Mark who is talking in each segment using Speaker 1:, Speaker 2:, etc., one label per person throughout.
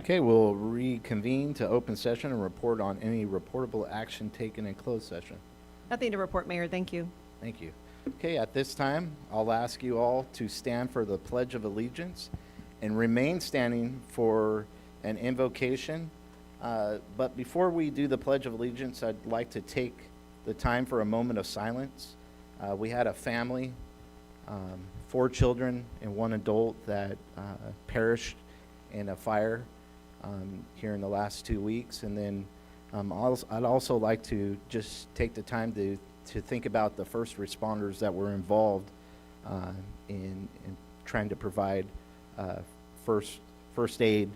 Speaker 1: Okay, we'll reconvene to open session and report on any reportable action taken in closed session.
Speaker 2: Nothing to report, Mayor. Thank you.
Speaker 1: Thank you. Okay, at this time, I'll ask you all to stand for the Pledge of Allegiance and remain standing for an invocation. But before we do the Pledge of Allegiance, I'd like to take the time for a moment of silence. We had a family, 4 children and 1 adult that perished in a fire here in the last 2 weeks. And then I'd also like to just take the time to think about the first responders that were involved in trying to provide first aid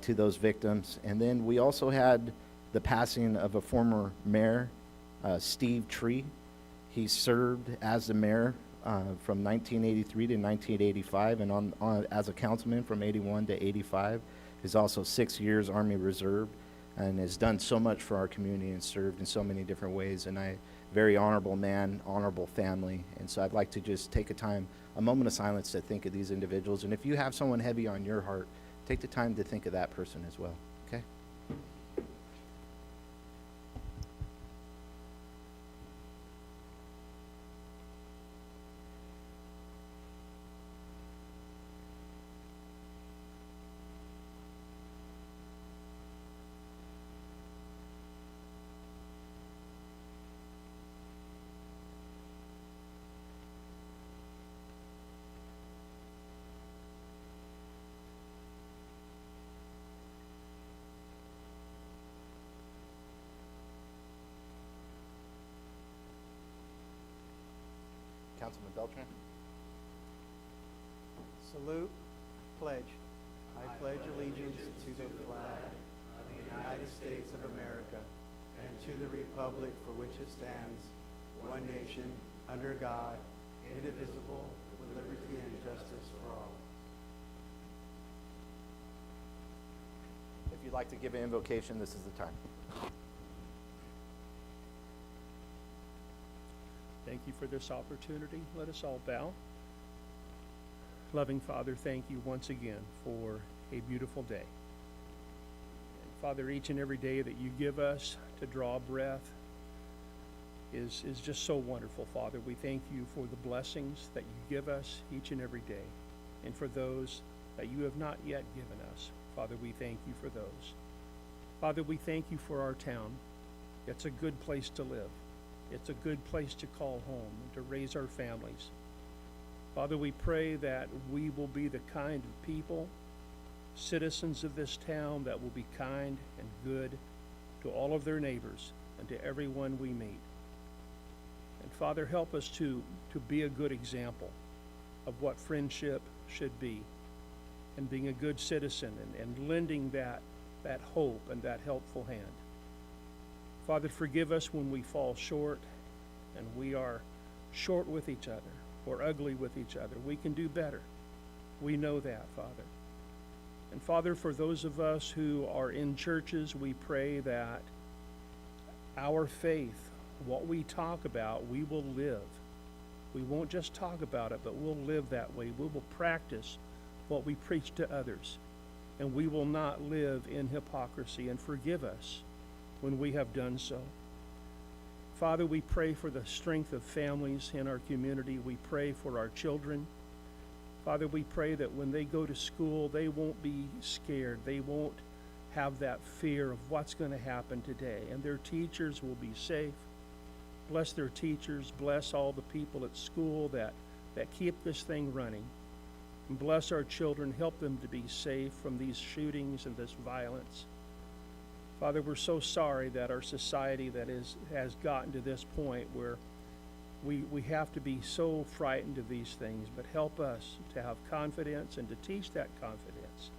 Speaker 1: to those victims. And then we also had the passing of a former mayor, Steve Tree. He served as the mayor from 1983 to 1985, and on as a councilman from 81 to 85. He's also 6 years Army Reserve, and has done so much for our community and served in so many different ways. And very honorable man, honorable family. And so I'd like to just take a moment of silence to think of these individuals. And if you have someone heavy on your heart, take the time to think of that person as well, okay? Councilman Beltran.
Speaker 3: Salute, pledge. I pledge allegiance to the flag of the United States of America and to the republic for which it stands, one nation, under God, indivisible, with liberty and justice for all.
Speaker 1: If you'd like to give an invocation, this is the time.
Speaker 4: Thank you for this opportunity. Let us all bow. Loving Father, thank you once again for a beautiful day. And Father, each and every day that you give us to draw breath is just so wonderful, Father. We thank you for the blessings that you give us each and every day. And for those that you have not yet given us, Father, we thank you for those. Father, we thank you for our town. It's a good place to live. It's a good place to call home and to raise our families. Father, we pray that we will be the kind of people, citizens of this town, that will be kind and good to all of their neighbors and to everyone we meet. And Father, help us to be a good example of what friendship should be, and being a good citizen and lending that hope and that helpful hand. Father, forgive us when we fall short and we are short with each other or ugly with each other. We can do better. We know that, Father. And Father, for those of us who are in churches, we pray that our faith, what we talk about, we will live. We won't just talk about it, but we'll live that way. We will practice what we preach to others, and we will not live in hypocrisy. And forgive us when we have done so. Father, we pray for the strength of families in our community. We pray for our children. Father, we pray that when they go to school, they won't be scared. They won't have that fear of what's going to happen today. And their teachers will be safe. Bless their teachers. Bless all the people at school that keep this thing running. And bless our children. Help them to be safe from these shootings and this violence. Father, we're so sorry that our society has gotten to this point where we have to be so frightened of these things, but help us to have confidence and to teach that confidence,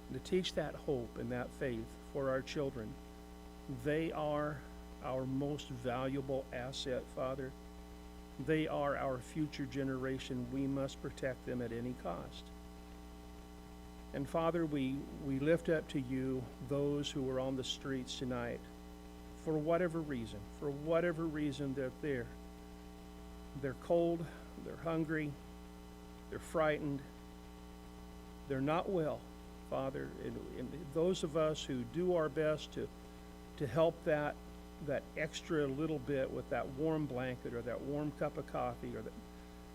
Speaker 4: and to teach that hope and that faith for our children. They are our most valuable asset, Father. They are our future generation. We must protect them at any cost. And Father, we lift up to you those who are on the streets tonight for whatever reason they're there. They're cold, they're hungry, they're frightened, they're not well. Father, and those of us who do our best to help that extra little bit with that warm blanket or that warm cup of coffee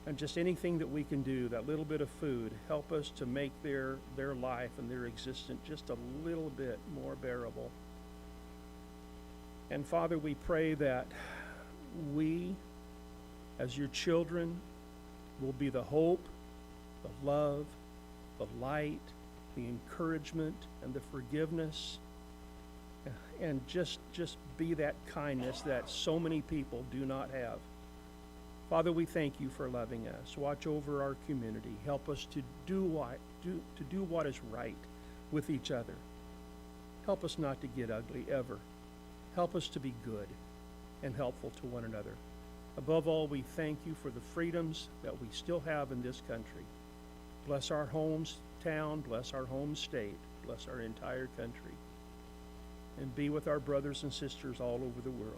Speaker 4: and just anything that we can do, that little bit of food, help us to make their life and their existence just a little bit more bearable. And Father, we pray that we, as your children, will be the hope, the love, the light, the encouragement, and the forgiveness, and just be that kindness that so many people do not have. Father, we thank you for loving us. Watch over our community. Help us to do what is right with each other. Help us not to get ugly ever. Help us to be good and helpful to one another. Above all, we thank you for the freedoms that we still have in this country. Bless our hometown, bless our home state, bless our entire country, and be with our brothers and sisters all over the world.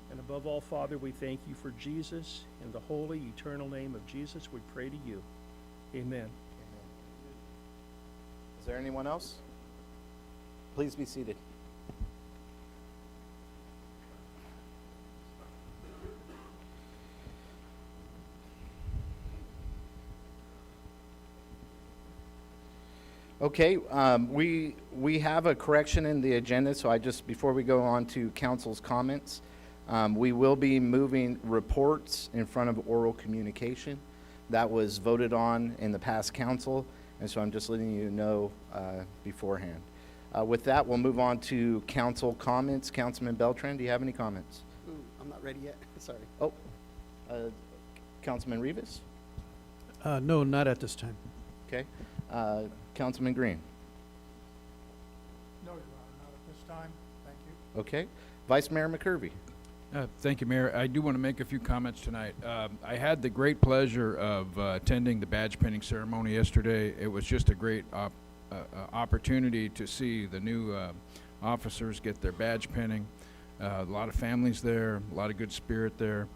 Speaker 4: And above all, Father, we thank you for Jesus. In the holy, eternal name of Jesus, we pray to you. Amen.
Speaker 1: Is there anyone else? Please be seated. Okay, we have a correction in the agenda, so before we go on to council's comments, we will be moving reports in front of oral communication. That was voted on in the past council, and so I'm just letting you know beforehand. With that, we'll move on to council comments. Councilman Beltran, do you have any comments?
Speaker 3: I'm not ready yet. Sorry.
Speaker 1: Oh, Councilman Rivas?
Speaker 5: No, not at this time.
Speaker 1: Okay. Councilman Green?
Speaker 6: No, Your Honor, not at this time. Thank you.
Speaker 1: Okay. Vice Mayor McCurvey?
Speaker 7: Thank you, Mayor. I do want to make a few comments tonight. I had the great pleasure of attending the badge pinning ceremony yesterday. It was just a great opportunity to see the new officers get their badge pinning. A lot of families there, a lot of good spirit there,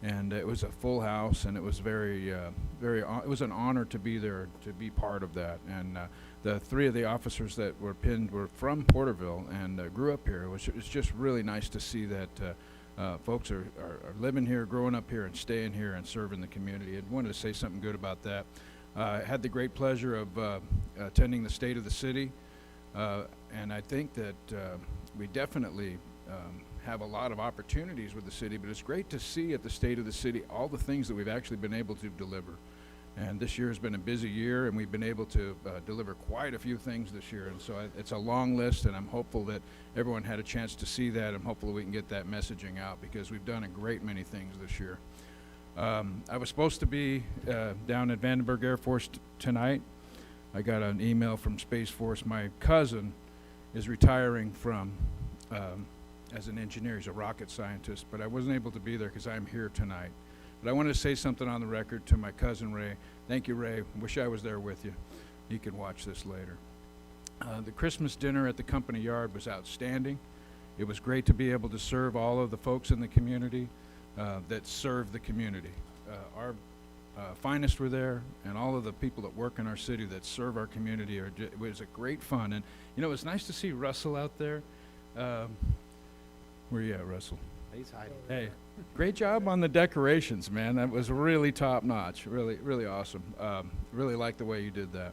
Speaker 7: and it was a full house, and it was it was an honor to be there, to be part of that. And the three of the officers that were pinned were from Porterville and grew up here. It's just really nice to see that folks are living here, growing up here, and staying here and serving the community. I wanted to say something good about that. I had the great pleasure of attending the State of the City, and I think that we definitely have a lot of opportunities with the city, but it's great to see at the State of the City all the things that we've actually been able to deliver. And this year has been a busy year, and we've been able to deliver quite a few things this year. And so it's a long list, and I'm hopeful that everyone had a chance to see that, and hopefully we can get that messaging out, because we've done a great many things this year. I was supposed to be down at Vandenberg Air Force tonight. I got an email from Space Force. My cousin is retiring from as an engineer. He's a rocket scientist, but I wasn't able to be there because I'm here tonight. But I wanted to say something on the record to my cousin Ray. Thank you, Ray. Wish I was there with you. You can watch this later. The Christmas dinner at the company yard was outstanding. It was great to be able to serve all of the folks in the community that serve the community. Our finest were there, and all of the people that work in our city that serve our community. It was a great fun. And, you know, it was nice to see Russell out there. Where you at, Russell?
Speaker 1: He's hiding.
Speaker 7: Hey, great job on the decorations, man. That was really top notch. Really, really awesome. Really like the way you did that.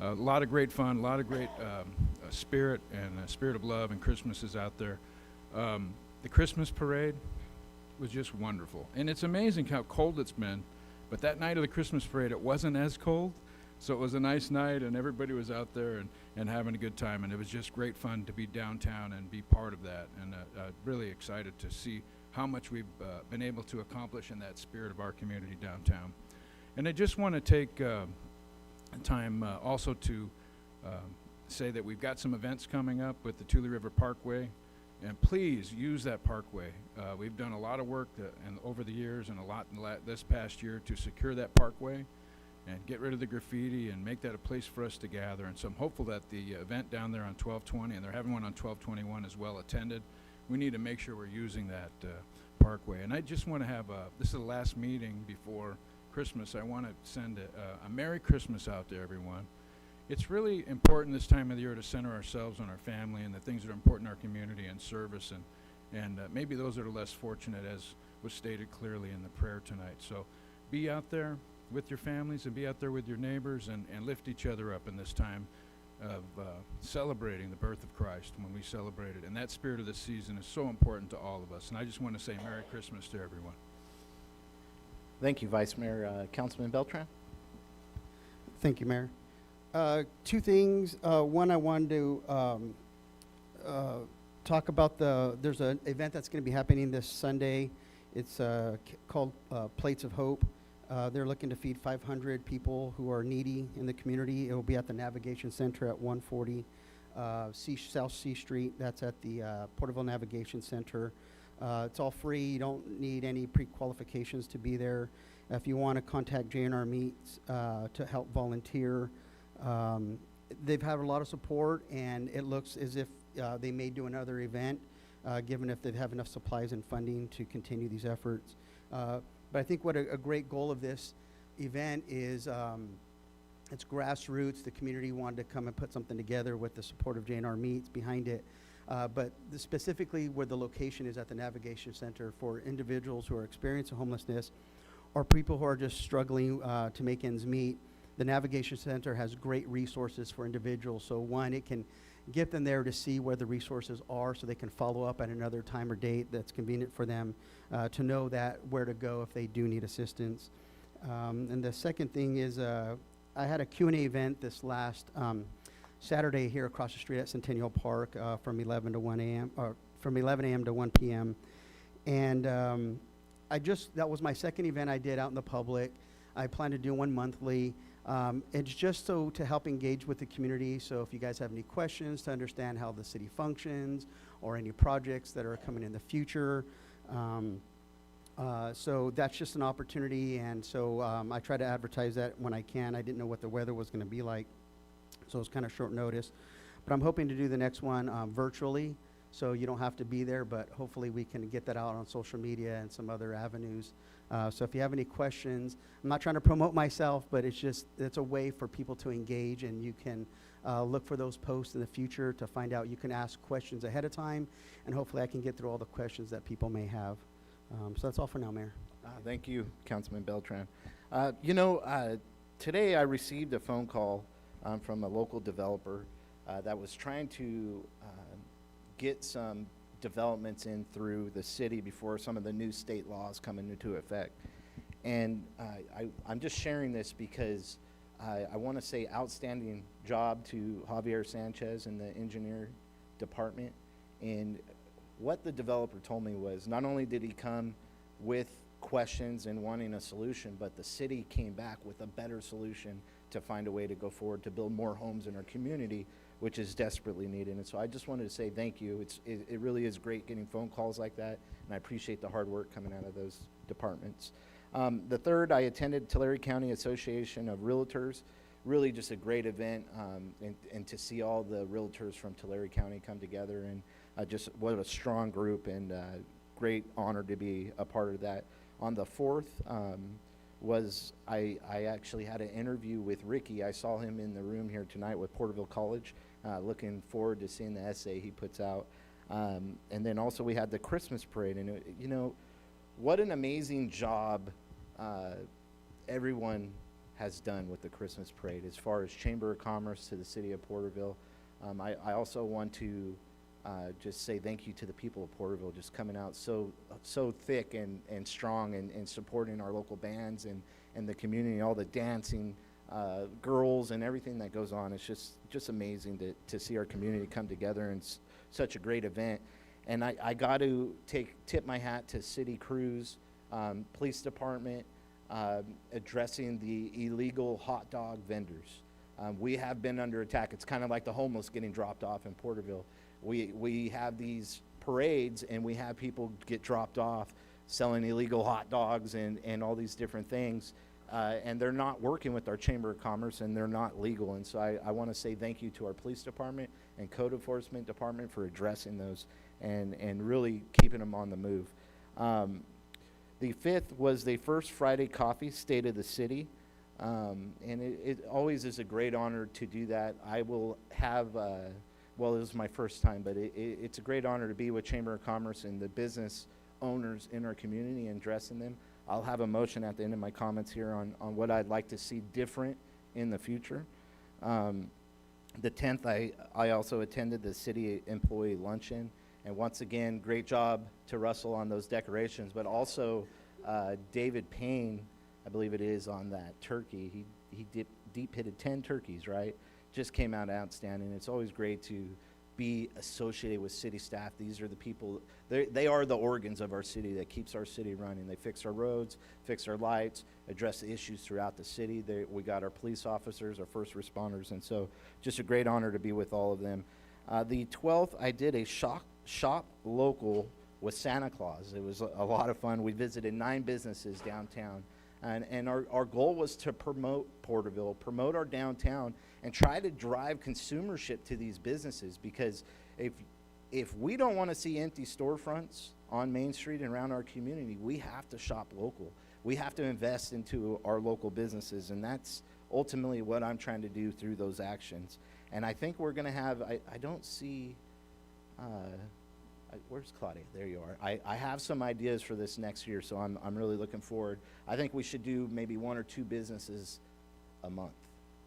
Speaker 7: A lot of great fun, a lot of great spirit and spirit of love, and Christmas is out there. The Christmas parade was just wonderful. And it's amazing how cold it's been, but that night of the Christmas parade, it wasn't as cold. So it was a nice night, and everybody was out there and having a good time, and it was just great fun to be downtown and be part of that, and really excited to see how much we've been able to accomplish in that spirit of our community downtown. And I just want to take time also to say that we've got some events coming up with the Tule River Parkway, and please use that parkway. We've done a lot of work over the years, and a lot this past year to secure that parkway and get rid of the graffiti and make that a place for us to gather. And so I'm hopeful that the event down there on 1220, and they're having one on 1221, is well attended. We need to make sure we're using that parkway. And I just want to have this is the last meeting before Christmas. I want to send a Merry Christmas out to everyone. it's really important this time of the year to center ourselves on our family and the things that are important in our community and service, and maybe those that are less fortunate, as was stated clearly in the prayer tonight. So be out there with your families and be out there with your neighbors, and lift each other up in this time of celebrating the birth of Christ when we celebrate it. And that spirit of the season is so important to all of us. And I just want to say Merry Christmas to everyone.
Speaker 1: Thank you, Vice Mayor. Councilman Beltran?
Speaker 3: Thank you, Mayor. Two things. One, I wanted to talk about there's an event that's going to be happening this Sunday. It's called Plates of Hope. They're looking to feed 500 people who are needy in the community. It will be at the Navigation Center at 140 South C Street. That's at the Porterville Navigation Center. It's all free. You don't need any pre-qualifications to be there. If you want to contact JNR Meats to help volunteer, they've had a lot of support, and it looks as if they may do another event, given if they have enough supplies and funding to continue these efforts. But I think what a great goal of this event is, it's grassroots. The community wanted to come and put something together with the support of JNR Meats behind it. But specifically where the location is at the Navigation Center for individuals who are experiencing homelessness or people who are just struggling to make ends meet. The Navigation Center has great resources for individuals. So one, it can get them there to see where the resources are so they can follow up at another time or date that's convenient for them, to know that where to go if they do need assistance. And the second thing is I had a Q&A event this last Saturday here across the street at Centennial Park from 11 to 1 a.m. or from 11 a.m. to 1 p.m. And that was my second event I did out in the public. I plan to do one monthly. It's just so to help engage with the community. So if you guys have any questions to understand how the city functions or any projects that are coming in the future. So that's just an opportunity. And so I try to advertise that when I can. I didn't know what the weather was going to be like, so it's kind of short notice. But I'm hoping to do the next one virtually, so you don't have to be there, but hopefully we can get that out on social media and some other avenues. So if you have any questions, I'm not trying to promote myself, but it's a way for people to engage, and you can look for those posts in the future to find out. You can ask questions ahead of time, and hopefully I can get through all the questions that people may have. So that's all for now, Mayor.
Speaker 1: Thank you, Councilman Beltran. Today I received a phone call from a local developer that was trying to get some developments in through the city before some of the new state laws come into effect. And I'm just sharing this because I want to say outstanding job to Javier Sanchez in the engineer department. And what the developer told me was not only did he come with questions and wanting a solution, but the city came back with a better solution to find a way to go forward to build more homes in our community, which is desperately needed. And so I just wanted to say thank you. It really is great getting phone calls like that, and I appreciate the hard work coming out of those departments. The third, I attended Tulare County Association of Realtors. Really just a great event, and to see all the realtors from Tulare County come together, and just what a strong group, and great honor to be a part of that. On the fourth, I actually had an interview with Ricky. I saw him in the room here tonight with Porterville College. Looking forward to seeing the essay he puts out. And then also we had the Christmas parade, and what an amazing job everyone has done with the Christmas parade, as far as Chamber of Commerce to the city of Porterville. I also want to just say thank you to the people of Porterville, just coming out so thick and strong, and supporting our local bands and the community, all the dancing girls and everything that goes on. It's just amazing to see our community come together, and such a great event. And I got to tip my hat to city crews, police department, addressing the illegal hot dog vendors. We have been under attack. It's kind of like the homeless getting dropped off in Porterville. We have these parades, and we have people get dropped off selling illegal hot dogs and all these different things, and they're not working with our Chamber of Commerce, and they're not legal. And so I want to say thank you to our police department and code enforcement department for addressing those and really keeping them on the move. The fifth was the first Friday Coffee State of the City. And it always is a great honor to do that. I will have, well, it was my first time, but it's a great honor to be with Chamber of Commerce and the business owners in our community and addressing them. I'll have a motion at the end of my comments here on what I'd like to see different in the future. The 10th, I also attended the city employee luncheon. And once again, great job to Russell on those decorations, but also David Payne, I believe it is, on that turkey. He deep pitted 10 turkeys, right? Just came out outstanding. It's always great to be associated with city staff. These are the people, they are the organs of our city that keeps our city running. They fix our roads, fix our lights, address the issues throughout the city. We got our police officers, our first responders, and so just a great honor to be with all of them. The 12th, I did a shop local with Santa Claus. It was a lot of fun. We visited 9 businesses downtown. And our goal was to promote Porterville, promote our downtown, and try to drive consumership to these businesses, because if we don't want to see empty storefronts on Main Street and around our community, we have to shop local. We have to invest into our local businesses, and that's ultimately what I'm trying to do through those actions. And I think we're going to have, I don't see, where's Claudia? There you are. I have some ideas for this next year, so I'm really looking forward. I think we should do maybe 1 or 2 businesses a month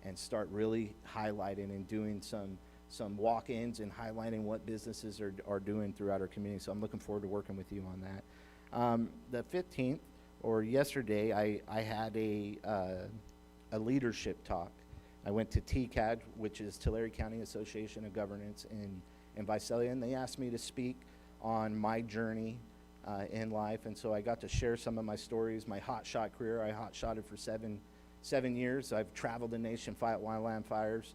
Speaker 1: and start really highlighting and doing some walk-ins and highlighting what businesses are doing throughout our community. So I'm looking forward to working with you on that. The 15th, or yesterday, I had a leadership talk. I went to TCAD, which is Tulare County Association of Governance in Visalia, and they asked me to speak on my journey in life. And so I got to share some of my stories, my hot shot career. I hot shotted for seven years. I've traveled the nation, fight wildland fires,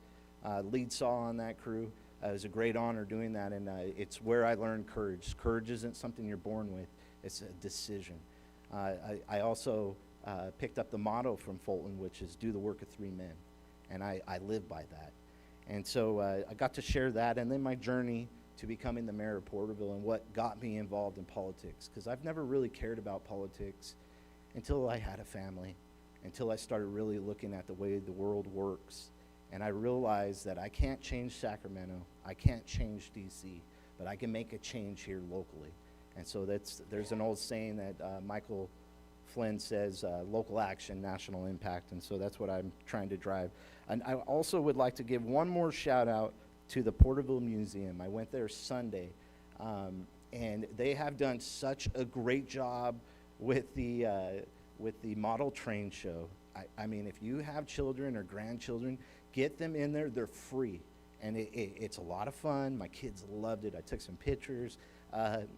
Speaker 1: lead saw on that crew. It was a great honor doing that, and it's where I learned courage. Courage isn't something you're born with, it's a decision. I also picked up the motto from Fulton, which is do the work of 3 men, and I live by that. And so I got to share that, and then my journey to becoming the mayor of Porterville and what got me involved in politics, because I've never really cared about politics until I had a family, until I started really looking at the way the world works. And I realized that I can't change Sacramento, I can't change DC, but I can make a change here locally. And so there's an old saying that Michael Flynn says, local action, national impact, and so that's what I'm trying to drive. And I also would like to give one more shout out to the Porterville Museum. I went there Sunday, and they have done such a great job with the model train show. I mean, if you have children or grandchildren, get them in there. They're free, and it's a lot of fun. My kids loved it. I took some pictures.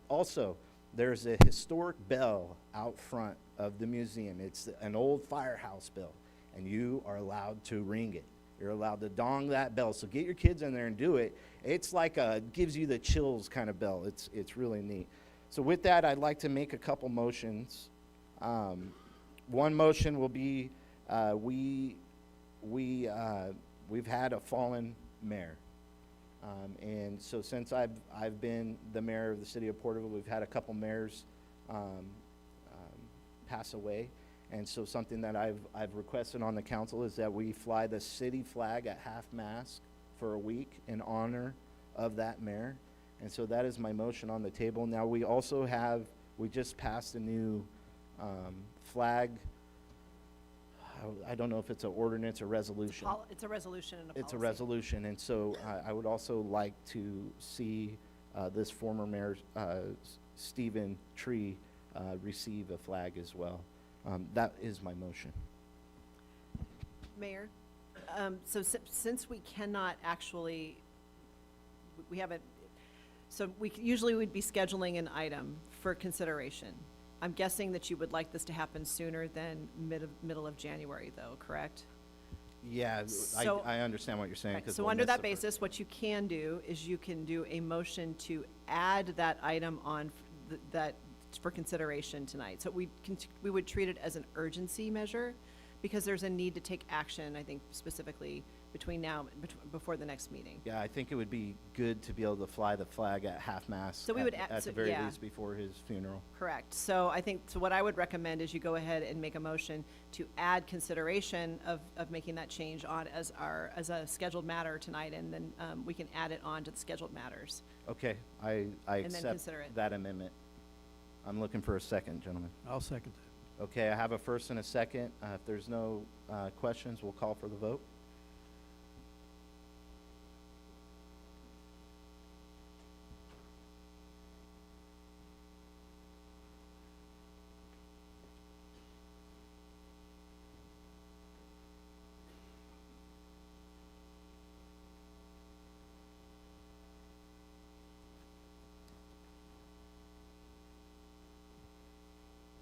Speaker 1: Also, there's a historic bell out front of the museum. It's an old firehouse bell, and you are allowed to ring it. You're allowed to dong that bell. So get your kids in there and do it. It's like gives you the chills kind of bell. It's really neat. So with that, I'd like to make a couple motions. One motion will be we've had a fallen mayor. And so since I've been the mayor of the city of Porterville, we've had a couple mayors pass away. And so something that I've requested on the council is that we fly the city flag at half-mast for a week in honor of that mayor. And so that is my motion on the table. Now we also we just passed a new flag. I don't know if it's an ordinance or resolution.
Speaker 2: It's a resolution and a policy.
Speaker 1: It's a resolution, and so I would also like to see this former mayor, Stephen Tree, receive a flag as well. That is my motion.
Speaker 2: Mayor, so since we cannot actually, we haven't, so we usually would be scheduling an item for consideration. I'm guessing that you would like this to happen sooner than middle of January, though, correct?
Speaker 1: Yeah,
Speaker 2: So-
Speaker 1: I understand what you're saying.
Speaker 2: Right,
Speaker 1: 'Cause
Speaker 2: so
Speaker 1: we'll
Speaker 2: under
Speaker 1: miss
Speaker 2: that
Speaker 1: the first-
Speaker 2: basis, what you can do is you can do a motion to add that item on that for consideration tonight. So we would treat it as an urgency measure because there's a need to take action, I think specifically between now, before the next meeting.
Speaker 1: Yeah, I think it would be good to be able to fly the flag at half-mast.
Speaker 2: So we would add-
Speaker 1: at
Speaker 2: so-
Speaker 1: the very
Speaker 2: yeah.
Speaker 1: least before his funeral.
Speaker 2: Correct. So I think, so what I would recommend is you go ahead and make a motion to add consideration of making that change on as a scheduled matter tonight, and then we can add it on to the scheduled matters.
Speaker 1: Okay, I
Speaker 2: And then
Speaker 1: accept
Speaker 2: consider it.
Speaker 1: that amendment. I'm looking for a second, gentlemen.
Speaker 5: I'll second that.
Speaker 1: Okay, I have a first and a second. If there's no questions, we'll call for the vote.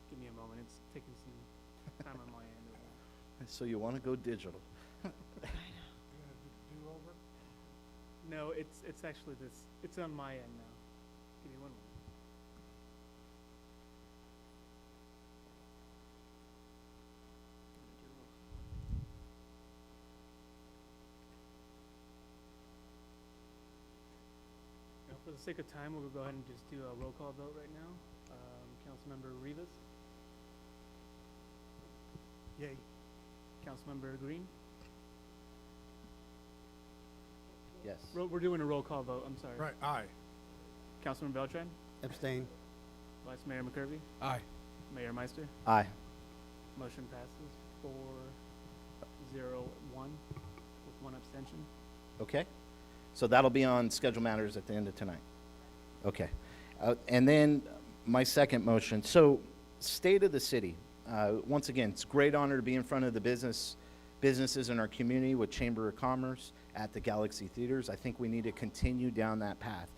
Speaker 8: Give me a moment, it's taking some time on my end.
Speaker 1: So you want to go digital?
Speaker 6: You gonna do over?
Speaker 8: No, it's actually this, it's on my end now. Give me one moment. Now, for the sake of time, we'll go ahead and just do a roll call vote right now. Councilmember Rivas,
Speaker 6: Yay.
Speaker 8: Councilmember Green.
Speaker 1: Yes.
Speaker 8: We're doing a roll call vote, I'm sorry.
Speaker 6: Right, aye.
Speaker 8: Councilman Beltran,
Speaker 3: Abstain.
Speaker 8: Vice Mayor McCurvey,
Speaker 7: Aye.
Speaker 8: Mayor Meister.
Speaker 1: Aye.
Speaker 8: Motion passes 4-0-1 with one abstention.
Speaker 1: Okay. So that'll be on scheduled matters at the end of tonight. Okay. And then my second motion. So, state of the city. Once again, it's a great honor to be in front of the businesses in our community with Chamber of Commerce at the Galaxy Theaters. I think we need to continue down that path.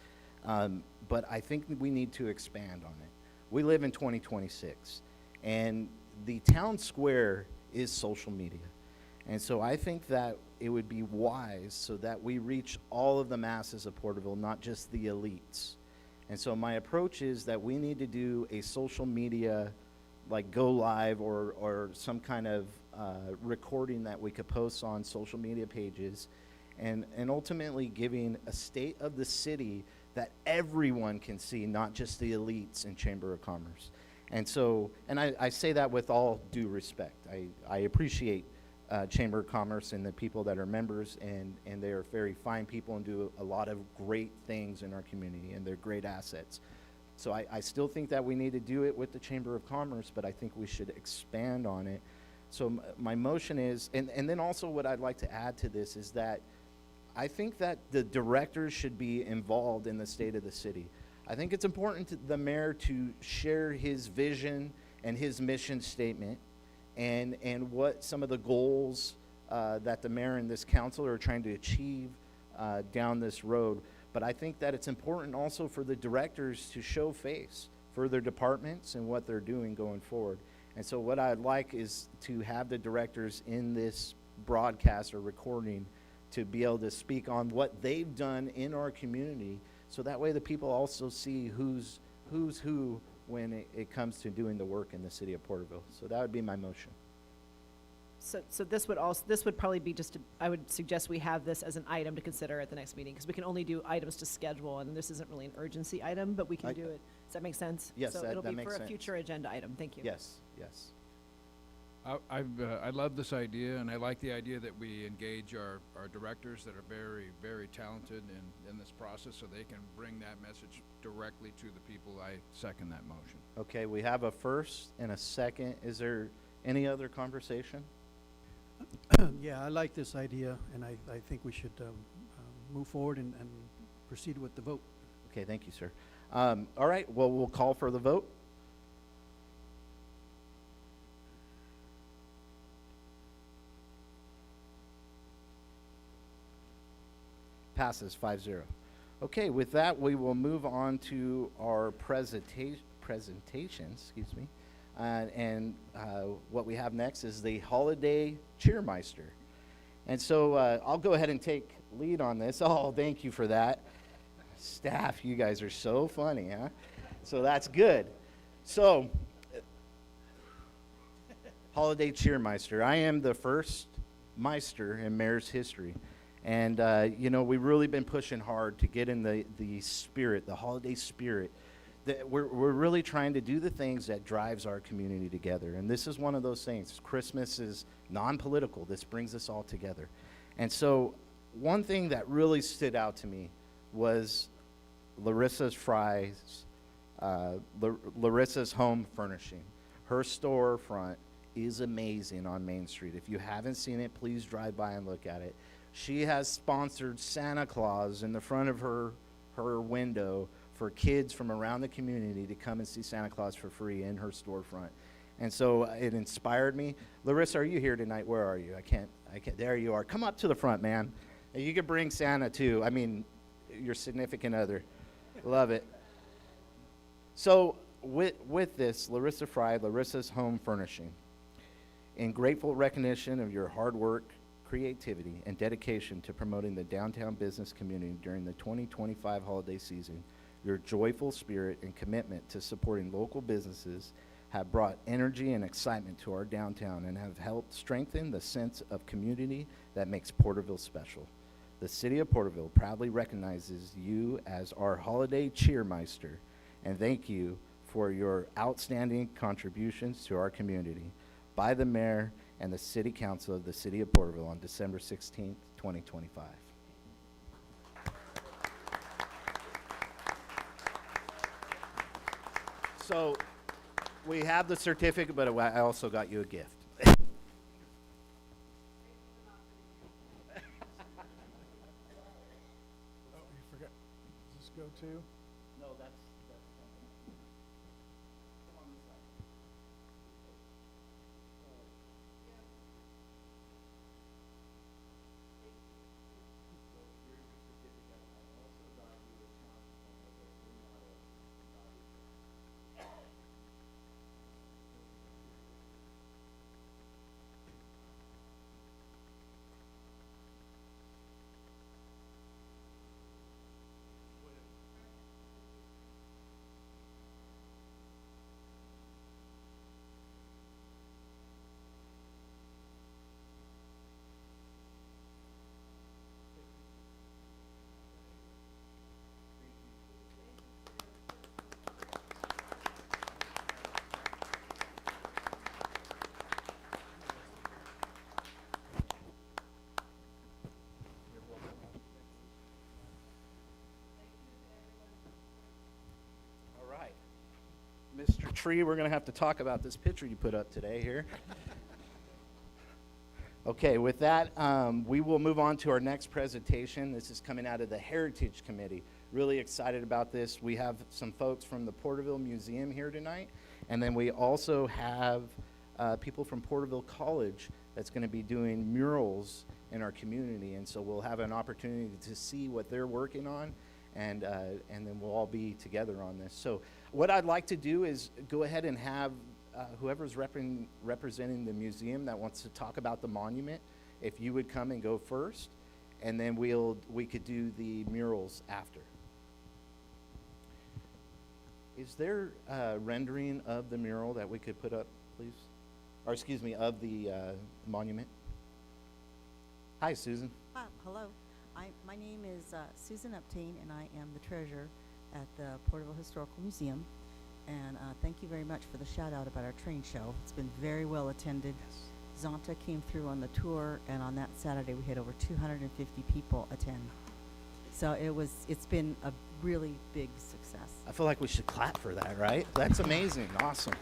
Speaker 1: But I think we need to expand on it. We live in 2026, and the town square is social media. And so I think that it would be wise so that we reach all of the masses of Porterville, not just the elites. And so my approach is that we need to do a social media, like go live or some kind of recording that we could post on social media pages, and ultimately giving a state of the city that everyone can see, not just the elites in Chamber of Commerce. And so, and I say that with all due respect. I appreciate Chamber of Commerce and the people that are members, and they are very fine people and do a lot of great things in our community, and they're great assets. So I still think that we need to do it with the Chamber of Commerce, but I think we should expand on it. So my motion is, and then also what I'd like to add to this is that I think that the directors should be involved in the state of the city. I think it's important to the mayor to share his vision and his mission statement and what some of the goals that the mayor and this council are trying to achieve down this road. But I think that it's important also for the directors to show face for their departments and what they're doing going forward. And so what I'd like is to have the directors in this broadcast or recording to be able to speak on what they've done in our community, so that way the people also see who's who when it comes to doing the work in the city of Porterville. So that would be my motion.
Speaker 2: So this would probably be just, I would suggest we have this as an item to consider at the next meeting, because we can only do items to schedule, and this isn't really an urgency item, but we can do it. Does that make sense?
Speaker 1: Yes,
Speaker 2: So
Speaker 1: that
Speaker 2: it'll be
Speaker 1: makes
Speaker 2: for a
Speaker 1: sense.
Speaker 2: future agenda item. Thank you.
Speaker 1: Yes, yes.
Speaker 7: I love this idea, and I like the idea that we engage our directors that are very, very talented in this process, so they can bring that message directly to the people. I second that motion.
Speaker 1: Okay, we have a first and a second. Is there any other conversation?
Speaker 5: Yeah, I like this idea, and I think we should move forward and proceed with the vote.
Speaker 1: Okay, thank you, sir. All right, well, we'll call for the vote. Passes 5-0. Okay, with that, we will move on to our presentation, excuse me. And what we have next is the Holiday Cheermeister. And so I'll go ahead and take lead on this. Oh, thank you for that. Staff, you guys are so funny, huh? So that's good. So, Holiday Cheermeister. I am the first Meister in Mayor's history. And, we've really been pushing hard to get in the spirit, the holiday spirit. That we're really trying to do the things that drives our community together. And this is one of those things. Christmas is non-political. This brings us all together. And so one thing that really stood out to me was Larissa's Home Furnishing. Her storefront is amazing on Main Street. If you haven't seen it, please drive by and look at it. She has sponsored Santa Claus in the front of her window for kids from around the community to come and see Santa Claus for free in her storefront. And so it inspired me. Larissa, are you here tonight? Where are you? I can't, there you are. Come up to the front, man. And you can bring Santa too. I mean, your significant other. Love it. So with this, Larissa Fry, Larissa's Home Furnishing, in grateful recognition of your hard work, creativity, and dedication to promoting the downtown business community during the 2025 holiday season, your joyful spirit and commitment to supporting local businesses have brought energy and excitement to our downtown and have helped strengthen the sense of community that makes Porterville special. The City of Porterville proudly recognizes you as our holiday cheermeister, and thank you for your outstanding contributions to our community. By the Mayor and the City Council of the City of Porterville on December 16th, 2025. So we have the certificate, but I also got you a gift.
Speaker 6: Oh, you forgot. Does this go to?
Speaker 1: No, that's Mr. Tree, we're going to have to talk about this picture you put up today here. Okay, with that, we will move on to our next presentation. This is coming out of the Heritage Committee. Really excited about this. We have some folks from the Porterville Museum here tonight, and then we also have people from Porterville College that's going to be doing murals in our community, and so we'll have an opportunity to see what they're working on, and then we'll all be together on this. So what I'd like to do is go ahead and have whoever's representing the museum that wants to talk about the monument, if you would come and go first, and then we could do the murals after. Is there a rendering of the mural that we could put up, please? Or excuse me, of the monument? Hi, Susan.
Speaker 9: Hello. My name is Susan Uptain, and I am the treasurer at the Porterville Historical Museum. And thank you very much for the shout out about our train show. It's been very well attended. Yes. Zonta came through on the tour, and on that Saturday we had over 250 people attend. So it's been a really big success.
Speaker 1: I feel like we should clap for that, right? That's amazing. Awesome.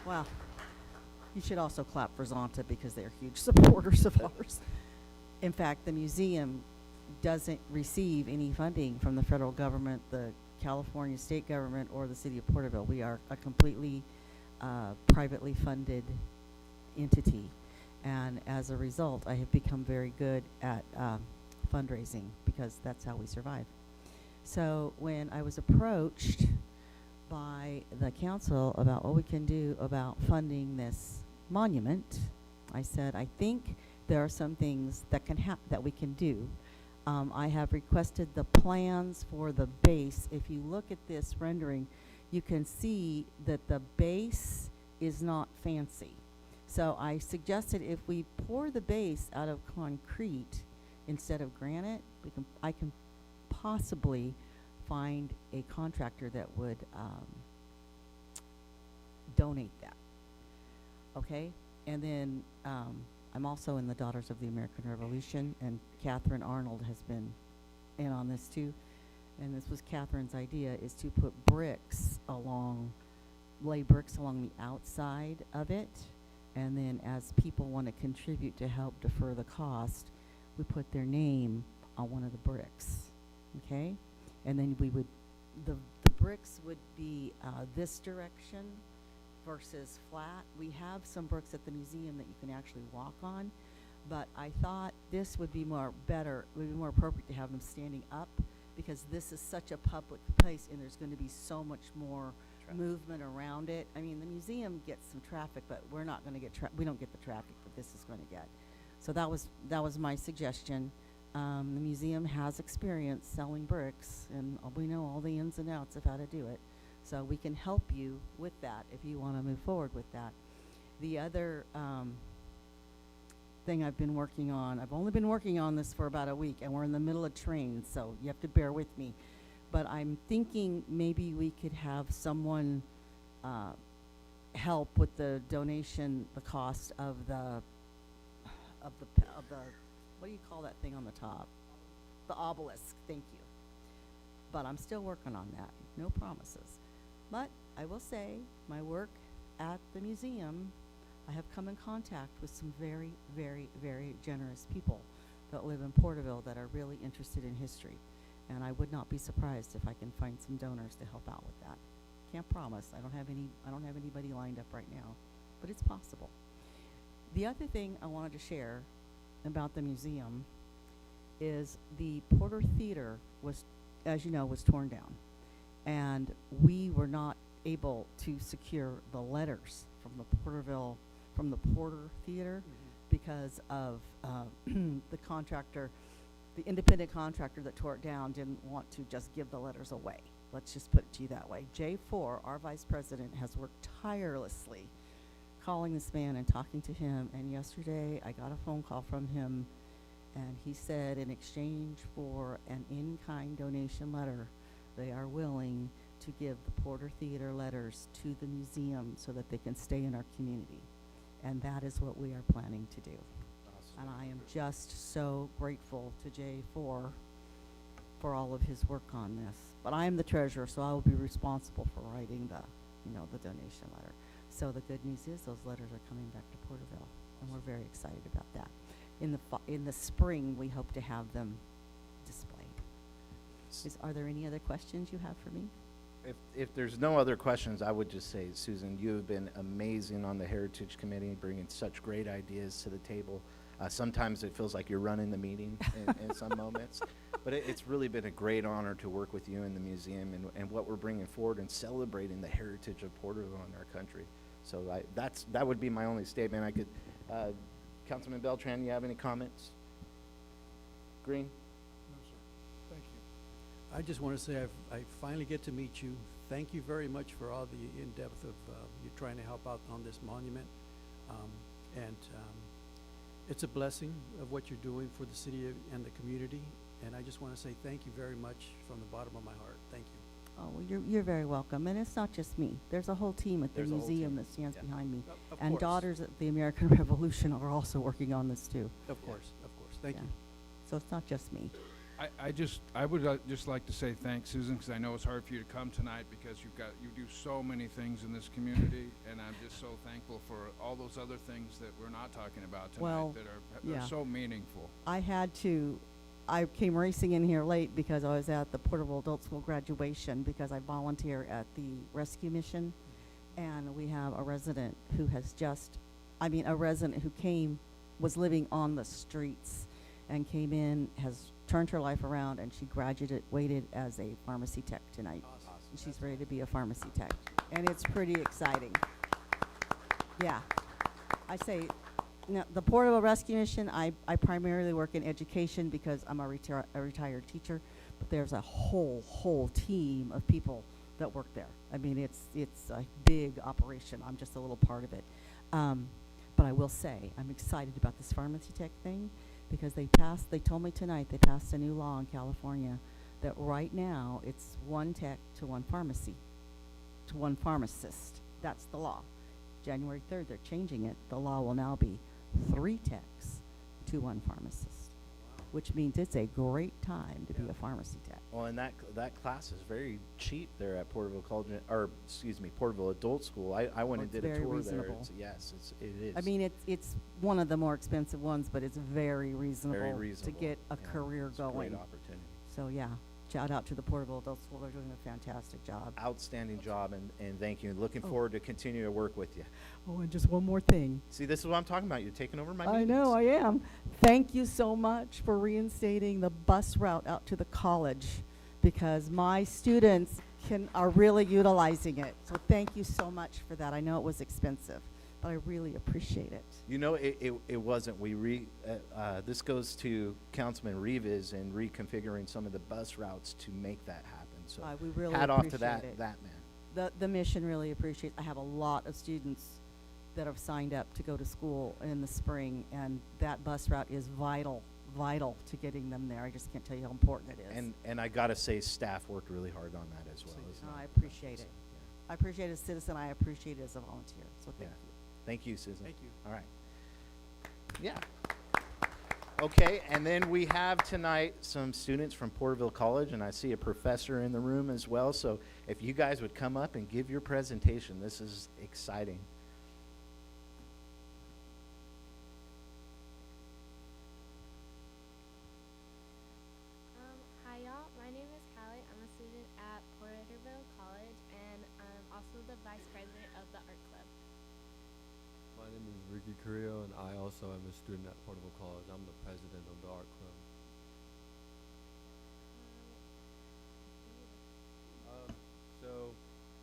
Speaker 9: Well, you should also clap for Zonta because they're huge supporters of ours. In fact, the museum doesn't receive any funding from the federal government, the California state government, or the city of Porterville. We are a completely privately funded entity, and as a result, I have become very good at fundraising because that's how we survive. So when I was approached by the council about what we can do about funding this monument, I said, I think there are some things that that we can do. I have requested the plans for the base. If you look at this rendering, you can see that the base is not fancy. So I suggested if we pour the base out of concrete instead of granite, I can possibly find a contractor that would donate that. Okay? And then I'm also in the Daughters of the American Revolution, and Catherine Arnold has been in on this too. And this was Catherine's idea, is to put lay bricks along the outside of it. And then as people want to contribute to help defer the cost, we put their name on one of the bricks. Okay? And then the bricks would be this direction versus flat. We have some bricks at the museum that you can actually walk on, but I thought this would be more appropriate to have them standing up, because this is such a public place and there's going to be so much more movement around it. I mean, the museum gets some traffic, but we're not going to get we don't get the traffic that this is going to get. So that was my suggestion. The museum has experience selling bricks, and we know all the ins and outs of how to do it. So we can help you with that if you want to move forward with that. The other thing I've been working on, I've only been working on this for about a week, and we're in the middle of trains, so you have to bear with me. But I'm thinking maybe we could have someone help with the donation, the cost of the what do you call that thing on the top? The obelisk. Thank you. But I'm still working on that. No promises. But I will say, my work at the museum, I have come in contact with some very, very, very generous people that live in Porterville that are really interested in history. And I would not be surprised if I can find some donors to help out with that. Can't promise. I don't have anybody lined up right now, but it's possible. The other thing I wanted to share about the museum is the Porter Theater was, as you know, was torn down. And we were not able to secure the letters from the Porter Theater because of the contractor, the independent contractor that tore it down didn't want to just give the letters away. Let's just put it to you that way. J4, our vice president, has worked tirelessly calling this man and talking to him. And yesterday I got a phone call from him, and he said in exchange for an in-kind donation letter, they are willing to give the Porter Theater letters to the museum so that they can stay in our community. And that is what we are planning to do. And I am just so grateful to J4 for all of his work on this. But I am the treasurer, so I will be responsible for writing the donation letter. So the good news is those letters are coming back to Porterville, and we're very excited about that. In the spring, we hope to have them displayed. Are there any other questions you have for me?
Speaker 1: If there's no other questions, I would just say, Susan, you have been amazing on the Heritage Committee, bringing such great ideas to the table. Sometimes it feels like you're running the meeting in some moments, but it's really been a great honor to work with you in the museum and what we're bringing forward and celebrating the heritage of Porterville in our country. So that would be my only statement. I could, Councilman Beltran, you have any comments? Green?
Speaker 6: No, sir. Thank you.
Speaker 5: I just want to say I finally get to meet you. Thank you very much for all the in-depth of you trying to help out on this monument. It's a blessing of what you're doing for the city and the community. And I just want to say thank you very much from the bottom of my heart. Thank you.
Speaker 9: Oh, well, you're very welcome. And it's not just me. There's a whole team at the
Speaker 1: There's a whole
Speaker 9: museum
Speaker 1: team.
Speaker 9: that stands
Speaker 1: Yeah.
Speaker 9: behind me.
Speaker 5: Of
Speaker 9: And
Speaker 5: course.
Speaker 9: Daughters of the American Revolution are also working on this too.
Speaker 5: Of course. Thank
Speaker 9: Yeah.
Speaker 5: you.
Speaker 9: So it's not just me.
Speaker 7: I would just like to say thanks, Susan, because I know it's hard for you to come tonight because you do so many things in this community, and I'm just so thankful for all those other things that we're not talking about tonight
Speaker 9: Well,
Speaker 7: that
Speaker 9: yeah.
Speaker 7: are so meaningful.
Speaker 9: I came racing in here late because I was at the Porterville Adult School graduation because I volunteer at the rescue mission. And we have a resident who was living on the streets and came in, has turned her life around, and she graduated as a pharmacy tech tonight.
Speaker 5: Awesome.
Speaker 9: And she's ready to be a pharmacy tech. And it's pretty exciting. Yeah. I say, now, the Porterville Rescue Mission, I primarily work in education because I'm a retired teacher, but there's a whole team of people that work there. I mean, it's a big operation. I'm just a little part of it. But I I will say, I'm excited about this pharmacy tech thing because they told me tonight they passed a new law in California that right now it's one tech to one pharmacy, to one pharmacist. That's the law. January 3rd, they're changing it. The law will now be 3 techs to one pharmacist, which means it's a great time to be a pharmacy tech.
Speaker 1: Well, and that class is very cheap there at Porterville College, or excuse me, Porterville Adult School. I went
Speaker 9: Oh,
Speaker 1: and
Speaker 9: it's
Speaker 1: did a
Speaker 9: very
Speaker 1: tour
Speaker 9: reasonable.
Speaker 1: there. It is.
Speaker 9: I mean, it's one of the more expensive ones, but it's very reasonable,
Speaker 1: very
Speaker 9: to
Speaker 1: reasonable.
Speaker 9: get a
Speaker 1: Yeah,
Speaker 9: career
Speaker 1: it's a
Speaker 9: going.
Speaker 1: great opportunity.
Speaker 9: So yeah, shout out to the Porterville Adult School. They're doing a fantastic job.
Speaker 1: Outstanding job, and thank you. Looking
Speaker 9: Oh.
Speaker 1: forward to continue to work with you.
Speaker 9: Oh, and just one more thing.
Speaker 1: See, this is what I'm talking about. You're taking over my
Speaker 9: I
Speaker 1: meetings.
Speaker 9: know, I am. Thank you so much for reinstating the bus route out to the college because my students are really utilizing it. So thank you so much for that. I know it was expensive, but I really appreciate it.
Speaker 1: You know, it wasn't. This goes to Councilman Rivas and reconfiguring some of the bus routes to make that happen. So
Speaker 9: We really
Speaker 1: hat off to
Speaker 9: appreciate it.
Speaker 1: that man.
Speaker 9: The mission really appreciates. I have a lot of students that have signed up to go to school in the spring, and that bus route is vital to getting them there. I just can't tell you how important it is.
Speaker 1: And I gotta say, staff worked really hard on that as well. It's
Speaker 9: No,
Speaker 1: not-
Speaker 9: I appreciate
Speaker 1: so,
Speaker 9: it.
Speaker 1: yeah.
Speaker 9: I appreciate it as a citizen. I appreciate it as a volunteer. So thank
Speaker 1: Yeah.
Speaker 9: you.
Speaker 1: Thank you, Susan.
Speaker 5: Thank you.
Speaker 1: All right. Yeah. Okay, and then we have tonight some students from Porterville College, and I see a professor in the room as well. So if you guys would come up and give your presentation, this is exciting.
Speaker 10: Hi y'all, my name is Callie. I'm a student at Porterville College and I'm also the vice president of the art club.
Speaker 11: My name is Ricky Carrillo, and I also am a student at Porterville College. I'm the president of the art club. So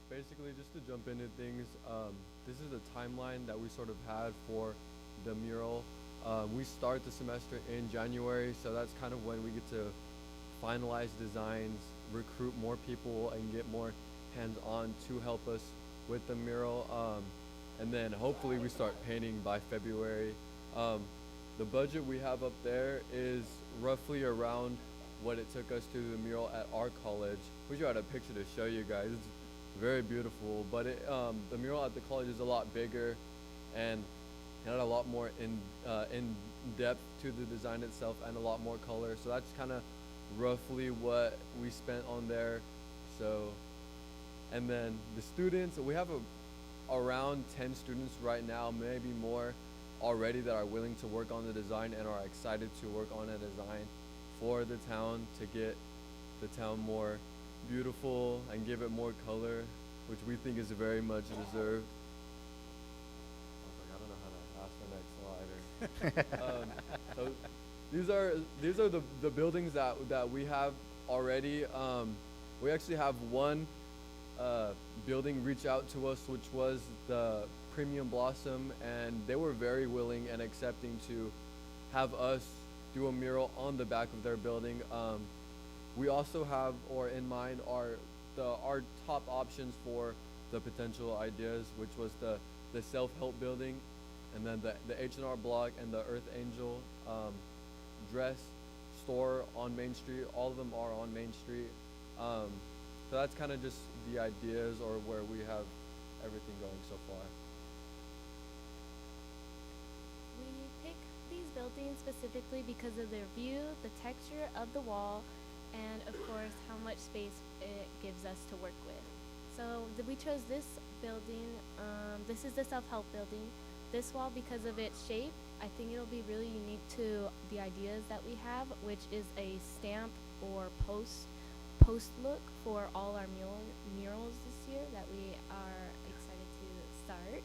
Speaker 11: basically, just to jump into things, this is the timeline that we sort of had for the mural. We start the semester in January, so that's kind of when we get to finalize designs, recruit more people, and get more hands-on to help us with the mural. And then hopefully we start painting by February. The budget we have up there is roughly around what it took us to do the mural at our college. We should have a picture to show you guys. It's very beautiful, but the mural at the college is a lot bigger and had a lot more in depth to the design itself and a lot more color. So that's kind of roughly what we spent on there. So, and then the students, we have around 10 students right now, maybe more already, that are willing to work on the design and are excited to work on a design for the town to get the town more beautiful and give it more color, which we think is very much deserved. I don't know how to pass the next slide. So these are the buildings that we have already. We actually have one building reach out to us, which was the Premium Blossom, and they were very willing and accepting to have us do a mural on the back of their building. We also have, or in mind, our top options for the potential ideas, which was the self-help building, and then the H&R Block and the Earth Angel dress store on Main Street. All of them are on Main Street. So that's kind of just the ideas, or where we have everything going so far.
Speaker 10: We pick these buildings specifically because of their view, the texture of the wall, and of course how much space it gives us to work with. So we chose this building. This is the self-help building. This wall, because of its shape, I think it'll be really unique to the ideas that we have, which is a stamp or post look for all our murals this year that we are excited to start.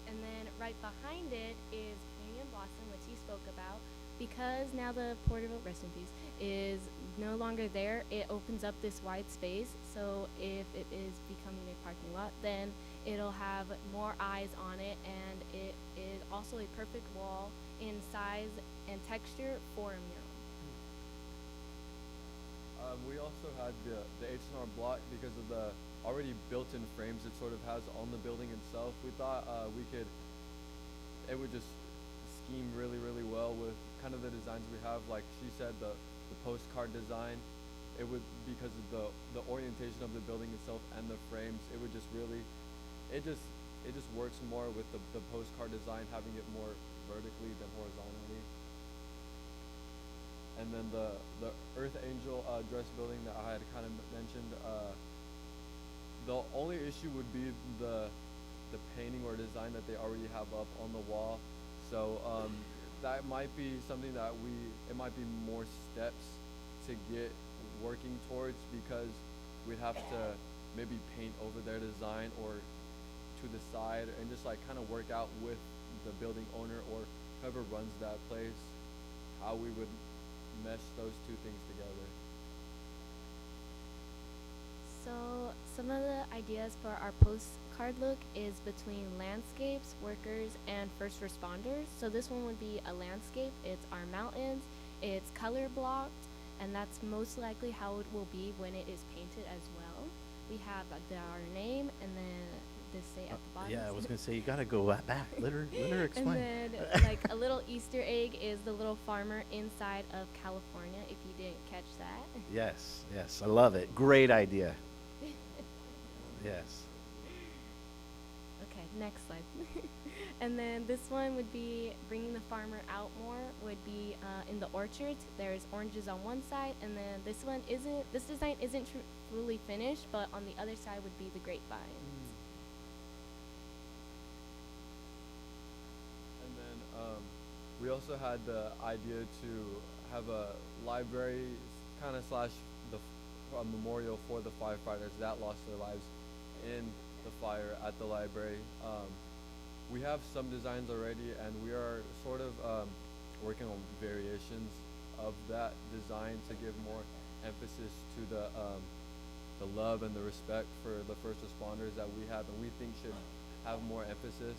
Speaker 10: And then right behind it is Premium Blossom, which you spoke about. Because now the Porterville, rest in peace, is no longer there, it opens up this wide space. So if it is becoming a parking lot, then it'll have more eyes on it, and it is also a perfect wall in size and texture for a mural.
Speaker 11: We also had the H&R Block because of the already built-in frames it sort of has on the building itself. We thought we could it would just scheme really, really well with kind of the designs we have. Like she said, the postcard design, it would, because of the orientation of the building itself and the frames, it would just really, it just works more with the postcard design, having it more vertically than horizontally. And then the Earth Angel dress building that I had kind of mentioned, the only issue would be the painting or design that they already have up on the wall. So that might be something that it might be more steps to get working towards, because we'd have to maybe paint over their design or to the side, and just like kind of work out with the building owner or whoever runs that place how we would mesh those two things together.
Speaker 10: So some of the ideas for our postcard look is between landscapes, workers, and first responders. So this one would be a landscape. It's our mountains. It's color blocked, and that's most likely how it will be when it is painted as well. We have our name, and then this say at the bottom.
Speaker 1: Yeah, I was gonna say, you gotta go back. Let her explain.
Speaker 10: And then like a little Easter egg is the little farmer inside of California, if you didn't catch that.
Speaker 1: Yes, I love it. Great idea. Yes.
Speaker 10: Okay, next slide. And then this one would be bringing the farmer out more, would be in the orchards. There's oranges on one side, and then this design isn't fully finished, but on the other side would be the grapevines.
Speaker 11: And then we also had the idea to have a library kind of slash a memorial for the firefighters that lost their lives in the fire at the library. We have some designs already, and we are sort of working on variations of that design to give more emphasis to the love and the respect for the first responders that we have, and we think should have more emphasis.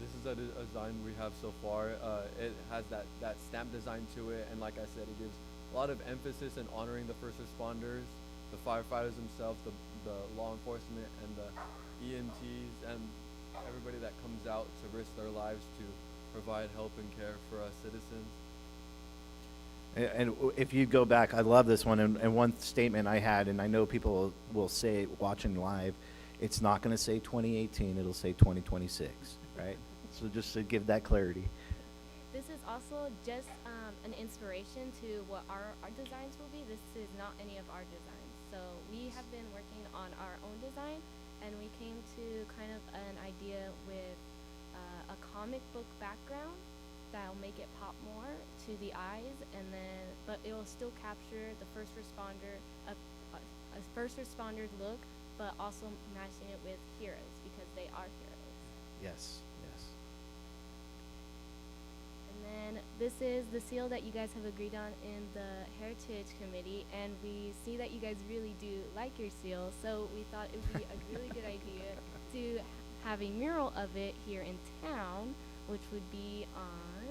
Speaker 11: This is a design we have so far. It has that stamp design to it, and like I said, it gives a lot of emphasis in honoring the first responders, the firefighters themselves, the law enforcement, and the EMTs, and everybody that comes out to risk their lives to provide help and care for us citizens.
Speaker 1: And if you go back, I love this one, and one statement I had, and I know people will say watching live, it's not going to say 2018, it'll say 2026, right? So just to give that clarity.
Speaker 10: This is also just an inspiration to what our designs will be. This is not any of our designs. So we have been working on our own design, and we came to kind of an idea with a comic book background that'll make it pop more to the eyes, and then but it will still capture the first responder a first responder's look, but also matching it with heroes, because they are heroes.
Speaker 1: Yes.
Speaker 10: And then this is the seal that you guys have agreed on in the Heritage Committee, and we see that you guys really do like your seal, so we thought it would be a really good idea to have a mural of it here in town, which would be on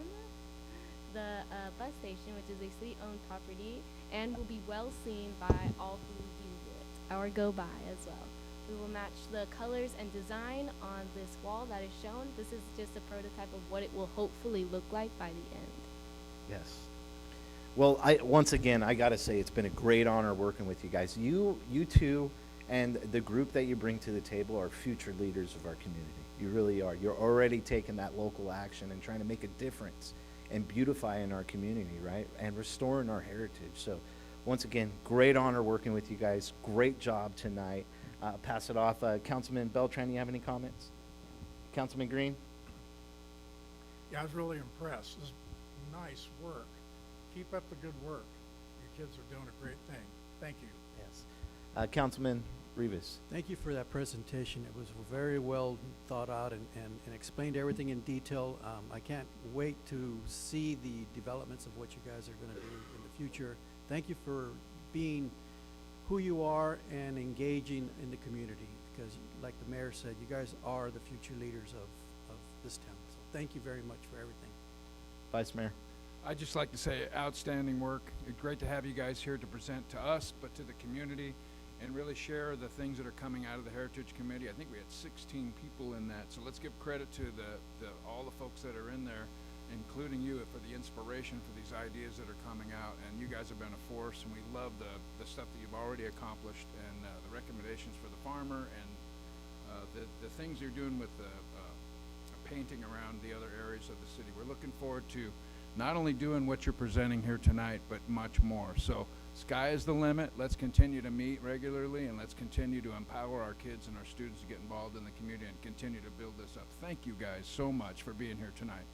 Speaker 10: the bus station, which is a city-owned property, and will be well seen by all who use it or go by as well. We will match the colors and design on this wall that is shown. This is just a prototype of what it will hopefully look like by the end.
Speaker 1: Yes. Well, once again, I got to say, it's been a great honor working with you guys. You two and the group that you bring to the table are future leaders of our community. You really are. You're already taking that local action and trying to make a difference and beautifying our community, right? And restoring our heritage. So once again, great honor working with you guys. Great job tonight. Pass it off. Councilman Beltran, you have any comments? Councilman Green?
Speaker 6: Yeah, I was really impressed. This is nice work. Keep up the good work. Your kids are doing a great thing. Thank you.
Speaker 1: Yes. Councilman Rivas?
Speaker 5: Thank you for that presentation. It was very well thought out and explained everything in detail. I can't wait to see the developments of what you guys are going to do in the future. Thank you for being who you are and engaging in the community, because like the mayor said, you guys are the future leaders of this town. So thank you very much for everything.
Speaker 1: Vice Mayor?
Speaker 7: I'd just like to say outstanding work. It's great to have you guys here to present to us, but to the community. and really share the things that are coming out of the Heritage Committee. I think we had 16 people in that, so let's give credit to all the folks that are in there, including you, for the inspiration for these ideas that are coming out. And you guys have been a force, and we love the stuff that you've already accomplished, and the recommendations for the farmer, and the things you're doing with the painting around the other areas of the city. We're looking forward to not only doing what you're presenting here tonight, but much more. So sky is the limit. Let's continue to meet regularly, and let's continue to empower our kids and our students to get involved in the community and continue to build this up. Thank you guys so much for being here tonight.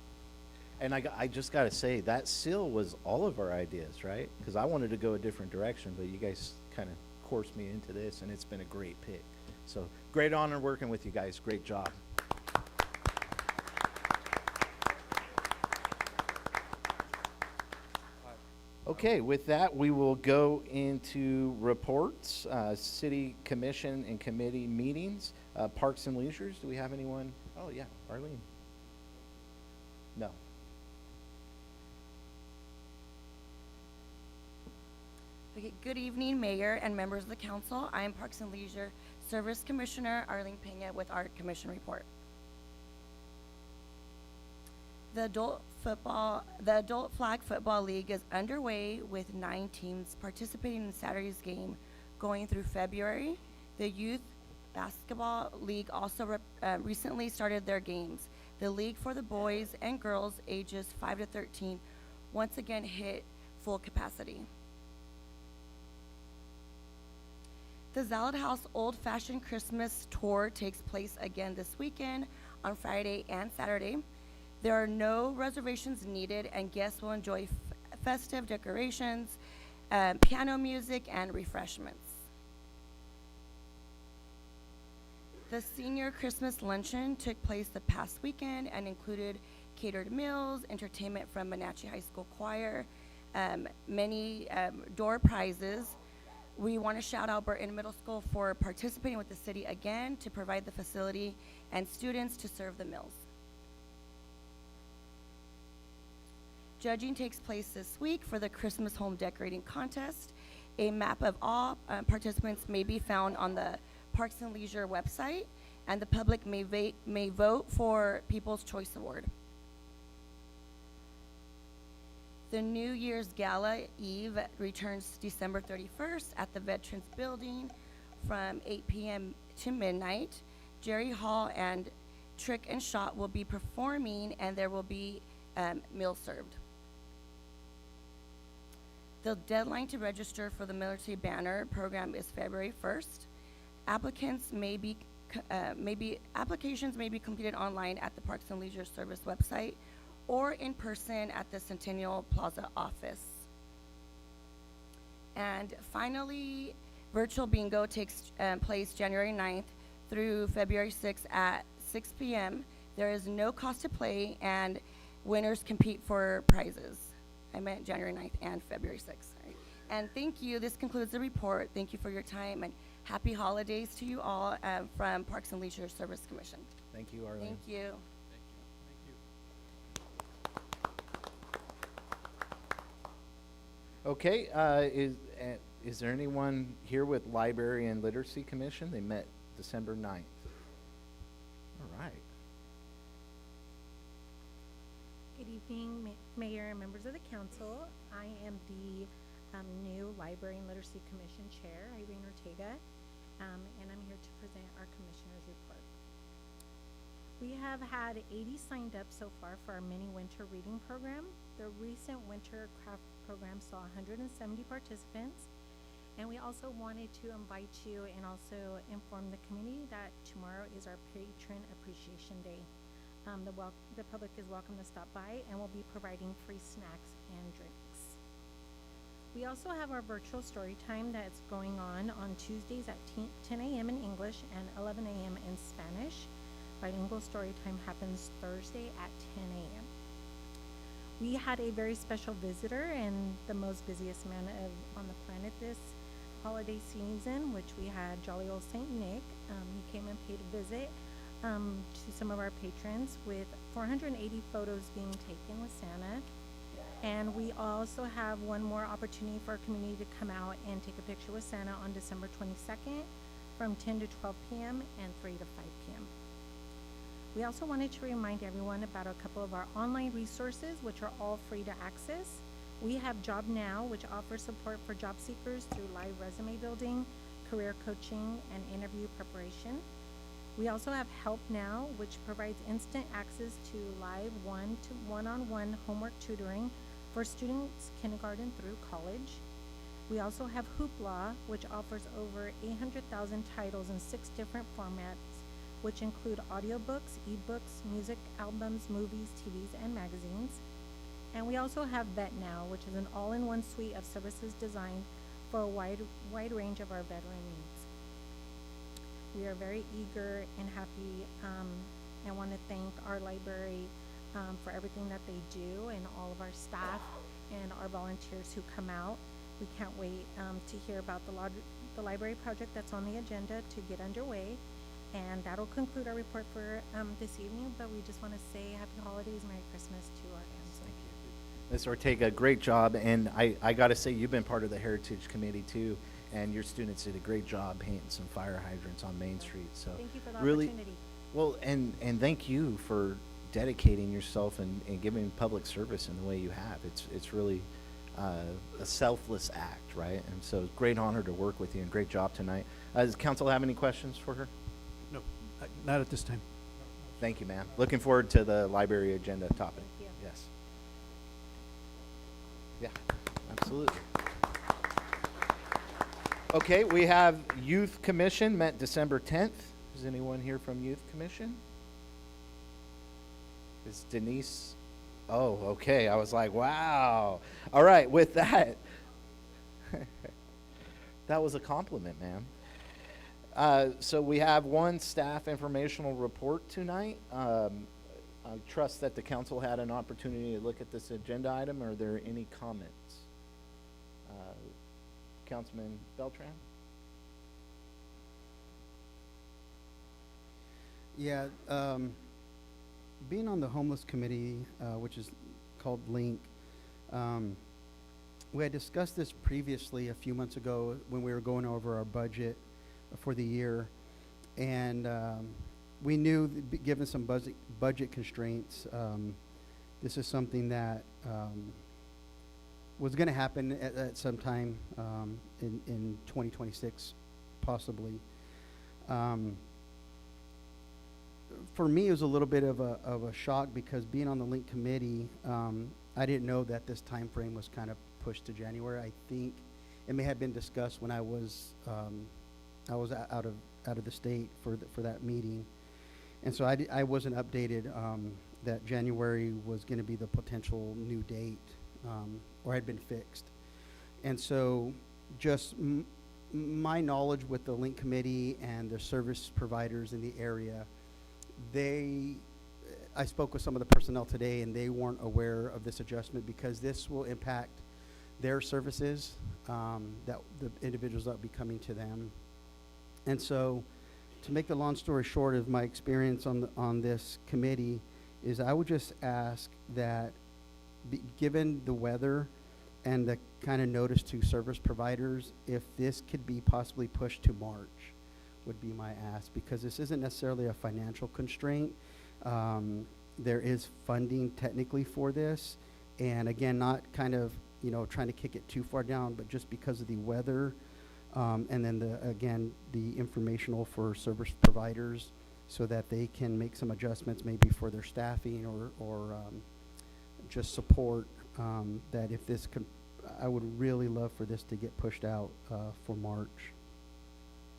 Speaker 1: And I just got to say, that seal was all of our ideas, right? Because I wanted to go a different direction, but you guys kind of coursed me into this, and it's been a great pick. So great honor working with you guys. Great job. Okay, with that, we will go into reports, city commission and committee meetings, parks and leisures. Do we have anyone? Oh, yeah, Arlene. No.
Speaker 12: Okay, good evening, Mayor and members of the council. I am Parks and Leisure Service Commissioner Arlene Pena with our commission report. The adult flag football league is underway with 9 teams participating in Saturday's game going through February. The youth basketball league also recently started their games. The league for the boys and girls ages 5 to 13 once again hit full capacity. The Zalad House Old Fashioned Christmas Tour takes place again this weekend on Friday and Saturday. There are no reservations needed, and guests will enjoy festive decorations, piano music, and refreshments. The senior Christmas luncheon took place the past weekend and included catered meals, entertainment from Wenatchee High School Choir, many door prizes. We want to shout out Burton Middle School for participating with the city again to provide the facility and students to serve the meals. Judging takes place this week for the Christmas home decorating contest. A map of all participants may be found on the Parks and Leisure website, and the public may vote for People's Choice Award. The New Year's Gala Eve returns December 31st at the Veterans Building from 8 p.m. to midnight. Jerry Hall and Trick and Shot will be performing, and there will be meals served. The deadline to register for the Military Banner program is February 1st. Applications may be completed online at the Parks and Leisure Service website or in person at the Centennial Plaza office. And finally, virtual bingo takes place January 9th through February 6th at 6 p.m. There is no cost to play, and winners compete for prizes. I meant January 9th and February 6th. Sorry. And thank you. This concludes the report. Thank you for your time, and happy holidays to you all from Parks and Leisure Service Commission.
Speaker 1: Thank you, Arlene.
Speaker 12: Thank you.
Speaker 1: Okay, is there anyone here with Library and Literacy Commission? They met December 9th. All right.
Speaker 13: Good evening, Mayor and members of the council. I am the new Library and Literacy Commission Chair, Irene Ortega, and I'm here to present our Commissioner's report. We have had 80 signed up so far for our mini winter reading program. The recent winter craft program saw 170 participants, and we also wanted to invite you and also inform the community that tomorrow is our Patron Appreciation Day. The public is welcome to stop by, and we'll be providing free snacks and drinks. We also have our virtual story time that's going on Tuesdays at 10 a.m. in English and 11 a.m. in Spanish. Bilingual story time happens Thursday at 10 a.m. We had a very special visitor and the most busiest man on the planet this holiday season, which we had jolly old Saint Nick. He came and paid a visit to some of our patrons with 480 photos being taken with Santa. And we also have one more opportunity for our community to come out and take a picture with Santa on December 22nd from 10 to 12 p.m. and 3 to 5 p.m. We also wanted to remind everyone about a couple of our online resources, which are all free to access. We have Job Now, which offers support for job seekers through live resume building, career coaching, and interview preparation. We also have Help Now, which provides instant access to live one-on-one homework tutoring for students kindergarten through college. We also have Hoopla, which offers over 800,000 titles in 6 different formats, which include audiobooks, ebooks, music albums, movies, TVs, and magazines. And we also have Vet Now, which is an all-in-one suite of services designed for a wide range of our veteran needs. We are very eager and happy and want to thank our library for everything that they do, and all of our staff and our volunteers who come out. We can't wait to hear about the library project that's on the agenda to get underway. And that'll conclude our report for this evening, but we just want to say happy holidays, Merry Christmas to our council.
Speaker 1: Thank you. Ms. Ortega, great job, and I got to say, you've been part of the Heritage Committee too, and your students did a great job painting some fire hydrants on Main Street, so.
Speaker 13: Thank you for the
Speaker 1: really,
Speaker 13: opportunity.
Speaker 1: well, and thank you for dedicating yourself and giving public service in the way you have. It's really a selfless act, right? And so it's a great honor to work with you, and great job tonight. Does council have any questions for her?
Speaker 5: No, not at this time.
Speaker 1: Thank you, ma'am. Looking forward to the library agenda topic.
Speaker 13: Thank you.
Speaker 1: Yes. Yeah, absolutely. Okay, we have Youth Commission, met December 10th. Is anyone here from Youth Commission? Is Denise? Oh, okay. I was like, wow. All right, with that, that was a compliment, ma'am. So we have one staff informational report tonight. I trust that the council had an opportunity to look at this agenda item. Are there any comments? Councilman Beltran?
Speaker 3: Yeah, being on the homeless committee, which is called LINK, we had discussed this previously a few months ago when we were going over our budget for the year, and we knew, given some budget constraints, this is something that was going to happen at some time in 2026, possibly. For me, it was a little bit of a shock, because being on the LINK committee, I didn't know that this time frame was kind of pushed to January. I think it may have been discussed when I was out of the state for that meeting, and so I wasn't updated that January was going to be the potential new date, or had been fixed. And so just my knowledge with the LINK committee and the service providers in the area, I spoke with some of the personnel today, and they weren't aware of this adjustment, because this will impact their services, that the individuals that will be coming to them. And so, to make the long story short of my experience on this committee, is I would just ask that, given the weather and the kind of notice to service providers, if this could be possibly pushed to March, would be my ask, because this isn't necessarily a financial constraint. There is funding technically for this, and again, not kind of, trying to kick it too far down, but just because of the weather, and then the informational for service providers, so that they can make some adjustments maybe for their staffing or just support, that if this could, I would really love for this to get pushed out for March.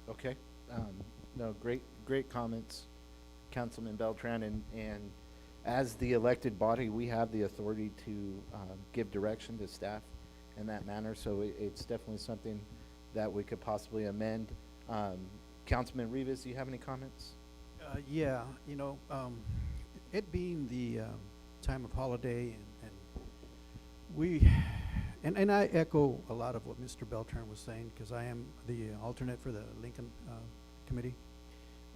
Speaker 1: Okay. No, great comments, Councilman Beltran, and as the elected body, we have the authority to give direction to staff in that manner, so it's definitely something that we could possibly amend. Councilman Rivas, do you have any comments?
Speaker 5: Yeah, it being the time of holiday, and I echo a lot of what Mr. Beltran was saying, because I am the alternate for the Lincoln committee.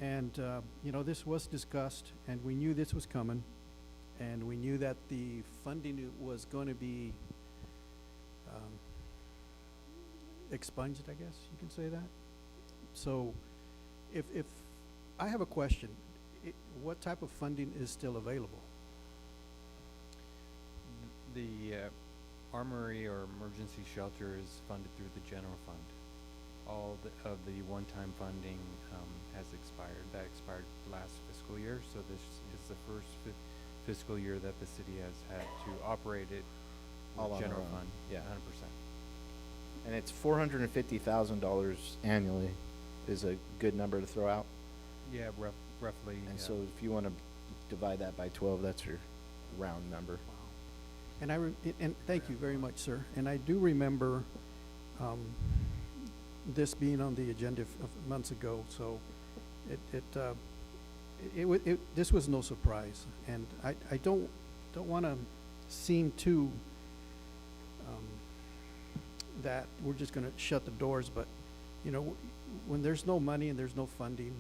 Speaker 5: And, this was discussed, and we knew this was coming. and we knew that the funding was going to be expunged, I guess you can say that. So if I have a question, what type of funding is still available?
Speaker 14: The armory or emergency shelter is funded through the general fund. All of the one-time funding has expired. That expired last fiscal year, so this is the first fiscal year that the city has had to operate it
Speaker 1: All
Speaker 14: with
Speaker 1: on our
Speaker 14: general
Speaker 1: own.
Speaker 14: fund.
Speaker 1: Yeah.
Speaker 14: 100%.
Speaker 1: And it's $450,000 annually is a good number to throw out.
Speaker 14: Yeah, roughly.
Speaker 1: And
Speaker 14: yeah.
Speaker 1: so if you want to divide that by 12, that's your round number.
Speaker 5: And and thank you very much, sir. And I do remember this being on the agenda months ago, so this was no surprise. And I don't want to seem too that we're just going to shut the doors, but you know, when there's no money and there's no funding,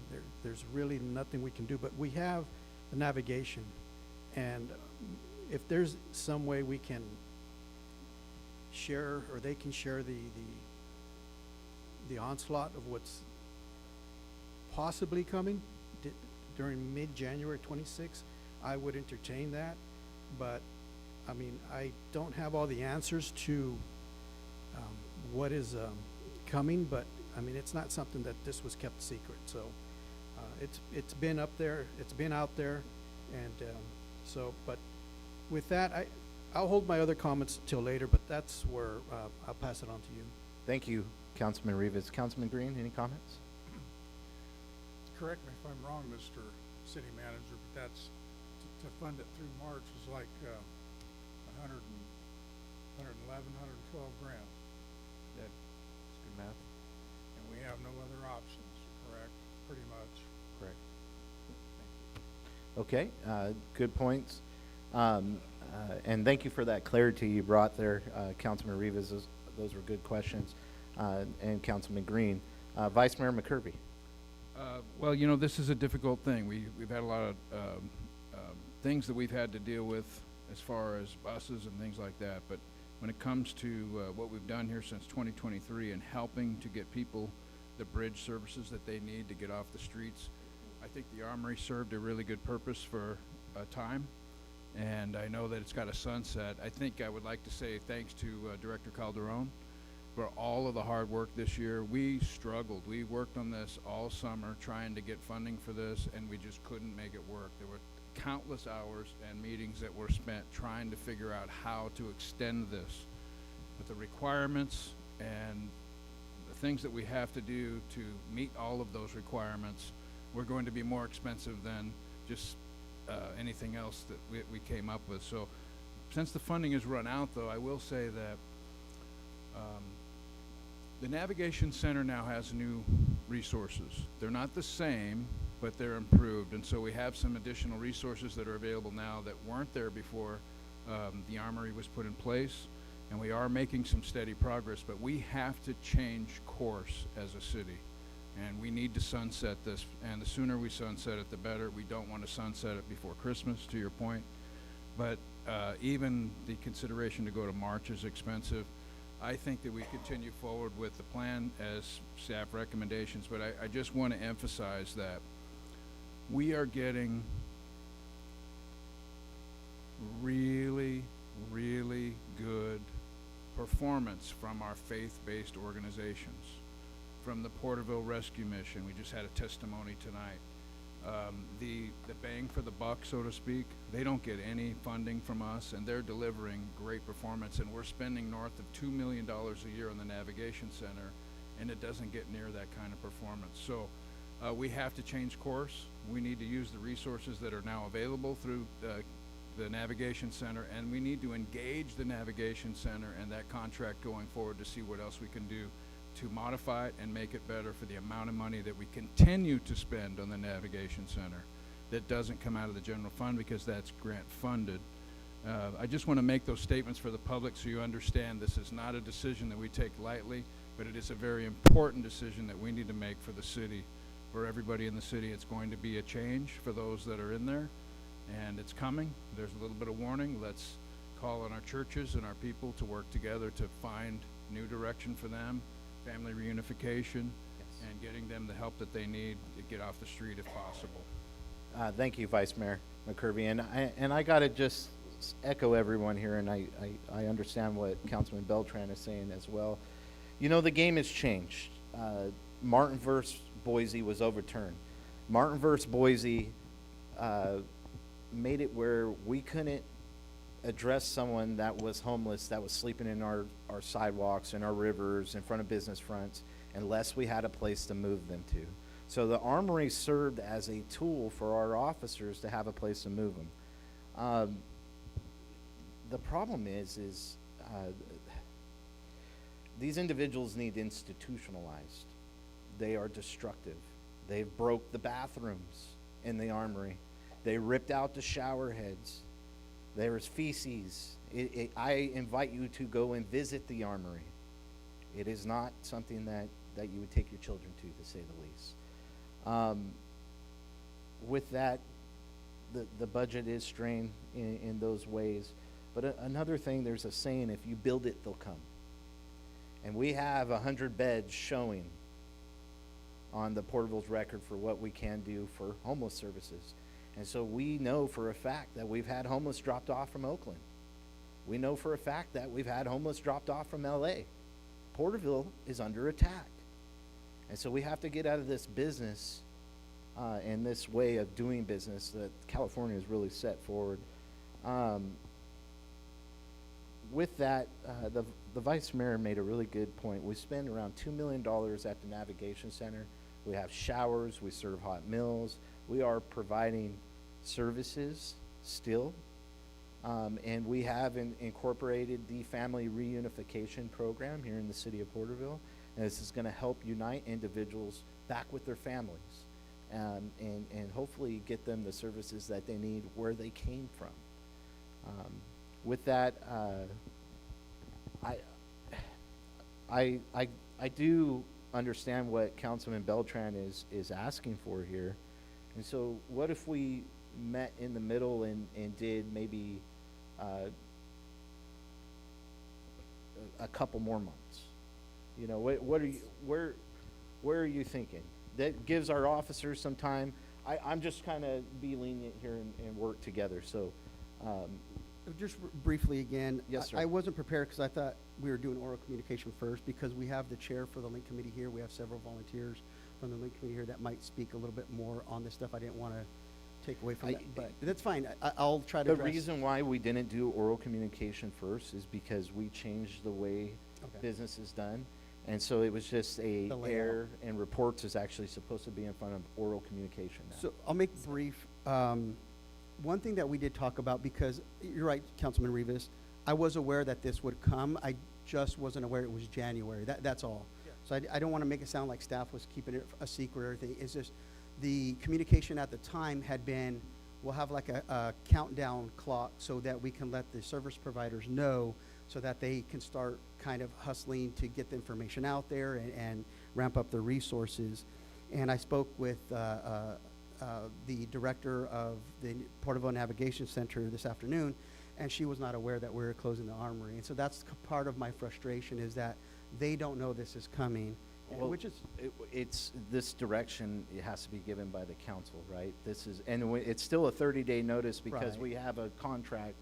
Speaker 5: there's really nothing we can do. But we have the navigation, and if there's some way we can share, or they can share the onslaught of what's possibly coming during mid-January 26, I would entertain that. But I mean, I don't have all the answers to what is coming, but I mean, it's not something that this was kept secret. So it's been up there, it's been out there, and but with that, I'll hold my other comments till later, but that's where I'll pass it on to you.
Speaker 1: Thank you, Councilman Rivas. Councilman Green, any comments?
Speaker 6: Correct me if I'm wrong, Mr. City Manager, but that's, to fund it through March is like 111, 112 grand.
Speaker 14: That's good math.
Speaker 6: And we have no other options, correct? Pretty much.
Speaker 14: Correct.
Speaker 1: Okay, good points. And thank you for that clarity you brought there, Councilman Rivas. Those were good questions. And Councilman Green. Vice Mayor McCurby.
Speaker 7: Well, you know, this is a difficult thing. We've had a lot of things that we've had to deal with as far as buses and things like that. But when it comes to what we've done here since 2023 and helping to get people the bridge services that they need to get off the streets, I think the Armory served a really good purpose for a time. And I know that it's got a sunset. I think I would like to say thanks to Director Calderon for all of the hard work this year. We struggled. We worked on this all summer trying to get funding for this, and we just couldn't make it work. There were countless hours and meetings that were spent trying to figure out how to extend this. But the requirements and the things that we have to do to meet all of those requirements were going to be more expensive than just anything else that we came up with. So since the funding has run out, though, I will say that the Navigation Center now has new resources. They're not the same, but they're improved. And so we have some additional resources that are available now that weren't there before the Armory was put in place. And we are making some steady progress, but we have to change course as a city. And we need to sunset this, and the sooner we sunset it, the better. We don't want to sunset it before Christmas, to your point. But even the consideration to go to March is expensive. I think that we continue forward with the plan as staff recommendations, but I just want to emphasize that we are getting really, really good performance from our faith-based organizations. From the Porterville Rescue Mission, we just had a testimony tonight. The bang for the buck, so to speak, they don't get any funding from us, and they're delivering great performance, and we're spending north of $2 million a year on the Navigation Center, and it doesn't get near that kind of performance. So we have to change course. We need to use the resources that are now available through the Navigation Center, and we need to engage the Navigation Center and that contract going forward to see what else we can do to modify it and make it better for the amount of money that we continue to spend on the Navigation Center that doesn't come out of the general fund because that's grant funded. I just want to make those statements for the public so you understand this is not a decision that we take lightly, but it is a very important decision that we need to make for the city. For everybody in the city, it's going to be a change for those that are in there, and it's coming. There's a little bit of warning. Let's call on our churches and our people to work together to find new direction for them, family reunification, and getting them the help that they need to get off the street if possible.
Speaker 1: Thank you, Vice Mayor McCurvey. And I got to just echo everyone here, and I understand what Councilman Beltran is saying as well. You know, the game has changed. Martin versus Boise was overturned. Martin versus Boise made it where we couldn't address someone that was homeless, that was sleeping in our sidewalks, in our rivers, in front of business fronts, unless we had a place to move them to. So the Armory served as a tool for our officers to have a place to move them. The problem is these individuals need institutionalized. They are destructive. They've broke the bathrooms in the Armory. They ripped out the shower heads. There's feces. I invite you to go and visit the Armory. It is not something that you would take your children to say the least. With that, the budget is strained in those ways. But another thing, there's a saying, if you build it, they'll come. And we have 100 beds showing on the Porterville's record for what we can do for homeless services. And so we know for a fact that we've had homeless dropped off from Oakland. We know for a fact that we've had homeless dropped off from LA. Porterville is under attack. And so we have to get out of this business and this way of doing business that California has really set forward. With that, the Vice Mayor made a really good point. We spend around $2 million at the Navigation Center. We have showers, we serve hot meals. We are providing services still. And we have incorporated the family reunification program here in the city of Porterville. And this is going to help unite individuals back with their families and hopefully get them the services that they need where they came from. With that, I do understand what Councilman Beltran is asking for here. And so what if we met in the middle and did maybe a couple more months? You know, what are you, where are you thinking? That gives our officers some time. I'm just kind of be lenient here and work together. So,
Speaker 15: just briefly again.
Speaker 1: Yes, sir.
Speaker 15: I wasn't prepared because I thought we were doing oral communication first because we have the chair for the link committee here. We have several volunteers from the link committee here that might speak a little bit more on this stuff. I didn't want to take away from that, but that's fine. I'll try to
Speaker 1: the
Speaker 15: address.
Speaker 1: reason why we didn't do oral communication first is because we changed the way business is done. And so it was just a air and reports is actually supposed to be in front of oral communication now.
Speaker 15: So I'll make it brief. One thing that we did talk about, because you're right, Councilman Rivas, I was aware that this would come. I just wasn't aware it was January. That's all. Yeah. So I don't want to make it sound like staff was keeping it a secret or anything. It's just the communication at the time had been, we'll have like a countdown clock so that we can let the service providers know so that they can start kind of hustling to get the information out there and ramp up their resources. And I spoke with the director of the Porterville Navigation Center this afternoon, and she was not aware that we were closing the Armory. And so that's part of my frustration is that they don't know this is coming,
Speaker 1: well,
Speaker 15: which is...
Speaker 1: It's this direction, it has to be given by the council, right? This is, and it's still a 30-day notice because
Speaker 15: Right.
Speaker 1: we have a contract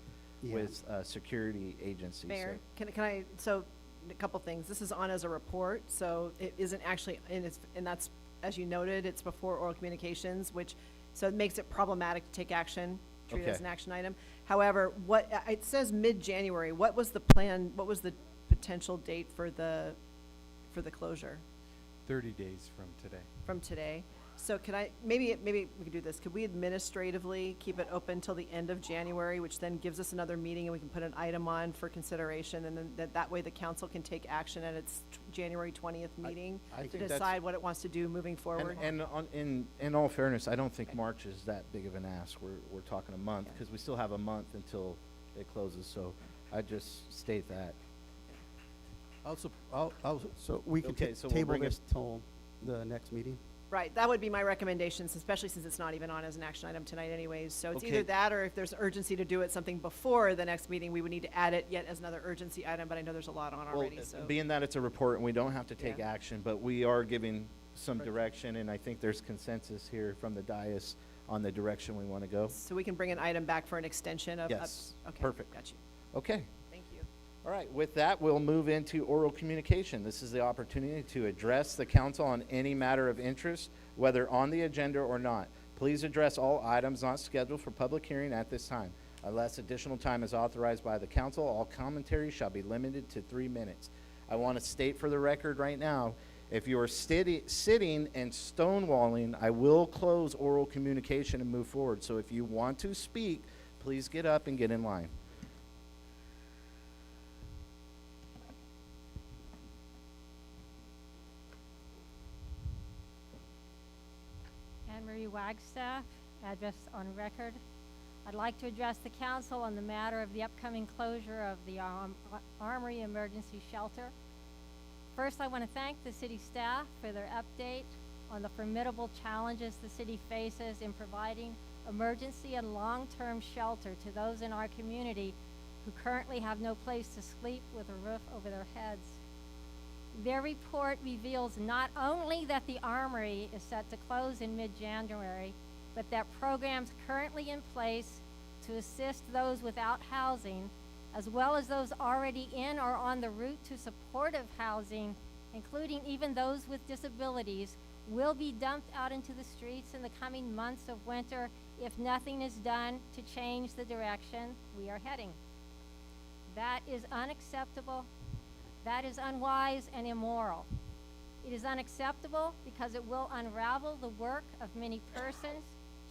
Speaker 1: with security agencies.
Speaker 2: Mayor, can I, so a couple things. This is on as a report, so it isn't actually, and that's, as you noted, it's before oral communications, so it makes it problematic to take action, treat it as an action item. However, it says mid-January. What was the plan, what was the potential date for the closure?
Speaker 14: 30 days from today.
Speaker 2: From today? So could maybe we could do this. Could we administratively keep it open till the end of January, which then gives us another meeting and we can put an item on for consideration, and then that way the council can take action at its January 20th meeting
Speaker 1: I
Speaker 2: to
Speaker 1: think
Speaker 2: decide what it wants to do moving forward?
Speaker 1: And in all fairness, I don't think March is that big of an ask. We're talking a month because we still have a month until it closes. So I just state that.
Speaker 15: So we can
Speaker 1: Okay, so we'll
Speaker 15: table
Speaker 1: bring it-
Speaker 15: this till the next meeting?
Speaker 2: Right, that would be my recommendations, especially since it's not even on as an action item tonight anyways. So it's either
Speaker 1: Okay.
Speaker 2: that, or if there's urgency to do it something before the next meeting, we would need to add it yet as another urgency item, but I know there's a lot on
Speaker 1: Well,
Speaker 2: already, so.
Speaker 1: being that it's a report and we don't have to take
Speaker 2: Yeah.
Speaker 1: action, but we are giving some direction, and I think there's consensus here from the dais on the direction we want to go.
Speaker 2: So we can bring an item back for an extension of.
Speaker 1: Yes,
Speaker 2: Okay,
Speaker 1: perfect.
Speaker 2: got you.
Speaker 1: Okay.
Speaker 2: Thank you.
Speaker 1: All right, with that, we'll move into oral communication. This is the opportunity to address the council on any matter of interest, whether on the agenda or not. Please address all items not scheduled for public hearing at this time. Unless additional time is authorized by the council, all commentary shall be limited to 3 minutes. I want to state for the record right now, if you are sitting and stonewalling, I will close oral communication and move forward. So if you want to speak, please get up and get in line.
Speaker 16: Anne Marie Wagstaff, address on record. I'd like to address the council on the matter of the upcoming closure of the Armory Emergency Shelter. First, I want to thank the city staff for their update on the formidable challenges the city faces in providing emergency and long-term shelter to those in our community who currently have no place to sleep with a roof over their heads. Their report reveals not only that the Armory is set to close in mid-January, but that programs currently in place to assist those without housing, as well as those already in or on the route to supportive housing, including even those with disabilities, will be dumped out into the streets in the coming months of winter if nothing is done to change the direction we are heading. That is unacceptable. That is unwise and immoral. It is unacceptable because it will unravel the work of many persons,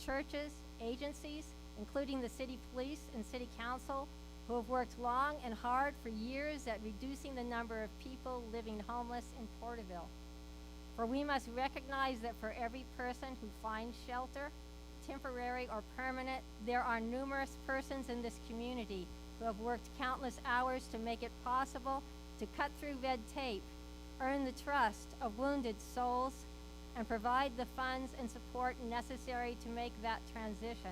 Speaker 16: churches, agencies, including the city police and city council, who have worked long and hard for years at reducing the number of people living homeless in Porterville. For we must recognize that for every person who finds shelter, temporary or permanent, there are numerous persons in this community who have worked countless hours to make it possible to cut through red tape, earn the trust of wounded souls, and provide the funds and support necessary to make that transition.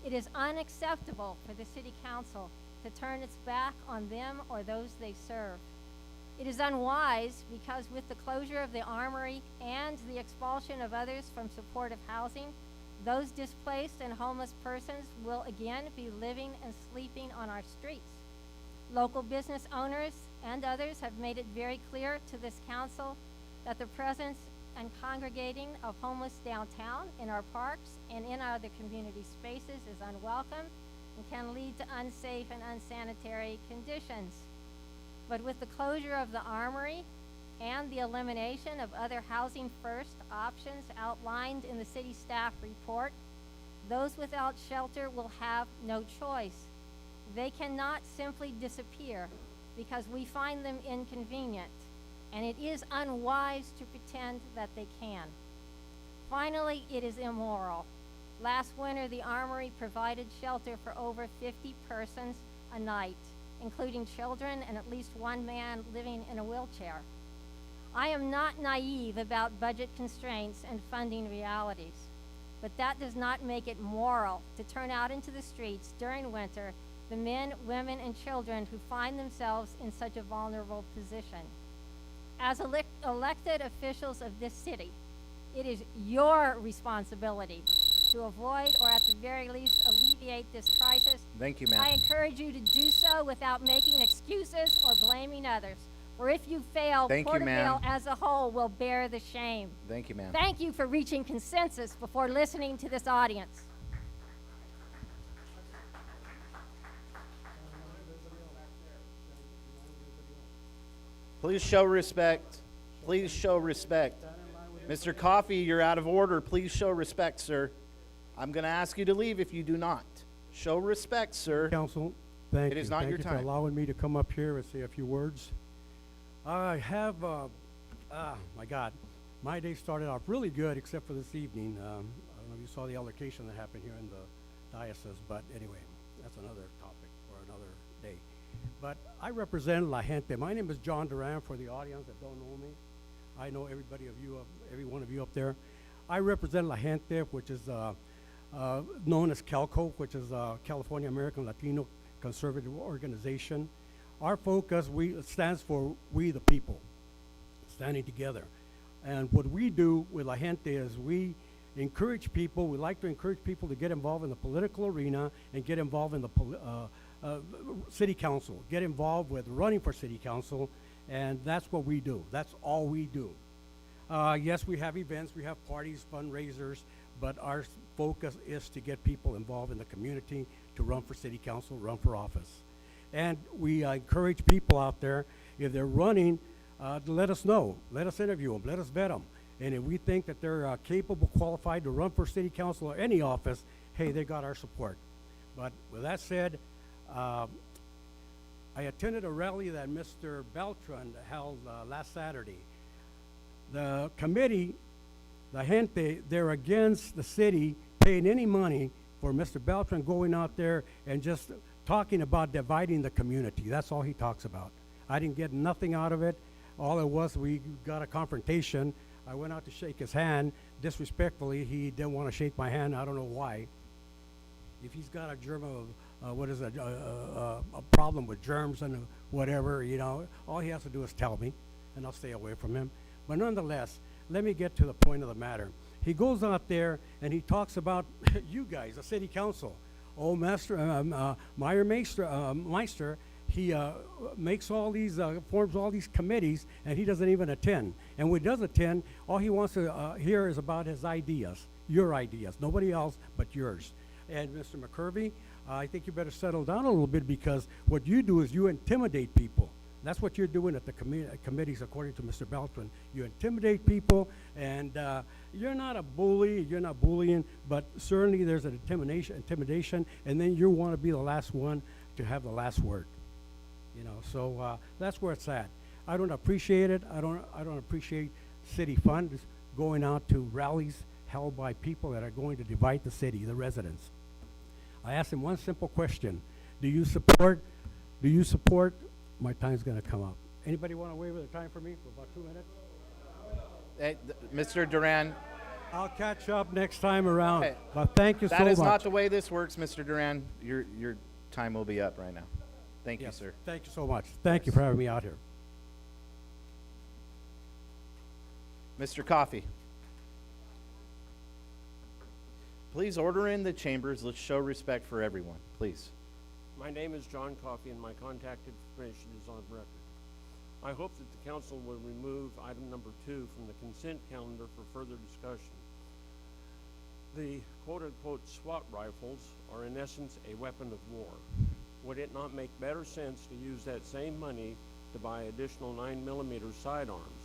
Speaker 16: It is unacceptable for the City Council to turn its back on them or those they serve. It is unwise because with the closure of the Armory and the expulsion of others from supportive housing, those displaced and homeless persons will again be living and sleeping on our streets. Local business owners and others have made it very clear to this council that the presence and congregating of homeless downtown, in our parks, and in other community spaces is unwelcome and can lead to unsafe and unsanitary conditions. But with the closure of the Armory and the elimination of other housing first options outlined in the city staff report, those without shelter will have no choice. They cannot simply disappear because we find them inconvenient, and it is unwise to pretend that they can. Finally, it is immoral. Last winter, the Armory provided shelter for over 50 persons a night, including children and at least one man living in a wheelchair. I am not naive about budget constraints and funding realities, but that does not make it moral to turn out into the streets during winter the men, women, and children who find themselves in such a vulnerable position. As elected officials of this city, it is your responsibility to avoid or at the very least alleviate this crisis.
Speaker 1: Thank you, ma'am.
Speaker 16: I encourage you to do so without making excuses or blaming others. For if you fail,
Speaker 1: Thank you,
Speaker 16: Porterville
Speaker 1: ma'am.
Speaker 16: as a whole will bear the shame.
Speaker 1: Thank you, ma'am.
Speaker 16: Thank you for reaching consensus before listening to this audience.
Speaker 1: Please show respect. Please show respect. Mr. Coffey, you're out of order. Please show respect, sir. I'm going to ask you to leave if you do not. Show respect, sir.
Speaker 17: Council, thank
Speaker 1: It
Speaker 17: you.
Speaker 1: is not
Speaker 17: Thank
Speaker 1: your
Speaker 17: you
Speaker 1: time.
Speaker 17: for allowing me to come up here and say a few words. I have, my God, my day started off really good except for this evening. I don't know if you saw the altercation that happened here in the diocese, but anyway, that's another topic for another day. But I represent La Gente. My name is John Duran for the audience that don't know me. I know everybody of you, every one of you up there. I represent La Gente, which is known as CALCO, which is California American Latino Conservative Organization. Our focus stands for we the people, standing together. And what we do with La Gente is we encourage people, we like to encourage people to get involved in the political arena and get involved in the city council, get involved with running for city council, and that's what we do. That's all we do. Yes, we have events, we have parties, fundraisers, but our focus is to get people involved in the community to run for city council, run for office. And we encourage people out there, if they're running, to let us know. Let us interview them. Let us vet them. And if we think that they're capable, qualified to run for city council or any office, hey, they got our support. But with that said, I attended a rally that Mr. Beltran held last Saturday. The committee, La Gente, they're against the city paying any money for Mr. Beltran going out there and just talking about dividing the community. That's all he talks about. I didn't get nothing out of it. All it was, we got a confrontation. I went out to shake his hand. Disrespectfully, he didn't want to shake my hand. I don't know why. If he's got a germ of, a problem with germs and whatever, you know, all he has to do is tell me, and I'll stay away from him. But nonetheless, let me get to the point of the matter. He goes out there and he talks about you guys, the city council. Oh, Meister, he makes all these, forms all these committees, and he doesn't even attend. And when he does attend, all he wants to hear is about his ideas, your ideas, nobody else but yours. And Mr. McCurvey, I think you better settle down a little bit, because what you do is you intimidate people. That's what you're doing at the committees, according to Mr. Beltran. You intimidate people, and you're not a bully, you're not bullying, but certainly there's an intimidation, and then you want to be the last one to have the last word. You know, so that's where it's at. I don't appreciate it. I don't appreciate city funds going out to rallies held by people that are going to divide the city, the residents. I asked him one simple question: Do you support? My time's going to come up. Anybody want to waive the time for me for about 2 minutes?
Speaker 1: Hey, Mr. Duran.
Speaker 17: I'll catch up next time around.
Speaker 1: Hey,
Speaker 17: but thank you so much.
Speaker 1: That is not the way this works, Mr. Duran. Your time will be up right now. Thank you, sir.
Speaker 17: Thank you so much. Thank you for having me out here.
Speaker 1: Mr. Coffey. Please order in the chambers. Let's show respect for everyone, please.
Speaker 18: My name is John Coffey, and my contact information is on record. I hope that the council will remove item number 2 from the consent calendar for further discussion. The quote-unquote SWAT rifles are in essence a weapon of war. Would it not make better sense to use that same money to buy additional 9mm sidearms?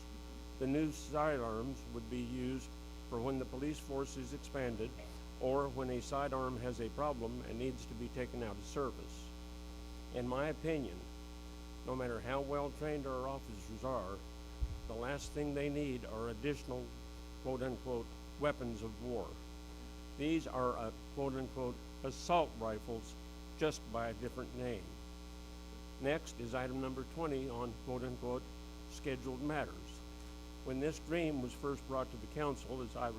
Speaker 18: The new sidearms would be used for when the police force is expanded, or when a sidearm has a problem and needs to be taken out of service. In my opinion, no matter how well trained our officers are, the last thing they need are additional quote-unquote weapons of war. These are quote-unquote assault rifles, just by a different name. Next is item number 20 on quote-unquote scheduled matters. When this dream was first brought to the council, as I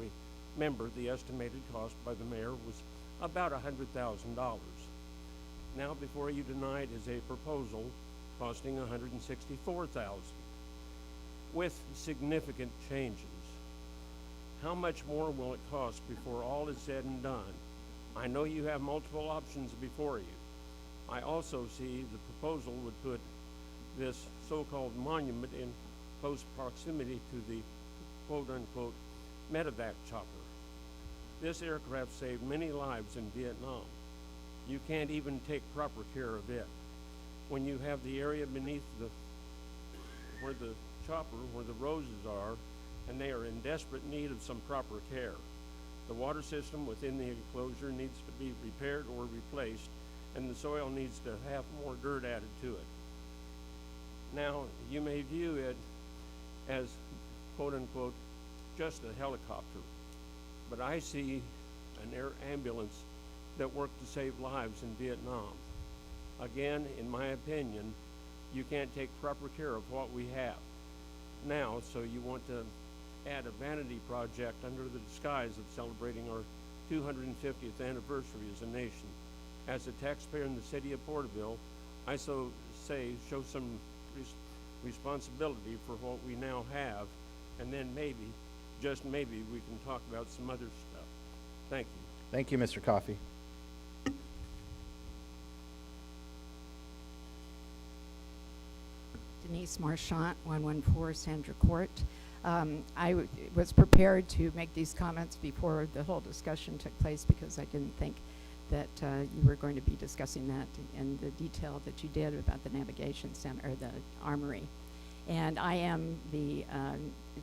Speaker 18: remember, the estimated cost by the mayor was about $100,000. Now before you tonight is a proposal costing $164,000 with significant changes. How much more will it cost before all is said and done? I know you have multiple options before you. I also see the proposal would put this so-called monument in close proximity to the quote-unquote medevac chopper. This aircraft saved many lives in Vietnam. You can't even take proper care of it. When you have the area beneath where the chopper, where the roses are, and they are in desperate need of some proper care. The water system within the enclosure needs to be repaired or replaced, and the soil needs to have more dirt added to it. Now, you may view it as, quote-unquote, just a helicopter, but I see an air ambulance that worked to save lives in Vietnam. Again, in my opinion, you can't take proper care of what we have. Now, so you want to add a vanity project under the disguise of celebrating our 250th anniversary as a nation. As a taxpayer in the city of Porterville, I show some responsibility for what we now have, and then maybe, just maybe, we can talk about some other stuff. Thank you.
Speaker 1: Thank you, Mr. Coffey.
Speaker 19: Denise Marchant, 114 Sandra Court. I was prepared to make these comments before the whole discussion took place because I didn't think that you were going to be discussing that in the detail that you did about the navigation center, or the armory. And I am the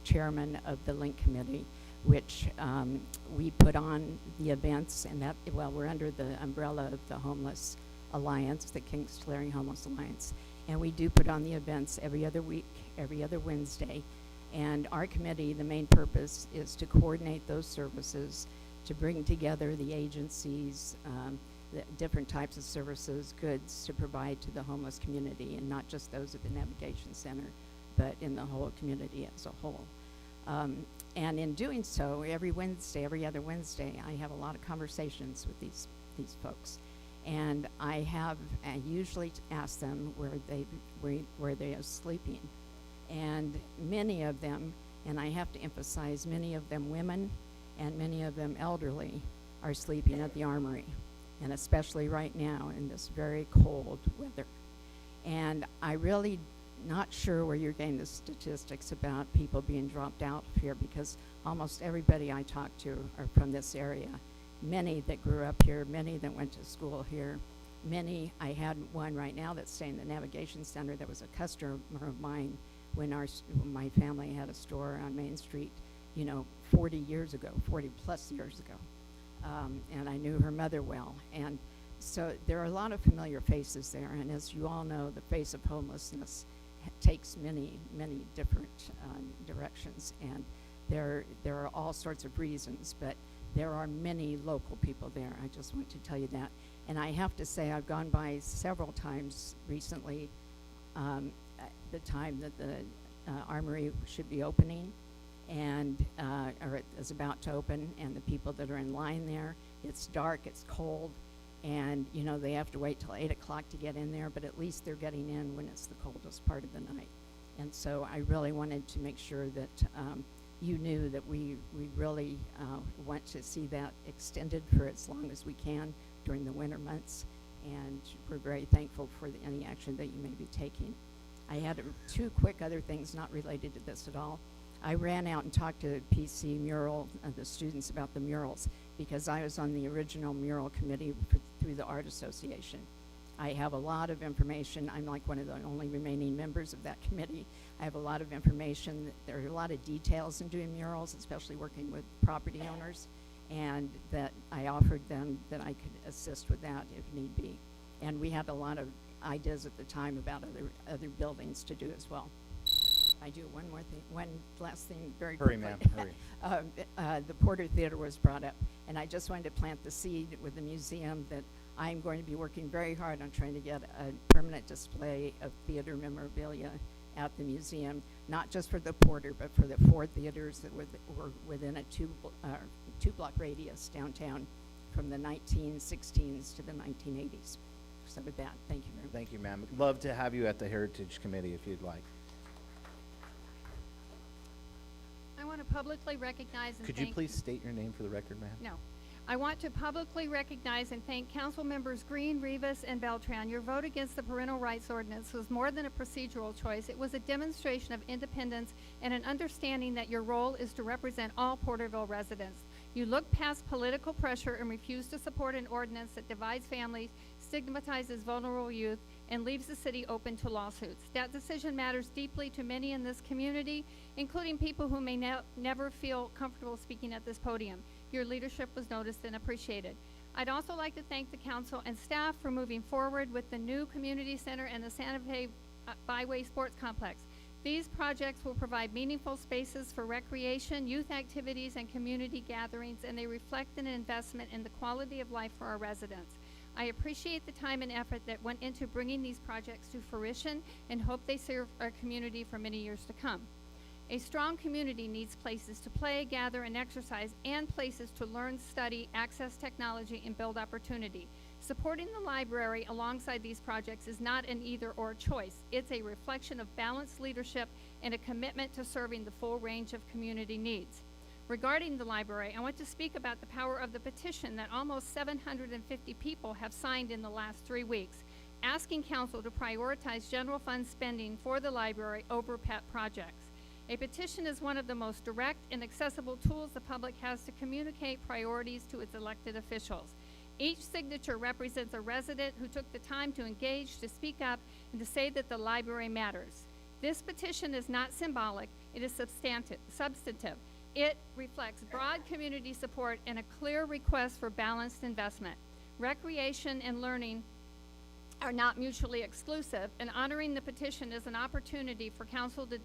Speaker 19: chairman of the Link Committee, which we put on the events, and that, well, we're under the umbrella of the Homeless Alliance, the King's Clearing Homeless Alliance. And we do put on the events every other week, every other Wednesday. And our committee, the main purpose is to coordinate those services, to bring together the agencies, the different types of services, goods to provide to the homeless community, and not just those at the Navigation Center, but in the whole community as a whole. And in doing so, every Wednesday, every other Wednesday, I have a lot of conversations with these folks. And I usually ask them where they are sleeping. And many of them, and I have to emphasize, many of them women and many of them elderly, are sleeping at the armory, and especially right now in this very cold weather. And I really not sure where you're getting the statistics about people being dropped out here, because almost everybody I talk to are from this area. Many that grew up here, many that went to school here, many, I had one right now that's staying in the Navigation Center that was a customer of mine when my family had a store on Main Street, 40 years ago, 40 plus years ago. And I knew her mother well. And so there are a lot of familiar faces there. And as you all know, the face of homelessness takes many, many different directions. And there are all sorts of reasons, but there are many local people there. I just want to tell you that. And I have to say, I've gone by several times recently at the time that the armory should be opening, and or it is about to open, and the people that are in line there, it's dark, it's cold, and they have to wait till 8 o'clock to get in there, but at least they're getting in when it's the coldest part of the night. And so I really wanted to make sure that you knew that we really want to see that extended for as long as we can during the winter months, and we're very thankful for any action that you may be taking. I had two quick other things not related to this at all. I ran out and talked to PC Mural, the students, about the murals, because I was on the original mural committee through the Art Association. I have a lot of information. I'm like one of the only remaining members of that committee. I have a lot of information. There are a lot of details in doing murals, especially working with property owners, and that I offered them that I could assist with that if need be. And we had a lot of ideas at the time about other buildings to do as well. I do one more thing, one last thing very quickly.
Speaker 1: Hurry, ma'am, hurry.
Speaker 19: The Porter Theater was brought up, and I just wanted to plant the seed with the museum that I'm going to be working very hard on trying to get a permanent display of theater memorabilia at the museum, not just for the Porter, but for the 4 theaters that were within a two-block radius downtown from the 1916s to the 1980s. So with that, thank you very much.
Speaker 1: Thank you, ma'am. Love to have you at the Heritage Committee if you'd like.
Speaker 20: I want to publicly recognize and
Speaker 1: Could
Speaker 20: thank...
Speaker 1: you please state your name for the record, ma'am?
Speaker 20: No. I want to publicly recognize and thank Council Members Green, Rivas, and Beltran. Your vote against the parental rights ordinance was more than a procedural choice. It was a demonstration of independence and an understanding that your role is to represent all Porterville residents. You look past political pressure and refuse to support an ordinance that divides families, stigmatizes vulnerable youth, and leaves the city open to lawsuits. That decision matters deeply to many in this community, including people who may never feel comfortable speaking at this podium. Your leadership was noticed and appreciated. I'd also like to thank the council and staff for moving forward with the new community center and the Santa Fe Byway Sports Complex. These projects will provide meaningful spaces for recreation, youth activities, and community gatherings, and they reflect an investment in the quality of life for our residents. I appreciate the time and effort that went into bringing these projects to fruition and hope they serve our community for many years to come. A strong community needs places to play, gather, and exercise, and places to learn, study, access technology, and build opportunity. Supporting the library alongside these projects is not an either-or choice. It's a reflection of balanced leadership and a commitment to serving the full range of community needs. Regarding the library, I want to speak about the power of the petition that almost 750 people have signed in the last 3 weeks, asking council to prioritize general fund spending for the library over pet projects. A petition is one of the most direct and accessible tools the public has to communicate priorities to its elected officials. Each signature represents a resident who took the time to engage, to speak up, and to say that the library matters. This petition is not symbolic, it is substantive. It reflects broad community support and a clear request for balanced investment. Recreation and learning are not mutually exclusive, and honoring the petition is an opportunity for council to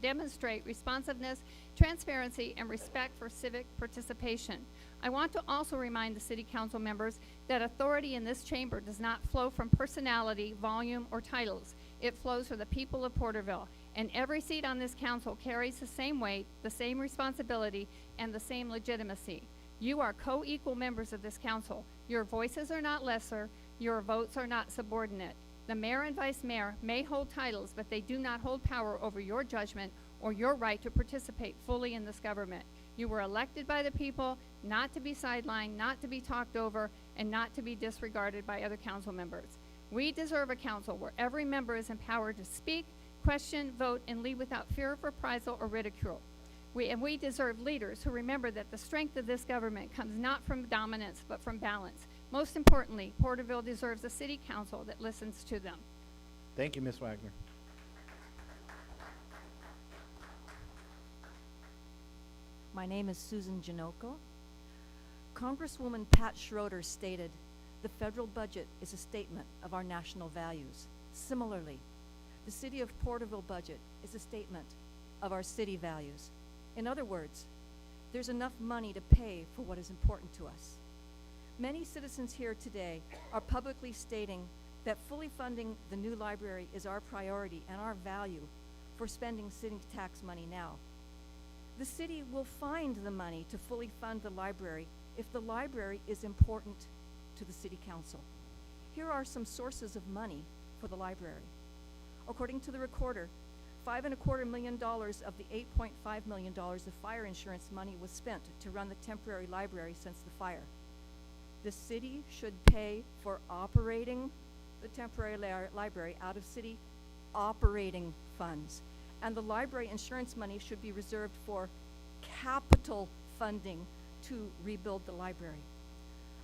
Speaker 20: demonstrate responsiveness, transparency, and respect for civic participation. I want to also remind the city council members that authority in this chamber does not flow from personality, volume, or titles. It flows from the people of Porterville, and every seat on this council carries the same weight, the same responsibility, and the same legitimacy. You are co-equal members of this council. Your voices are not lesser. Your votes are not subordinate. The mayor and vice mayor may hold titles, but they do not hold power over your judgment or your right to participate fully in this government. You were elected by the people, not to be sidelined, not to be talked over, and not to be disregarded by other council members. We deserve a council where every member is empowered to speak, question, vote, and lead without fear of reprisal or ridicule. We deserve leaders who remember that the strength of this government comes not from dominance, but from balance. Most importantly, Porterville deserves a city council that listens to them.
Speaker 1: Thank you, Ms. Wagner.
Speaker 21: My name is Susan Janoko. Congresswoman Pat Schroeder stated, "The federal budget is a statement of our national values." Similarly, the City of Porterville budget is a statement of our city values. In other words, there's enough money to pay for what is important to us. Many citizens here today are publicly stating that fully funding the new library is our priority and our value for spending city tax money now. The city will find the money to fully fund the library if the library is important to the city council. Here are some sources of money for the library. According to the recorder, $5.25 million of the $8.5 million of fire insurance money was spent to run the temporary library since the fire. The city should pay for operating the temporary library out of city operating funds, and the library insurance money should be reserved for capital funding to rebuild the library.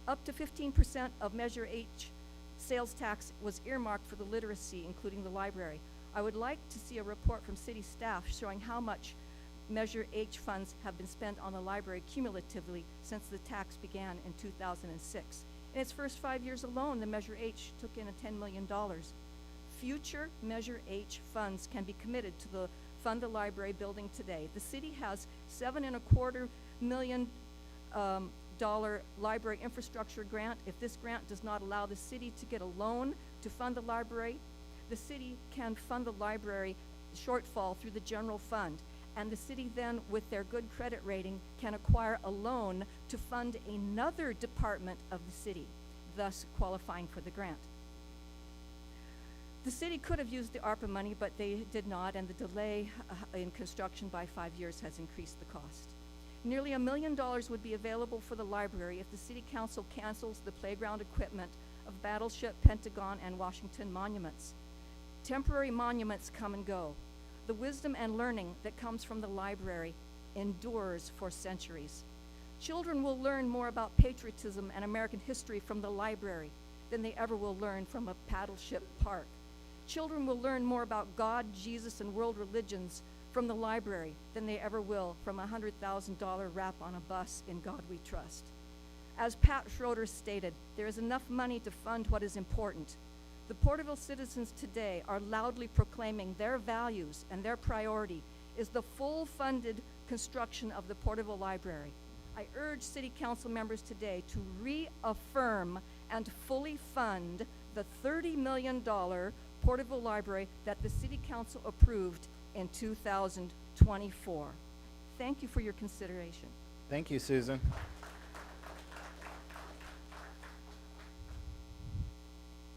Speaker 21: Up to 15% of Measure H sales tax was earmarked for the literacy, including the library. I would like to see a report from city staff showing how much Measure H funds have been spent on the library cumulatively since the tax began in 2006. In its first 5 years alone, the Measure H took in $10 million. Future Measure H funds can be committed to fund the library building today. The city has $7.25 million library infrastructure grant. If this grant does not allow the city to get a loan to fund the library, the city can fund the library shortfall through the general fund. And the city then, with their good credit rating, can acquire a loan to fund another department of the city, thus qualifying for the grant. The city could have used the ARPA money, but they did not, and the delay in construction by 5 years has increased the cost. Nearly $1 million would be available for the library if the city council cancels the playground equipment of Battleship, Pentagon, and Washington monuments. Temporary monuments come and go. The wisdom and learning that comes from the library endures for centuries. Children will learn more about patriotism and American history from the library than they ever will learn from a paddleship park. Children will learn more about God, Jesus, and world religions from the library than they ever will from a $100,000 wrap on a bus in God We Trust. As Pat Schroeder stated, there is enough money to fund what is important. The Porterville citizens today are loudly proclaiming their values, and their priority is the full funded construction of the Porterville Library. I urge City Council members today to reaffirm and fully fund the $30 million Porterville Library that the City Council approved in 2024. Thank you for your consideration.
Speaker 1: Thank you, Susan.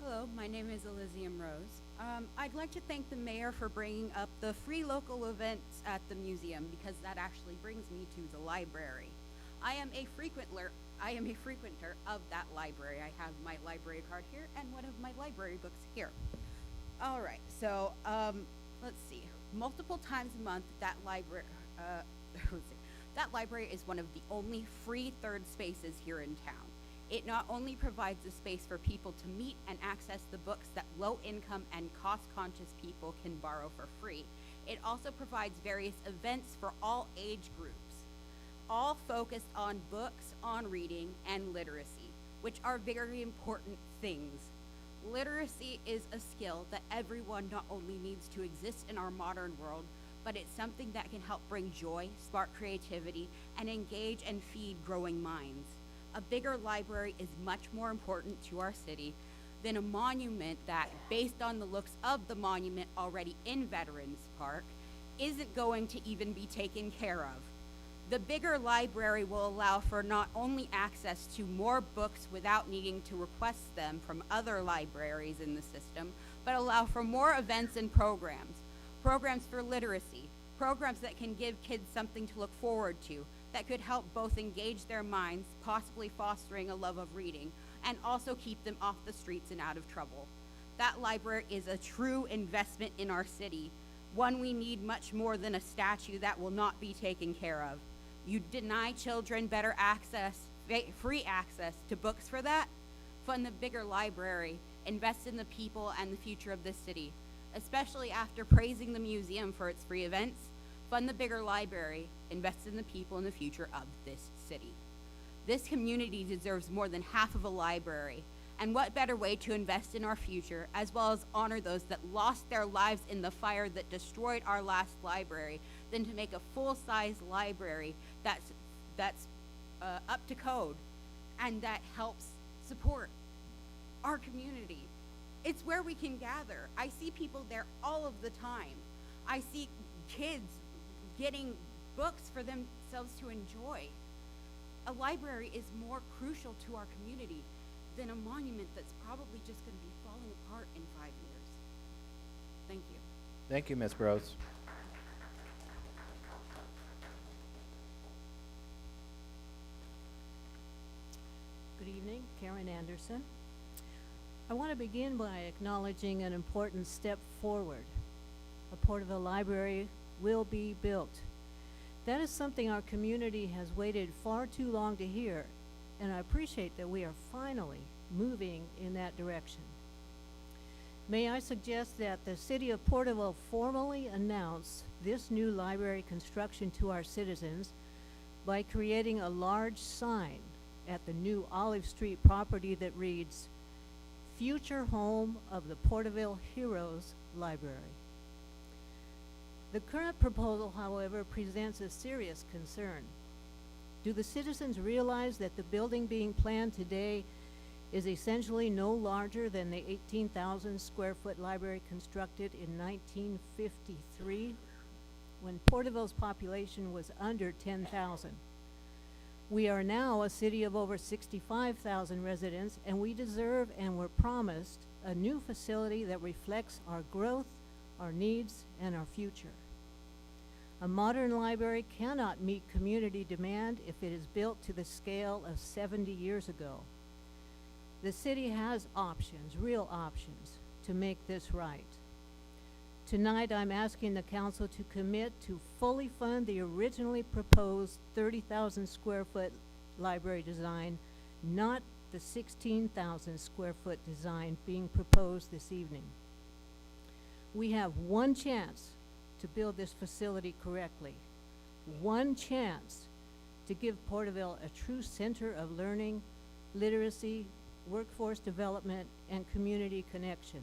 Speaker 4: Hello, my name is Elysium Rose. I'd like to thank the mayor for bringing up the free local events at the museum because that actually brings me to the library. I am a frequenter of that library. I have my library card here and one of my library books here. All right, so let's see. Multiple times a month, that library is one of the only free third spaces here in town. It not only provides a space for people to meet and access the books that low-income and cost-conscious people can borrow for free, it also provides various events for all age groups, all focused on books, on reading, and literacy, which are very important things. Literacy is a skill that everyone not only needs to exist in our modern world, but it's something that can help bring joy, spark creativity, and engage and feed growing minds. A bigger library is much more important to our city than a monument that, based on the looks of the monument already in Veterans Park, isn't going to even be taken care of. The bigger library will allow for not only access to more books without needing to request them from other libraries in the system, but allow for more events and programs for literacy, programs that can give kids something to look forward to, that could help both engage their minds, possibly fostering a love of reading, and also keep them off the streets and out of trouble. That library is a true investment in our city, one we need much more than a statue that will not be taken care of. You deny children better access, free access to books for that? Fund the bigger library, invest in the people and the future of this city. Especially after praising the museum for its free events, fund the bigger library, invest in the people and the future of this city. This community deserves more than half of a library, and what better way to invest in our future, as well as honor those that lost their lives in the fire that destroyed our last library, than to make a full-size library that's up to code and that helps support our community. It's where we can gather. I see people there all of the time. I see kids getting books for themselves to enjoy. A library is more crucial to our community than a monument that's probably just going to be falling apart in 5 years. Thank you.
Speaker 1: Thank you, Ms. Rose.
Speaker 22: Good evening, Karen Anderson. I want to begin by acknowledging an important step forward. A Porterville library will be built. That is something our community has waited far too long to hear, and I appreciate that we are finally moving in that direction. May I suggest that the City of Porterville formally announce this new library construction to our citizens by creating a large sign at the new Olive Street property that reads, "Future Home of the Porterville Heroes Library." The current proposal, however, presents a serious concern. Do the citizens realize that the building being planned today is essentially no larger than the 18,000 square foot library constructed in 1953, when Porterville's population was under 10,000? We are now a city of over 65,000 residents, and we deserve and were promised a new facility that reflects our growth, our needs, and our future. A modern library cannot meet community demand if it is built to the scale of 70 years ago. The city has options, real options, to make this right. Tonight, I'm asking the council to commit to fully fund the originally proposed 30,000 square foot library design, not the 16,000 square foot design being proposed this evening. We have one chance to build this facility correctly, one chance to give Porterville a true center of learning, literacy, workforce development, and community connection.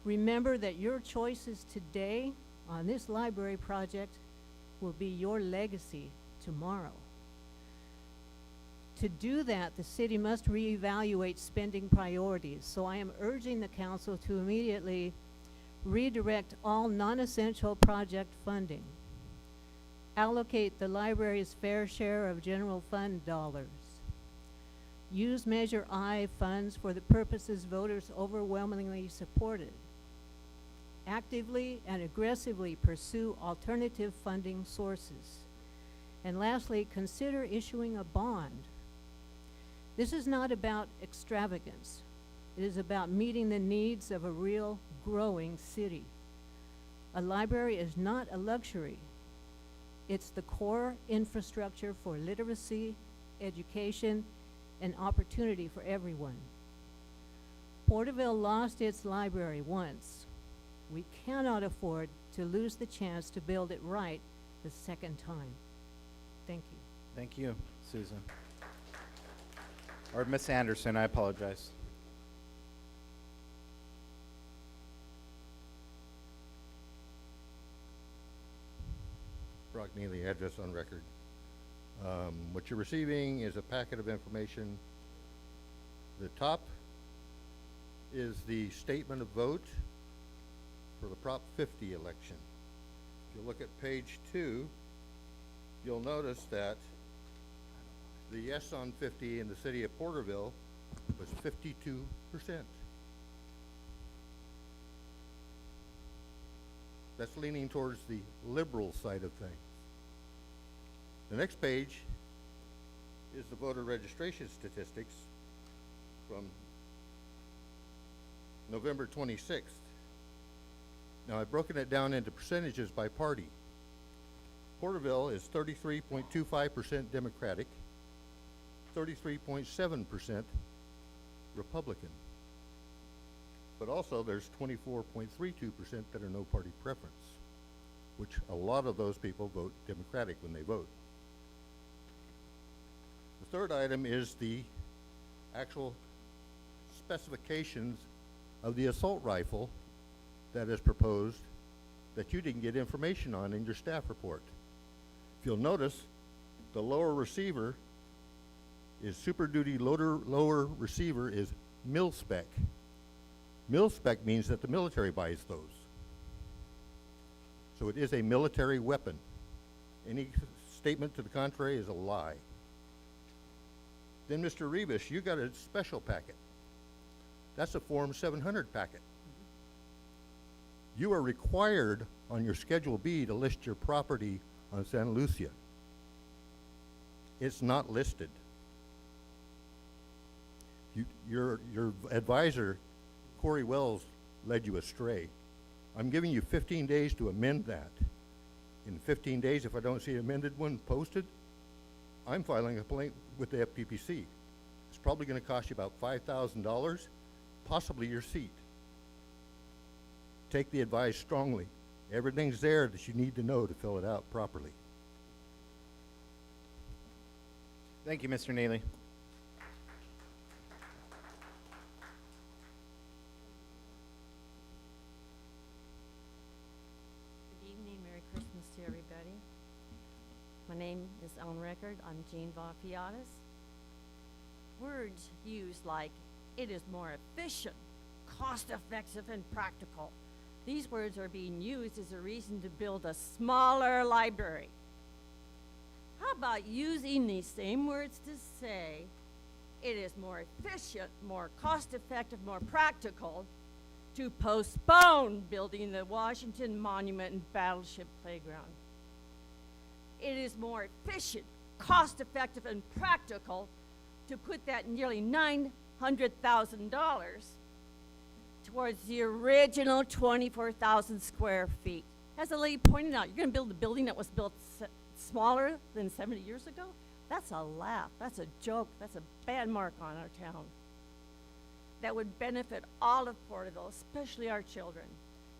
Speaker 22: Remember that your choices today on this library project will be your legacy tomorrow. To do that, the city must reevaluate spending priorities, so I am urging the council to immediately redirect all non-essential project funding, allocate the library's fair share of general fund dollars, use Measure I funds for the purposes voters overwhelmingly supported, actively and aggressively pursue alternative funding sources, and lastly, consider issuing a bond. This is not about extravagance. It is about meeting the needs of a real growing city. A library is not a luxury. It's the core infrastructure for literacy, education, and opportunity for everyone. Porterville lost its library once. We cannot afford to lose the chance to build it right the second time. Thank you.
Speaker 1: Thank you, Susan. Or Miss Anderson, I apologize.
Speaker 8: Brock Neely, address on record. What you're receiving is a packet of information. The top is the statement of vote for the Prop 50 election. If you look at page 2, you'll notice that the yes on 50 in the city of Porterville was 52%. That's leaning towards the liberal side of things. The next page is the voter registration statistics from November 26th. Now, I've broken it down into percentages by party. Porterville is 33.25% Democratic, 33.7% Republican. But also there's 24.32% that are no party preference, which a lot of those people vote Democratic when they vote. The third item is the actual specifications of the assault rifle that is proposed that you didn't get information on in your staff report. If you'll notice, the lower receiver is Super Duty lower receiver is mil-spec. Mil-spec means that the military buys those. So it is a military weapon. Any statement to the contrary is a lie. Then, Mr. Rivas, you got a special packet. That's a Form 700 packet. You are required on your Schedule B to list your property on Santa Lucia. It's not listed. Your advisor, Corey Wells, led you astray. I'm giving you 15 days to amend that. In 15 days, if I don't see an amended one posted, I'm filing a complaint with the FPPC. It's probably going to cost you about $5,000, possibly your seat. Take the advice strongly. Everything's there that you need to know to fill it out properly.
Speaker 1: Thank you, Mr. Neely.
Speaker 9: Good evening, Merry Christmas to everybody. My name is on record, I'm Jean Vafiatis. Words used like, it is more efficient, cost-effective, and practical. These words are being used as a reason to build a smaller library. How about using these same words to say, it is more efficient, more cost-effective, more practical to postpone building the Washington Monument and Battleship Playground. It is more efficient, cost-effective, and practical to put that nearly $900,000 towards the original 24,000 square feet. As the lady pointed out, you're going to build a building that was built smaller than 70 years ago? That's a laugh. That's a joke. That's a bad mark on our town. That would benefit all of Porterville, especially our children.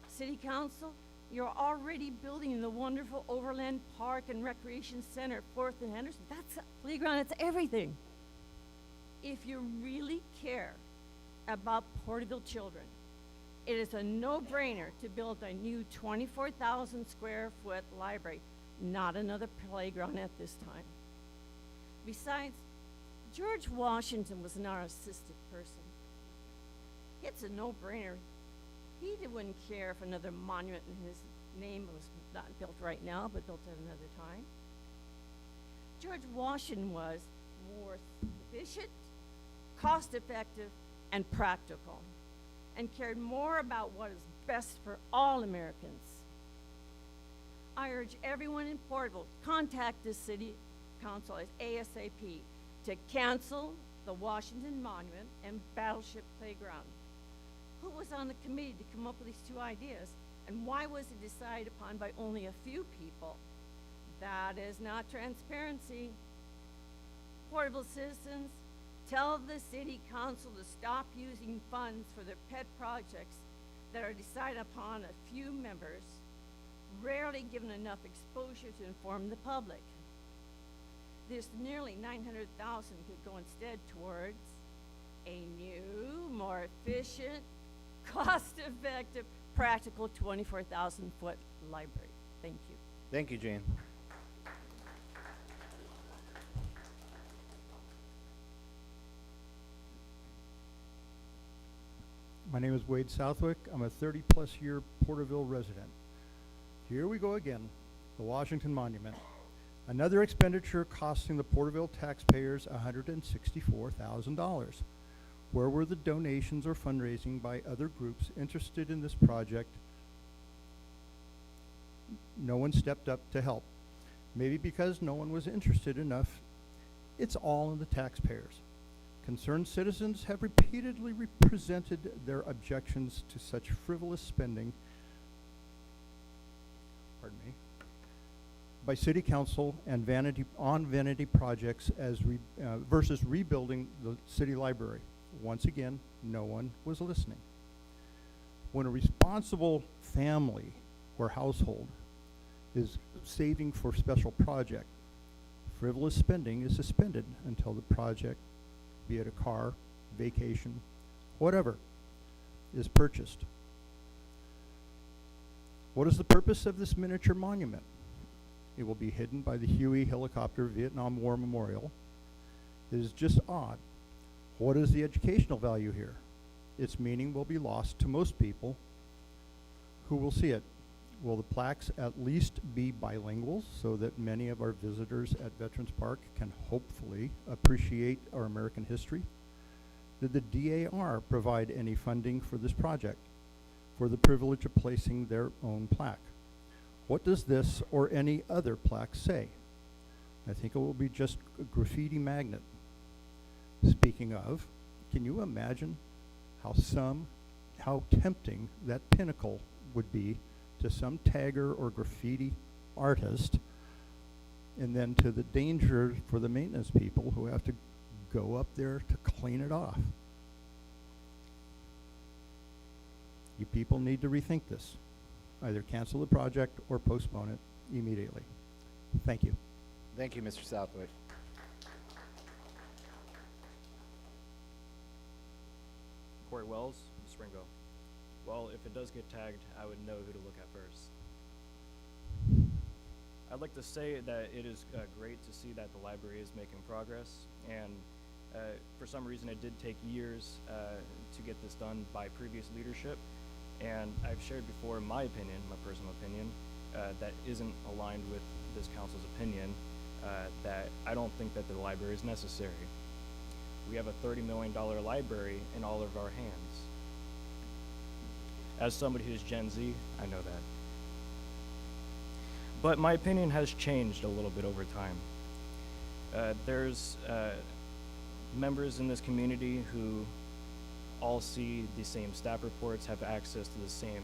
Speaker 9: City Council, you're already building the wonderful Overland Park and Recreation Center, 4th and Henderson. That's a playground. It's everything. If you really care about Porterville children, it is a no-brainer to build a new 24,000 square foot library, not another playground at this time. Besides, George Washington was a narcissistic person. It's a no-brainer wouldn't care if another monument in his name was not built right now, but built at another time. George Washington was more efficient, cost-effective, and practical, and cared more about what is best for all Americans. I urge everyone in Porterville to contact the city council as ASAP to cancel the Washington Monument and Battleship Playground. Who was on the committee to come up with these two ideas, and why was it decided upon by only a few people? That is not transparency. Porterville citizens, tell the city council to stop using funds for their pet projects that are decided upon a few members, rarely given enough exposure to inform the public. This nearly $900,000 could go instead towards a new, more efficient, cost-effective, practical 24,000-foot library. Thank you.
Speaker 1: Thank you, Jane.
Speaker 17: My name is Wade Southwick. I'm a 30-plus year Porterville resident. Here we go again, the Washington Monument. Another expenditure costing the Porterville taxpayers $164,000. Where were the donations or fundraising by other groups interested in this project? No one stepped up to help. Maybe because no one was interested enough. It's all in the taxpayers. Concerned citizens have repeatedly presented their objections to such frivolous spending, by city council and vanity projects versus rebuilding the city library. Once again, no one was listening. When a responsible family or household is saving for special project, frivolous spending is suspended until the project, be it a car, vacation, whatever, is purchased. What is the purpose of this miniature monument? It will be hidden by the Huey Helicopter Vietnam War Memorial. It is just odd. What is the educational value here? Its meaning will be lost to most people who will see it. Will the plaques at least be bilingual so that many of our visitors at Veterans Park can hopefully appreciate our American history? Did the DAR provide any funding for this project for the privilege of placing their own plaque? What does this or any other plaque say? I think it will be just a graffiti magnet. Speaking of, can you imagine how tempting that pinnacle would be to some tagger or graffiti artist, and then to the danger for the maintenance people who have to go up there to clean it off? You people need to rethink this. Either cancel the project or postpone it immediately. Thank you.
Speaker 1: Thank you, Mr. Southwick.
Speaker 10: Corey Wells, Springville. Well, if it does get tagged, I would know who to look at first. I'd like to say that it is great to see that the library is making progress, and for some reason it did take years to get this done by previous leadership, and I've shared before my opinion, my personal opinion, that isn't aligned with this council's opinion, that I don't think that the library is necessary. We have a $30 million library in all of our hands. As somebody who's Gen Z, I know that. But my opinion has changed a little bit over time. There's members in this community who all see the same staff reports, have access to the same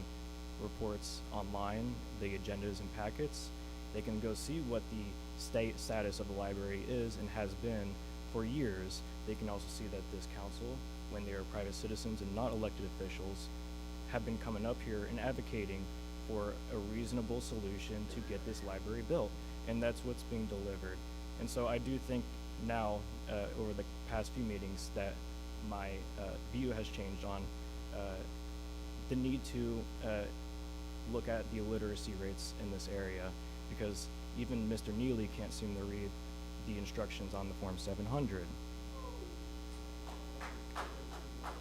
Speaker 10: reports online, the agendas and packets. They can go see what the status of the library is and has been for years. They can also see that this council, when they are private citizens and not elected officials, have been coming up here and advocating for a reasonable solution to get this library built, and that's what's being delivered. And so I do think now, over the past few meetings, that my view has changed on the need to look at the illiteracy rates in this area, because even Mr. Neely can't seem to read the instructions on the Form 700.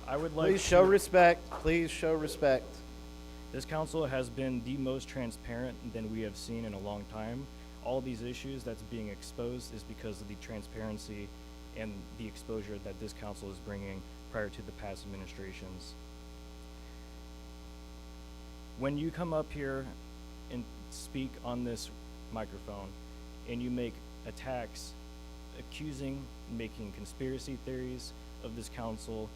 Speaker 10: I would like
Speaker 1: Please show respect. Please show respect.
Speaker 10: This council has been the most transparent than we have seen in a long time. All these issues that's being exposed is because of the transparency and the exposure that this council is bringing prior to the past administrations. When you come up here and speak on this microphone and you make attacks, accusing, making conspiracy theories of this council,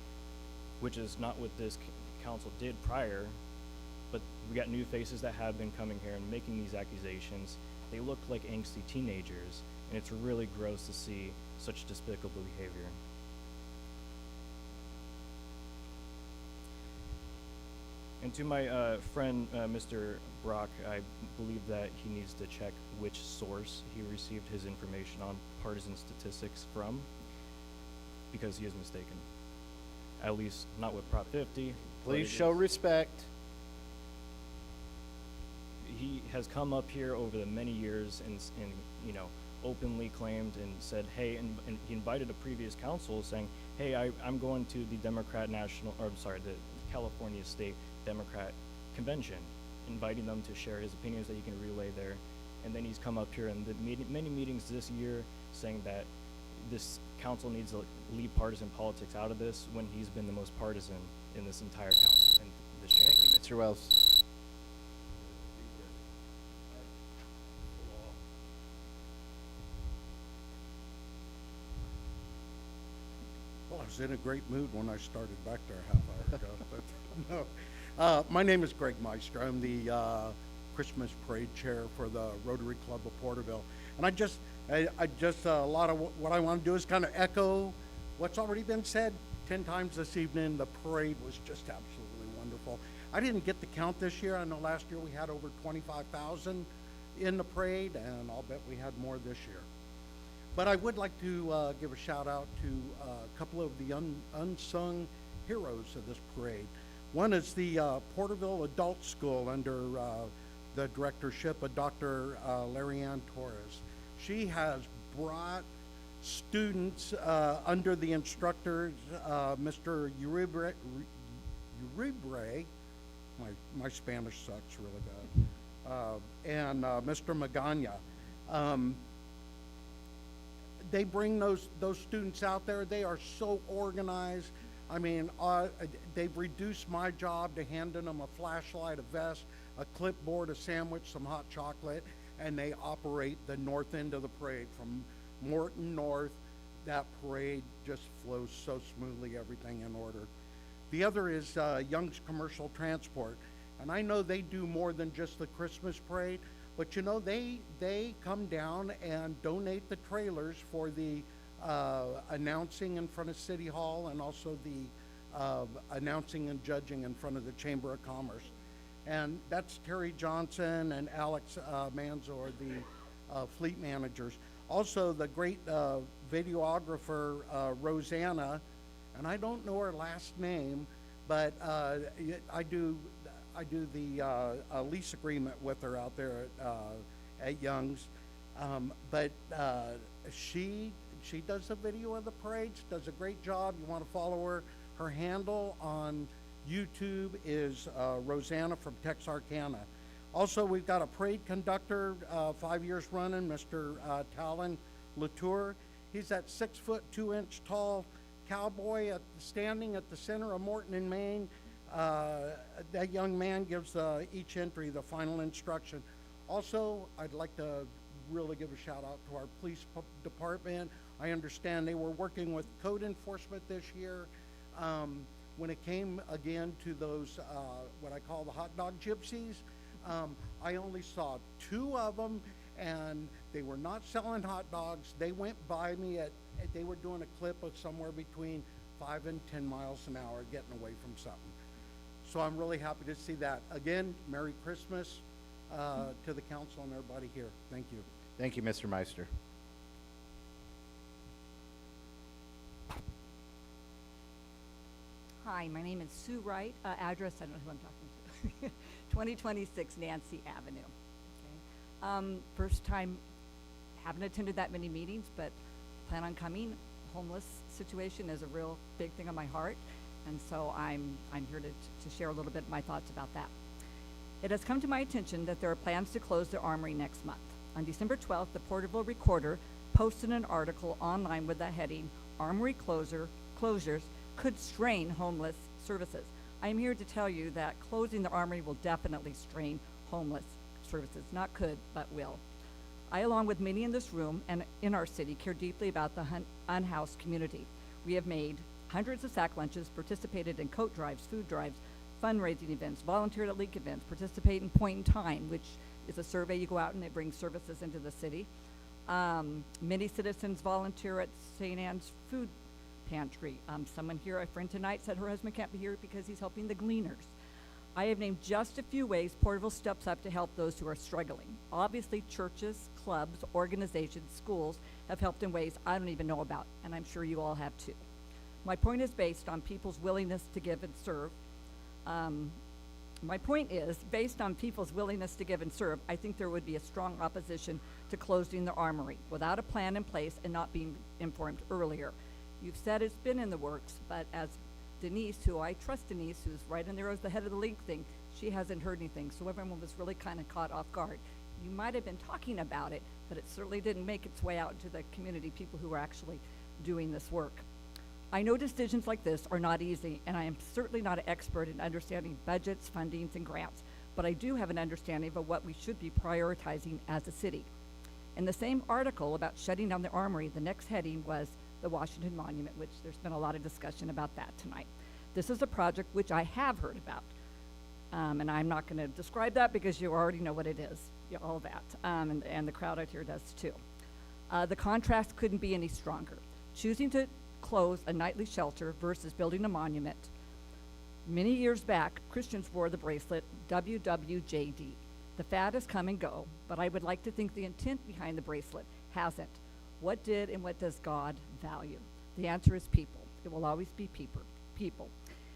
Speaker 10: which is not what this council did prior, but we got new faces that have been coming here and making these accusations. They look like angsty teenagers, and it's really gross to see such despicable behavior. And to my friend, Mr. Brock, I believe that he needs to check which source he received his information on partisan statistics from, because he is mistaken. At least not with Prop 50.
Speaker 1: Please show respect.
Speaker 10: He has come up here over the many years and you know, openly claimed and said, hey, and he invited a previous council saying, hey, I'm going to the the California State Democrat Convention, inviting them to share his opinions that he can relay there. And then he's come up here in the many meetings this year saying that this council needs to leave partisan politics out of this, when he's been the most partisan in this entire council, in this chamber.
Speaker 1: Thank you, Mr. Wells.
Speaker 11: Well, I was in a great mood when I started back there a half hour ago, but no. My name is Greg Meister. I'm the Christmas Parade Chair for the Rotary Club of Porterville. And I just a lot of what I want to do is kind of echo what's already been said 10 times this evening. The parade was just absolutely wonderful. I didn't get the count this year. I know last year we had over 25,000 in the parade, and I'll bet we had more this year. But I would like to give a shout out to a couple of the unsung heroes of this parade. One is the Porterville Adult School under the directorship of Dr. Larry Ann Torres. She has brought students under the instructors, Mr. Uribre, my Spanish sucks really bad, and Mr. Magana. They bring those students out there. They are so organized. I mean, they've reduced my job to handing them a flashlight, a vest, a clipboard, a sandwich, some hot chocolate, and they operate the north end of the parade from Morton North. That parade just flows so smoothly, everything in order. The other is Young's Commercial Transport, and I know they do more than just the Christmas parade, but you know, they come down and donate the trailers for the announcing in front of City Hall, and also the announcing and judging in front of the Chamber of Commerce. And that's Terry Johnson and Alex Manzo, the fleet managers. Also, the great videographer, Rosanna, and I don't know her last name, but I do the lease agreement with her out there at Young's. But she does the video of the parades, does a great job. You want to follow her. Her handle on YouTube is Rosanna from Texarkana. Also, we've got a parade conductor, 5 years running, Mr. Talon Latour. He's that 6 foot 2 inch tall cowboy standing at the center of Morton and Maine. That young man gives each entry the final instruction. Also, I'd like to really give a shout out to our police department. I understand they were working with code enforcement this year. When it came again to those, what I call the hot dog gypsies, I only saw 2 of them, and they were not selling hot dogs. They went by me they were doing a clip of somewhere between 5 and 10 miles an hour getting away from something. So I'm really happy to see that. Again, Merry Christmas to the council and everybody here. Thank you.
Speaker 1: Thank you, Mr. Meister.
Speaker 21: Hi, my name is Sue Wright. Address, I don't know who I'm talking to. 2026 Nancy Avenue. Okay. First time, haven't attended that many meetings, but plan on coming. Homeless situation is a real big thing on my heart, and so I'm here to share a little bit of my thoughts about that.
Speaker 12: It has come to my attention that there are plans to close the armory next month. On December 12th, the Porterville Recorder posted an article online with the heading, Armory Closures Could Strain Homeless Services. I am here to tell you that closing the armory will definitely strain homeless services. Not could, but will. I, along with many in this room and in our city, care deeply about the unhoused community. We have made hundreds of sack lunches, participated in coat drives, food drives, fundraising events, volunteered at leak events, participate in Point in Time, which is a survey. You go out and it brings services into the city. Many citizens volunteer at St. Anne's Food Pantry. Someone here, a friend tonight, said her husband can't be here because he's helping the gleaners. I have named just a few ways Porterville steps up to help those who are struggling. Obviously, churches, clubs, organizations, schools have helped in ways I don't even know about, and I'm sure you all have too. My point is based on people's willingness to give and serve. I think there would be a strong opposition to closing the armory without a plan in place and not being informed earlier. You've said it's been in the works, but as Denise, who I trust Denise, who's right in there as the head of the link thing, she hasn't heard anything, so everyone was really kind of caught off guard. You might have been talking about it, but it certainly didn't make its way out into the community, people who are actually doing this work. I know decisions like this are not easy, and I am certainly not an expert in understanding budgets, fundings, and grants, but I do have an understanding of what we should be prioritizing as a city. In the same article about shutting down the armory, the next heading was the Washington Monument, which there's been a lot of discussion about that tonight. This is a project which I have heard about, and I'm not going to describe that because you already know what it is, all that, and the crowd out here does too. The contrast couldn't be any stronger. Choosing to close a nightly shelter versus building a monument. Many years back, Christians wore the bracelet WWJD. The fad has come and go, but I would like to think the intent behind the bracelet hasn't. What did and what does God value? The answer is people. It will always be people.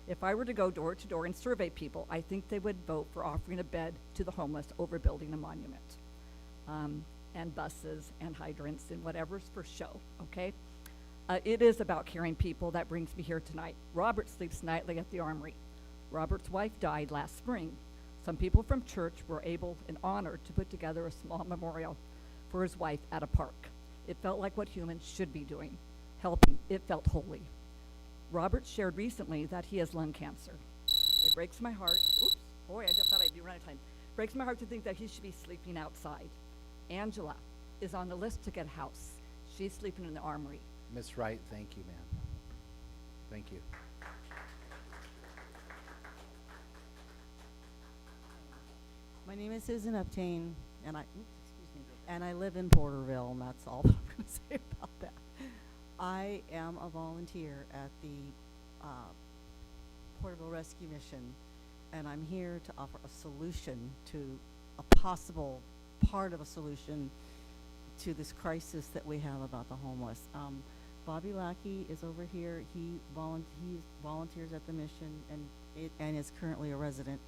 Speaker 12: If I were to go door to door and survey people, I think they would vote for offering a bed to the homeless over building a monument. And buses and hydrants and whatever's for show, okay? It is about caring people. That brings me here tonight. Robert sleeps nightly at the armory. Robert's wife died last spring. Some people from church were able and honored to put together a small memorial for his wife at a park. It felt like what humans should be doing, helping. It felt holy. Robert shared recently that he has lung cancer. It breaks my heart. Oops, boy, I just thought I'd be running out of time. Breaks my heart to think that he should be sleeping outside. Angela is on the list to get a house. She's sleeping in the armory.
Speaker 1: Ms. Wright, thank you, ma'am. Thank you.
Speaker 13: My name is Susan Uptain, and I live in Porterville, and that's all I'm going to say about that. I am a volunteer at the Porterville Rescue Mission, and I'm here to offer a solution to a possible part of a solution to this crisis that we have about the homeless. Bobby Lackey is over here. He volunteers at the mission and is currently a resident.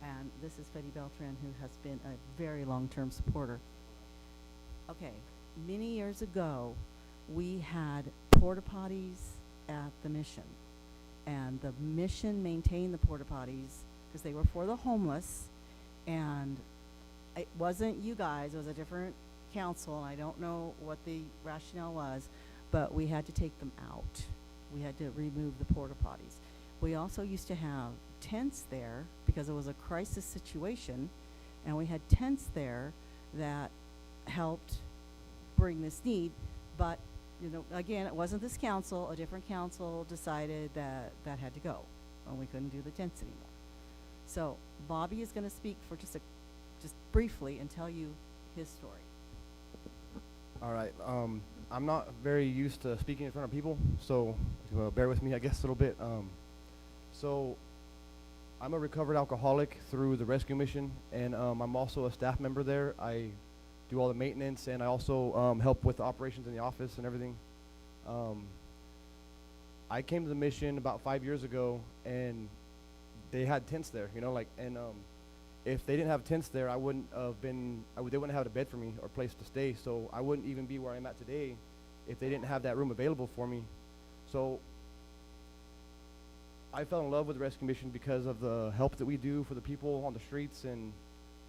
Speaker 13: And this is Fetty Beltran, who has been a very long-term supporter. Okay, many years ago, we had porta potties at the mission. And the mission maintained the porta potties because they were for the homeless. And it wasn't you guys, it was a different council, and I don't know what the rationale was, but we had to take them out. We had to remove the porta potties. We also used to have tents there because it was a crisis situation, and we had tents there that helped bring this need, but again, it wasn't this council. A different council decided that that had to go, and we couldn't do the tents anymore. So Bobby is going to speak for just briefly and tell you his story.
Speaker 23: All right. I'm not very used to speaking in front of people, so bear with me, I guess, a little bit. So I'm a recovered alcoholic through the rescue mission, and I'm also a staff member there. I do all the maintenance, and I also help with the operations in the office and everything. I came to the mission about 5 years ago, and they had tents there, if they didn't have tents there, they wouldn't have had a bed for me or place to stay, so I wouldn't even be where I'm at today if they didn't have that room available for me. So I fell in love with the rescue mission because of the help that we do for the people on the streets, and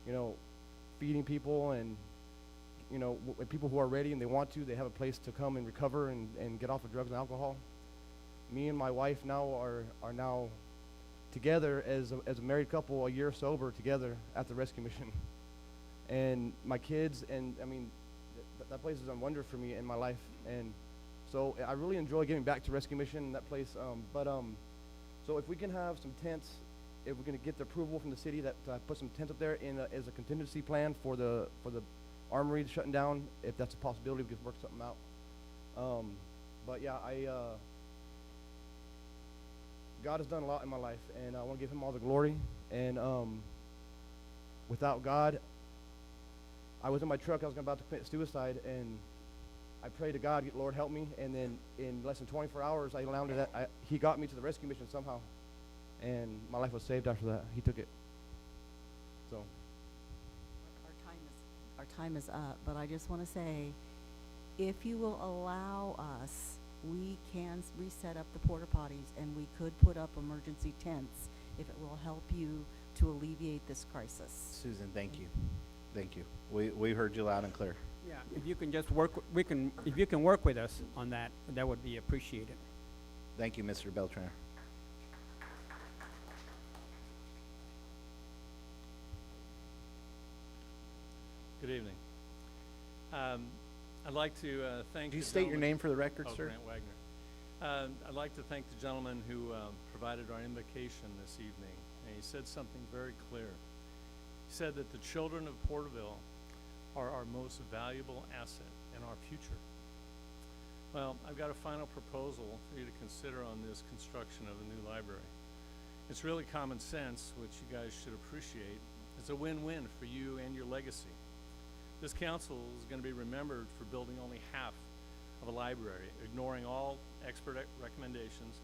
Speaker 23: you know, feeding people, and you know, people who are ready and they want to, they have a place to come and recover and get off of drugs and alcohol. Me and my wife now are now together as a married couple, a year sober together at the rescue mission. And my kids, and I mean, that place is a wonder for me in my life. And so I really enjoy giving back to rescue mission and that place. So if we can have some tents, if we're going to get the approval from the city that put some tents up there as a contingency plan for the armory shutting down, if that's a possibility, we could work something out. But yeah, God has done a lot in my life, and I want to give him all the glory. And without God, I was in my truck, I was about to commit suicide, and I prayed to God, Lord, help me. And then in less than 24 hours, he got me to the rescue mission somehow. And my life was saved after that. He took it. So.
Speaker 13: Our time is up, but I just want to say, if you will allow us, we can reset up the porta potties, and we could put up emergency tents if it will help you to alleviate this crisis.
Speaker 1: Susan, thank you. Thank you. We heard you loud and clear.
Speaker 3: Yeah, if you can just work, if you can work with us on that, that would be appreciated.
Speaker 1: Thank you, Mr. Beltran.
Speaker 5: Good evening. I'd like to thank.
Speaker 1: Could you state your name for the record, sir?
Speaker 5: Grant Wagner. I'd like to thank the gentleman who provided our invocation this evening, and he said something very clear. He said that the children of Porterville are our most valuable asset and our future. Well, I've got a final proposal for you to consider on this construction of a new library. It's really common sense, which you guys should appreciate. It's a win-win for you and your legacy. This council is going to be remembered for building only half of a library, ignoring all expert recommendations,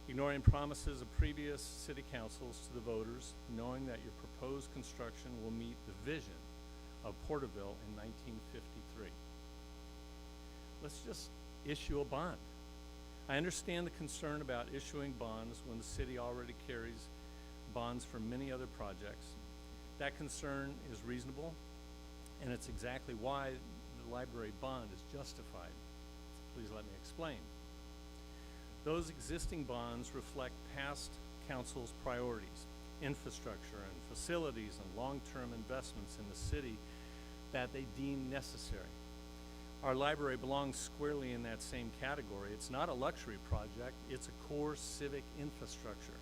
Speaker 5: ignoring promises of previous city councils to the voters, knowing that your proposed construction will meet the vision of Porterville in 1953. Let's just issue a bond. I understand the concern about issuing bonds when the city already carries bonds for many other projects. That concern is reasonable, and it's exactly why the library bond is justified. Please let me explain. Those existing bonds reflect past council's priorities, infrastructure and facilities and long-term investments in the city that they deem necessary. Our library belongs squarely in that same category. It's not a luxury project, it's a core civic infrastructure.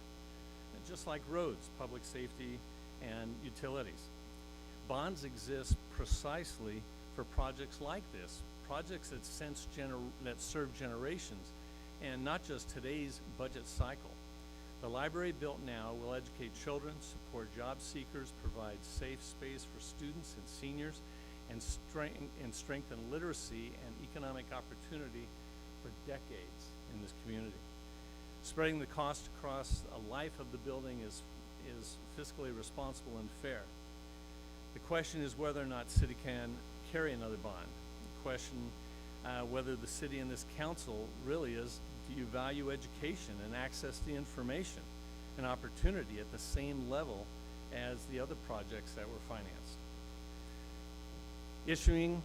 Speaker 5: And just like roads, public safety, and utilities. Bonds exist precisely for projects like this, projects that serve generations, and not just today's budget cycle. The library built now will educate children, support job seekers, provide safe space for students and seniors, and strengthen literacy and economic opportunity for decades in this community. Spreading the cost across a life of the building is fiscally responsible and fair. The question is whether or not city can carry another bond. The question whether the city and this council really is, do you value education and access to information and opportunity at the same level as the other projects that were financed? Issuing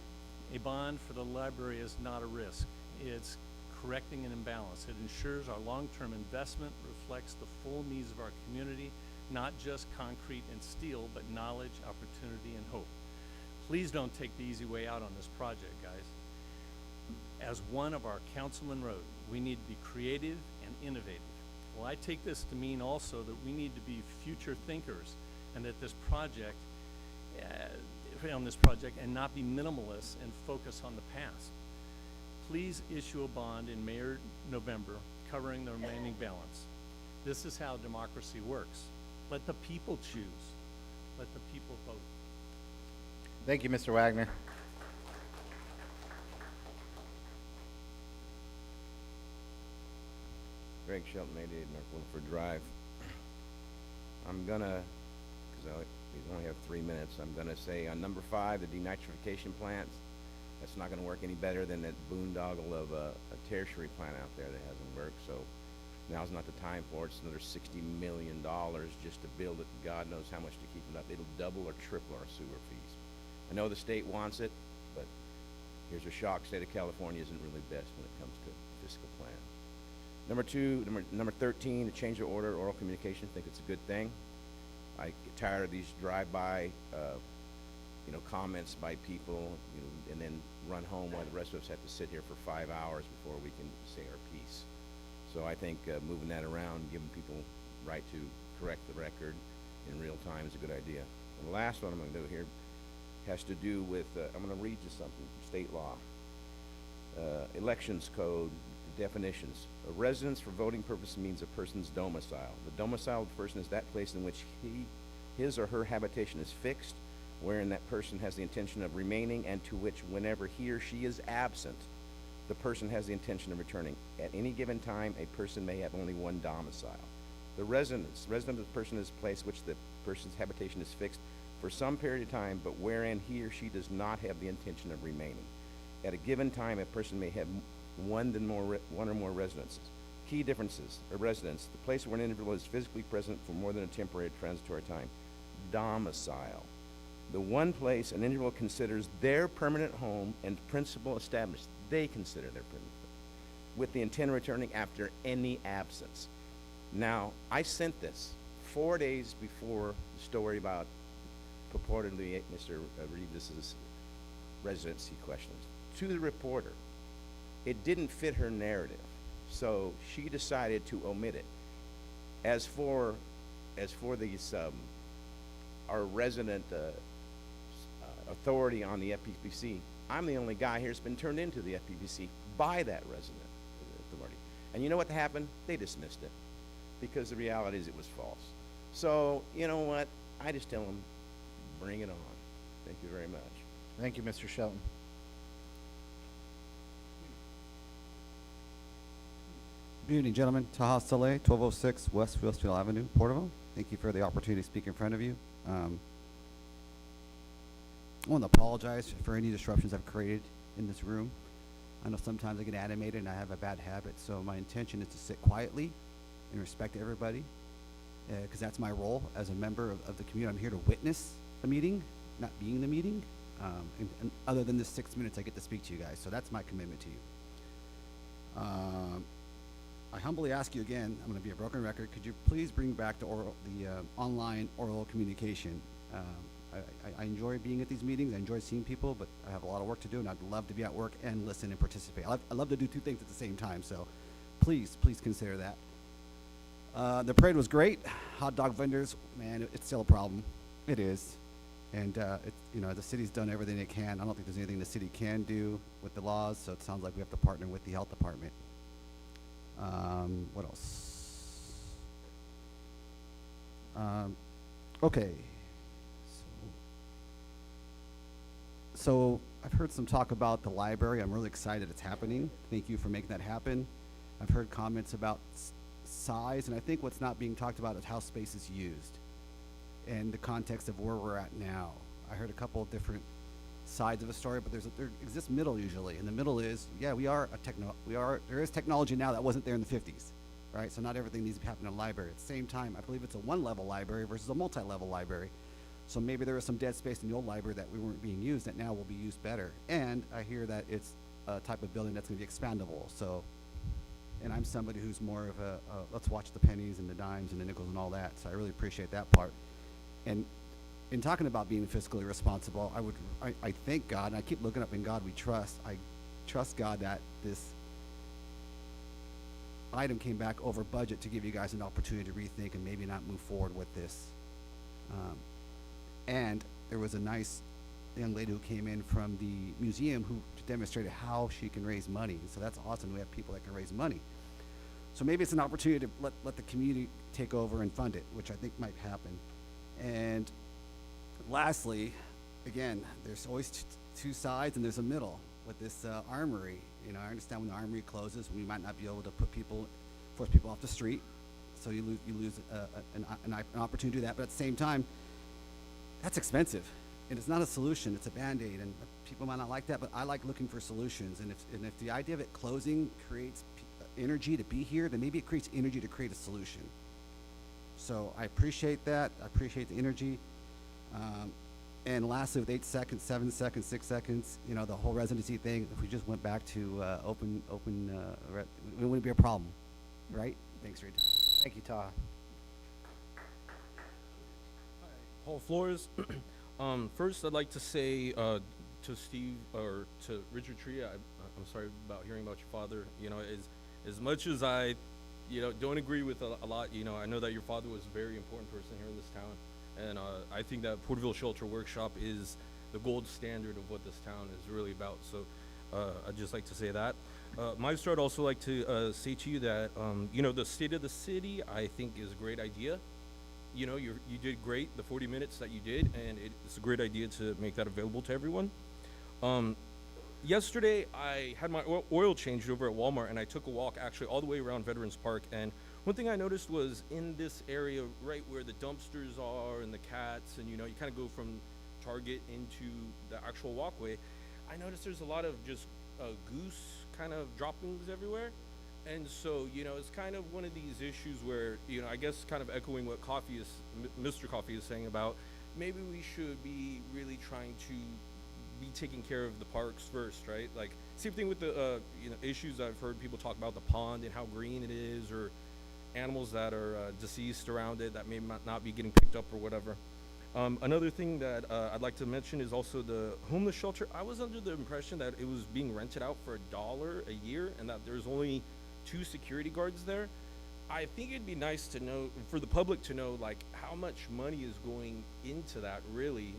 Speaker 5: a bond for the library is not a risk. It's correcting an imbalance. It ensures our long-term investment reflects the full needs of our community, not just concrete and steel, but knowledge, opportunity, and hope. Please don't take the easy way out on this project, guys. As one of our councilmen wrote, we need to be creative and innovative. Well, I take this to mean also that we need to be future thinkers, and that this project, and not be minimalists and focus on the past. Please issue a bond in May or November covering the remaining balance. This is how democracy works. Let the people choose. Let the people vote.
Speaker 1: Thank you, Mr. Wagner.
Speaker 6: Greg Shelton, 88 North Wilford Drive. I'm gonna, because we only have 3 minutes, I'm gonna say on number 5, the denitrification plants, that's not gonna work any better than that boondoggle of a tertiary plant out there that hasn't worked. So Now's not the time for it. It's another $60 million just to build it. God knows how much to keep it up. It'll double or triple our sewer fees. I know the state wants it, but here's a shock. State of California isn't really best when it comes to fiscal plan. Number 13, to change the order, oral communication. Think it's a good thing. I get tired of these drive-by, comments by people, and then run home while the rest of us have to sit here for 5 hours before we can say our piece. So I think moving that around, giving people right to correct the record in real time is a good idea. And the last one I'm going to do here has to do with, I'm going to read you something from state law. Elections code definitions. A residence for voting purposes means a person's domicile. The domicile of the person is that place in which his or her habitation is fixed, wherein that person has the intention of remaining, and to which, whenever he or she is absent, the person has the intention of returning. At any given time, a person may have only one domicile. The resident of the person is a place which the person's habitation is fixed for some period of time, but wherein he or she does not have the intention of remaining. At a given time, a person may have one or more residences. Key differences: a residence, the place where an individual is physically present for more than a temporary transitory time. Domicile, the one place an individual considers their permanent home and principal established. They consider their permanent home, with the intent of returning after any absence. Now, I sent this 4 days before the story about purportedly Mr. Rivas' residency questions to the reporter. It didn't fit her narrative, so she decided to omit it. As for these our resident authority on the FPPC, I'm the only guy here that's been turned into the FPPC by that resident authority. And you know what happened? They dismissed it because the reality is it was false. So you know what? I just tell them, bring it on. Thank you very much.
Speaker 1: Thank you, Mr. Shelton.
Speaker 7: Good evening, gentlemen. Taha Saleh, 1206 West Westfield Avenue, Porterville. Thank you for the opportunity to speak in front of you. I want to apologize for any disruptions I've created in this room. I know sometimes I get animated and I have a bad habit, so my intention is to sit quietly and respect everybody, because that's my role as a member of the community. I'm here to witness the meeting, not being the meeting. And other than the 6 minutes I get to speak to you guys, so that's my commitment to you. I humbly ask you again, I'm going to be a broken record, could you please bring back the online oral communication? I enjoy being at these meetings, I enjoy seeing people, but I have a lot of work to do, and I'd love to be at work and listen and participate. I love to do two things at the same time, so please consider that. The parade was great. Hot dog vendors, man, it's still a problem. It is. And the city's done everything it can. I don't think there's anything the city can do with the laws, so it sounds like we have to partner with the health department. What else? Okay. So I've heard some talk about the library. I'm really excited it's happening. Thank you for making that happen. I've heard comments about size, and I think what's not being talked about is how space is used and the context of where we're at now. I heard a couple of different sides of a story, but there exists middle usually, and the middle is, yeah, there is technology now that wasn't there in the 50s, right? So not everything needs to happen in a library. At the same time, I believe it's a one-level library versus a multi-level library. So maybe there was some dead space in the old library that we weren't being used that now will be used better. And I hear that it's a type of building that's going to be expandable. So, and I'm somebody who's more of a let's watch the pennies and the dimes and the nickels and all that. So I really appreciate that part. And in talking about being fiscally responsible, I thank God, and I keep looking up in God we trust. I trust God that this item came back over budget to give you guys an opportunity to rethink and maybe not move forward with this. And there was a nice young lady who came in from the museum who demonstrated how she can raise money. So that's awesome. We have people that can raise money. So maybe it's an opportunity to let the community take over and fund it, which I think might happen. And lastly, again, there's always two sides and there's a middle with this armory. I understand when the armory closes, we might not be able to force people off the street. So you lose an opportunity to do that. But at the same time, that's expensive, and it's not a solution. It's a Band-Aid, and people might not like that, but I like looking for solutions. And if the idea of it closing creates energy to be here, then maybe it creates energy to create a solution. So I appreciate that. I appreciate the energy. And lastly, with 8 seconds, 7 seconds, 6 seconds, you know, the whole residency thing, if we just went back to it wouldn't be a problem, right? Thanks for your time.
Speaker 1: Thank you, Ta.
Speaker 2: Paul Flores. First, I'd like to say to Steve or to Richard Tree, I'm sorry about hearing about your father. You know, as much as I, you know, don't agree with a lot, you know, I know that your father was a very important person here in this town, and I think that Porterville Shelter Workshop is the gold standard of what this town is really about. So I'd just like to say that. Maestro, I'd also like to say to you that, you know, the state of the city, I think, is a great idea. You know, you did great, the 40 minutes that you did, and it's a great idea to make that available to everyone. Yesterday, I had my oil changed over at Walmart, and I took a walk actually all the way around Veterans Park, and one thing I noticed was in this area right where the dumpsters are and the cats, and you know, you kind of go from Target into the actual walkway, I noticed there's a lot of just goose kind of droppings everywhere. And so, you know, it's kind of one of these issues where, you know, I guess kind of echoing what Mr. Coffee is saying about maybe we should be really trying to be taking care of the parks first, right? Like, same thing with the, you know, issues I've heard people talk about the pond and how green it is, or animals that are deceased around it that may not be getting picked up or whatever. Another thing that I'd like to mention is also the homeless shelter. I was under the impression that it was being rented out for $1 a year and that there's only 2 security guards there. I think it'd be nice to know, for the public to know, like, how much money is going into that, really.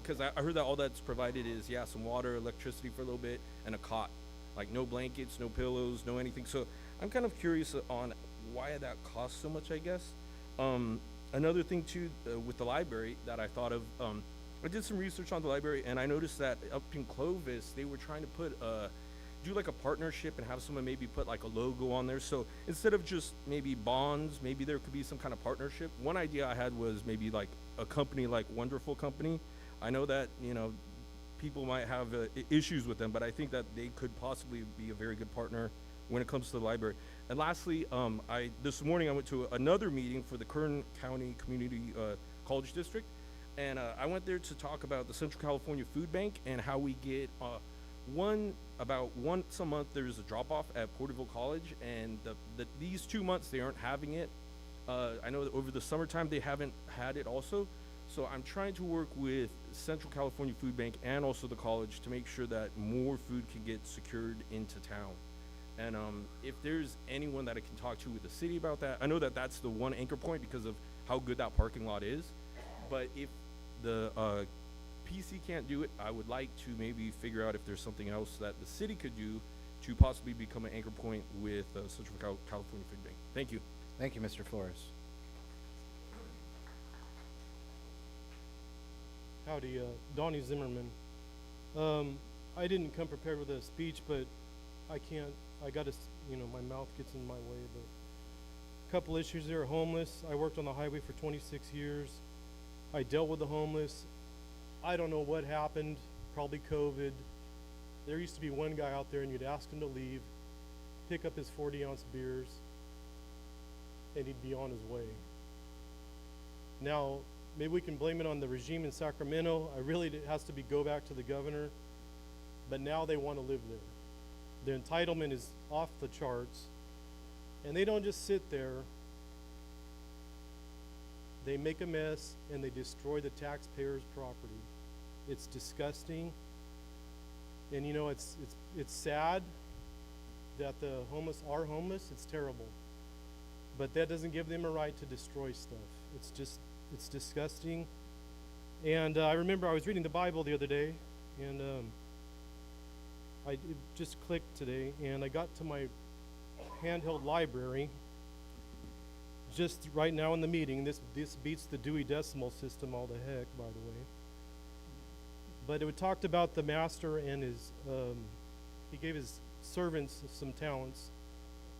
Speaker 2: Because I heard that all that's provided is, yeah, some water, electricity for a little bit, and a cot. Like, no blankets, no pillows, no anything. So I'm kind of curious on why that costs so much, I guess. Another thing, too, with the library that I thought of, I did some research on the library, and I noticed that up in Clovis, they were trying to put do like a partnership and have someone maybe put like a logo on there. So instead of just maybe bonds, maybe there could be some kind of partnership. One idea I had was maybe like a company like Wonderful Company. I know that, you know, people might have issues with them, but I think that they could possibly be a very good partner when it comes to the library. And lastly, this morning I went to another meeting for the Kern County Community College District, and I went there to talk about the Central California Food Bank and how we get about once a month there's a drop-off at Porterville College, and these 2 months they aren't having it. I know that over the summertime they haven't had it also, so I'm trying to work with Central California Food Bank and also the college to make sure that more food can get secured into town. And if there's anyone that I can talk to with the city about that, I know that that's the one anchor point because of how good that parking lot is, but if the PC can't do it, I would like to maybe figure out if there's something else that the city could do to possibly become an anchor point with Central California Food Bank. Thank you.
Speaker 1: Thank you, Mr. Flores.
Speaker 14: Howdy, Donnie Zimmerman. I didn't come prepared with a speech, but I gotta, you know, my mouth gets in my way, but a couple issues there. Homeless. I worked on the highway for 26 years. I dealt with the homeless. I don't know what happened, probably COVID. There used to be one guy out there and you'd ask him to leave, pick up his 40-ounce beers, and he'd be on his way. Now, maybe we can blame it on the regime in Sacramento. It has to be go back to the governor, but now they want to live there. The entitlement is off the charts, and they don't just sit there. They make a mess and they destroy the taxpayers' property. It's disgusting, and you know, it's sad that the homeless are homeless. It's terrible, but that doesn't give them a right to destroy stuff. It's disgusting. And I remember I was reading the Bible the other day, and it just clicked today, and I got to my handheld library just right now in the meeting. This beats the Dewey Decimal System all the heck, by the way. But it talked about the master and his, he gave his servants some talents.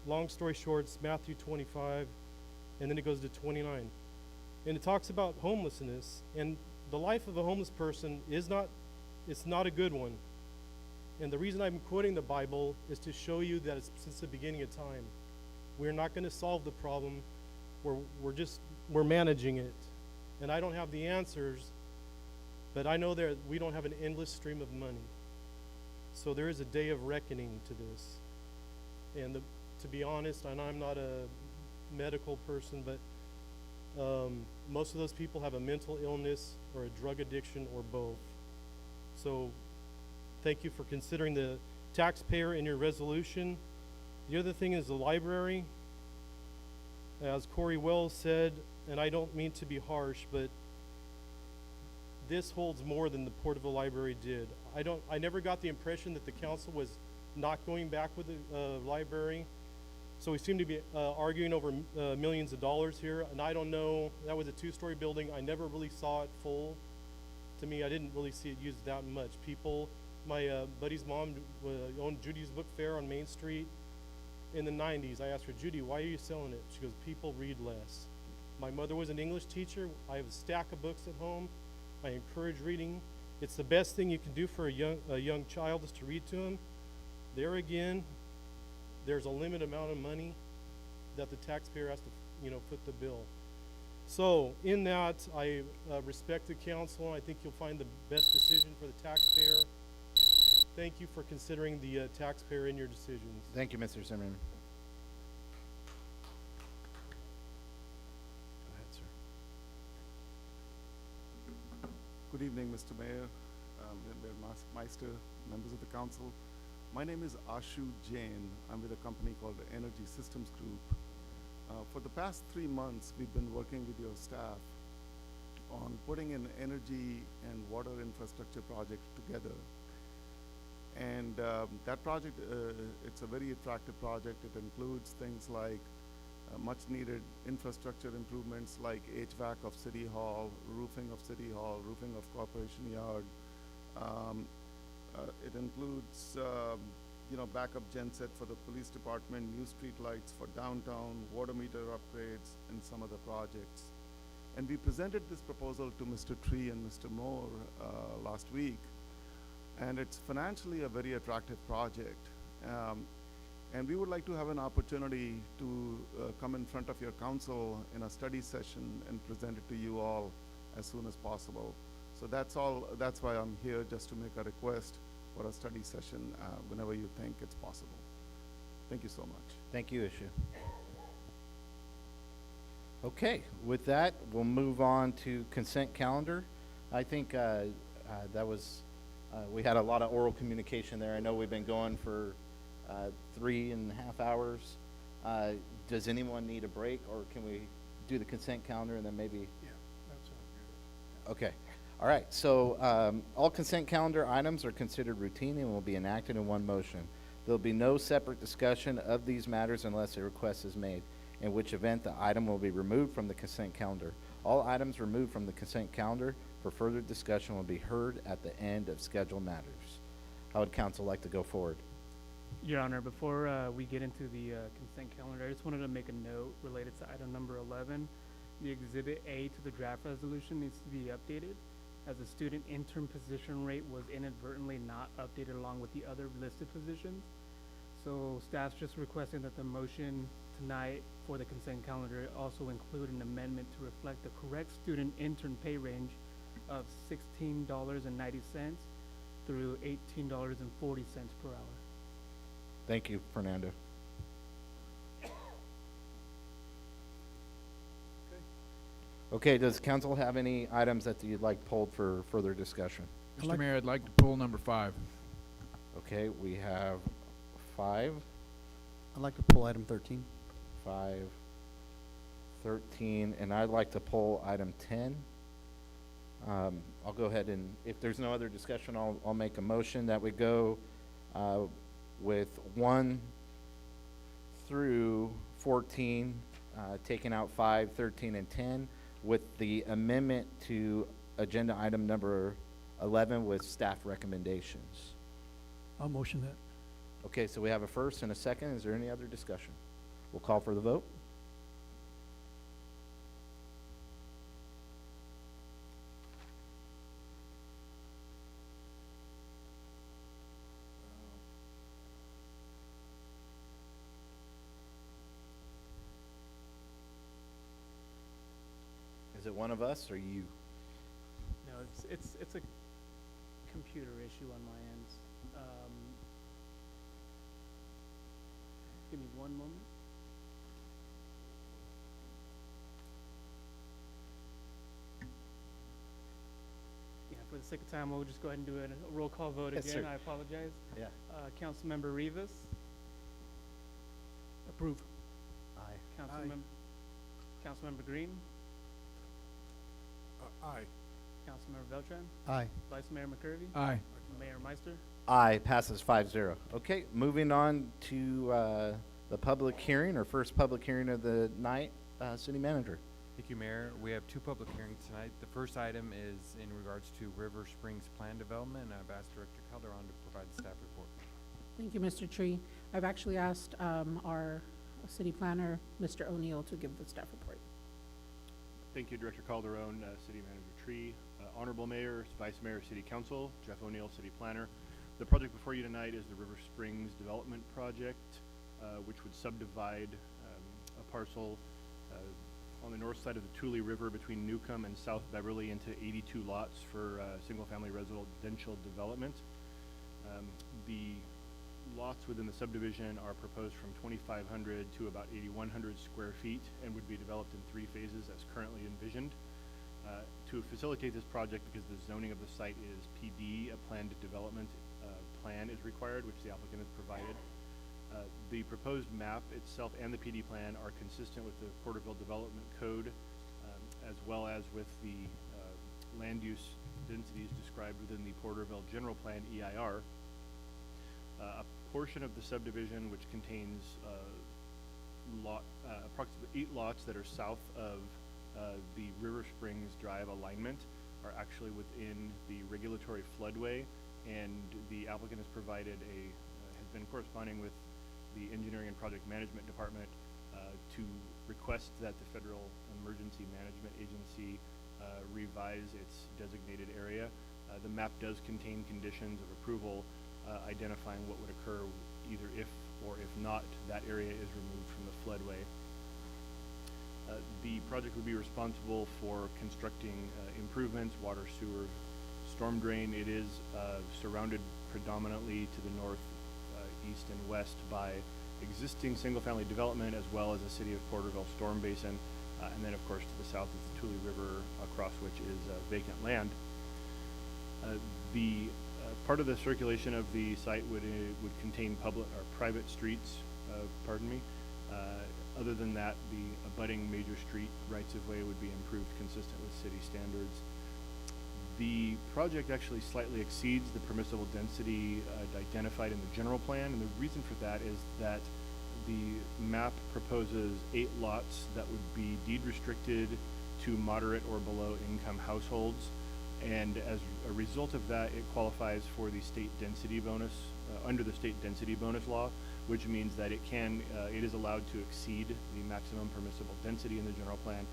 Speaker 14: Long story short, it's Matthew 25, and then it goes to 29. And it talks about homelessness, and the life of a homeless person it's not a good one. And the reason I'm quoting the Bible is to show you that it's since the beginning of time. We're not going to solve the problem. We're managing it. And I don't have the answers, but I know that we don't have an endless stream of money. So there is a day of reckoning to this. And to be honest, and I'm not a medical person, but most of those people have a mental illness or a drug addiction or both. So thank you for considering the taxpayer in your resolution. The other thing is the library. As Corey Wells said, and I don't mean to be harsh, but this holds more than the Porterville Library did. I never got the impression that the council was not going back with the library. So we seem to be arguing over millions of dollars here, and I don't know, that was a 2-story building. I never really saw it full. To me, I didn't really see it used that much. My buddy's mom owned Judy's Book Fair on Main Street in the 90s. I asked her, Judy, why are you selling it? She goes, people read less. My mother was an English teacher. I have a stack of books at home. I encourage reading. It's the best thing you can do for a young child is to read to them. There again, there's a limited amount of money that the taxpayer has to, foot the bill. So in that, I respect the council. I think you'll find the best decision for the taxpayer. Thank you for considering the taxpayer in your decisions.
Speaker 1: Thank you, Mr. Zimmerman. Go ahead, sir.
Speaker 15: Good evening, Mr. Mayor, Mayor Meister, members of the council. My name is Ashu Jain. I'm with a company called the Energy Systems Group. For the past 3 months, we've been working with your staff on putting an energy and water infrastructure project together. And that project, it's a very attractive project. It includes things like much needed infrastructure improvements like HVAC of City Hall, roofing of City Hall, roofing of Corporation Yard. It includes backup genset for the police department, new street lights for downtown, water meter upgrades, and some other projects. And we presented this proposal to Mr. Tree and Mr. Moore last week. And it's financially a very attractive project. And we would like to have an opportunity to come in front of your council in a study session and present it to you all as soon as possible. So that's why I'm here, just to make a request for a study session whenever you think it's possible. Thank you so much.
Speaker 1: Thank you, Ishu. Okay, with that, we'll move on to consent calendar. I think that was, we had a lot of oral communication there. I know we've been going for 3.5 hours. Does anyone need a break, or can we do the consent calendar and then maybe?
Speaker 17: Yeah, that sounds good.
Speaker 1: Okay. All right, so all consent calendar items are considered routine and will be enacted in one motion. There'll be no separate discussion of these matters unless a request is made, in which event the item will be removed from the consent calendar. All items removed from the consent calendar for further discussion will be heard at the end of scheduled matters. How would council like to go forward?
Speaker 16: Your Honor, before we get into the consent calendar, I just wanted to make a note related to item number 11. The Exhibit A to the draft resolution needs to be updated, as the student intern position rate was inadvertently not updated along with the other listed positions. So staff's just requesting that the motion tonight for the consent calendar also include an amendment to reflect the correct student intern pay range of $16.90 through $18.40 per hour.
Speaker 1: Thank you, Fernando. Okay, does council have any items that you'd like pulled for further discussion?
Speaker 18: Mr. Mayor, I'd like to pull number 5.
Speaker 1: Okay, we have 5.
Speaker 7: I'd like to pull item 13.
Speaker 1: 5, 13, and I'd like to pull item 10. I'll go ahead and, if there's no other discussion, I'll make a motion that we go with 1 through 14, taking out 5, 13, and 10, with the amendment to agenda item number 11 with staff recommendations.
Speaker 17: I'll motion that.
Speaker 1: Okay, so we have a first and a second. Is there any other discussion? We'll call for the vote. one of us or you?
Speaker 16: No, it's a computer issue on my end. Give me one moment. Yeah, for the sake of time, we'll just go ahead and do a roll call vote
Speaker 1: Yes,
Speaker 16: again.
Speaker 1: sir.
Speaker 16: I apologize.
Speaker 1: Yeah.
Speaker 16: Councilmember Rivas.
Speaker 3: Approve.
Speaker 11: Aye.
Speaker 16: Councilmember Green.
Speaker 17: Aye.
Speaker 16: Councilmember Beltran.
Speaker 11: Aye.
Speaker 16: Vice Mayor McCurvey.
Speaker 18: Aye.
Speaker 16: Mayor Meister.
Speaker 1: Aye, passes 5-0. Okay, moving on to the public hearing, or first public hearing of the night. City Manager.
Speaker 4: Thank you, Mayor. We have 2 public hearings tonight. The first item is in regards to River Springs Plan Development, and I've asked Director Calderon to provide the staff report.
Speaker 19: Thank you, Mr. Tree. I've actually asked our city planner, Mr. O'Neill, to give the staff report.
Speaker 20: Thank you, Director Calderon, City Manager Tree, Honorable Mayor, Vice Mayor, City Council, Jeff O'Neill, City Planner. The project before you tonight is the River Springs Development Project, which would subdivide a parcel on the north side of the Tule River between Newcomb and South Beverly into 82 lots for single-family residential development. The lots within the subdivision are proposed from 2,500 to about 8,100 square feet and would be developed in 3 phases as currently envisioned. To facilitate this project, because the zoning of the site is PD, a planned development plan is required, which the applicant has provided. The proposed map itself and the PD plan are consistent with the Porterville Development Code, as well as with the land use densities described within the Porterville General Plan EIR. A portion of the subdivision, which contains approximately 8 lots that are south of the River Springs Drive alignment, are actually within the regulatory floodway, and the applicant has provided has been corresponding with the Engineering and Project Management Department to request that the Federal Emergency Management Agency revise its designated area. The map does contain conditions of approval identifying what would occur either if or if not that area is removed from the floodway. The project would be responsible for constructing improvements, water, sewer, storm drain. It is surrounded predominantly to the north, east, and west by existing single-family development, as well as the City of Porterville storm basin, and then of course to the south is the Tule River, across which is vacant land. The part of the circulation of the site would contain public or private streets. Other than that, the abutting major street rights-of-way would be improved consistent with city standards. The project actually slightly exceeds the permissible density identified in the general plan, and the reason for that is that the map proposes 8 lots that would be deed restricted to moderate or below income households, and as a result of that, it qualifies for the state density bonus, under the state density bonus law, which means that it is allowed to exceed the maximum permissible density in the general plan.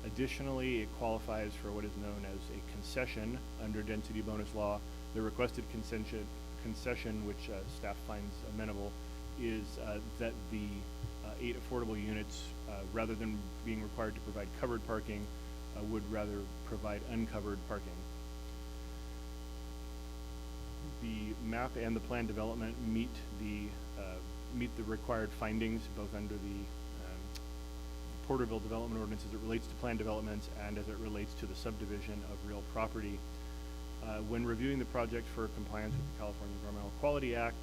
Speaker 20: Additionally, it qualifies for what is known as a concession under density bonus law. The requested concession, which staff finds amenable, is that the 8 affordable units, rather than being required to provide covered parking, would rather provide uncovered parking. The map and the plan development meet the required findings, both under the Porterville Development Ordinance as it relates to plan developments and as it relates to the subdivision of real property. When reviewing the project for compliance with the California Environmental Quality Act,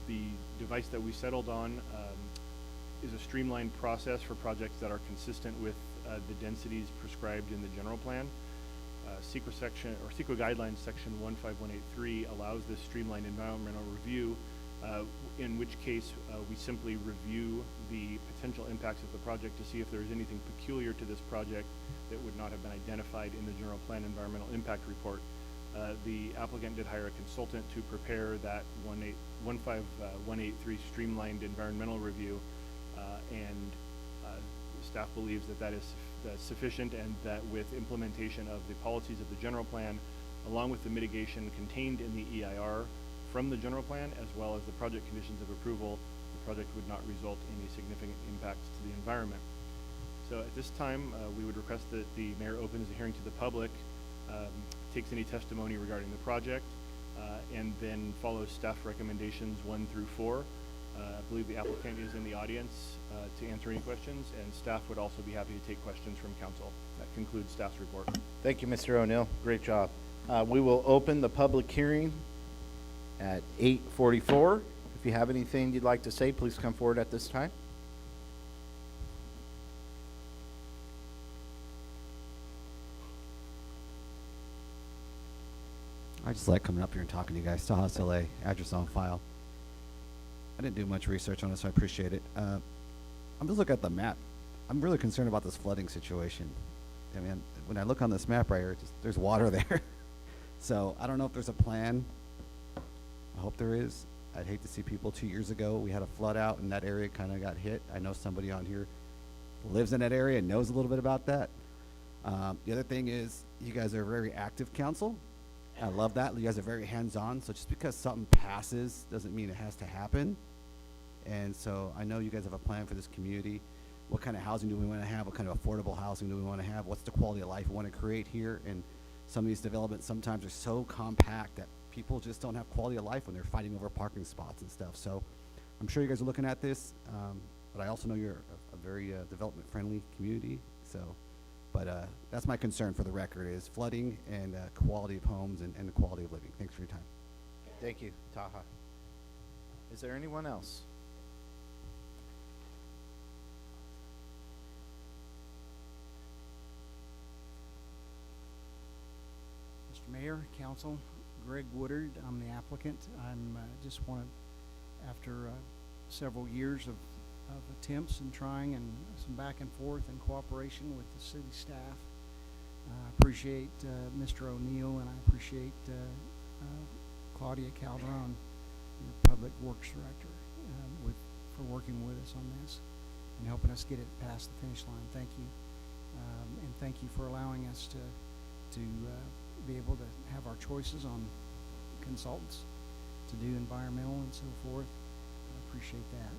Speaker 20: the device that we settled on is a streamlined process for projects that are consistent with the densities prescribed in the general plan. CEQA Guidelines Section 15183 allows this streamlined environmental review, in which case we simply review the potential impacts of the project to see if there is anything peculiar to this project that would not have been identified in the general plan environmental impact report. The applicant did hire a consultant to prepare that 15183 streamlined environmental review, and staff believes that that is sufficient, and that with implementation of the policies of the general plan, along with the mitigation contained in the EIR from the general plan, as well as the project conditions of approval, the project would not result in any significant impacts to the environment. So at this time, we would request that the mayor opens the hearing to the public, takes any testimony regarding the project, and then follows staff recommendations 1 through 4. I believe the applicant is in the audience to answer any questions, and staff would also be happy to take questions from council. That concludes staff's report.
Speaker 1: Thank you, Mr. O'Neill. Great job. We will open the public hearing at 8:44. If you have anything you'd like to say, please come forward at this time.
Speaker 7: I just like coming up here and talking to you guys. Tajas LA, address on file. I didn't do much research on it, so I appreciate it. I'm just looking at the map. I'm really concerned about this flooding situation. I mean, when I look on this map right here, there's water there. So I don't know if there's a plan. I hope there is. I'd hate to see people 2 years ago. We had a flood out and that area kind of got hit. I know somebody on here lives in that area and knows a little bit about that. The other thing is you guys are a very active council. I love that. You guys are very hands-on. So just because something passes doesn't mean it has to happen. And so I know you guys have a plan for this community. What kind of housing do we want to have? What kind of affordable housing do we want to have? What's the quality of life we want to create here? And some of these developments sometimes are so compact that people just don't have quality of life when they're fighting over parking spots and stuff. So I'm sure you guys are looking at this, but I also know you're a very development-friendly community. So, but that's my concern for the record is flooding and quality of homes and the quality of living. Thanks for your time.
Speaker 1: Thank you, Taha. Is there anyone else?
Speaker 8: Mr. Mayor, Council, Greg Woodard, I'm the applicant. I'm just wanted, after several years of attempts and trying and some back and forth and cooperation with the city staff, I appreciate Mr. O'Neill and I appreciate Claudia Calderon, your Public Works Director, for working with us on this and helping us get it past the finish line. Thank you. And thank you for allowing us to be able to have our choices on consultants to do environmental and so forth. I appreciate that.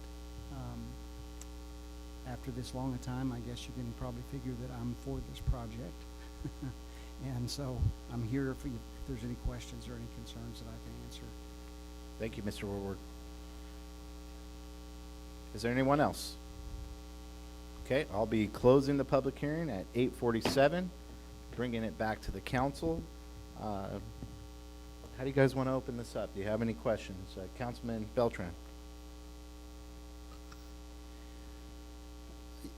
Speaker 8: After this long a time, I guess you can probably figure that I'm for this project. And so I'm here if there's any questions or any concerns that I can answer.
Speaker 1: Thank you, Mr. Woodward. Is there anyone else? Okay, I'll be closing the public hearing at 8:47, bringing it back to the council. How do you guys want to open this up? Do you have any questions? Councilman Beltran.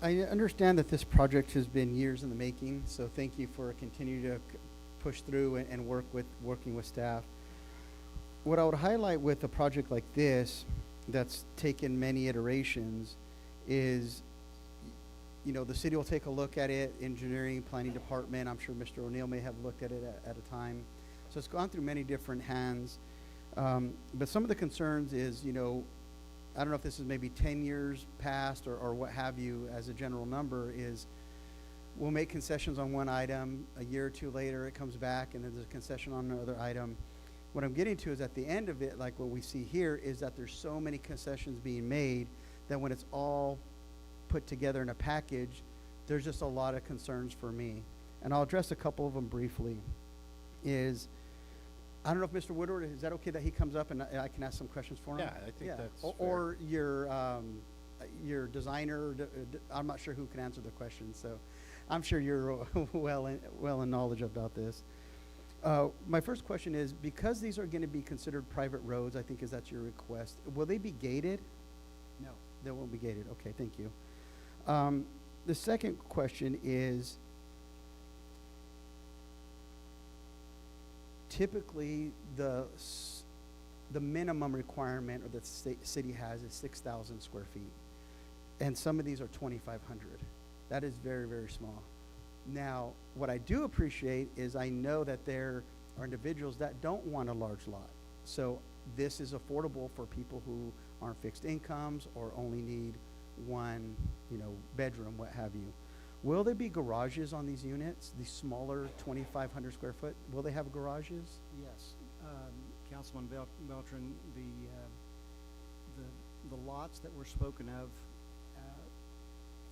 Speaker 9: I understand that this project has been years in the making, so thank you for continuing to push through and working with staff. What I would highlight with a project like this that's taken many iterations is, you know, the city will take a look at it, engineering, planning department. I'm sure Mr. O'Neill may have looked at it at a time. So it's gone through many different hands. But some of the concerns is, you know, I don't know if this is maybe 10 years past or what have you as a general number is we'll make concessions on one item, a year or two later it comes back and then there's a concession on another item. What I'm getting to is at the end of it, like what we see here, is that there's so many concessions being made that when it's all put together in a package, there's just a lot of concerns for me. And I'll address a couple of them briefly. I don't know if Mr. Woodward, is that okay that he comes up and I can ask some questions for him?
Speaker 1: Yeah, I think that's fair.
Speaker 9: Or your designer, I'm not sure who can answer the question, so I'm sure you're well in knowledge about this. My first question is, because these are going to be considered private roads, I think that's your request, will they be gated?
Speaker 8: No.
Speaker 9: They won't be gated. Okay, thank you. The second question is, typically the minimum requirement or the city has is 6,000 square feet, and some of these are 2,500. That is very, very small. Now, what I do appreciate is I know that there are individuals that don't want a large lot, so this is affordable for people who aren't fixed incomes or only need one, you know, bedroom, what have you. Will there be garages on these units, these smaller 2,500 square foot? Will they have garages?
Speaker 8: Yes. Councilman Beltran, the lots that were spoken of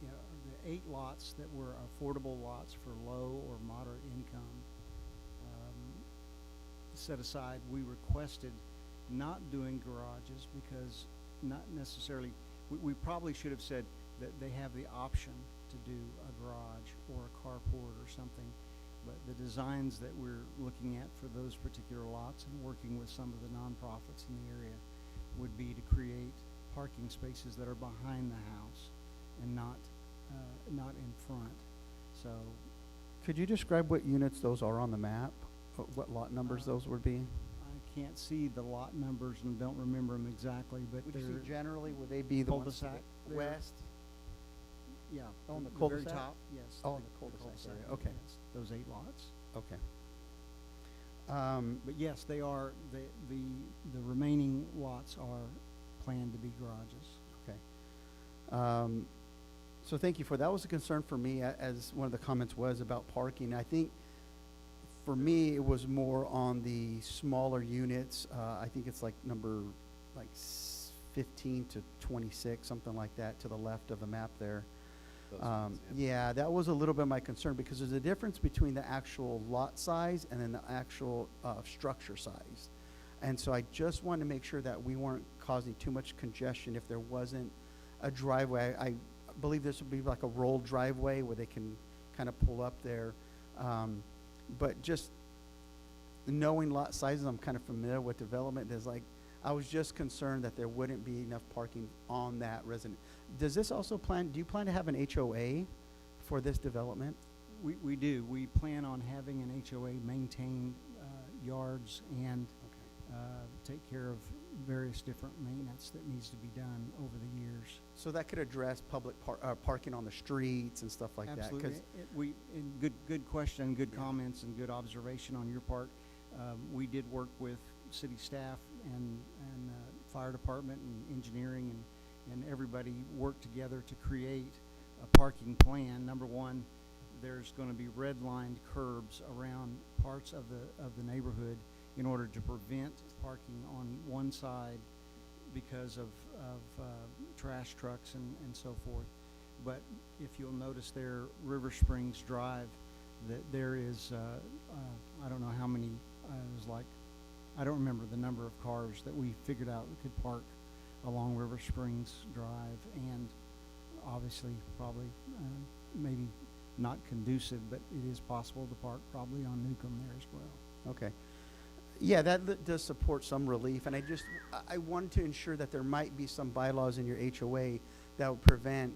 Speaker 8: you know, the 8 lots that were affordable lots for low or moderate income set aside, we requested not doing garages because not necessarily, we probably should have said that they have the option to do a garage or a carport or something. But the designs that we're looking at for those particular lots and working with some of the nonprofits in the area would be to create parking spaces that are behind the house and not in front. So
Speaker 9: Could you describe what units those are on the map? What lot numbers those would be?
Speaker 8: I can't see the lot numbers and don't remember them exactly, but
Speaker 9: Would
Speaker 8: they're
Speaker 9: you see generally, would they be the ones to
Speaker 8: cul-de-sac
Speaker 9: the
Speaker 8: there.
Speaker 9: west?
Speaker 8: Yeah,
Speaker 9: Oh, on the
Speaker 8: very
Speaker 9: cul-de-sac?
Speaker 8: top, yes.
Speaker 9: Oh, on the cul-de-sac area, okay.
Speaker 8: yes, those 8 lots.
Speaker 9: Okay.
Speaker 8: But yes, they are, the remaining lots are planned to be garages.
Speaker 9: Okay. So thank you for that. Was a concern for me, as one of the comments was about parking. I think for me, it was more on the smaller units. I think it's like number 15 to 26, something like that, to the left of the map there.
Speaker 1: Those ones,
Speaker 9: Yeah, that was a little bit of my concern because there's a difference between the actual lot size and then the actual structure size. And so I just wanted to make sure that we weren't causing too much congestion if there wasn't a driveway. I believe this would be like a rolled driveway where they can kind of pull up there. But just knowing lot sizes, I'm kind of familiar with development. I was just concerned that there wouldn't be enough parking on that resident. Does this also do you plan to have an HOA for this development?
Speaker 8: We do. We plan on having an HOA maintain yards and take care of various different maintenance that needs to be done over the years.
Speaker 9: So that could address public parking on the streets and stuff like
Speaker 8: Absolutely.
Speaker 9: that.
Speaker 8: Good question, good comments, and good observation on your part. We did work with city staff and fire department and engineering and everybody worked together to create a parking plan. Number one, there's going to be red-lined curbs around parts of the neighborhood in order to prevent parking on one side because of trash trucks and so forth. But if you'll notice there, River Springs Drive, that there is, I don't know how many, it was like, I don't remember the number of cars that we figured out we could park along River Springs Drive, and obviously probably maybe not conducive, but it is possible to park probably on Newcomb there as well.
Speaker 9: Okay. Yeah, that does support some relief, and I wanted to ensure that there might be some bylaws in your HOA that would prevent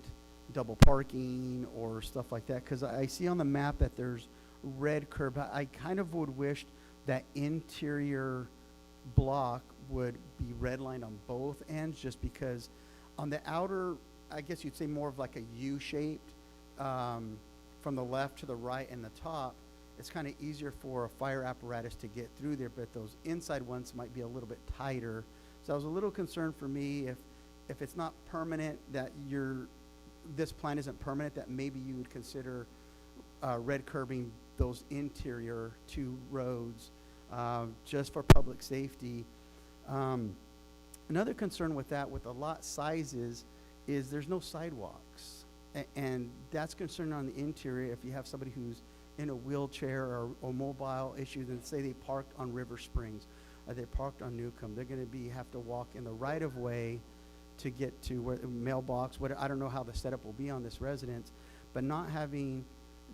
Speaker 9: double parking or stuff like that, because I see on the map that there's red curb. I kind of would wish that interior block would be redlined on both ends, just because on the outer, I guess you'd say more of like a U-shaped, from the left to the right and the top, it's kind of easier for a fire apparatus to get through there, but those inside ones might be a little bit tighter. So I was a little concerned for me if it's not permanent, that this plan isn't permanent, that maybe you would consider red curbing those interior 2 roads just for public safety. Another concern with that, with the lot sizes, is there's no sidewalks. And that's concerning on the interior. If you have somebody who's in a wheelchair or mobile issues, and say they parked on River Springs or they parked on Newcomb, they're going to have to walk in the right of way to get to where mailbox. I don't know how the setup will be on this residence, but not having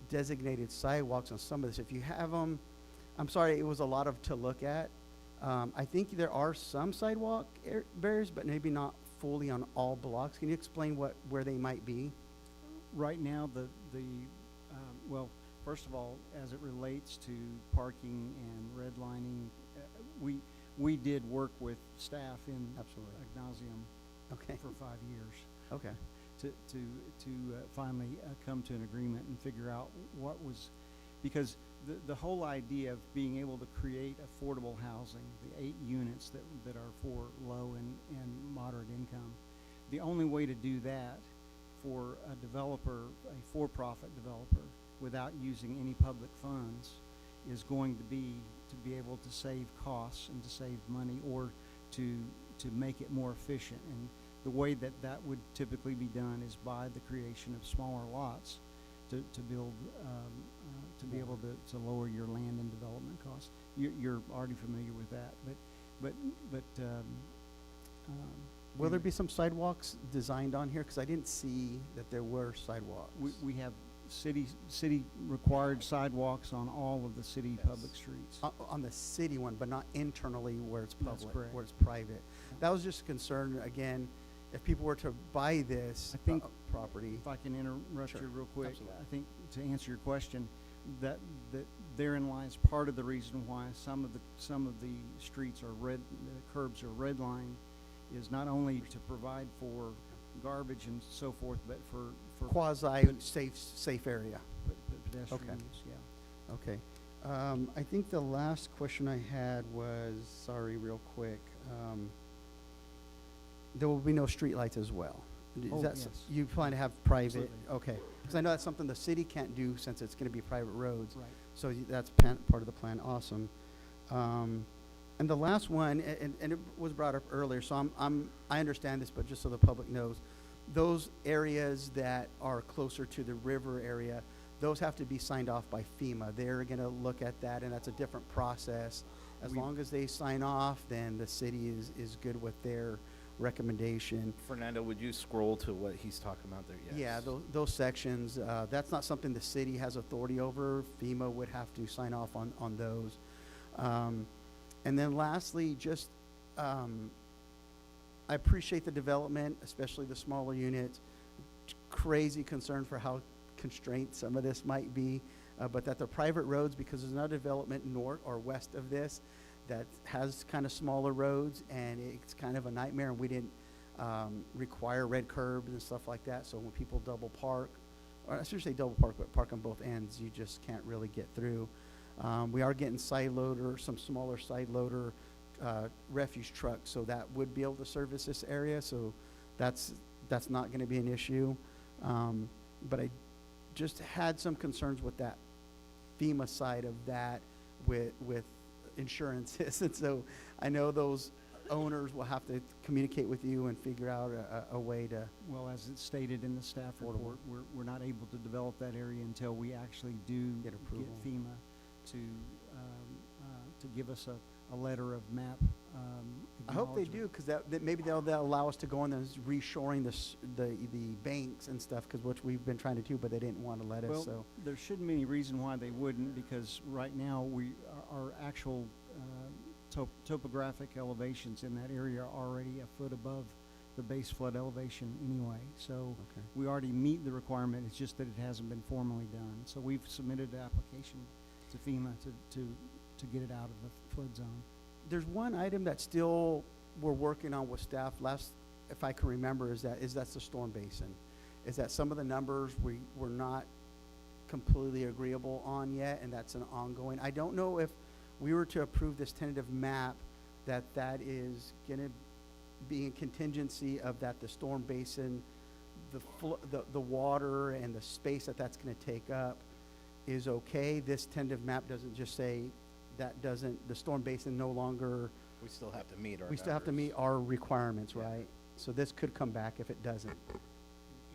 Speaker 9: designated sidewalks on some of this. If you have them, I'm sorry, it was a lot to look at. I think there are some sidewalk barriers, but maybe not fully on all blocks. Can you explain where they might be?
Speaker 8: Right now, well, first of all, as it relates to parking and redlining, we did work with staff in
Speaker 9: Absolutely.
Speaker 8: ad nauseum
Speaker 9: Okay.
Speaker 8: for 5 years.
Speaker 9: Okay.
Speaker 8: To finally come to an agreement and figure out what was, because the whole idea of being able to create affordable housing, the 8 units that are for low and moderate income, the only way to do that for a developer, a for-profit developer, without using any public funds, is going to be able to save costs and to save money, or to make it more efficient. And the way that that would typically be done is by the creation of smaller lots to build, to be able to lower your land and development costs. You're already familiar with that,
Speaker 9: Will there be some sidewalks designed on here? Because I didn't see that there were sidewalks.
Speaker 8: we have city required sidewalks on all of the city public streets.
Speaker 9: On the city one, but not internally where it's
Speaker 8: That's
Speaker 9: public,
Speaker 8: correct.
Speaker 9: where it's private. That was just a concern, again, if people were to buy this
Speaker 8: I think
Speaker 9: property.
Speaker 8: If I can interrupt
Speaker 9: Sure,
Speaker 8: you real quick,
Speaker 9: absolutely.
Speaker 8: I think to answer your question, that therein lies part of the reason why some of the streets are the curbs are redlined, is not only to provide for garbage and so forth, but for
Speaker 9: Safe area.
Speaker 8: pedestrian
Speaker 9: Okay.
Speaker 8: use, yeah.
Speaker 9: Okay. I think the last question I had was, sorry, real quick. There will be no streetlights as well.
Speaker 8: Oh, yes.
Speaker 9: You plan to have private?
Speaker 8: Absolutely.
Speaker 9: Okay. Because I know that's something the city can't do since it's going to be private roads.
Speaker 8: Right.
Speaker 9: So that's part of the plan. Awesome. And the last one, and it was brought up earlier, so I understand this, but just so the public knows, those areas that are closer to the river area, those have to be signed off by FEMA. They're going to look at that, and that's a different process. As long as they sign off, then the city is good with their recommendation.
Speaker 1: Fernando, would you scroll to what he's talking about there? Yes.
Speaker 9: Yeah, those sections, that's not something the city has authority over. FEMA would have to sign off on those. And then lastly, just, I appreciate the development, especially the smaller units. Crazy concern for how constrained some of this might be, but that they're private roads, because there's no development north or west of this that has kind of smaller roads, and it's kind of a nightmare, and we didn't require red curbs and stuff like that. So when people double park, or I should say double park, but park on both ends, you just can't really get through. We are getting some smaller side loader refuse trucks, so that would be able to service this area. So that's not going to be an issue. But I just had some concerns with that FEMA side of that with insurances. And so I know those owners will have to communicate with you and figure out a way to.
Speaker 8: Well, as it's stated in the staff report, we're not able to develop that area until we actually do
Speaker 9: Get approval.
Speaker 8: FEMA to give us a letter of map.
Speaker 9: I hope they
Speaker 8: acknowledgement.
Speaker 9: do, because that maybe they'll allow us to go in there and reshoring the banks and stuff, because which we've been trying to do, but they didn't want to let us.
Speaker 8: Well,
Speaker 9: So
Speaker 8: there shouldn't be any reason why they wouldn't, because right now our actual topographic elevations in that area are already a foot above the base flood elevation anyway. So we already meet the requirement. It's just that it hasn't been formally done. So we've submitted the application to FEMA to get it out of the flood zone.
Speaker 9: there's one item that still we're working on with staff. If I can remember, is that's the storm basin. Is that some of the numbers we're not completely agreeable on yet, and that's an ongoing. I don't know if we were to approve this tentative map, that is going to be in contingency of that the storm basin, the water and the space that's going to take up is okay. This tentative map doesn't just say the storm basin no longer.
Speaker 1: We still have to meet our
Speaker 9: We still have to meet our requirements, right? So this could come back if it doesn't.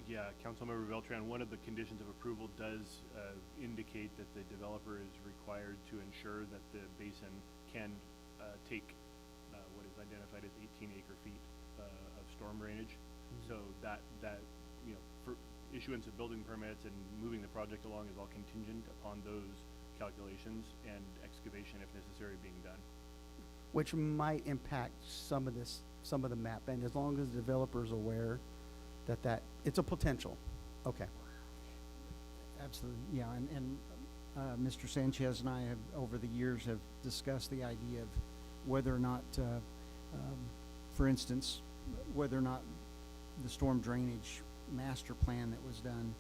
Speaker 20: Yeah, Councilmember Beltran, one of the conditions of approval does indicate that the developer is required to ensure that the basin can take what is identified as 18 acre-feet of storm drainage. So that for issuance of building permits and moving the project along is all contingent upon those calculations and excavation, if necessary, being done.
Speaker 9: Which might impact some of the map, and as long as the developer's aware that it's a potential. Okay.
Speaker 8: Absolutely, yeah, and Mr. Sanchez and I have, over the years, have discussed the idea of whether or not, for instance, whether or not the storm drainage master plan that was done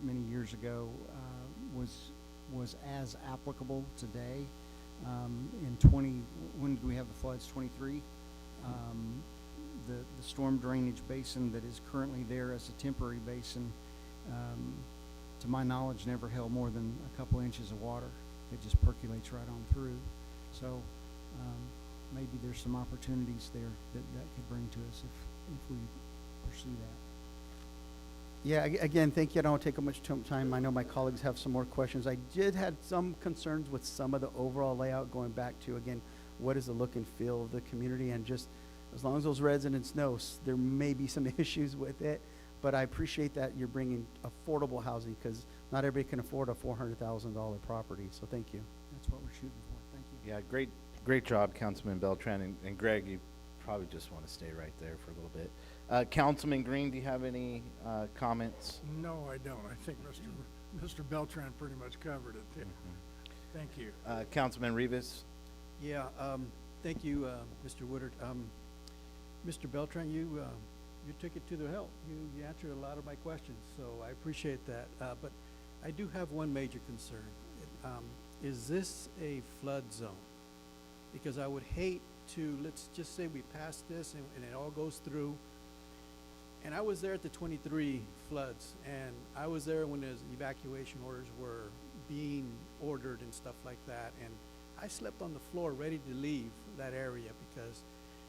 Speaker 8: many years ago was as applicable today. When did we have the floods? 23. The storm drainage basin that is currently there as a temporary basin, to my knowledge, never held more than a couple inches of water. It just percolates right on through. So maybe there's some opportunities there that could bring to us if we pursue that.
Speaker 9: Yeah, again, thank you. I don't want to take up much time. I know my colleagues have some more questions. I did had some concerns with some of the overall layout, going back to, again, what is the look and feel of the community, and just as long as those residents know, there may be some issues with it, but I appreciate that you're bringing affordable housing, because not everybody can afford a $400,000 property, so thank you.
Speaker 8: That's what we're shooting for. Thank you.
Speaker 1: Yeah, great job, Councilman Beltran, and Greg, you probably just want to stay right there for a little bit. Councilman Green, do you have any comments?
Speaker 10: No, I don't. I think Mr. Beltran pretty much covered it. Yeah. Thank you.
Speaker 1: Councilman Rivas?
Speaker 21: Yeah, thank you, Mr. Woodard. Mr. Beltran, you took it to the hill. You answered a lot of my questions, so I appreciate that. But I do have one major concern. Is this a flood zone? Because I would hate to, let's just say we pass this and it all goes through. And I was there at the 23 floods, and I was there when those evacuation orders were being ordered and stuff like that. And I slept on the floor ready to leave that area because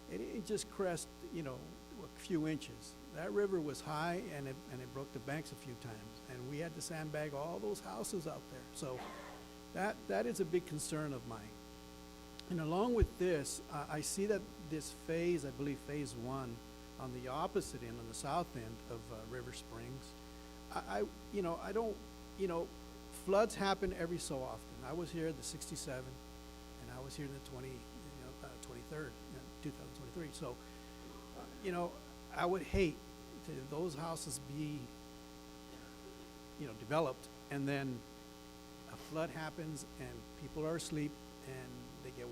Speaker 21: it just crest, you know, a few inches. That river was high, and it broke the banks a few times, and we had to sandbag all those houses out there. So that is a big concern of mine. And along with this, I see that this phase, I believe phase 1, on the opposite end, on the south end of River Springs, I don't, floods happen every so often. I was here in the 67, and I was here in the 23rd, 2023. So, I would hate to those houses be, developed, and then a flood happens and people are asleep and they get,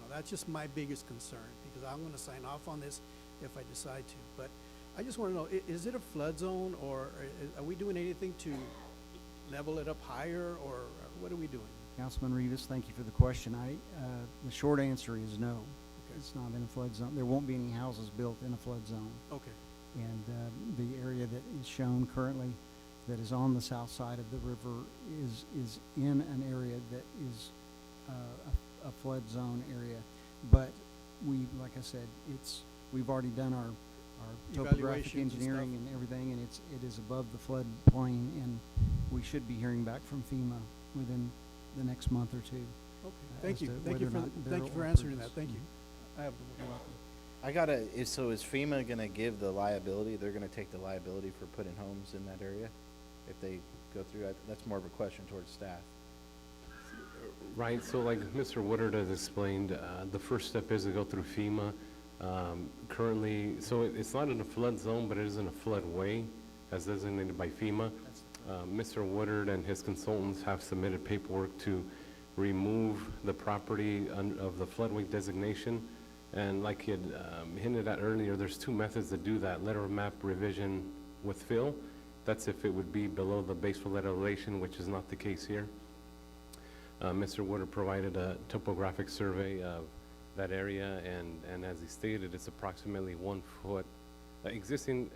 Speaker 21: that's just my biggest concern, because I'm going to sign off on this if I decide to. But I just want to know, is it a flood zone, or are we doing anything to level it up higher, or what are we doing?
Speaker 8: Councilman Rivas, thank you for the question. The short answer is no. Okay. It's not in a flood zone. There won't be any houses built in a flood zone.
Speaker 21: Okay.
Speaker 8: And the area that is shown currently that is on the south side of the river is in an area that is a flood zone area. But like I said, we've already done our topographic engineering and everything, and it is above the flood plain, and we should be hearing back from FEMA within the next month or two.
Speaker 21: Okay, thank you. Thank you for
Speaker 8: or
Speaker 21: answering
Speaker 8: purchase.
Speaker 21: that. Thank you. I have
Speaker 1: So is FEMA gonna give the liability? They're gonna take the liability for putting homes in that area if they go through? That's more of a question towards staff.
Speaker 22: Right, so like Mr. Woodard has explained, the first step is to go through FEMA. Currently, so it's not in a flood zone, but it is in a floodway as designated by FEMA. Mr. Woodard and his consultants have submitted paperwork to remove the property of the floodway designation. And like he had hinted at earlier, there's two methods to do that: letter of map revision with fill. That's if it would be below the base flood elevation, which is not the case here. Mr. Woodard provided a topographic survey of that area, and as he stated, it's approximately 1 foot. Existing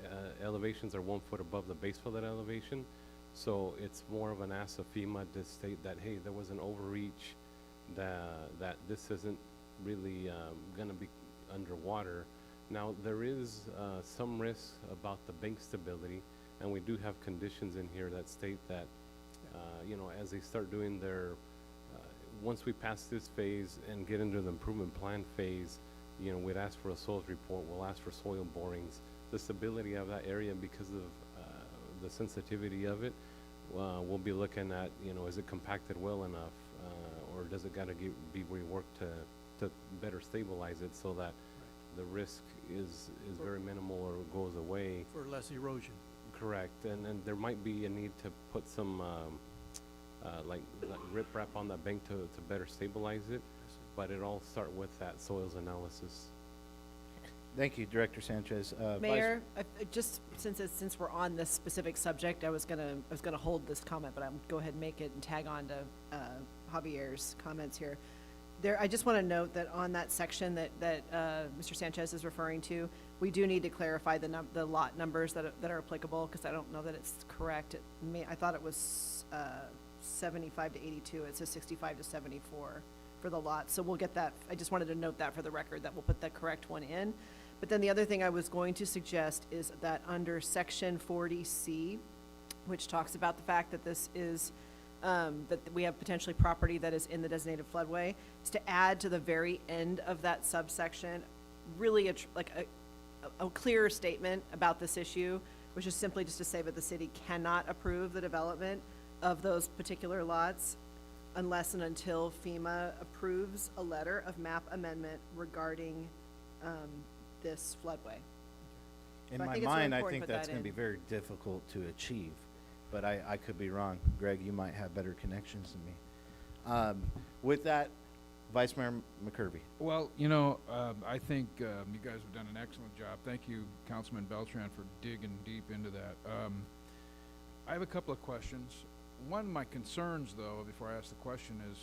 Speaker 22: elevations are 1 foot above the base flood elevation, so it's more of an ask of FEMA to state that, hey, there was an overreach, that this isn't really going to be underwater. Now, there is some risk about the bank stability, and we do have conditions in here that state that, as they start doing their once we pass this phase and get into the improvement plan phase, we'd ask for a soils report, we'll ask for soil borings. The stability of that area, because of the sensitivity of it, we'll be looking at, is it compacted well enough, or does it gotta be reworked to better stabilize it so that the risk is very minimal or goes away.
Speaker 21: For less erosion.
Speaker 22: Correct, and there might be a need to put some like riprap on that bank to better stabilize it, but it all start with that soils analysis.
Speaker 1: Thank you, Director Sanchez.
Speaker 24: Mayor, just since we're on this specific subject, I was gonna hold this comment, but I'm go ahead and make it and tag on to Javier's comments here. I just want to note that on that section that Mr. Sanchez is referring to, we do need to clarify the lot numbers that are applicable, because I don't know that it's correct. I thought it was 75 to 82. It says 65 to 74 for the lot. So we'll get that. I just wanted to note that for the record, that we'll put the correct one in. But then the other thing I was going to suggest is that under section 40C, which talks about the fact that this is, that we have potentially property that is in the designated floodway, is to add to the very end of that subsection, really a clearer statement about this issue, which is simply just to say that the city cannot approve the development of those particular lots unless and until FEMA approves a letter of map amendment regarding this floodway.
Speaker 1: In
Speaker 24: So I
Speaker 1: my
Speaker 24: think it's really
Speaker 1: mind, I
Speaker 24: important
Speaker 1: think
Speaker 24: to put
Speaker 1: that's
Speaker 24: that
Speaker 1: gonna be
Speaker 24: in.
Speaker 1: very difficult to achieve, but I could be wrong. Greg, you might have better connections than me. With that, Vice Mayor McCurvey.
Speaker 18: Well, I think you guys have done an excellent job. Thank you, Councilman Beltran, for digging deep into that. I have a couple of questions. One of my concerns, though, before I ask the question is,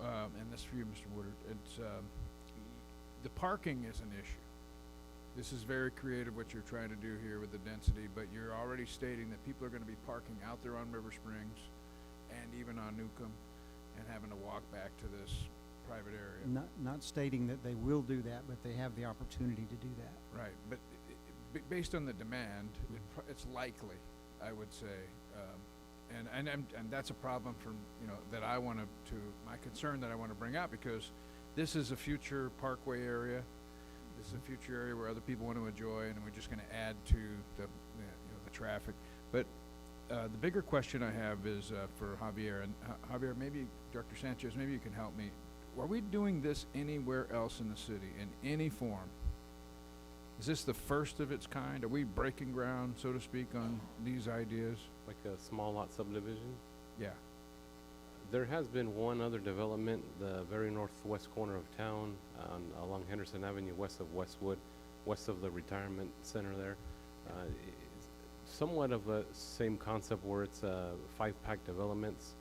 Speaker 18: and this is for you, Mr. Woodard, it's the parking is an issue. This is very creative what you're trying to do here with the density, but you're already stating that people are going to be parking out there on River Springs and even on Newcomb and having to walk back to this private area.
Speaker 8: Not stating that they will do that, but they have the opportunity to do that.
Speaker 18: Right, but based on the demand, it's likely, I would say, and that's a problem for, that I want to my concern that I want to bring out, because this is a future parkway area. This is a future area where other people want to enjoy, and we're just going to add to the traffic. But the bigger question I have is for Javier, and Javier, maybe Director Sanchez, maybe you can help me. Are we doing this anywhere else in the city in any form? Is this the first of its kind? Are we breaking ground, so to speak, on these ideas?
Speaker 22: Like a small lot subdivision?
Speaker 18: Yeah.
Speaker 22: There has been one other development, the very northwest corner of town, along Henderson Avenue, west of Westwood, west of the retirement center there. It's somewhat of a same concept where it's 5-pack developments,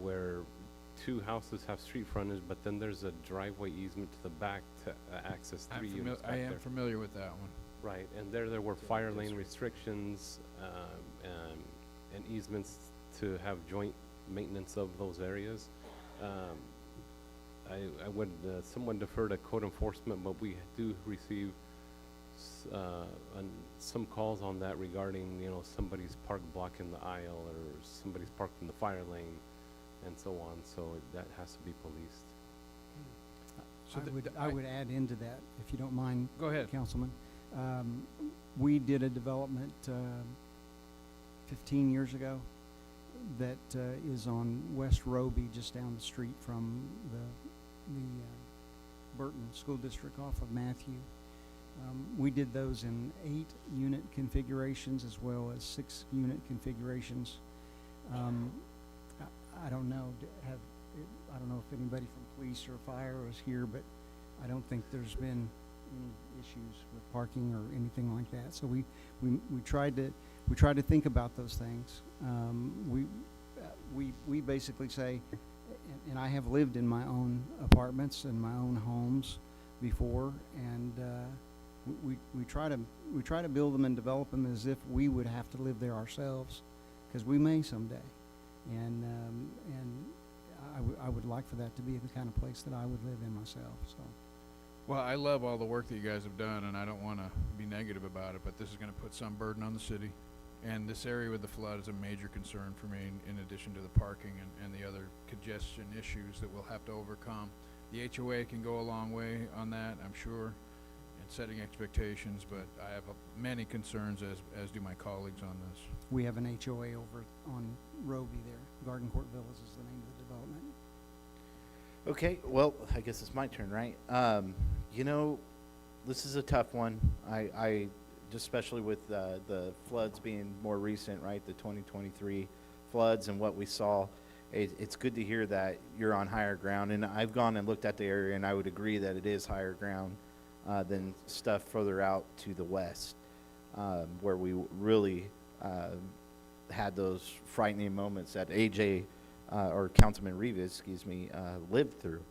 Speaker 22: where 2 houses have street frontage, but then there's a driveway easement to the back to access 3 units back
Speaker 18: I
Speaker 22: there.
Speaker 18: am familiar with that one.
Speaker 22: Right, and there were fire lane restrictions and easements to have joint maintenance of those areas. I would somewhat defer to code enforcement, but we do receive some calls on that regarding, somebody's park blocking the aisle or somebody's parked in the fire lane and so on, so that has to be policed.
Speaker 8: I would add into that, if you don't mind.
Speaker 18: Go ahead.
Speaker 8: Councilman. We did a development 15 years ago that is on West Roby, just down the street from the Burton School District off of Matthew. We did those in 8-unit configurations as well as 6-unit configurations. I don't know, I don't know if anybody from police or fire was here, but I don't think there's been any issues with parking or anything like that. So we tried to think about those things. We basically say, and I have lived in my own apartments and my own homes before, and we try to build them and develop them as if we would have to live there ourselves, because we may someday, and I would like for that to be the kind of place that I would live in myself. So.
Speaker 18: Well, I love all the work that you guys have done, and I don't want to be negative about it, but this is going to put some burden on the city. And this area with the flood is a major concern for me, in addition to the parking and the other congestion issues that we'll have to overcome. The HOA can go a long way on that, I'm sure, in setting expectations, but I have many concerns, as do my colleagues on this.
Speaker 8: We have an HOA over on Roby there. Garden Court Villas is the name of the development.
Speaker 1: Okay, well, I guess it's my turn, right? This is a tough one. I especially with the floods being more recent, right? The 2023 floods and what we saw. It's good to hear that you're on higher ground. And I've gone and looked at the area, and I would agree that it is higher ground than stuff further out to the west, where we really had those frightening moments that AJ or Councilman Rivas, lived through.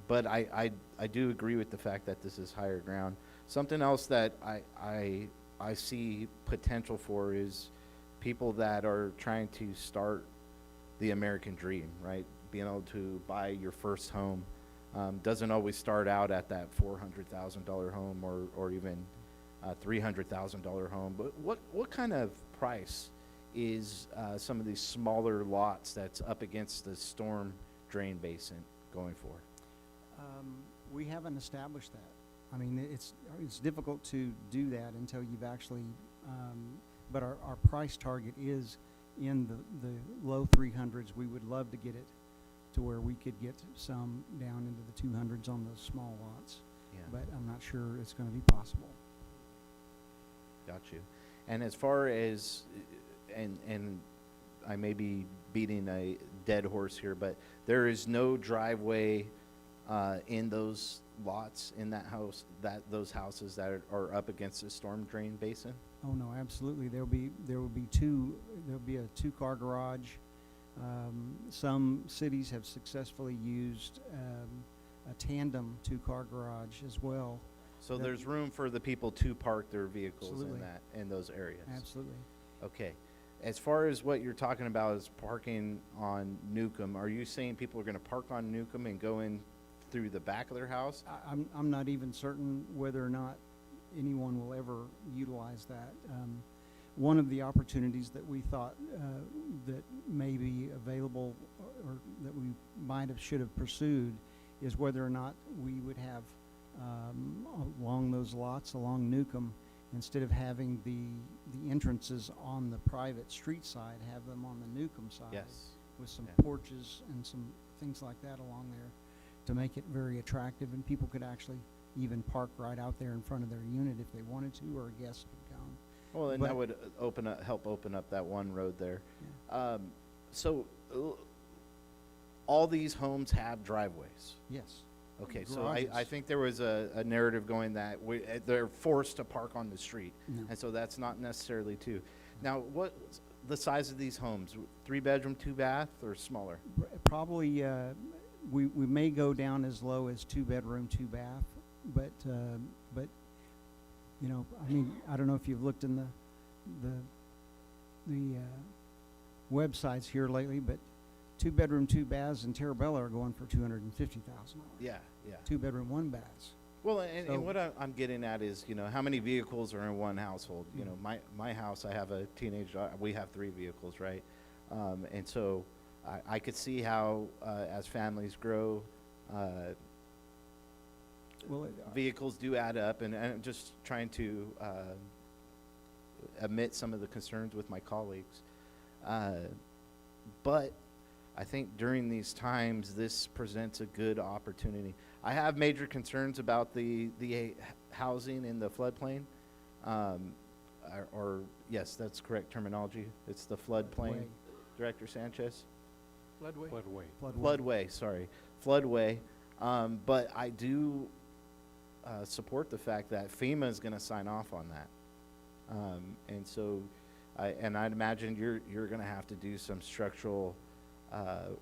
Speaker 1: But I do agree with the fact that this is higher ground. Something else that I see potential for is people that are trying to start the American dream, right? Being able to buy your first home, doesn't always start out at that $400,000 home or even $300,000 home. But what kind of price is some of these smaller lots that's up against the storm drain basin going for?
Speaker 8: We haven't established that. I mean, it's difficult to do that until you've actually, but our price target is in the low 300s. We would love to get it to where we could get some down into the 200s on those small lots.
Speaker 1: Yeah.
Speaker 8: But I'm not sure it's going to be possible.
Speaker 1: Got you. And as far as, and I may be beating a dead horse here, but there is no driveway in those lots in that house, those houses that are up against the storm drain basin?
Speaker 8: Oh no, absolutely. There'll be a two-car garage. Some cities have successfully used a tandem two-car garage as well.
Speaker 1: So there's room for the people to park their vehicles
Speaker 8: Absolutely.
Speaker 1: in those areas?
Speaker 8: Absolutely.
Speaker 1: Okay. As far as what you're talking about is parking on Newcomb, are you saying people are going to park on Newcomb and go in through the back of their house?
Speaker 8: I'm not even certain whether or not anyone will ever utilize that. One of the opportunities that we thought that may be available or that we should have pursued is whether or not we would have along those lots along Newcomb, instead of having the entrances on the private street side, have them on the Newcomb side.
Speaker 1: Yes.
Speaker 8: With some
Speaker 1: Yeah.
Speaker 8: porches and some things like that along there to make it very attractive, and people could actually even park right out there in front of their unit if they wanted to, or a guest could come.
Speaker 1: Well, and
Speaker 8: But-
Speaker 1: that would help open up that one road there.
Speaker 8: Yeah.
Speaker 1: All these homes have driveways.
Speaker 8: Yes.
Speaker 1: Okay, so I
Speaker 8: Garages.
Speaker 1: think there was a narrative going that they're forced to park on the street,
Speaker 8: No.
Speaker 1: and so that's not necessarily true. Now, what the size of these homes? 3-bedroom, 2-bath, or smaller?
Speaker 8: Probably, we may go down as low as 2-bedroom, 2-bath, but, you know, I mean, I don't know if you've looked in the websites here lately, but 2-bedroom, 2-baths in Terabella are going for $250,000.
Speaker 1: Yeah, yeah.
Speaker 8: 2-bedroom, 1-baths.
Speaker 1: Well, and
Speaker 8: So-
Speaker 1: what I'm getting at is, you know, how many vehicles are in one household? You know, my house, I have a teenage daughter, we have 3 vehicles, right? And so I could see how, as families grow, vehicles do add up, and I'm just trying to admit some of the concerns with my colleagues. But I think during these times, this presents a good opportunity. I have major concerns about the housing in the floodplain. Or yes, that's correct terminology. It's the floodplain.
Speaker 8: Way.
Speaker 1: Director Sanchez?
Speaker 18: Floodway?
Speaker 1: Floodway, sorry. Floodway. But I do support the fact that FEMA is going to sign off on that. And so, I'd imagine you're going to have to do some structural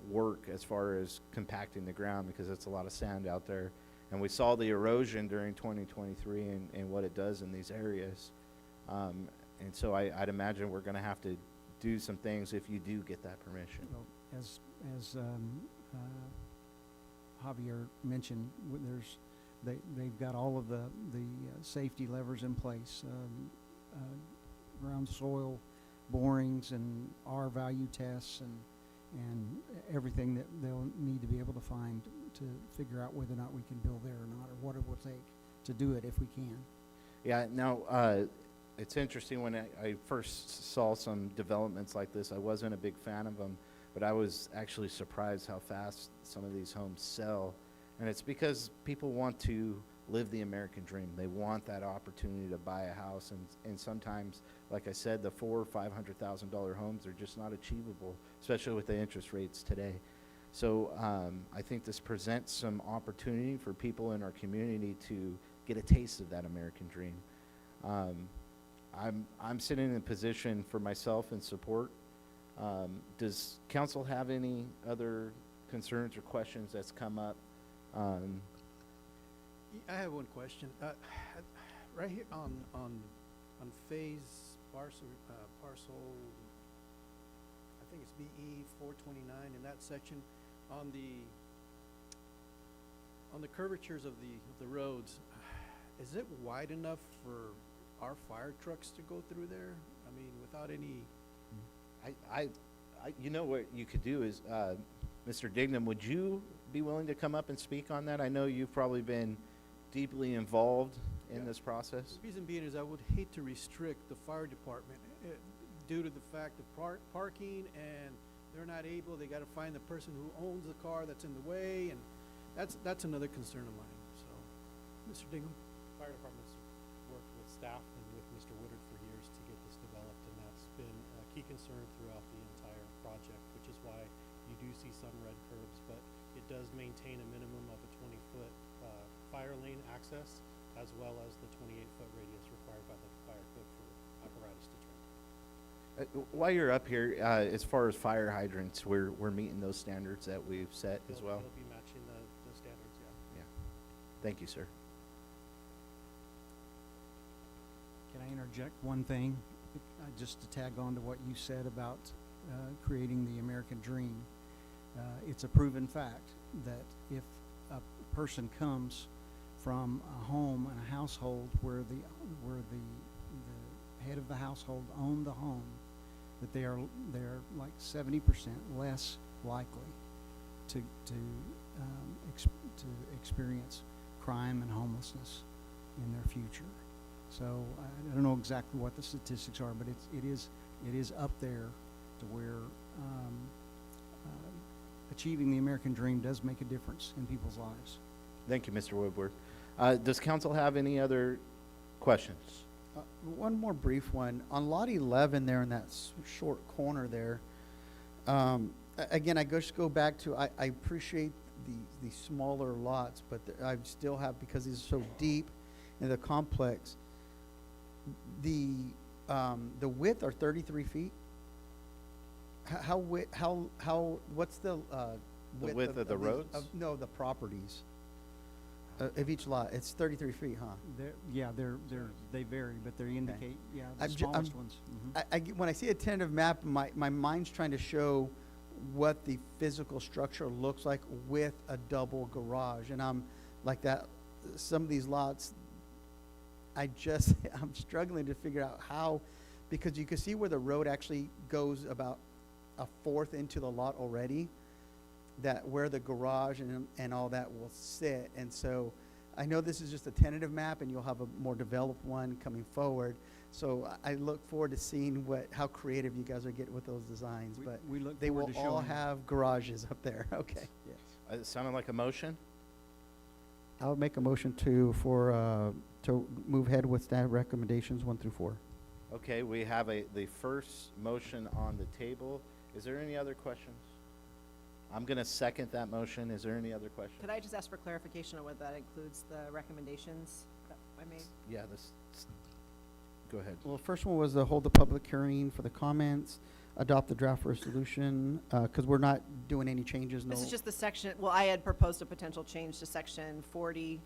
Speaker 1: work as far as compacting the ground, because it's a lot of sand out there. And we saw the erosion during 2023 and what it does in these areas. And so I'd imagine we're going to have to do some things if you do get that permission.
Speaker 8: Well, as Javier mentioned, they've got all of the safety levers in place, ground soil borings and R value tests and everything that they'll need to be able to find to figure out whether or not we can build there or not, or what it will take to do it if we can.
Speaker 1: Yeah, now, it's interesting, when I first saw some developments like this, I wasn't a big fan of them, but I was actually surprised how fast some of these homes sell. And it's because people want to live the American dream. They want that opportunity to buy a house, and sometimes, like I said, the $400,000 or $500,000 homes are just not achievable, especially with the interest rates today. So I think this presents some opportunity for people in our community to get a taste of that American dream. I'm sitting in a position for myself in support. Does council have any other concerns or questions that's come up?
Speaker 21: I have one question. Right here on phase parcel, I think it's BE 429 in that section, on the curvatures of the roads, is it wide enough for our fire trucks to go through there? I mean, without any,
Speaker 1: You know what you could do is, Mr. Dignam, would you be willing to come up and speak on that? I know you've probably been deeply involved in this process.
Speaker 21: the reason being is I would hate to restrict the fire department due to the fact of parking, and they're not able, they gotta find the person who owns the car that's in the way, and that's another concern of mine, so. Mr. Dingham?
Speaker 5: Fire department's worked with staff and with Mr. Woodard for years to get this developed, and that's been a key concern throughout the entire project, which is why you do see some red curbs, but it does maintain a minimum of a 20-foot fire lane access, as well as the 28-foot radius required by the fire code for apparatus to turn.
Speaker 1: While you're up here, as far as fire hydrants, we're meeting those standards that we've set as well.
Speaker 5: They'll be matching the standards, yeah.
Speaker 1: Yeah. Thank you, sir.
Speaker 8: Can I interject one thing, just to tag on to what you said about creating the American dream? It's a proven fact that if a person comes from a home and a household where the head of the household owned the home, that they're like 70% less likely to experience crime and homelessness in their future. So I don't know exactly what the statistics are, but it is up there to where achieving the American dream does make a difference in people's lives.
Speaker 1: Thank you, Mr. Woodward. Does council have any other questions?
Speaker 9: One more brief one. On lot 11 there in that short corner there, again, I just go back to, I appreciate the smaller lots, but I still have, because these are so deep in the complex, the width are 33 feet? What's the
Speaker 1: width of the roads?
Speaker 9: No, the properties of each lot. It's 33 feet, huh?
Speaker 8: They vary, but they indicate, the
Speaker 9: I'm
Speaker 8: smallest ones.
Speaker 9: When I see a tentative map, my mind's trying to show what the physical structure looks like with a double garage, and I'm like that. Some of these lots, I'm struggling to figure out how, because you can see where the road actually goes about a fourth into the lot already, that where the garage and all that will sit. And so I know this is just a tentative map, and you'll have a more developed one coming forward. So I look forward to seeing how creative you guys are getting with those designs. But
Speaker 8: we look
Speaker 9: they will
Speaker 8: forward to
Speaker 9: all
Speaker 8: showing.
Speaker 9: have garages up there. Okay. Yes.
Speaker 1: It sounded like a motion.
Speaker 9: I'll make a motion to move ahead with staff recommendations 1 through 4.
Speaker 1: Okay, we have the first motion on the table. Is there any other questions? I'm going to second that motion. Is there any other questions?
Speaker 24: Could I just ask for clarification on whether that includes the recommendations that I made?
Speaker 1: Yeah, go ahead.
Speaker 9: Well, the first one was to hold the public hearing for the comments, adopt the draft resolution, because we're not doing any changes.
Speaker 24: This is just the section, well, I had proposed a potential change to section 40.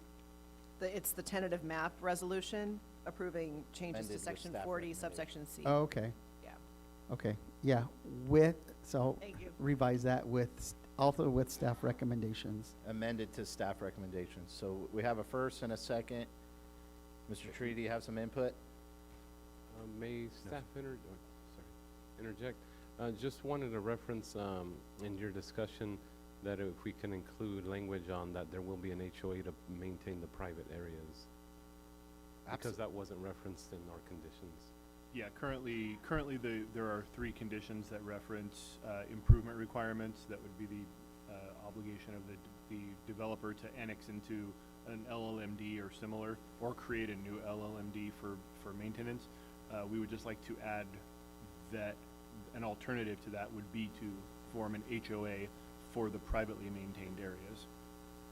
Speaker 24: It's the tentative map resolution approving changes
Speaker 1: Amended
Speaker 24: to
Speaker 1: with
Speaker 24: section
Speaker 1: staff
Speaker 24: 40, subsection C.
Speaker 9: Oh, okay.
Speaker 24: Yeah.
Speaker 9: Okay. Yeah. So
Speaker 24: Thank you.
Speaker 9: revise that also with staff recommendations.
Speaker 1: Amended to staff recommendations. So we have a first and a second. Mr. Tree, do you have some input?
Speaker 22: May staff interject? Just wanted to reference in your discussion that if we can include language on that there will be an HOA to maintain the private areas. Because that wasn't referenced in our conditions.
Speaker 20: Yeah, currently there are 3 conditions that reference improvement requirements. That would be the obligation of the developer to annex into an LLMD or similar, or create a new LLMD for maintenance. We would just like to add that an alternative to that would be to form an HOA for the privately maintained areas,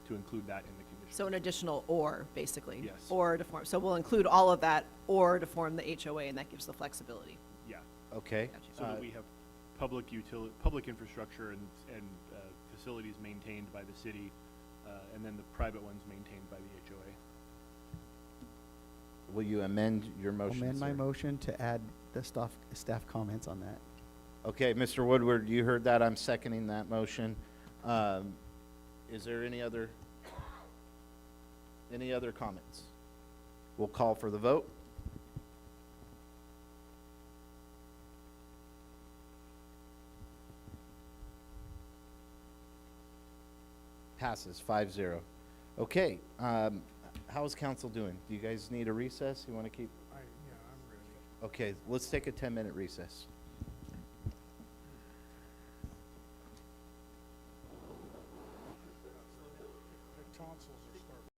Speaker 20: to include that in the condition.
Speaker 24: So an additional or, basically.
Speaker 20: Yes.
Speaker 24: Or to form, so we'll include all of that or to form the HOA, and that gives the flexibility.
Speaker 20: Yeah.
Speaker 1: Okay.
Speaker 24: Gotcha.
Speaker 20: So that we have public infrastructure and facilities maintained by the city, and then the private ones maintained by the HOA.
Speaker 1: Will you amend your motion,
Speaker 9: Amend my
Speaker 1: sir?
Speaker 9: motion to add the staff comments on that.
Speaker 1: Okay, Mr. Woodward, you heard that. I'm seconding that motion. Is there any other Any other comments? We'll call for the vote. Passes 5-0. Okay, how's council doing? Do you guys need a recess? You want to keep?
Speaker 10: Yeah, I'm ready.
Speaker 1: Okay, let's take a 10-minute recess.
Speaker 10: The tonsils are starting.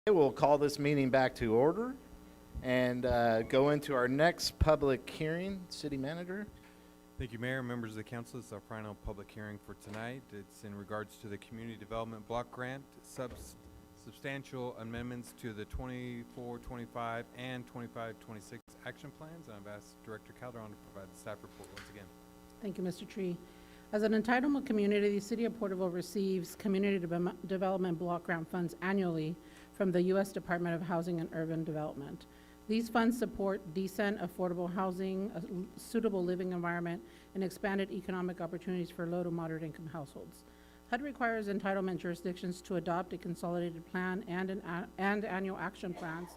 Speaker 1: We'll call this meeting back to order and go into our next public hearing. City Manager?
Speaker 4: Thank you, Mayor, members of the council. This is our final public hearing for tonight. It's in regards to the Community Development Block Grant, substantial amendments to the 24-25 and 25-26 action plans. And I've asked Director Calderon to provide the staff report once again.
Speaker 19: Thank you, Mr. Tree. As an entitlement community, the City of Porterville receives Community Development Block Grant funds annually from the U.S. Department of Housing and Urban Development. These funds support decent, affordable housing, a suitable living environment, and expanded economic opportunities for low to moderate income households. HUD requires entitlement jurisdictions to adopt a consolidated plan and annual action plans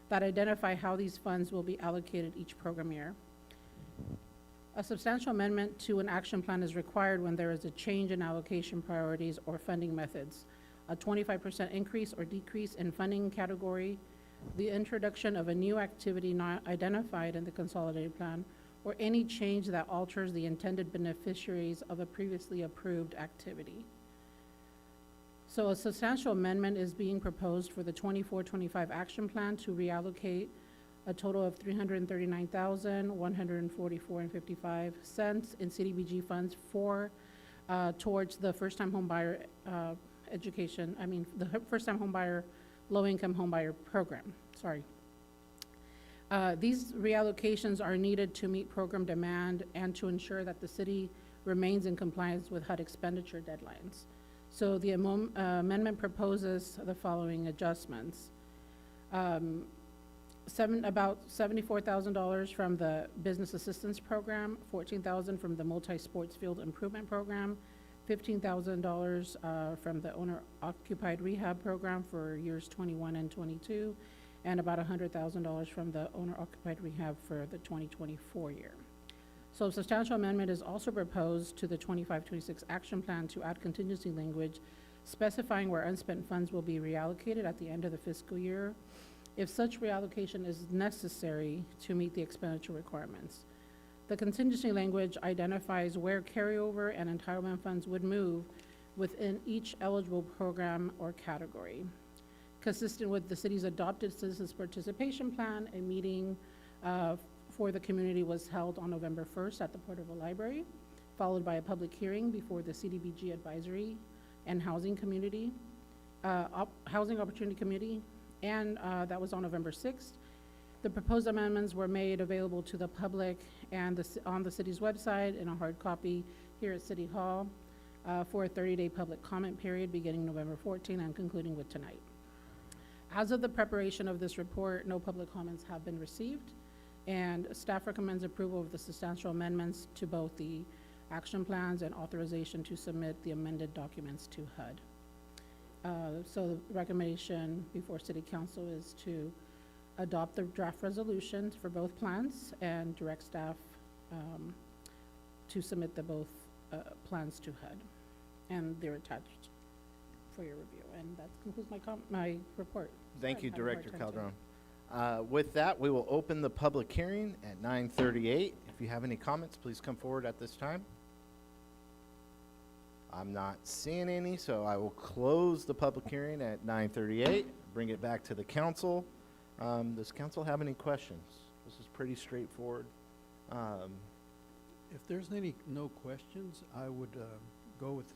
Speaker 19: that identify how these funds will be allocated each program year. A substantial amendment to an action plan is required when there is a change in allocation priorities or funding methods, a 25% increase or decrease in funding category, the introduction of a new activity not identified in the consolidated plan, or any change that alters the intended beneficiaries of a previously approved activity. So a substantial amendment is being proposed for the 24-25 action plan to reallocate a total of $339,144.55 in CDBG funds towards the first-time home buyer the first-time home buyer, low-income home buyer program. These reallocations are needed to meet program demand and to ensure that the city remains in compliance with HUD expenditure deadlines. So the amendment proposes the following adjustments. About $74,000 from the Business Assistance Program, $14,000 from the Multi-Sports Field Improvement Program, $15,000 from the Owner-Occupied Rehab Program for years 21 and 22, and about $100,000 from the Owner-Occupied Rehab for the 2024 year. So a substantial amendment is also proposed to the 25-26 action plan to add contingency language specifying where unspent funds will be reallocated at the end of the fiscal year if such reallocation is necessary to meet the expenditure requirements. The contingency language identifies where carryover and entitlement funds would move within each eligible program or category. Consistent with the city's adopted citizens participation plan, a meeting for the community was held on November 1st at the Porterville Library, followed by a public hearing before the CDBG Advisory and Housing Opportunity Committee, and that was on November 6th. The proposed amendments were made available to the public and on the city's website in a hard copy here at City Hall for a 30-day public comment period beginning November 14th and concluding with tonight. As of the preparation of this report, no public comments have been received, and staff recommends approval of the substantial amendments to both the action plans and authorization to submit the amended documents to HUD. So the recommendation before City Council is to adopt the draft resolutions for both plans and direct staff to submit the both plans to HUD. And they're attached for your review. And that concludes my report.
Speaker 1: Thank you,
Speaker 19: Sorry, I'm having a
Speaker 1: Director
Speaker 19: hard time
Speaker 1: Calderon. With that, we will open the public hearing at 9:38. If you have any comments, please come forward at this time. I'm not seeing any, so I will close the public hearing at 9:38. Bring it back to the council. Does council have any questions? This is pretty straightforward.
Speaker 21: If there's no questions, I would go with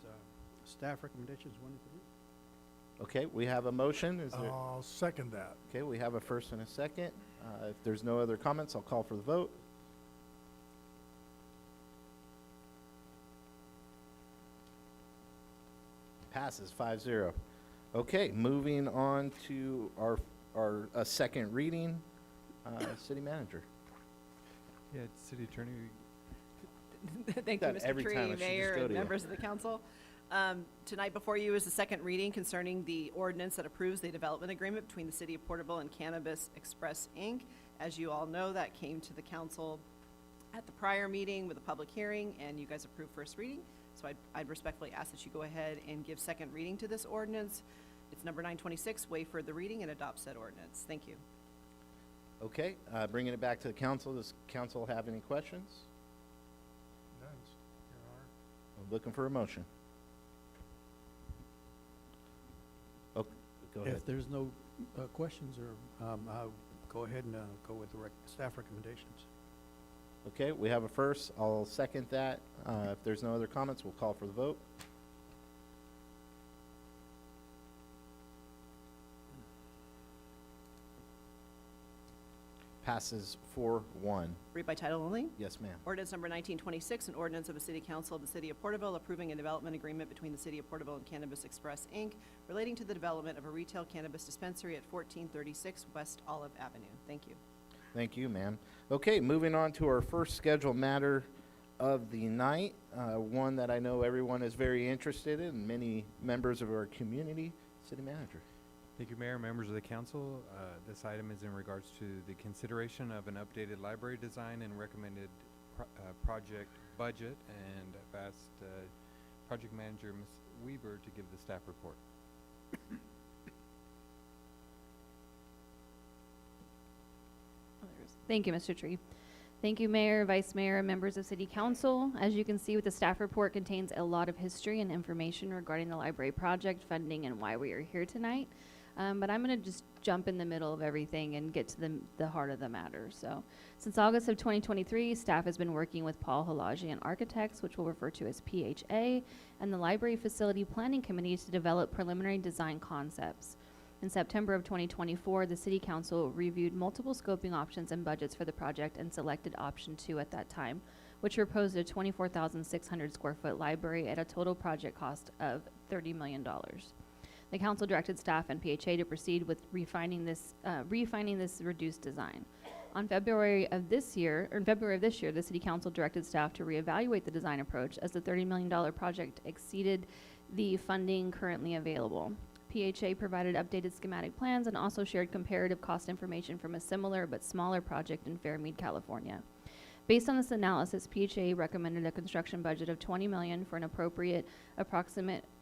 Speaker 21: staff recommendations 1 and 3.
Speaker 1: Okay, we have a motion. Is there?
Speaker 10: I'll second that.
Speaker 1: Okay, we have a first and a second. If there's no other comments, I'll call for the vote. Passes 5-0. Okay, moving on to our second reading. City Manager.
Speaker 4: Yeah, City Attorney.
Speaker 24: Thank you,
Speaker 1: That every
Speaker 24: Mr.
Speaker 1: time
Speaker 24: Tree,
Speaker 1: I should just
Speaker 24: Mayor,
Speaker 1: go
Speaker 24: and
Speaker 1: to you.
Speaker 24: members of the council. Tonight before you is the second reading concerning the ordinance that approves the development agreement between the City of Porterville and Cannabis Express, Inc. As you all know, that came to the council at the prior meeting with a public hearing, and you guys approved first reading. So I'd respectfully ask that you go ahead and give second reading to this ordinance. It's number 926, waive further reading and adopt said ordinance. Thank you.
Speaker 1: Okay, bringing it back to the council. Does council have any questions?
Speaker 10: None.
Speaker 1: I'm looking for a motion. Oh, go ahead.
Speaker 21: If there's no questions, or I'll go ahead and go with the staff recommendations.
Speaker 1: Okay, we have a first. I'll second that. If there's no other comments, we'll call for the vote. Passes 4-1.
Speaker 24: Read by title only?
Speaker 1: Yes, ma'am.
Speaker 24: Ordinance number 1926, an ordinance of the City Council of the City of Porterville approving a development agreement between the City of Porterville and Cannabis Express, Inc., relating to the development of a retail cannabis dispensary at 1436 West Olive Avenue. Thank you.
Speaker 1: Thank you, ma'am. Okay, moving on to our first scheduled matter of the night, one that I know everyone is very interested in, many members of our community. City Manager.
Speaker 4: Thank you, Mayor, members of the council. This item is in regards to the consideration of an updated library design and recommended project budget, and I've asked Project Manager Ms. Weaver to give the staff report.
Speaker 6: Thank you, Mr. Tree. Thank you, Mayor, Vice Mayor, and members of City Council. As you can see, with the staff report contains a lot of history and information regarding the library project, funding, and why we are here tonight. But I'm going to just jump in the middle of everything and get to the heart of the matter. So, since August of 2023, staff has been working with Paul Halajian Architects, which we'll refer to as PHA, and the Library Facility Planning Committee to develop preliminary design concepts. In September of 2024, the City Council reviewed multiple scoping options and budgets for the project and selected option 2 at that time, which proposed a 24,600 square foot library at a total project cost of $30 million. The council directed staff and PHA to proceed with refining this reduced design. In February of this year, the City Council directed staff to reevaluate the design approach as the $30 million project exceeded the funding currently available. PHA provided updated schematic plans and also shared comparative cost information from a similar but smaller project in Fairmead, California. Based on this analysis, PHA recommended a construction budget of $20 million for an approximate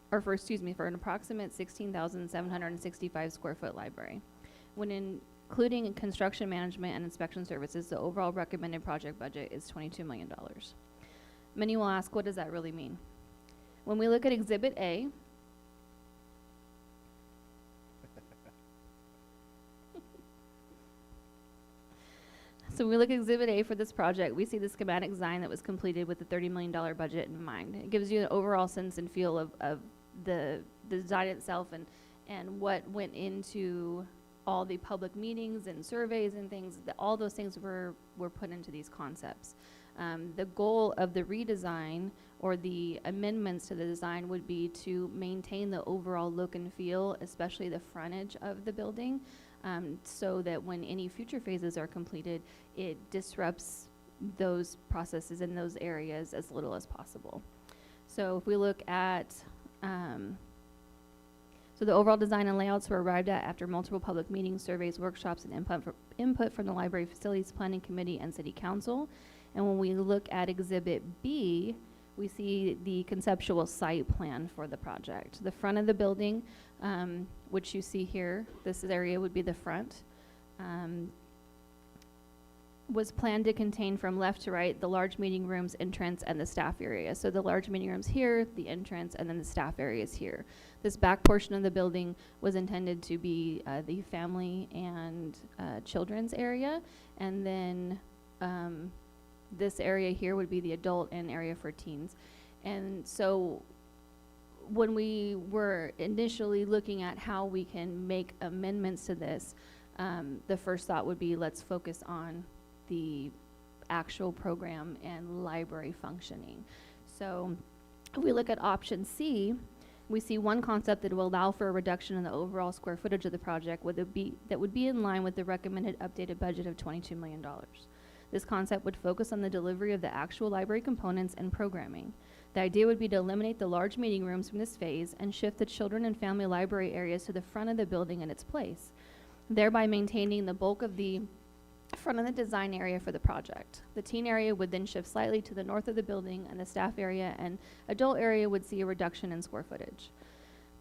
Speaker 6: 16,765 square foot library. When including construction management and inspection services, the overall recommended project budget is $22 million. Many will ask, what does that really mean? When we look at Exhibit A, so we look at Exhibit A for this project, we see the schematic design that was completed with the $30 million budget in mind. It gives you an overall sense and feel of the design itself and what went into all the public meetings and surveys and things. All those things were put into these concepts. The goal of the redesign or the amendments to the design would be to maintain the overall look and feel, especially the frontage of the building, so that when any future phases are completed, it disrupts those processes in those areas as little as possible. So if we look at, so the overall design and layouts were arrived at after multiple public meetings, surveys, workshops, and input from the Library Facilities Planning Committee and City Council. And when we look at Exhibit B, we see the conceptual site plan for the project. The front of the building, which you see here, this area would be the front, was planned to contain from left to right the large meeting rooms, entrance, and the staff area. So the large meeting rooms here, the entrance, and then the staff areas here. This back portion of the building was intended to be the family and children's area, and then this area here would be the adult and area for teens. And so when we were initially looking at how we can make amendments to this, the first thought would be, let's focus on the actual program and library functioning. So if we look at option C, we see one concept that will allow for a reduction in the overall square footage of the project that would be in line with the recommended updated budget of $22 million. This concept would focus on the delivery of the actual library components and programming. The idea would be to eliminate the large meeting rooms from this phase and shift the children and family library areas to the front of the building in its place, thereby maintaining the bulk of the front of the design area for the project. The teen area would then shift slightly to the north of the building, and the staff area and adult area would see a reduction in square footage.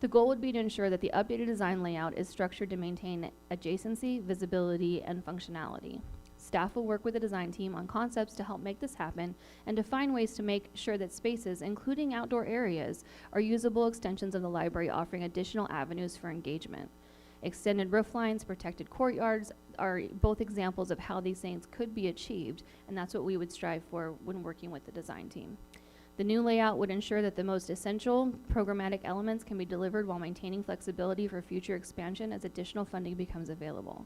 Speaker 6: The goal would be to ensure that the updated design layout is structured to maintain adjacency, visibility, and functionality. Staff will work with the design team on concepts to help make this happen and to find ways to make sure that spaces, including outdoor areas, are usable extensions of the library, offering additional avenues for engagement. Extended roof lines, protected courtyards are both examples of how these things could be achieved, and that's what we would strive for when working with the design team. The new layout would ensure that the most essential programmatic elements can be delivered while maintaining flexibility for future expansion as additional funding becomes available.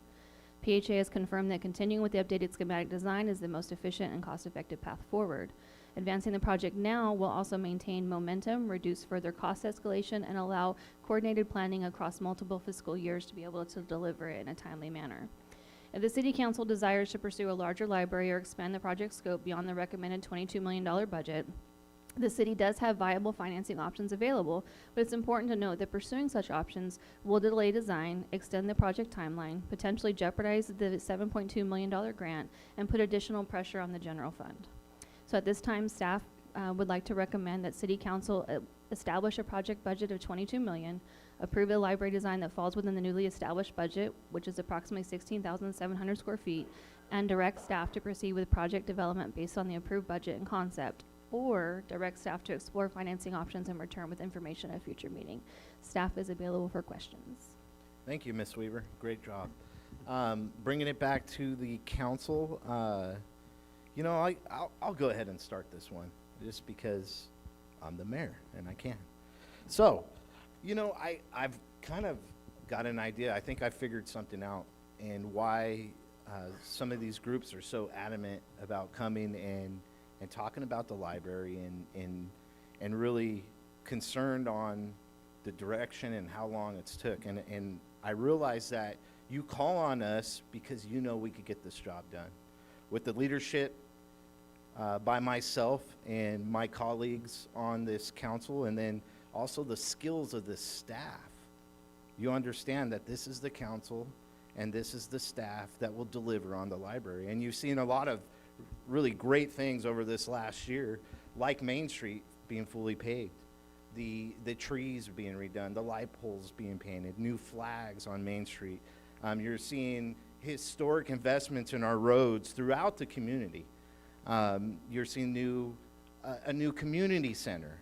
Speaker 6: PHA has confirmed that continuing with the updated schematic design is the most efficient and cost-effective path forward. Advancing the project now will also maintain momentum, reduce further cost escalation, and allow coordinated planning across multiple fiscal years to be able to deliver it in a timely manner. If the City Council desires to pursue a larger library or expand the project scope beyond the recommended $22 million budget, the city does have viable financing options available, but it's important to note that pursuing such options will delay design, extend the project timeline, potentially jeopardize the $7.2 million grant, and put additional pressure on the general fund. So at this time, staff would like to recommend that City Council establish a project budget of $22 million, approve a library design that falls within the newly established budget, which is approximately 16,700 square feet, and direct staff to proceed with project development based on the approved budget and concept, or direct staff to explore financing options and return with information at a future meeting. Staff is available for questions.
Speaker 1: Thank you, Ms. Weaver. Great job. Bringing it back to the council, you know, I'll go ahead and start this one just because I'm the mayor and I can. So, you know, I've kind of got an idea. I think I figured something out and why some of these groups are so adamant about coming and talking about the library and really concerned on the direction and how long it's took. And I realize that you call on us because you know we could get this job done. With the leadership by myself and my colleagues on this council, and then also the skills of the staff, you understand that this is the council and this is the staff that will deliver on the library. And you've seen a lot of really great things over this last year, like Main Street being fully paved, the trees being redone, the light poles being painted, new flags on Main Street. You're seeing historic investments in our roads throughout the community. You're seeing a new community center.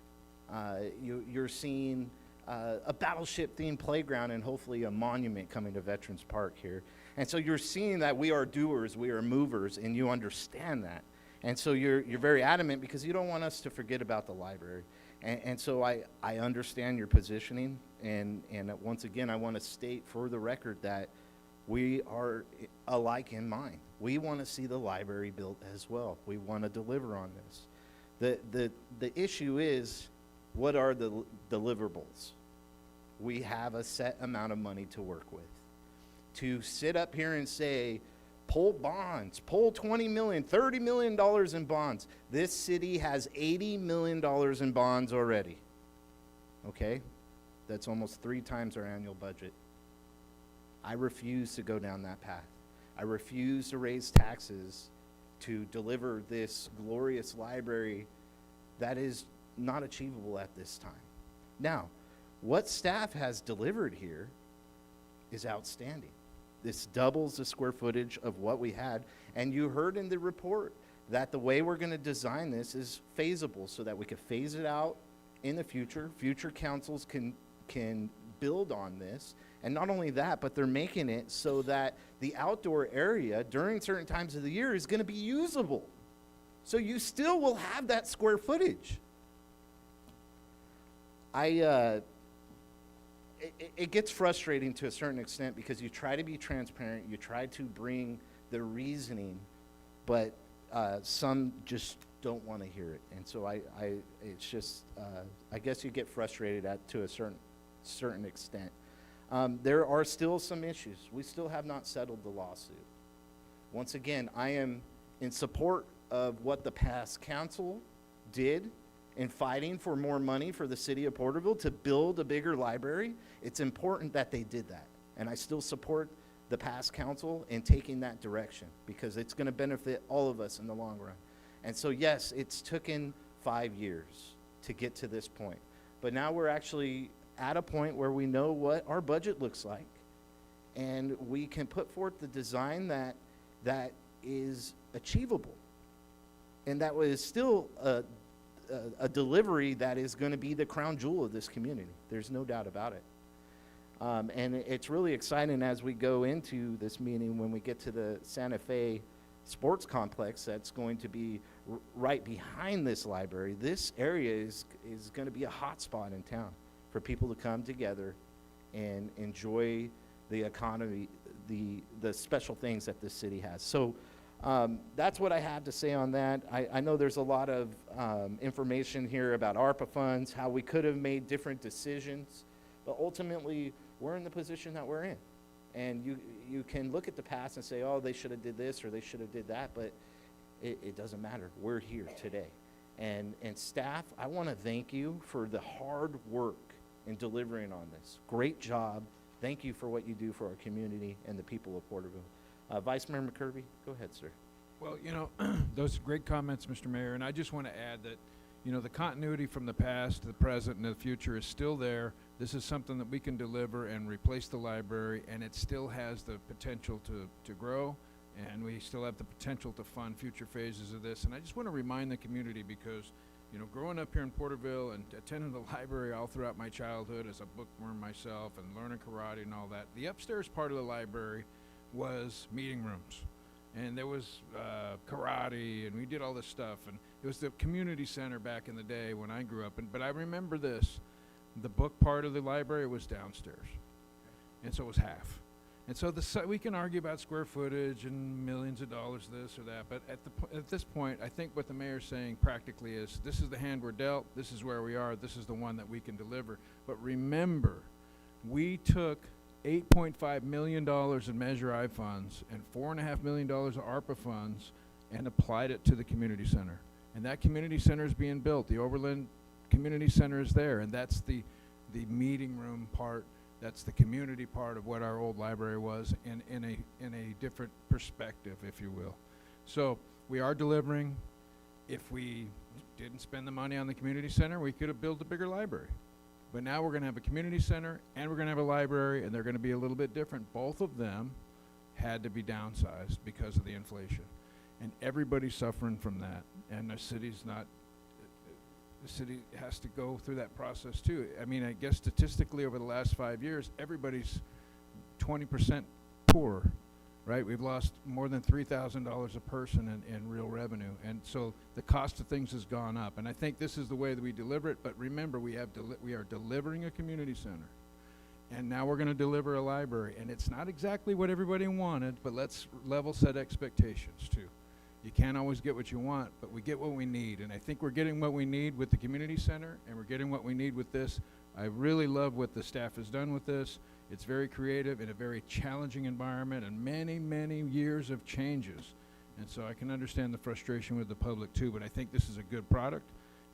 Speaker 1: You're seeing a battleship-themed playground and hopefully a monument coming to Veterans Park here. And so you're seeing that we are doers, we are movers, and you understand that. And so you're very adamant because you don't want us to forget about the library. And so I understand your positioning, and once again, I want to state for the record that we are alike in mind. We want to see the library built as well. We want to deliver on this. The issue is, what are the deliverables? We have a set amount of money to work with. To sit up here and say, pull bonds, pull $20 million, $30 million in bonds. This city has $80 million in bonds already. Okay? That's almost 3 times our annual budget. I refuse to go down that path. I refuse to raise taxes to deliver this glorious library that is not achievable at this time. Now, what staff has delivered here is outstanding. This doubles the square footage of what we had. And you heard in the report that the way we're going to design this is phasable so that we can phase it out in the future. Future councils can build on this. And not only that, but they're making it so that the outdoor area during certain times of the year is going to be usable. So you still will have that square footage. It gets frustrating to a certain extent because you try to be transparent, you try to bring the reasoning, but some just don't want to hear it. And so it's just, I guess you get frustrated to a certain extent. There are still some issues. We still have not settled the lawsuit. Once again, I am in support of what the past council did in fighting for more money for the city of Porterville to build a bigger library. It's important that they did that. And I still support the past council in taking that direction because it's going to benefit all of us in the long run. And so, yes, it's taken 5 years to get to this point. But now we're actually at a point where we know what our budget looks like. And we can put forth the design that is achievable. And that was still a delivery that is going to be the crown jewel of this community. There's no doubt about it. And it's really exciting as we go into this meeting when we get to the Santa Fe Sports Complex that's going to be right behind this library. This area is going to be a hot spot in town for people to come together and enjoy the economy, the special things that this city has. So that's what I have to say on that. I know there's a lot of information here about ARPA funds, how we could have made different decisions, but ultimately we're in the position that we're in. And you can look at the past and say, oh, they should have did this or they should have did that, but it doesn't matter. We're here today. And staff, I want to thank you for the hard work in delivering on this. Great job. Thank you for what you do for our community and the people of Porterville. Vice Mayor McCurvey, go ahead, sir.
Speaker 18: Well, you know, those are great comments, Mr. Mayor, and I just want to add that, you know, the continuity from the past to the present and the future is still there. This is something that we can deliver and replace the library, and it still has the potential to grow, and we still have the potential to fund future phases of this. And I just want to remind the community because, you know, growing up here in Porterville and attending the library all throughout my childhood as a bookworm myself and learning karate and all that, the upstairs part of the library was meeting rooms. And there was karate, and we did all this stuff. And it was the community center back in the day when I grew up. But I remember this. The book part of the library was downstairs. And so it was half. And so we can argue about square footage and millions of dollars, this or that. But at this point, I think what the mayor's saying practically is, this is the hand we're dealt. This is where we are. This is the one that we can deliver. But remember, we took $8.5 million in Measure I funds and $4.5 million of ARPA funds and applied it to the community center. And that community center is being built. The Overland Community Center is there, and that's the meeting room part. That's the community part of what our old library was in a different perspective, if you will. So we are delivering. If we didn't spend the money on the community center, we could have built a bigger library. But now we're going to have a community center and we're going to have a library, and they're going to be a little bit different. Both of them had to be downsized because of the inflation. And everybody's suffering from that. And the city has to go through that process too. I mean, I guess statistically over the last 5 years, everybody's 20% poor, right? We've lost more than $3,000 a person in real revenue. And so the cost of things has gone up. And I think this is the way that we deliver it. But remember, we are delivering a community center. And now we're going to deliver a library. And it's not exactly what everybody wanted, but let's level set expectations too. You can't always get what you want, but we get what we need. And I think we're getting what we need with the community center, and we're getting what we need with this. I really love what the staff has done with this. It's very creative in a very challenging environment and many, many years of changes. And so I can understand the frustration with the public too, but I think this is a good product.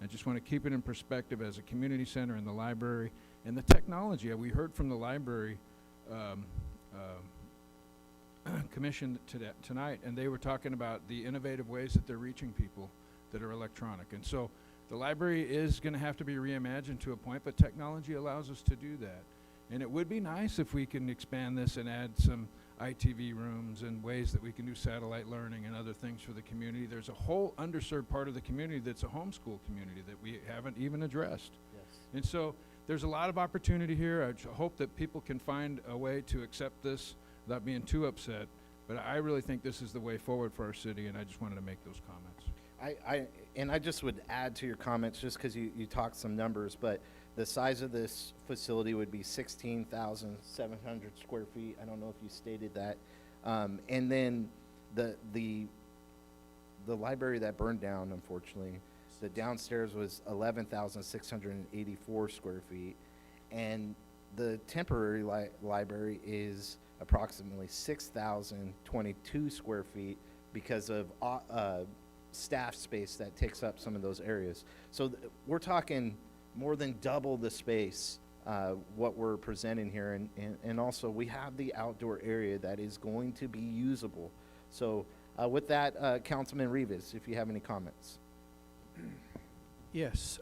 Speaker 18: I just want to keep it in perspective as a community center and the library and the technology. We heard from the library commission tonight, and they were talking about the innovative ways that they're reaching people that are electronic. And so the library is going to have to be reimagined to a point, but technology allows us to do that. And it would be nice if we can expand this and add some ITV rooms and ways that we can do satellite learning and other things for the community. There's a whole underserved part of the community that's a homeschool community that we haven't even addressed.
Speaker 1: Yes.
Speaker 18: And so there's a lot of opportunity here. I hope that people can find a way to accept this without being too upset. But I really think this is the way forward for our city, and I just wanted to make those comments.
Speaker 1: I just would add to your comments, just because you talked some numbers, but the size of this facility would be 16,700 square feet. I don't know if you stated that. And then the library that burned down, unfortunately, the downstairs was 11,684 square feet, and the temporary library is approximately 6,022 square feet because of staff space that takes up some of those areas. So we're talking more than double the space what we're presenting here, and also we have the outdoor area that is going to be usable. So with that, Councilman Rivas, if you have any comments.
Speaker 21: Yes.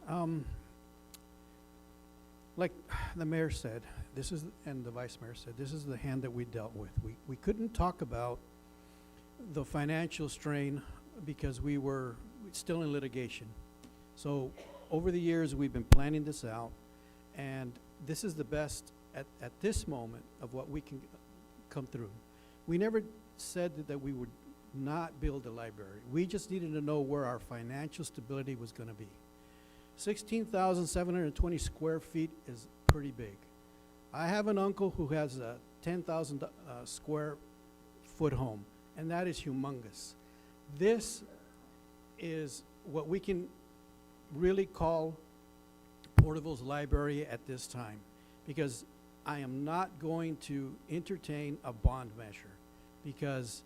Speaker 21: Like the mayor said, and the vice mayor said, this is the hand that we dealt with. We couldn't talk about the financial strain because we were still in litigation. So over the years, we've been planning this out, and this is the best at this moment of what we can come through. We never said that we would not build a library. We just needed to know where our financial stability was gonna be. 16,720 square feet is pretty big. I have an uncle who has a 10,000 square foot home, and that is humongous. This is what we can really call Porterville's library at this time, because I am not going to entertain a bond measure, because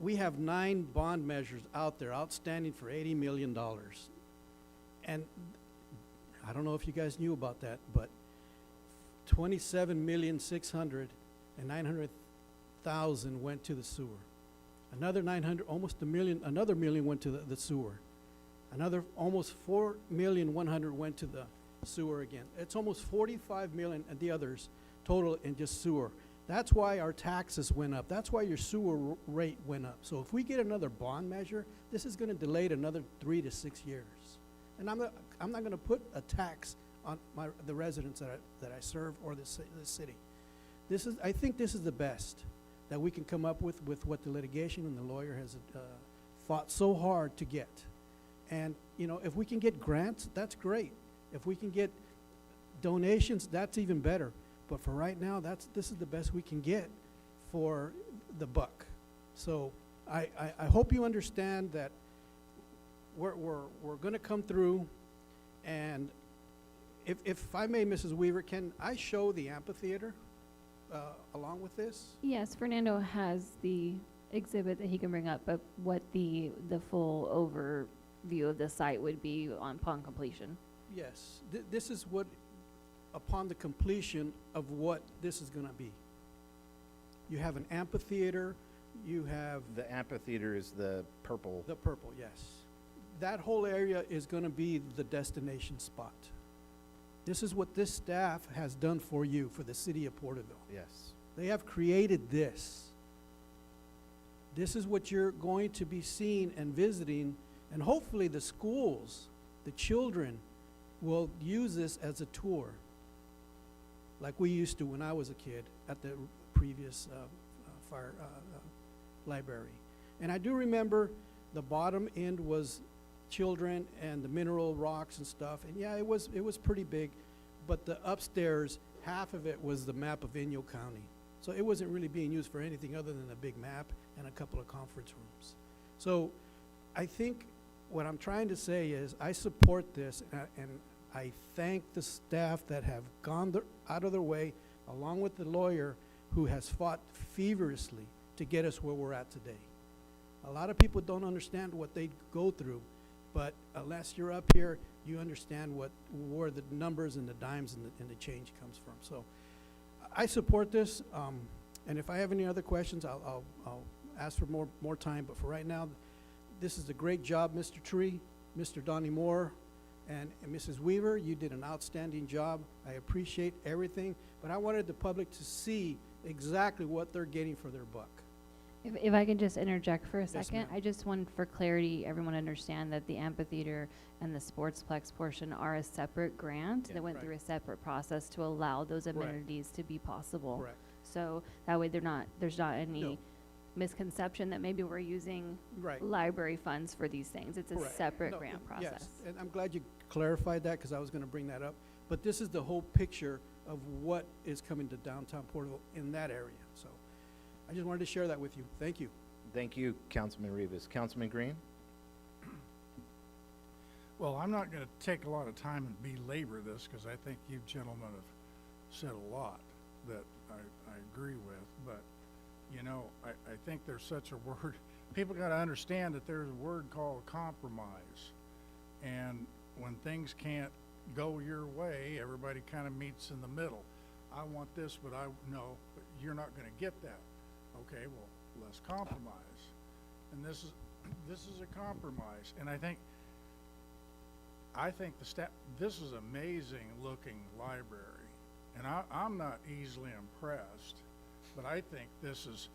Speaker 21: we have 9 bond measures out there outstanding for $80 million. And I don't know if you guys knew about that, but 27,600,000 and 900,000 went to the sewer. Another 900, almost a million, another million went to the sewer. Another almost 4,100,000 went to the sewer again. It's almost 45 million and the others total in just sewer. That's why our taxes went up. That's why your sewer rate went up. So if we get another bond measure, this is going to delay it another 3 to 6 years. And I'm not going to put a tax on the residents that I serve or the city. I think this is the best that we can come up with what the litigation and the lawyer has fought so hard to get. And you know, if we can get grants, that's great. If we can get donations, that's even better. But for right now, this is the best we can get for the buck. So I hope you understand that we're going to come through. And if I may, Mrs. Weaver, can I show the amphitheater along with this?
Speaker 6: Yes, Fernando has the exhibit that he can bring up, but what the full overview of the site would be upon completion.
Speaker 21: Yes, this is what, upon the completion of what this is going to be. You have an amphitheater, you have...
Speaker 1: The amphitheater is the purple.
Speaker 21: The purple, yes. That whole area is going to be the destination spot. This is what this staff has done for you, for the city of Porterville.
Speaker 1: Yes.
Speaker 21: They have created this. This is what you're going to be seeing and visiting, and hopefully the schools, the children, will use this as a tour, like we used to when I was a kid at the previous library. And I do remember the bottom end was children and the mineral rocks and stuff, and yeah, it was pretty big, but the upstairs, half of it was the map of Inyo County. So it wasn't really being used for anything other than a big map and a couple of conference rooms. So I think what I'm trying to say is I support this, and I thank the staff that have gone out of their way, along with the lawyer who has fought feverishly to get us where we're at today. A lot of people don't understand what they go through, but unless you're up here, you understand where the numbers and the dimes and the change comes from. So I support this, and if I have any other questions, I'll ask for more time. But for right now, this is a great job, Mr. Tree, Mr. Donnie Moore, and Mrs. Weaver. You did an outstanding job. I appreciate everything, but I wanted the public to see exactly what they're getting for their buck.
Speaker 6: If I can just interject for a
Speaker 21: Yes,
Speaker 6: second,
Speaker 21: ma'am.
Speaker 6: I just want for clarity, everyone understand that the amphitheater and the sportsplex portion are a separate grant that went through a separate process to allow those amenities to be possible.
Speaker 21: Correct.
Speaker 6: So that way there's not any
Speaker 21: No.
Speaker 6: misconception that maybe we're using
Speaker 21: Right.
Speaker 6: library funds for these things. It's a
Speaker 21: Correct.
Speaker 6: separate
Speaker 21: No,
Speaker 6: grant
Speaker 21: yes,
Speaker 6: process.
Speaker 21: and I'm glad you clarified that because I was going to bring that up. But this is the whole picture of what is coming to downtown Porterville in that area. So I just wanted to share that with you. Thank you.
Speaker 1: Thank you, Councilman Rivas. Councilman Green?
Speaker 10: Well, I'm not going to take a lot of time and belabor this because I think you gentlemen have said a lot that I agree with. But, you know, I think there's such a word. People got to understand that there's a word called compromise. And when things can't go your way, everybody kind of meets in the middle. I want this, but no, but you're not going to get that. Okay, well, let's compromise. And this is a compromise. And I think this is amazing looking library. And I'm not easily impressed, but I think this is,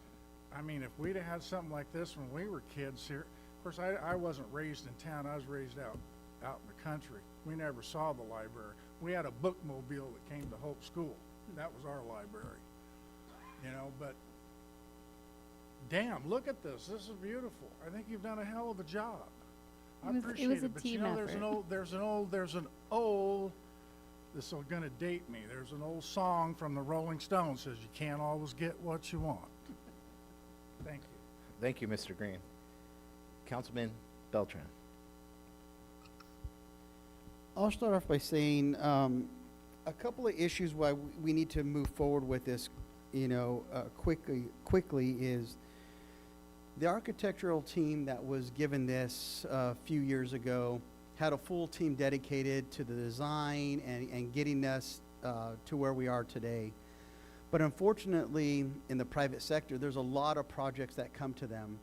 Speaker 10: I mean, if we'd have had something like this when we were kids here, of course, I wasn't raised in town. I was raised out in the country. We never saw the library. We had a bookmobile that came to Hope School. That was our library, you know, but damn, look at this. This is beautiful. I think you've done a hell of a job. I appreciate
Speaker 6: was a
Speaker 10: it, but you
Speaker 6: team
Speaker 10: know,
Speaker 6: effort.
Speaker 10: there's an old, this is gonna date me. There's an old song from the Rolling Stones says you can't always get what you want. Thank you.
Speaker 1: Thank you, Mr. Green. Councilman Beltran.
Speaker 9: I'll start off by saying a couple of issues why we need to move forward with this, you know, quickly is the architectural team that was given this a few years ago had a full team dedicated to the design and getting us to where we are today. But unfortunately, in the private sector, there's a lot of projects that come to them.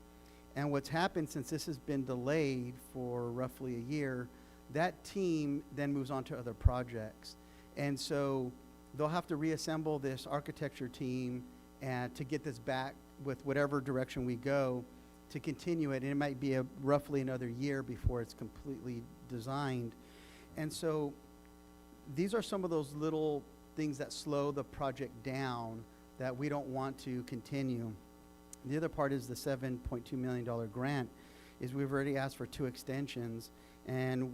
Speaker 9: And what's happened since this has been delayed for roughly a year, that team then moves on to other projects. And so they'll have to reassemble this architecture team and to get this back with whatever direction we go to continue it. And it might be roughly another year before it's completely designed. And so these are some of those little things that slow the project down that we don't want to continue. The other part is the $7.2 million grant is we've already asked for 2 extensions, and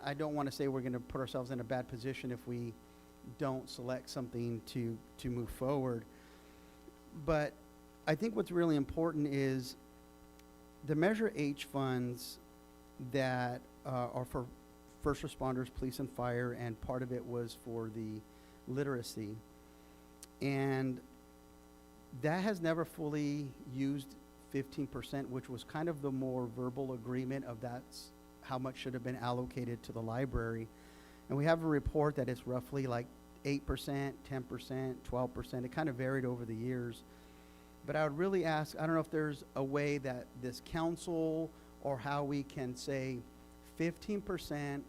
Speaker 9: I don't want to say we're going to put ourselves in a bad position if we don't select something to move forward. But I think what's really important is the Measure H funds that are for first responders, police and fire, and part of it was for the literacy. And that has never fully used 15%, which was kind of the more verbal agreement of that's how much should have been allocated to the library. And we have a report that it's roughly like 8%, 10%, 12%. It kind of varied over the years. But I would really ask, I don't know if there's a way that this council or how we can say 15%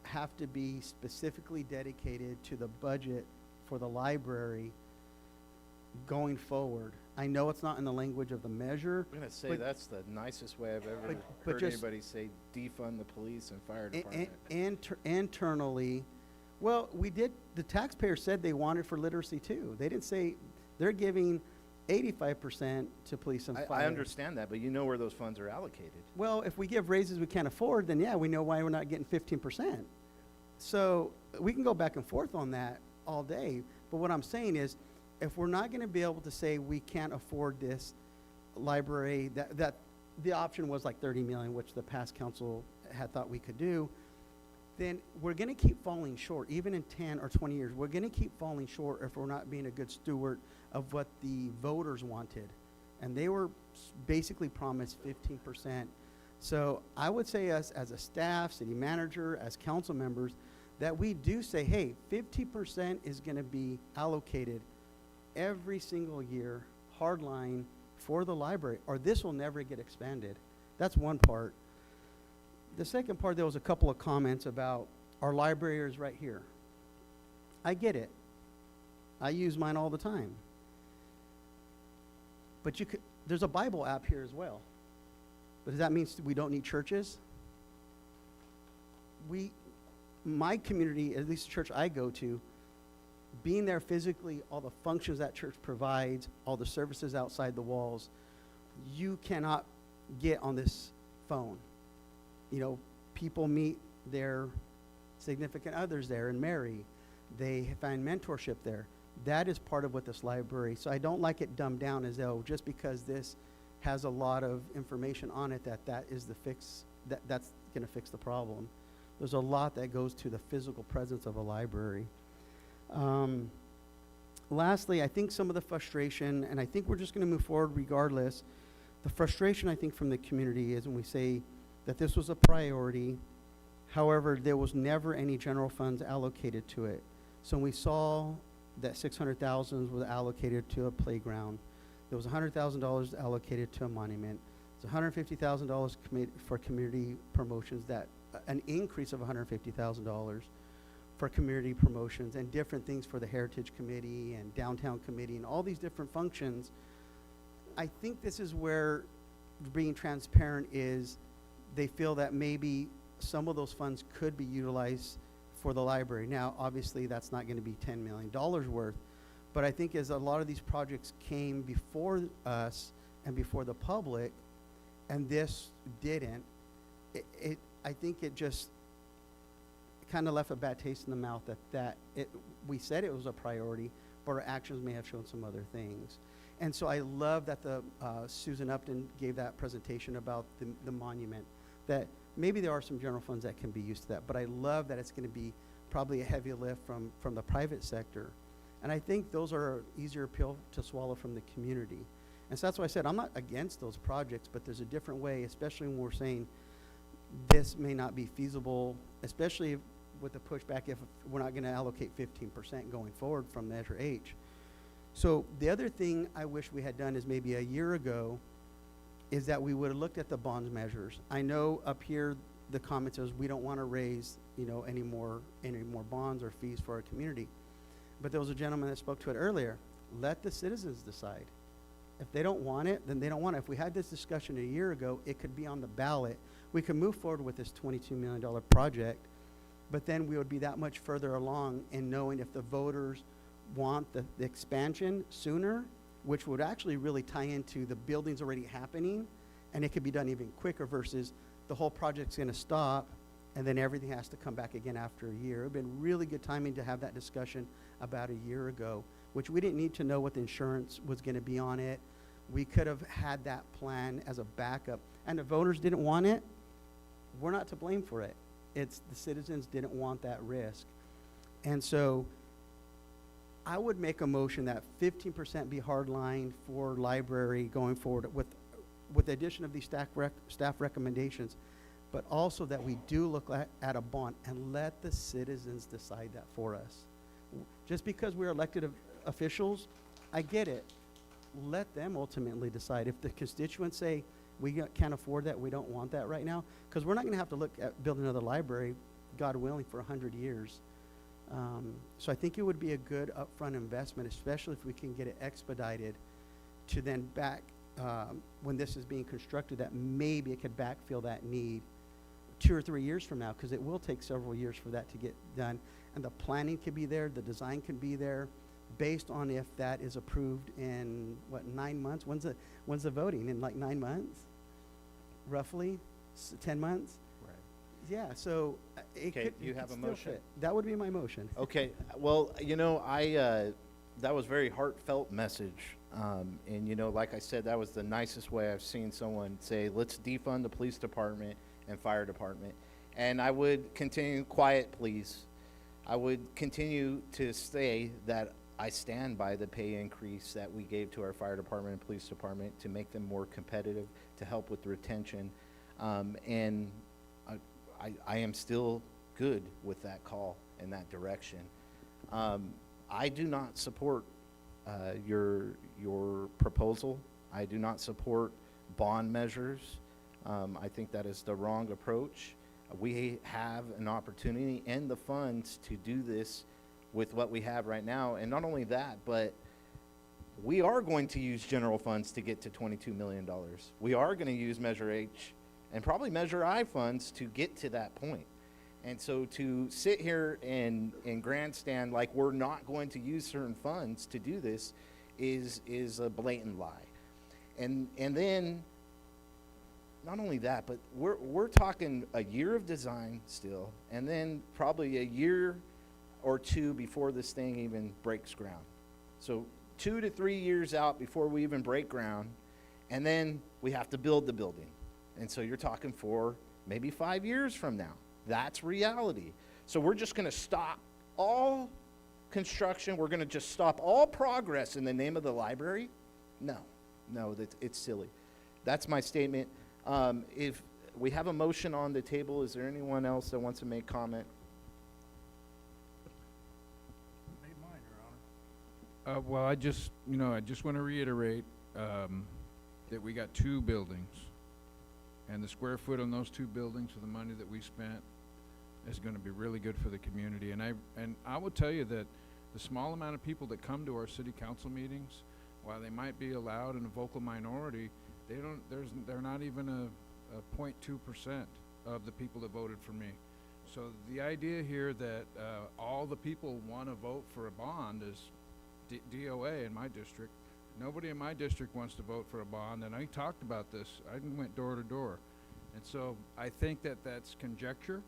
Speaker 9: have to be specifically dedicated to the budget for the library going forward. I know it's not in the language of the measure.
Speaker 1: I'm going to say that's the nicest way I've ever
Speaker 9: but
Speaker 1: heard
Speaker 9: just
Speaker 1: anybody say defund the police and fire department.
Speaker 9: Internally, well, the taxpayers said they wanted for literacy too. They didn't say they're giving 85% to police and fire.
Speaker 1: I understand that, but you know where those funds are allocated.
Speaker 9: Well, if we give raises we can't afford, then yeah, we know why we're not getting 15%. So we can go back and forth on that all day. But what I'm saying is, if we're not going to be able to say we can't afford this library, that the option was like 30 million, which the past council had thought we could do, then we're going to keep falling short. Even in 10 or 20 years, we're going to keep falling short if we're not being a good steward of what the voters wanted. And they were basically promised 15%. So I would say us as a staff, city manager, as council members, that we do say, hey, 50% is going to be allocated every single year, hardline, for the library, or this will never get expanded. That's one part. The second part, there was a couple of comments about our library is right here. I get it. I use mine all the time. But there's a Bible app here as well. But does that mean we don't need churches? My community, at least the church I go to, being there physically, all the functions that church provides, all the services outside the walls, you cannot get on this phone. You know, people meet their significant others there and marry. They find mentorship there. That is part of what this library, so I don't like it dumbed down as though just because this has a lot of information on it that is the fix, that's going to fix the problem. There's a lot that goes to the physical presence of a library. Lastly, I think some of the frustration, and I think we're just going to move forward regardless, the frustration I think from the community is when we say that this was a priority, however, there was never any general funds allocated to it. So when we saw that $600,000 was allocated to a playground, there was $100,000 allocated to a monument, there's $150,000 for community promotions, that an increase of $150,000 for community promotions and different things for the Heritage Committee and Downtown Committee and all these different functions. I think this is where being transparent is they feel that maybe some of those funds could be utilized for the library. Now, obviously, that's not gonna be $10 million worth, but I think as a lot of these projects came before us and before the public, and this didn't, I think it just kind of left a bad taste in the mouth we said it was a priority, but our actions may have shown some other things. And so I love that Susan Upton gave that presentation about the monument, that maybe there are some general funds that can be used to that, but I love that it's going to be probably a heavy lift from the private sector. And I think those are easier pill to swallow from the community. And so that's why I said I'm not against those projects, but there's a different way, especially when we're saying this may not be feasible, especially with the pushback if we're not going to allocate 15% going forward from Measure H. So the other thing I wish we had done is maybe a year ago is that we would have looked at the bonds measures. I know up here the comment says we don't want to raise, any more bonds or fees for our community. But there was a gentleman that spoke to it earlier. Let the citizens decide. If they don't want it, then they don't want it. If we had this discussion a year ago, it could be on the ballot. We could move forward with this $22 million project, but then we would be that much further along in knowing if the voters want the expansion sooner, which would actually really tie into the buildings already happening, and it could be done even quicker versus the whole project's going to stop and then everything has to come back again after a year. It would have been really good timing to have that discussion about a year ago, which we didn't need to know what the insurance was going to be on it. We could have had that plan as a backup, and the voters didn't want it. We're not to blame for it. It's the citizens didn't want that risk. And so I would make a motion that 15% be hardline for library going forward with the addition of these staff recommendations, but also that we do look at a bond and let the citizens decide that for us. Just because we're elected officials, I get it. Let them ultimately decide. If the constituents say, we can't afford that, we don't want that right now, because we're not going to have to look at building another library, God willing, for 100 years. So I think it would be a good upfront investment, especially if we can get it expedited to then back, when this is being constructed, that maybe it could backfill that need 2 or 3 years from now, because it will take several years for that to get done. And the planning could be there, the design could be there, based on if that is approved in, 9 months? When's the voting? In like 9 months? Roughly? 10 months?
Speaker 1: Right.
Speaker 9: Yeah, so it
Speaker 1: Okay,
Speaker 9: could.
Speaker 1: you
Speaker 9: it
Speaker 1: have
Speaker 9: could
Speaker 1: a
Speaker 9: still
Speaker 1: motion?
Speaker 9: fit. That would be my motion.
Speaker 1: Okay, well, that was very heartfelt message. And like I said, that was the nicest way I've seen someone say, let's defund the police department and fire department. And I would continue, quiet please, I would continue to say that I stand by the pay increase that we gave to our fire department and police department to make them more competitive, to help with retention. And I am still good with that call in that direction. I do not support your proposal. I do not support bond measures. I think that is the wrong approach. We have an opportunity and the funds to do this with what we have right now. And not only that, but we are going to use general funds to get to $22 million. We are going to use Measure H and probably Measure I funds to get to that point. And so to sit here and grandstand like we're not going to use certain funds to do this is a blatant lie. And then not only that, but we're talking a year of design still, and then probably a year or two before this thing even breaks ground. So 2 to 3 years out before we even break ground, and then we have to build the building. And so you're talking 4, maybe 5 years from now. That's reality. So we're just going to stop all construction. We're going to just stop all progress in the name of the library? No, it's silly. That's my statement. If we have a motion on the table, is there anyone else that wants to make comment?
Speaker 10: Made mine, Your Honor.
Speaker 18: Well, I just want to reiterate that we got 2 buildings, and the square foot on those 2 buildings for the money that we spent is going to be really good for the community. And I will tell you that the small amount of people that come to our city council meetings, while they might be loud and a vocal minority, they're not even a 0.2% of the people that voted for me. So the idea here that all the people want to vote for a bond is DOA in my district. Nobody in my district wants to vote for a bond, and I talked about this. I went door to door. And so I think that that's conjecture,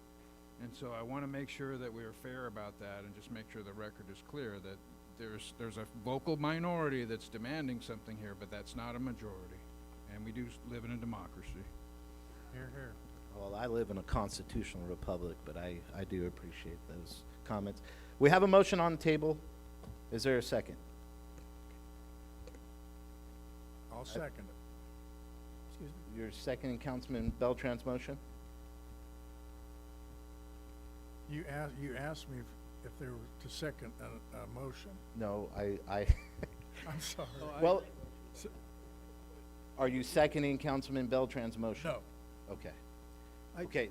Speaker 18: and so I want to make sure that we are fair about that and just make sure the record is clear that there's a vocal minority that's demanding something here, but that's not a majority. And we do live in a democracy.
Speaker 10: Here, here.
Speaker 1: Well, I live in a constitutional republic, but I do appreciate those comments. We have a motion on the table. Is there a second?
Speaker 10: I'll second it.
Speaker 8: Excuse me.
Speaker 1: You're seconding Councilman Beltran's motion?
Speaker 10: You asked me if there were to second a motion.
Speaker 1: No, I
Speaker 10: I'm sorry.
Speaker 1: well, are you seconding Councilman Beltran's motion?
Speaker 10: No.
Speaker 1: Okay.
Speaker 8: I-
Speaker 1: Okay.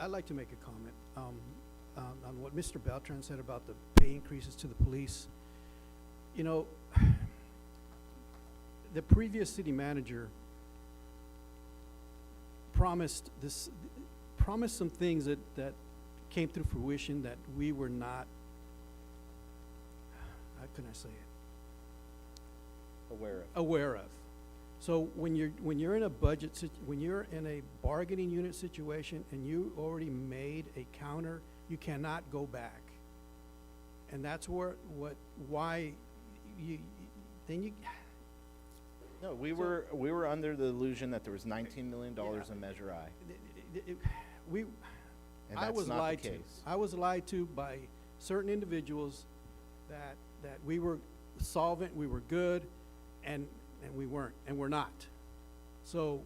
Speaker 8: I'd like to make a comment on what Mr. Beltran said about the pay increases to the police. You know, the previous city manager promised some things that came through fruition that we were not, how can I say it? Aware of. So when you're in a when you're in a bargaining unit situation and you already made a counter, you cannot go back. And that's why you
Speaker 1: No, we were under the illusion that there was $19 million in Measure I. And
Speaker 8: I
Speaker 1: that's
Speaker 8: was
Speaker 1: not the
Speaker 8: lied to.
Speaker 1: case.
Speaker 8: I was lied to by certain individuals that we were solvent, we were good, and we weren't, and we're not. So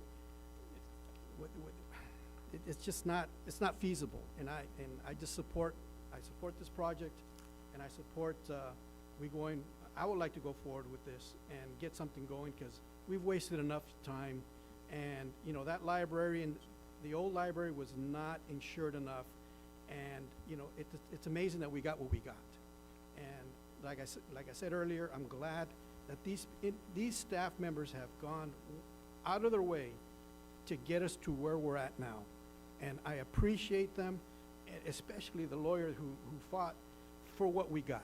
Speaker 8: it's just not, it's not feasible. And I just support this project, and I support I would like to go forward with this and get something going, because we've wasted enough time. And you know, that library and the old library was not insured enough, and you know, it's amazing that we got what we got. And like I said earlier, I'm glad that these staff members have gone out of their way to get us to where we're at now. And I appreciate them, and especially the lawyer who fought for what we got.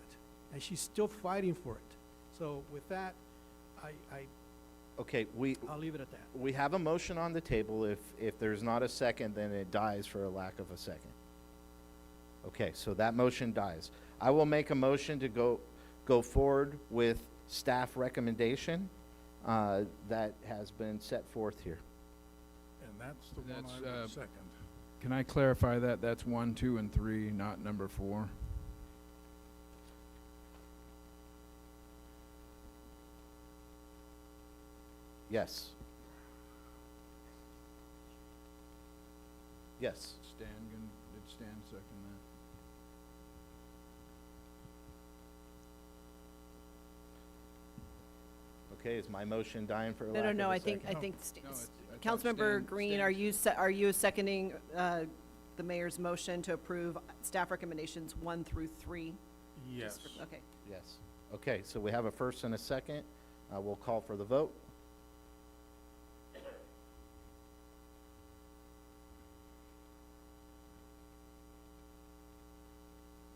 Speaker 8: And she's still fighting for it. So with that,
Speaker 1: Okay,
Speaker 8: I'll leave it at that.
Speaker 1: we have a motion on the table. If there's not a second, then it dies for a lack of a second. Okay, so that motion dies. I will make a motion to go forward with staff recommendation that has been set forth here.
Speaker 10: And that's the one I would second.
Speaker 18: Can I clarify that? That's 1, 2, and 3, not number 4.
Speaker 1: Yes. Yes.
Speaker 18: Did Stan second that?
Speaker 1: Okay, is my motion dying for a lack
Speaker 24: No,
Speaker 1: of
Speaker 24: no,
Speaker 1: a
Speaker 24: I think,
Speaker 1: second?
Speaker 24: I think,
Speaker 18: No, it's- I thought
Speaker 24: Councilmember
Speaker 18: Stan-
Speaker 24: Green,
Speaker 18: Stan-
Speaker 24: are you seconding, the mayor's motion to approve staff recommendations 1 through 3?
Speaker 10: Yes.
Speaker 24: Okay.
Speaker 1: Yes. Okay, so we have a first and a second. We'll call for the vote.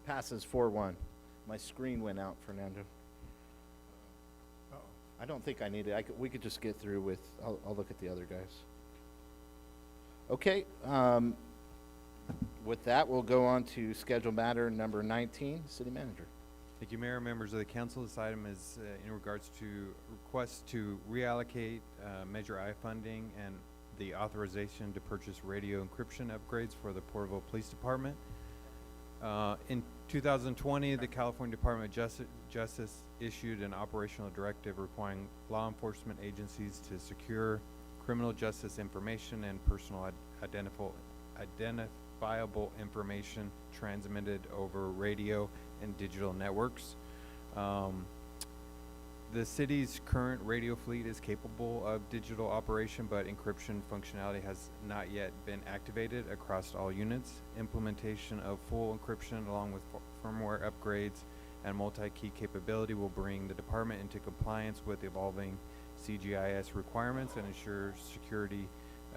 Speaker 1: Passes 4-1. My screen went out, Fernando.
Speaker 10: Uh-oh.
Speaker 1: I don't think I need it. We could just get through with, I'll look at the other guys. Okay, with that, we'll go on to schedule matter number 19, city manager.
Speaker 4: Thank you, Mayor, members of the council. This item is in regards to request to reallocate Measure I funding and the authorization to purchase radio encryption upgrades for the Porterville Police Department. In 2020, the California Department of Justice issued an operational directive requiring law enforcement agencies to secure criminal justice information and personal identifiable information transmitted over radio and digital networks. The city's current radio fleet is capable of digital operation, but encryption functionality has not yet been activated across all units. Implementation of full encryption along with firmware upgrades and multi-key capability will bring the department into compliance with evolving CGIS requirements and ensure security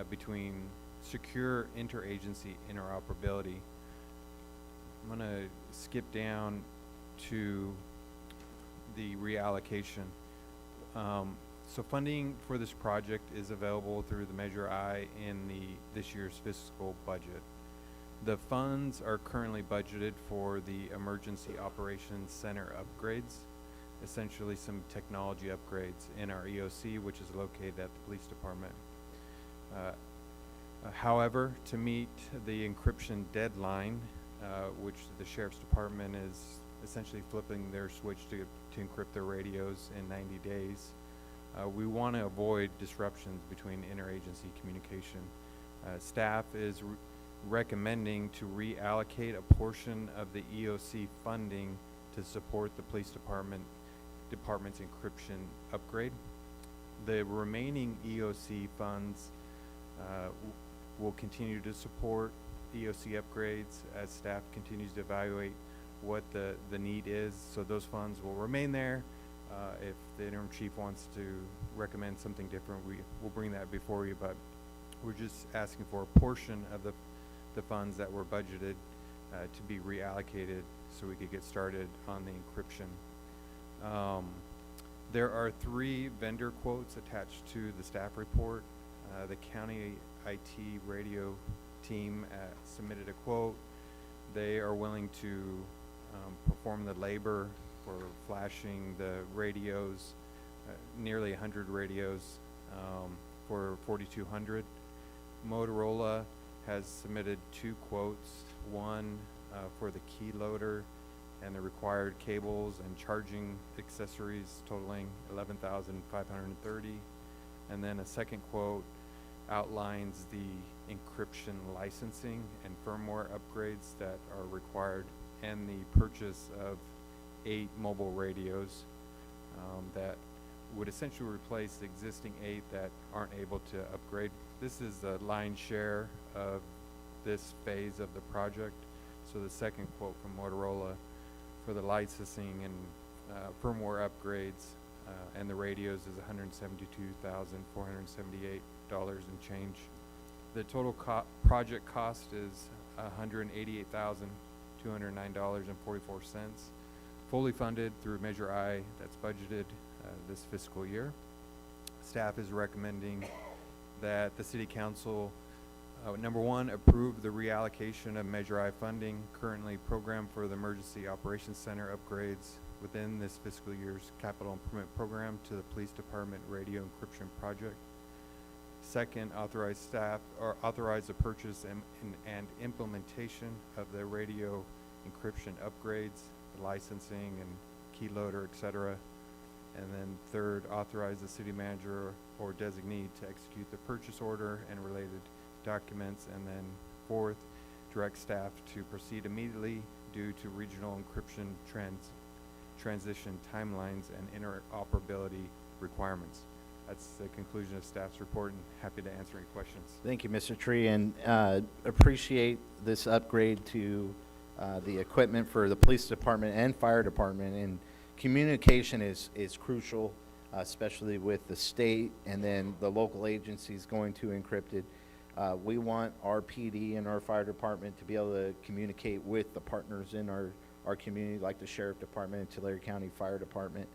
Speaker 4: between secure interagency interoperability. I'm gonna skip down to the reallocation. So funding for this project is available through the Measure I in this year's fiscal budget. The funds are currently budgeted for the Emergency Operations Center upgrades, essentially some technology upgrades in our EOC, which is located at the police department. However, to meet the encryption deadline, which the sheriff's department is essentially flipping their switch to encrypt their radios in 90 days, we want to avoid disruptions between interagency communication. Staff is recommending to reallocate a portion of the EOC funding to support the police department's encryption upgrade. The remaining EOC funds will continue to support EOC upgrades as staff continues to evaluate what the need is. So those funds will remain there. If the interim chief wants to recommend something different, we'll bring that before you, but we're just asking for a portion of the funds that were budgeted to be reallocated so we could get started on the encryption. There are 3 vendor quotes attached to the staff report. The county IT radio team submitted a quote. They are willing to perform the labor for flashing the radios, nearly 100 radios for $4,200. Motorola has submitted 2 quotes, one for the key loader and the required cables and charging accessories totaling $11,530, and then a second quote outlines the encryption licensing and firmware upgrades that are required and the purchase of 8 mobile radios that would essentially replace the existing 8 that aren't able to upgrade. This is the lion's share of this phase of the project. So the second quote from Motorola for the licensing and firmware upgrades and the radios is $172,478 and change. The total project cost is $188,209.44, fully funded through Measure I that's budgeted this fiscal year. Staff is recommending that the City Council, number 1, approve the reallocation of Measure I funding currently programmed for the Emergency Operations Center upgrades within this fiscal year's capital improvement program to the Police Department radio encryption project. Second, authorize the purchase and implementation of the radio encryption upgrades, the licensing and key loader, etc. And then third, authorize the city manager or designee to execute the purchase order and related documents. And then fourth, direct staff to proceed immediately due to regional encryption transition timelines and interoperability requirements. That's the conclusion of staff's report, and happy to answer any questions.
Speaker 1: Thank you, Mr. Tree, and appreciate this upgrade to the equipment for the police department and fire department. And communication is crucial, especially with the state and then the local agencies going to encrypted. We want our PD and our fire department to be able to communicate with the partners in our community, like the sheriff department and Tulare County Fire Department.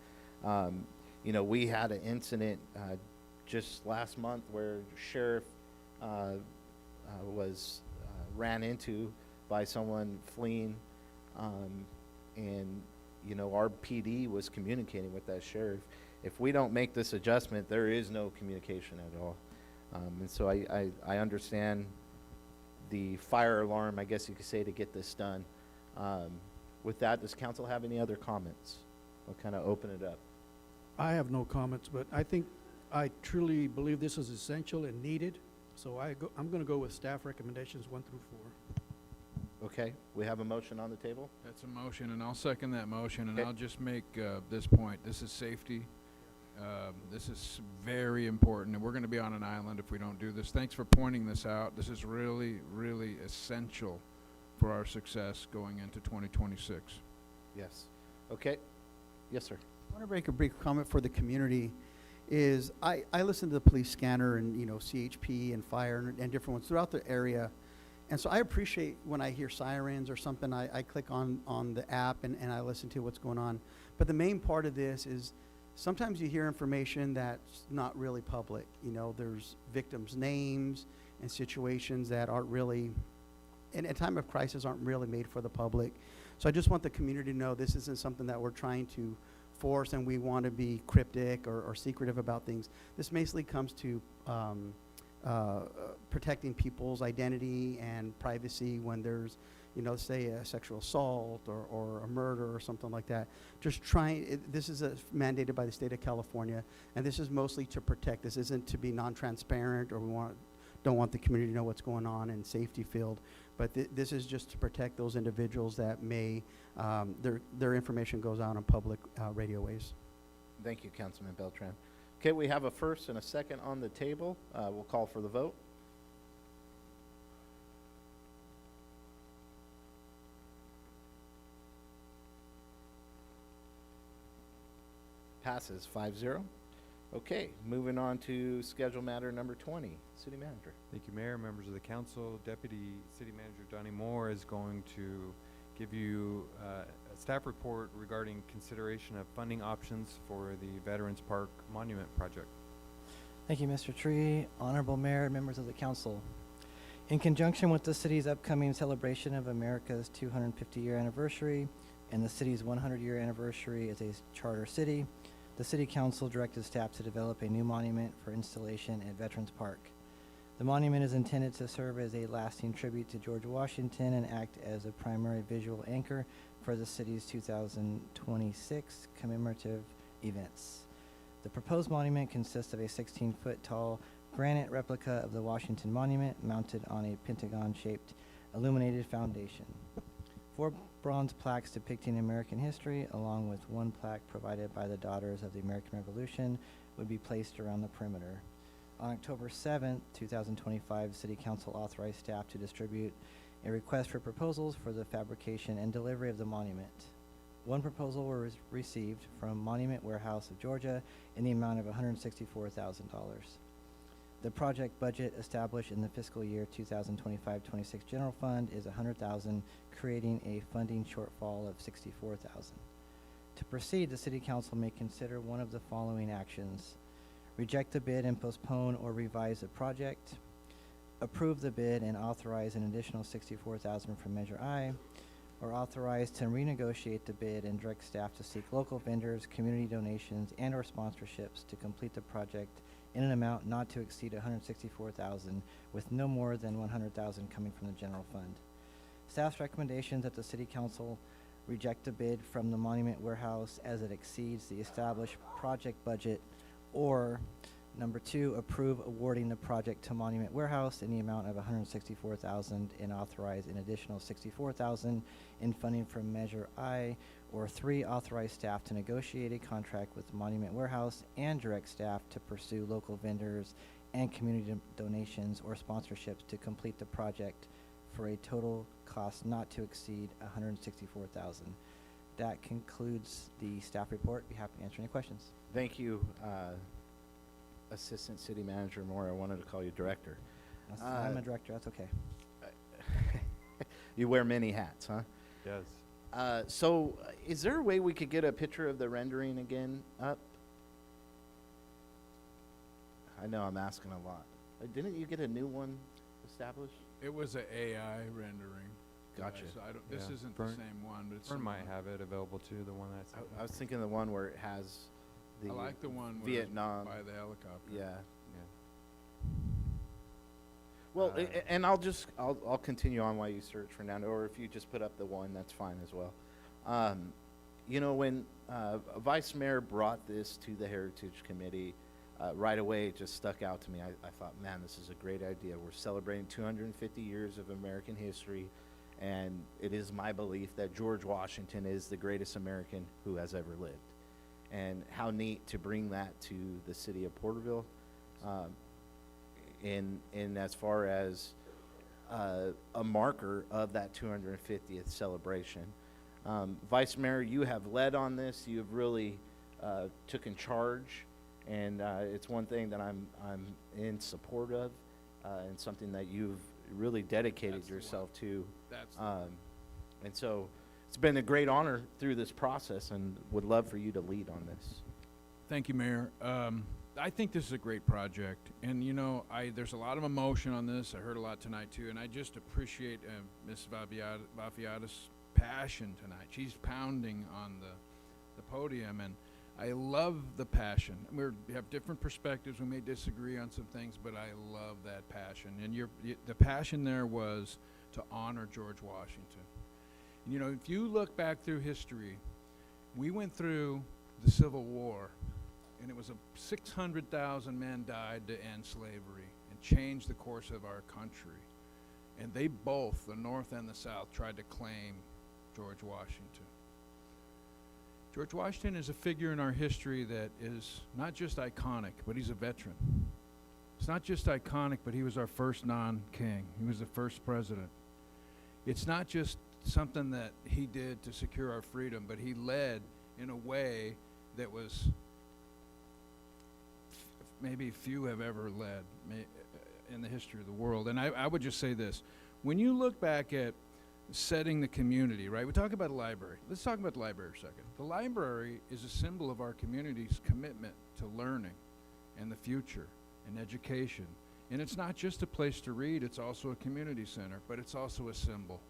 Speaker 1: You know, we had an incident just last month where sheriff was ran into by someone fleeing, and you know, our PD was communicating with that sheriff. If we don't make this adjustment, there is no communication at all. And so I understand the fire alarm, I guess you could say, to get this done. With that, does council have any other comments? I'll kind of open it up.
Speaker 21: I have no comments, but I truly believe this is essential and needed. So I'm going to go with staff recommendations 1 through 4.
Speaker 1: Okay, we have a motion on the table.
Speaker 18: That's a motion, and I'll second that motion, and
Speaker 1: Okay.
Speaker 18: I'll just make this point. This is safety. This is very important, and we're going to be on an island if we don't do this. Thanks for pointing this out. This is really, really essential for our success going into 2026.
Speaker 1: Yes. Okay. Yes, sir.
Speaker 9: I want to make a brief comment for the community. Is I listen to the police scanner and, you know, CHP and fire and different ones throughout the area, And so I appreciate when I hear sirens or something, I click on the app and I listen to what's going on. But the main part of this is sometimes you hear information that's not really public. You know, there's victims' names and situations that aren't really, in a time of crisis, aren't really made for the public. So I just want the community to know this isn't something that we're trying to force and we want to be cryptic or secretive about things. This basically comes to protecting people's identity and privacy when there's, you know, say a sexual assault or a murder or something like that. Just trying, this is mandated by the state of California, and this is mostly to protect. This isn't to be non-transparent or don't want the community to know what's going on in safety field, but this is just to protect those individuals that may, their information goes out on public radio waves.
Speaker 1: Thank you, Councilman Beltran. Okay, we have a first and a second on the table. We'll call for the vote. Passes 5-0. Okay, moving on to schedule matter number 20, City Manager.
Speaker 4: Thank you, Mayor, members of the council. Deputy City Manager Donnie Moore is going to give you a staff report regarding consideration of funding options for the Veterans Park Monument Project.
Speaker 2: Thank you, Mr. Tree, Honorable Mayor, members of the council. In conjunction with the city's upcoming celebration of America's 250-year anniversary and the city's 100-year anniversary as a charter city, the City Council directed staff to develop a new monument for installation at Veterans Park. The monument is intended to serve as a lasting tribute to George Washington and act as a primary visual anchor for the city's 2026 commemorative events. The proposed monument consists of a 16-foot tall granite replica of the Washington Monument mounted on a pentagon-shaped illuminated foundation. 4 bronze plaques depicting American history, along with 1 plaque provided by the Daughters of the American Revolution, would be placed around the perimeter. On October 7th, 2025, City Council authorized staff to distribute a request for proposals for the fabrication and delivery of the monument. 1 proposal was received from Monument Warehouse of Georgia in the amount of $164,000. The project budget established in the fiscal year 2025-26 general fund is $100,000, creating a funding shortfall of $64,000. To proceed, the City Council may consider one of the following actions: reject the bid and postpone or revise the project, approve the bid and authorize an additional $64,000 from Measure I, or authorize to renegotiate the bid and direct staff to seek local vendors, community donations, and or sponsorships to complete the project in an amount not to exceed $164,000, with no more than $100,000 coming from the general fund. Staff's recommendations that the City Council reject the bid from the Monument Warehouse as it exceeds the established project budget, or number 2, approve awarding the project to Monument Warehouse in the amount of $164,000 and authorize an additional $64,000 in funding from Measure I, or 3, authorize staff to negotiate a contract with Monument Warehouse and direct staff to pursue local vendors and community donations or sponsorships to complete the project for a total cost not to exceed $164,000. That concludes the staff report. Be happy to answer any questions.
Speaker 1: Thank you, Assistant City Manager Moore. I wanted to call you Director.
Speaker 2: I'm a director. That's okay.
Speaker 1: You wear many hats, huh?
Speaker 4: Yes.
Speaker 1: So, is there a way we could get a picture of the rendering again up? I know I'm asking a lot. Didn't you get a new one established?
Speaker 18: It was a AI rendering.
Speaker 1: Gotcha.
Speaker 18: So I don't, this isn't
Speaker 4: Vern-
Speaker 18: the same one, but it's
Speaker 4: Vern
Speaker 18: similar.
Speaker 4: might have it available too, the one that's.
Speaker 1: I was thinking the one where it has the
Speaker 18: I like the one where it's
Speaker 1: Vietnam.
Speaker 18: by the helicopter.
Speaker 1: Yeah.
Speaker 4: Yeah.
Speaker 1: Well, and I'll continue on while you search, Fernando, or if you just put up the one, that's fine as well. You know, when Vice Mayor brought this to the Heritage Committee, right away it just stuck out to me. I thought, man, this is a great idea. We're celebrating 250 years of American history, and it is my belief that George Washington is the greatest American who has ever lived. And how neat to bring that to the city of Porterville. In as far as a marker of that 250th celebration. Vice Mayor, you have led on this. You have really taken charge, and it's one thing that I'm in support of, and something that you've really dedicated
Speaker 18: That's the one.
Speaker 1: yourself to.
Speaker 18: That's the one.
Speaker 1: And so it's been a great honor through this process, and would love for you to lead on this.
Speaker 18: Thank you, Mayor. I think this is a great project, and you know, there's a lot of emotion on this. I heard a lot tonight too, and I just appreciate Ms. Vafiata's passion tonight. She's pounding on the podium, and I love the passion. We have different perspectives. We may disagree on some things, but I love that passion. And the passion there was to honor George Washington. And, you know, if you look back through history, we went through the Civil War, and it was 600,000 men died to end slavery and change the course of our country. And they both, the North and the South, tried to claim George Washington. George Washington is a figure in our history that is not just iconic, but he's a veteran. It's not just iconic, but he was our first non-king. He was the first president. It's not just something that he did to secure our freedom, but he led in a way that was maybe few have ever led in the history of the world. And I would just say this. When you look back at setting the community, right? We talk about a library. Let's talk about the library for a second. The library is a symbol of our community's commitment to learning and the future and education. And it's not just a place to read, it's also a community center, but it's also a symbol.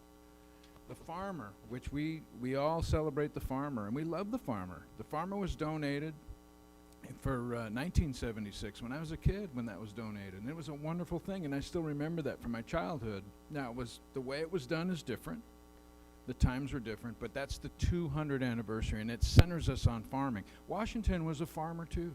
Speaker 18: The farmer, which we all celebrate the farmer, and we love the farmer. The farmer was donated for 1976 when I was a kid when that was donated, and it was a wonderful thing, and I still remember that from my childhood. Now, the way it was done is different. The times were different, but that's the 200th anniversary, and it centers us on farming. Washington was a farmer too.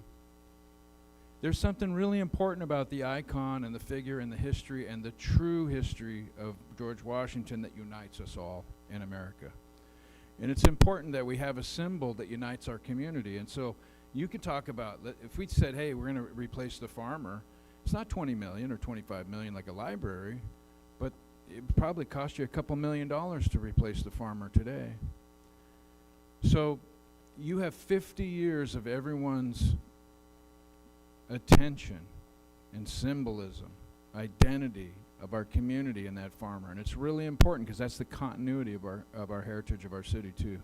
Speaker 18: There's something really important about the icon and the figure and the history and the true history of George Washington that unites us all in America. And it's important that we have a symbol that unites our community. And so you could talk about, if we said, hey, we're going to replace the farmer, it's not 20 million or 25 million like a library, but it would probably cost you a couple $1 million to replace the farmer today. So you have 50 years of everyone's attention and symbolism, identity of our community in that farmer. And it's really important because that's the continuity of our heritage of our city too.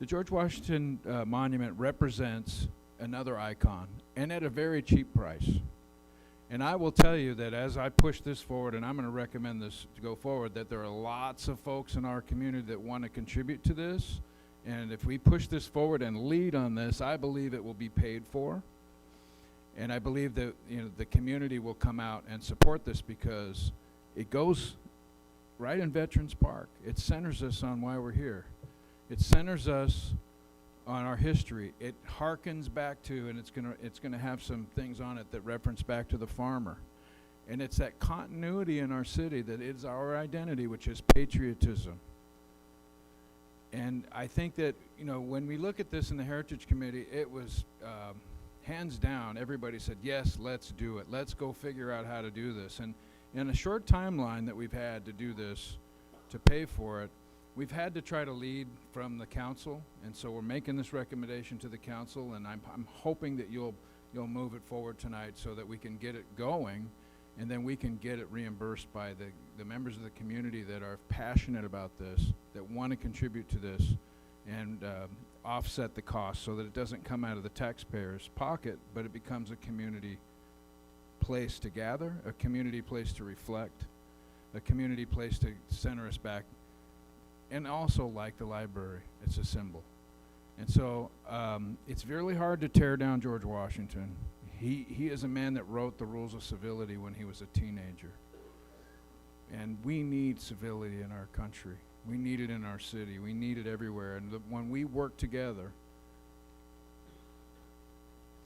Speaker 18: The George Washington Monument represents another icon, and at a very cheap price. And I will tell you that as I push this forward, and I'm going to recommend this to go forward, that there are lots of folks in our community that want to contribute to this. And if we push this forward and lead on this, I believe it will be paid for. And I believe that the community will come out and support this because it goes right in Veterans Park. It centers us on why we're here. It centers us on our history. It harkens back to, and it's gonna have some things on it that reference back to the farmer. And it's that continuity in our city that is our identity, which is patriotism. And I think that, when we look at this in the Heritage Committee, it was hands down, everybody said, yes, let's do it. Let's go figure out how to do this. And in a short timeline that we've had to do this, to pay for it, we've had to try to lead from the council. And so we're making this recommendation to the council, and I'm hoping that you'll move it forward tonight so that we can get it going, and then we can get it reimbursed by the members of the community that are passionate about this, that want to contribute to this, and offset the cost so that it doesn't come out of the taxpayer's pocket, but it becomes a community place to gather, a community place to reflect, a community place to center us back, and also like the library, it's a symbol. And so it's really hard to tear down George Washington. He is a man that wrote the rules of civility when he was a teenager. And we need civility in our country. We need it in our city. We need it everywhere. And when we work together,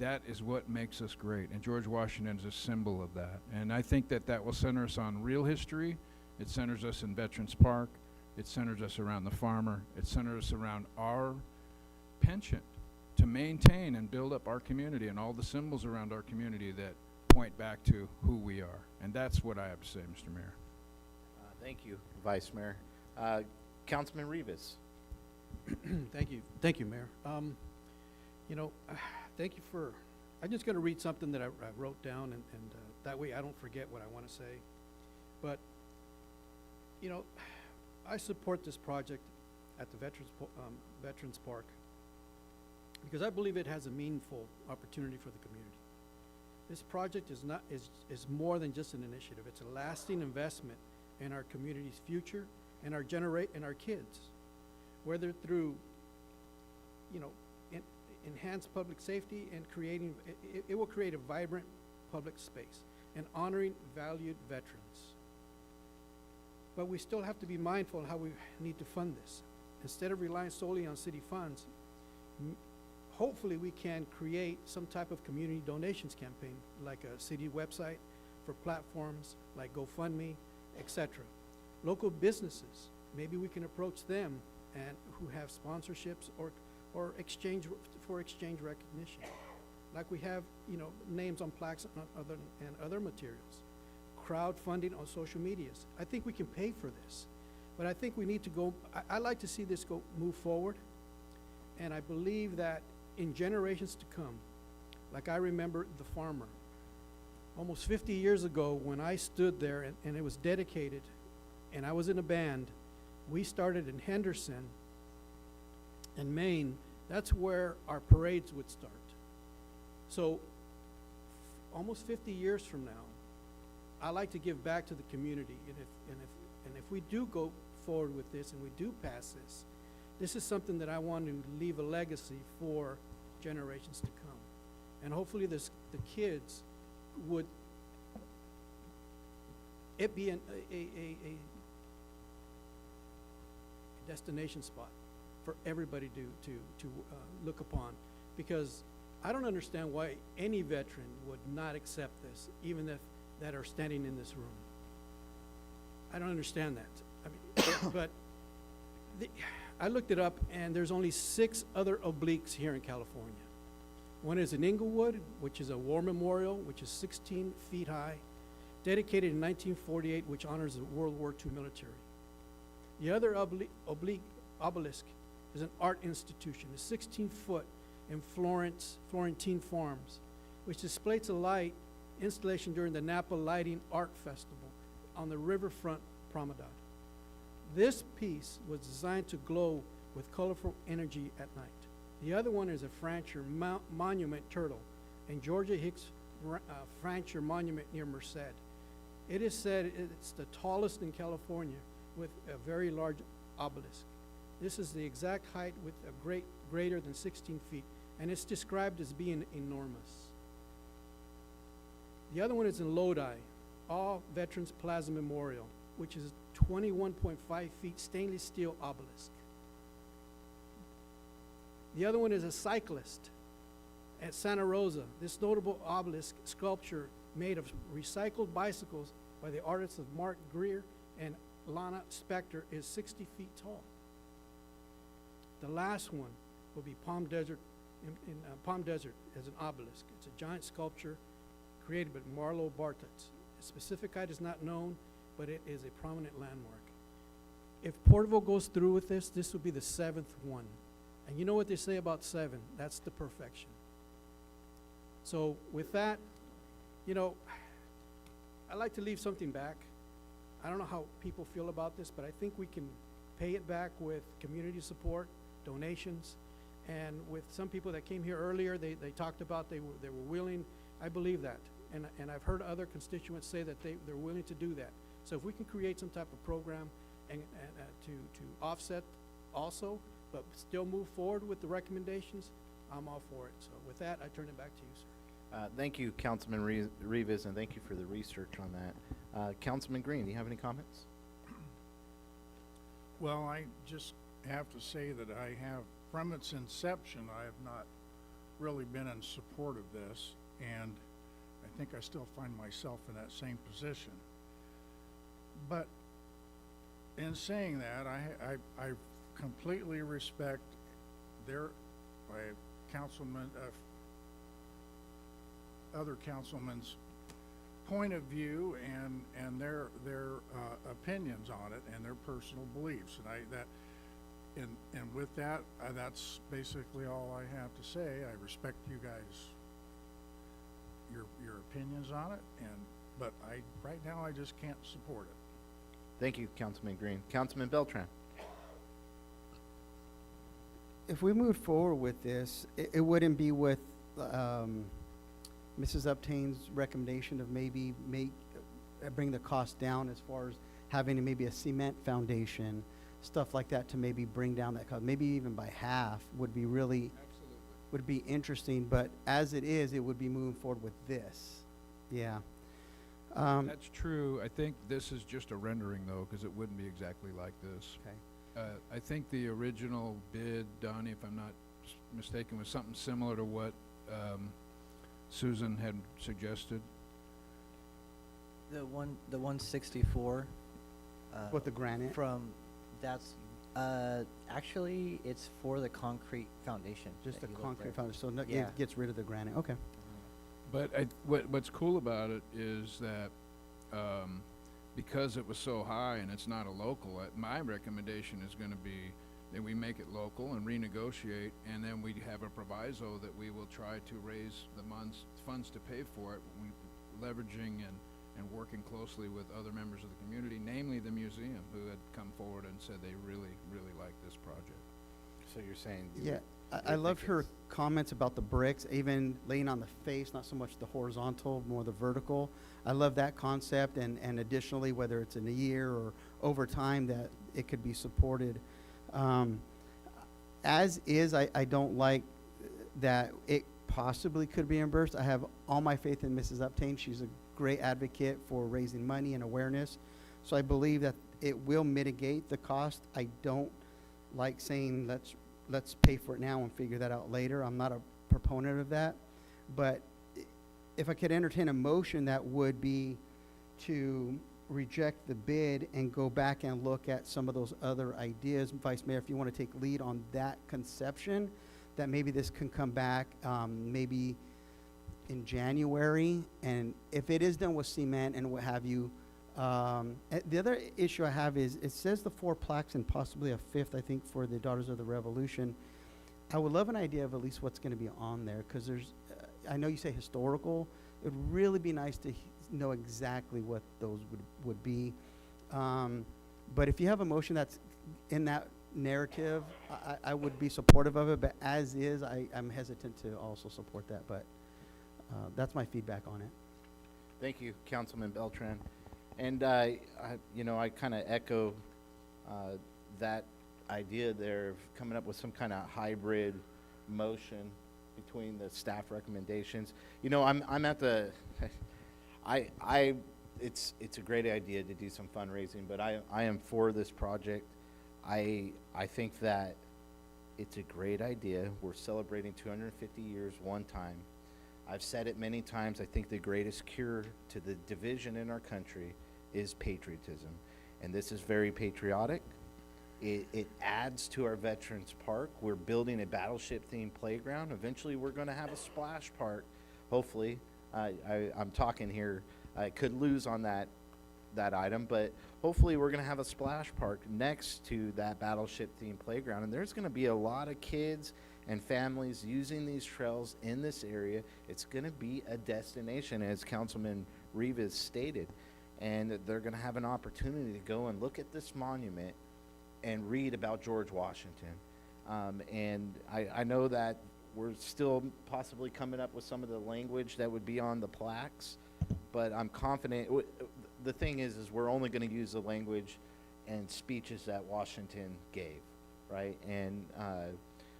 Speaker 18: that is what makes us great. And George Washington is a symbol of that. And I think that will center us on real history. It centers us in Veterans Park. It centers us around the farmer. It centers us around our penchant to maintain and build up our community and all the symbols around our community that point back to who we are. And that's what I have to say, Mr. Mayor.
Speaker 1: Thank you, Vice Mayor. Councilman Rivas.
Speaker 21: Thank you, Mayor. Thank you for, I'm just going to read something that I wrote down, and that way I don't forget what I want to say. But, you know, I support this project at the Veterans Park because I believe it has a meaningful opportunity for the community. This project is more than just an initiative. It's a lasting investment in our community's future and our kids, whether through, you know, enhanced public safety and creating, it will create a vibrant public space and honoring valued veterans. But we still have to be mindful of how we need to fund this. Instead of relying solely on city funds, hopefully we can create some type of community donations campaign, like a city website for platforms like GoFundMe, etc. Local businesses, maybe we can approach them and who have sponsorships or exchange recognition, like we have, you know, names on plaques and other materials. Crowdfunding on social medias. I think we can pay for this, but I think we need to go. I like to see this move forward, and I believe that in generations to come, like I remember the farmer, almost 50 years ago when I stood there and it was dedicated, and I was in a band. We started in Henderson and Maine. That's where our parades would start. So almost 50 years from now, I like to give back to the community, and if we do go forward with this and we do pass this, this is something that I want to leave a legacy for generations to come, and hopefully the kids would it be a destination spot for everybody to look upon, because I don't understand why any veteran would not accept this, even if that are standing in this room. I don't understand that. I mean, but I looked it up, and there's only 6 other obliques here in California. One is in Inglewood, which is a war memorial, which is 16 feet high, dedicated in 1948, which honors the World War II military. The other obelisk is an art institution, a 16-foot in Florentine Farms, which displays a light installation during the Napa Lighting Art Festival on the riverfront promenade. This piece was designed to glow with colorful energy at night. The other one is a Francher Monument turtle and Georgia Hicks Francher Monument near Merced. It is said it's the tallest in California with a very large obelisk. This is the exact height with a greater than 16 feet, and it's described as being enormous. The other one is in Lodi, All Veterans Plaza Memorial, which is 21.5 feet stainless steel obelisk. The other one is a cyclist at Santa Rosa. This notable obelisk sculpture made of recycled bicycles by the artists of Mark Greer and Lana Spector is 60 feet tall. The last one will be Palm Desert, in Palm Desert as an obelisk. It's a giant sculpture created by Marlo Bartitz. A specific height is not known, but it is a prominent landmark. If Porterville goes through with this, this will be the 7th one. And you know what they say about 7? That's the perfection. So with that, you know, I like to leave something back. I don't know how people feel about this, but I think we can pay it back with community support, donations, and with some people that came here earlier, they talked about they were willing. I believe that, and I've heard other constituents say that they're willing to do that. So if we can create some type of program and to offset also, but still move forward with the recommendations, I'm all for it. So with that, I turn it back to you, sir.
Speaker 1: Thank you, Councilman Rivas, and thank you for the research on that. Councilman Green, do you have any comments?
Speaker 10: Well, I just have to say that I have, from its inception, I have not really been in support of this, and I think I still find myself in that same position. But in saying that, I completely respect other councilmen's point of view and their opinions on it and their personal beliefs, and with that, that's basically all I have to say. I respect you guys, your opinions on it, but right now, I just can't support it.
Speaker 1: Thank you, Councilman Green. Councilman Beltran?
Speaker 9: If we move forward with this, it wouldn't be with Mrs. Uptain's recommendation of maybe bring the cost down as far as having maybe a cement foundation, stuff like that, to maybe bring down that cost, maybe even by half would be really, would be interesting. But as it is, it would be moving forward with this. Yeah.
Speaker 18: That's true. I think this is just a rendering, though, because it wouldn't be exactly like this.
Speaker 9: Okay.
Speaker 18: I think the original bid, Donnie, if I'm not mistaken, was something similar to what Susan had suggested.
Speaker 2: The 164.
Speaker 9: With the granite?
Speaker 2: That's, actually, it's for the concrete foundation.
Speaker 9: Just
Speaker 2: that
Speaker 9: the
Speaker 2: you look
Speaker 9: concrete
Speaker 2: there.
Speaker 9: foundation, so no,
Speaker 2: Yeah.
Speaker 9: it gets rid of the granite. Okay.
Speaker 18: But what's cool about it is that because it was so high and it's not a local, my recommendation is going to be that we make it local and renegotiate, and then we have a proviso that we will try to raise the funds to pay for it, leveraging and working closely with other members of the community, namely the museum, who had come forward and said they really, really like this project.
Speaker 1: So you're saying?
Speaker 9: Yeah, I loved her comments about the bricks, even laying on the face, not so much the horizontal, more the vertical. I love that concept, and additionally, whether it's in a year or over time, that it could be supported. As is, I don't like that it possibly could be reimbursed. I have all my faith in Mrs. Uptain. She's a great advocate for raising money and awareness. So I believe that it will mitigate the cost. I don't like saying let's pay for it now and figure that out later. I'm not a proponent of that. But if I could entertain a motion, that would be to reject the bid and go back and look at some of those other ideas. Vice Mayor, if you want to take lead on that conception, that maybe this can come back maybe in January. And if it is done with cement and what have you, the other issue I have is it says the 4 plaques and possibly a 5th, I think, for the Daughters of the Revolution. I would love an idea of at least what's going to be on there, because there's, I know you say historical. It would really be nice to know exactly what those would be. But if you have a motion that's in that narrative, I would be supportive of it. But as is, I'm hesitant to also support that. But that's my feedback on it.
Speaker 1: Thank you, Councilman Beltran. And I kind of echo that idea there of coming up with some kind of hybrid motion between the staff recommendations. I'm at the, it's a great idea to do some fundraising, but I am for this project. I think that it's a great idea. We're celebrating 250 years one time. I've said it many times. I think the greatest cure to the division in our country is patriotism. And this is very patriotic. It adds to our Veterans Park. We're building a battleship-themed playground. Eventually, we're going to have a splash park, hopefully. I'm talking here. I could lose on that item, but hopefully we're going to have a splash park next to that battleship-themed playground. And there's going to be a lot of kids and families using these trails in this area. It's going to be a destination, as Councilman Rivas stated. And they're going to have an opportunity to go and look at this monument and read about George Washington. And I know that we're still possibly coming up with some of the language that would be on the plaques, but I'm confident. The thing is we're only going to use the language and speeches that Washington gave, right? And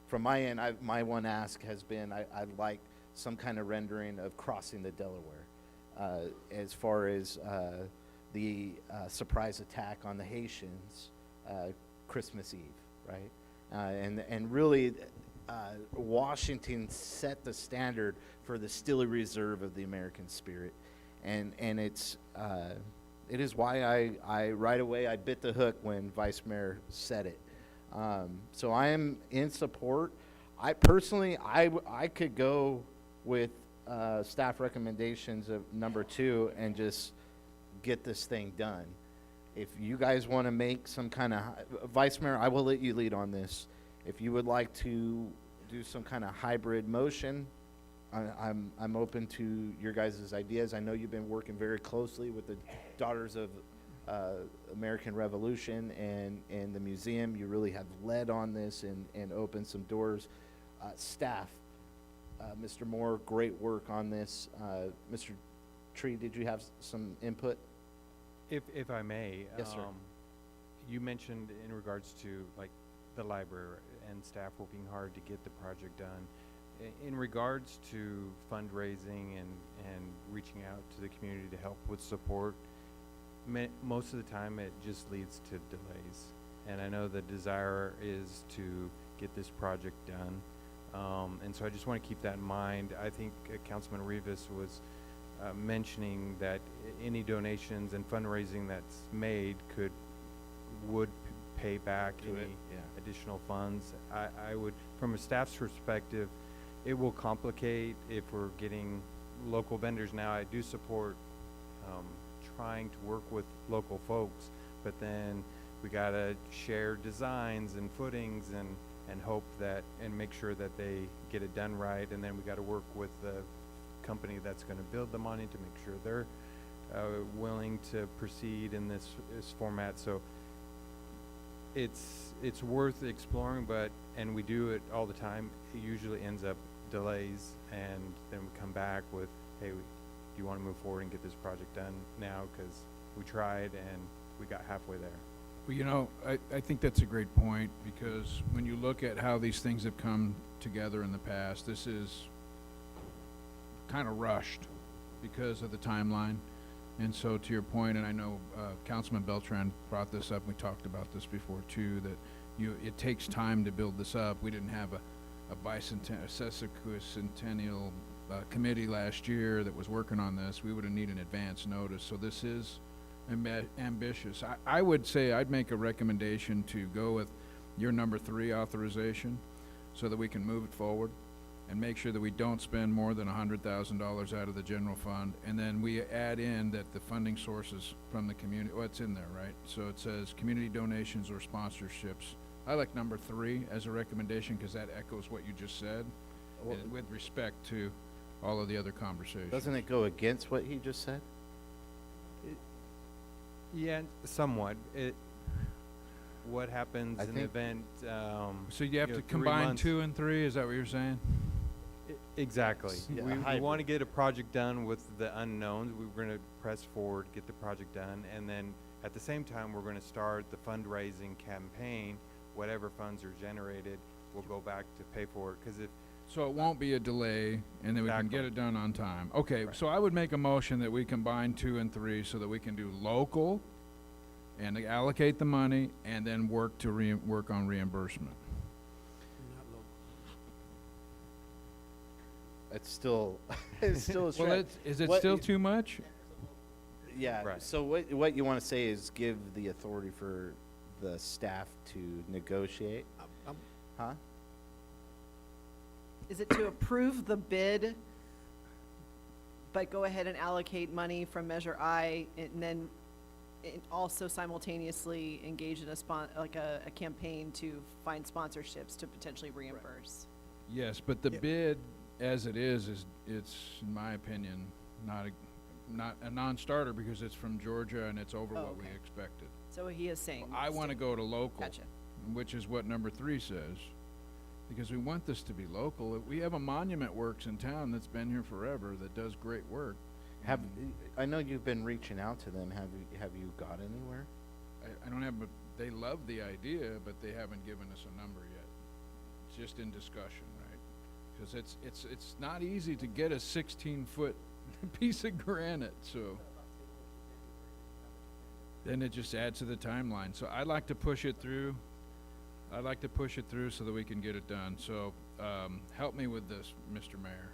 Speaker 1: from my end, my one ask has been I'd like some kind of rendering of crossing the Delaware, as far as the surprise attack on the Haitians Christmas Eve, right? And really, Washington set the standard for the stilly reserve of the American spirit, and it is why I right away I bit the hook when Vice Mayor said it. So I am in support. I personally I could go with staff recommendations of number 2 and just get this thing done. If you guys want to make some kind of, Vice Mayor, I will let you lead on this. If you would like to do some kind of hybrid motion, I'm open to your guys' ideas. I know you've been working very closely with the Daughters of American Revolution and the museum. You really have led on this and opened some doors. Staff, Mr. Moore, great work on this. Mr. Tree, did you have some input?
Speaker 4: If I may.
Speaker 1: Yes, sir.
Speaker 4: You mentioned in regards to like the library and staff working hard to get the project done. In regards to fundraising and reaching out to the community to help with support, most of the time it just leads to delays. And I know the desire is to get this project done. And so I just want to keep that in mind. I think Councilman Rivas was mentioning that any donations and fundraising that's made would pay back any additional funds. I would, from a staff's perspective, it will complicate if we're getting local vendors. Now, I do support trying to work with local folks, but then we gotta share designs and footings and hope that, and make sure that they get it done right, and then we gotta work with the company that's gonna build the money to make sure they're willing to proceed in this format. So it's worth exploring, and we do it all the time. It usually ends up delays, and then we come back with, hey, do you want to move forward and get this project done now? Because we tried and we got halfway there.
Speaker 18: Well, you know, I think that's a great point, because when you look at how these things have come together in the past, this is kind of rushed because of the timeline. And so to your point, and I know Councilman Beltran brought this up, we talked about this before too, that it takes time to build this up. We didn't have a sesquicentennial committee last year that was working on this. We would have needed advance notice. So this is ambitious. I would say I'd make a recommendation to go with your number 3 authorization so that we can move it forward and make sure that we don't spend more than $100,000 out of the general fund. And then we add in that the funding sources from the community, well, it's in there, right? So it says community donations or sponsorships. I like number 3 as a recommendation because that echoes what you just said, with respect to all of the other conversations.
Speaker 1: Doesn't it go against what he just said?
Speaker 4: Yeah, somewhat. What happens in the event?
Speaker 18: So you have to combine 2 and 3. Is that what you're saying?
Speaker 4: Exactly.
Speaker 1: Yeah,
Speaker 4: we want to get a project done with the unknowns. We're going to press forward, get the project done, and then at the same time, we're going to start the fundraising campaign. Whatever funds are generated, we'll go back to pay for it. Because
Speaker 18: so it won't be a delay, and then we can get it done on time. Okay,
Speaker 4: Right.
Speaker 18: so I would make a motion that we combine 2 and 3 so that we can do local and allocate the money, and then work on reimbursement.
Speaker 1: It's still, it's still a
Speaker 18: Well,
Speaker 1: stretch.
Speaker 18: is it
Speaker 1: What
Speaker 18: still
Speaker 1: you-
Speaker 18: too much?
Speaker 1: Yeah,
Speaker 4: Right.
Speaker 1: so what you want to say is give the authority for the staff to negotiate? Huh?
Speaker 24: Is it to approve the bid, but go ahead and allocate money from Measure I, and then also simultaneously engage in a campaign to find sponsorships to potentially reimburse?
Speaker 18: Yes, but the bid, as it is it's, in my opinion, not a non-starter because it's from Georgia and it's over what we expected.
Speaker 24: So he is saying.
Speaker 18: I want to go to local.
Speaker 24: Gotcha.
Speaker 18: Which is what number 3 says, because we want this to be local. We have a Monument Works in town that's been here forever that does great work.
Speaker 1: I know you've been reaching out to them. Have you got anywhere?
Speaker 18: I don't have, but they love the idea, but they haven't given us a number yet. It's just in discussion, right? Because it's not easy to get a 16-foot piece of granite, so then it just adds to the timeline. So I'd like to push it through. I'd like to push it through so that we can get it done. So help me with this, Mr. Mayor.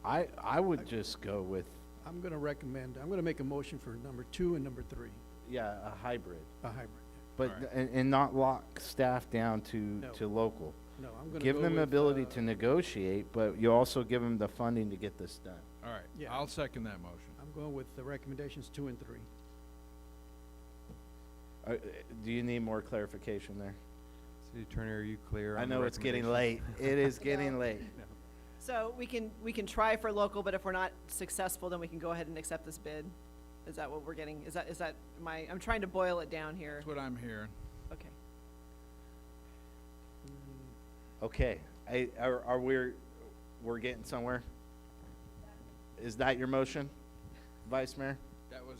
Speaker 1: I would just go with,
Speaker 21: I'm going to make a motion for number 2 and number 3,
Speaker 1: yeah, a hybrid.
Speaker 21: a hybrid.
Speaker 1: But, and not lock staff down to local.
Speaker 21: No, I'm going to
Speaker 1: Give them the ability to negotiate, but you also give them the funding to get this done.
Speaker 18: All right,
Speaker 21: Yeah.
Speaker 18: I'll second that motion.
Speaker 21: I'm going with the recommendations 2 and 3.
Speaker 1: Do you need more clarification there?
Speaker 4: City Attorney, are you clear?
Speaker 1: I
Speaker 4: on the
Speaker 1: know it's getting
Speaker 4: recommendations?
Speaker 1: late. It is getting late.
Speaker 24: So we can try for local, but if we're not successful, then we can go ahead and accept this bid. Is that what we're getting? Is that I'm trying to boil it down here.
Speaker 18: That's what I'm hearing.
Speaker 24: Okay.
Speaker 1: Okay, we're getting somewhere? Is that your motion, Vice Mayor?
Speaker 18: That was,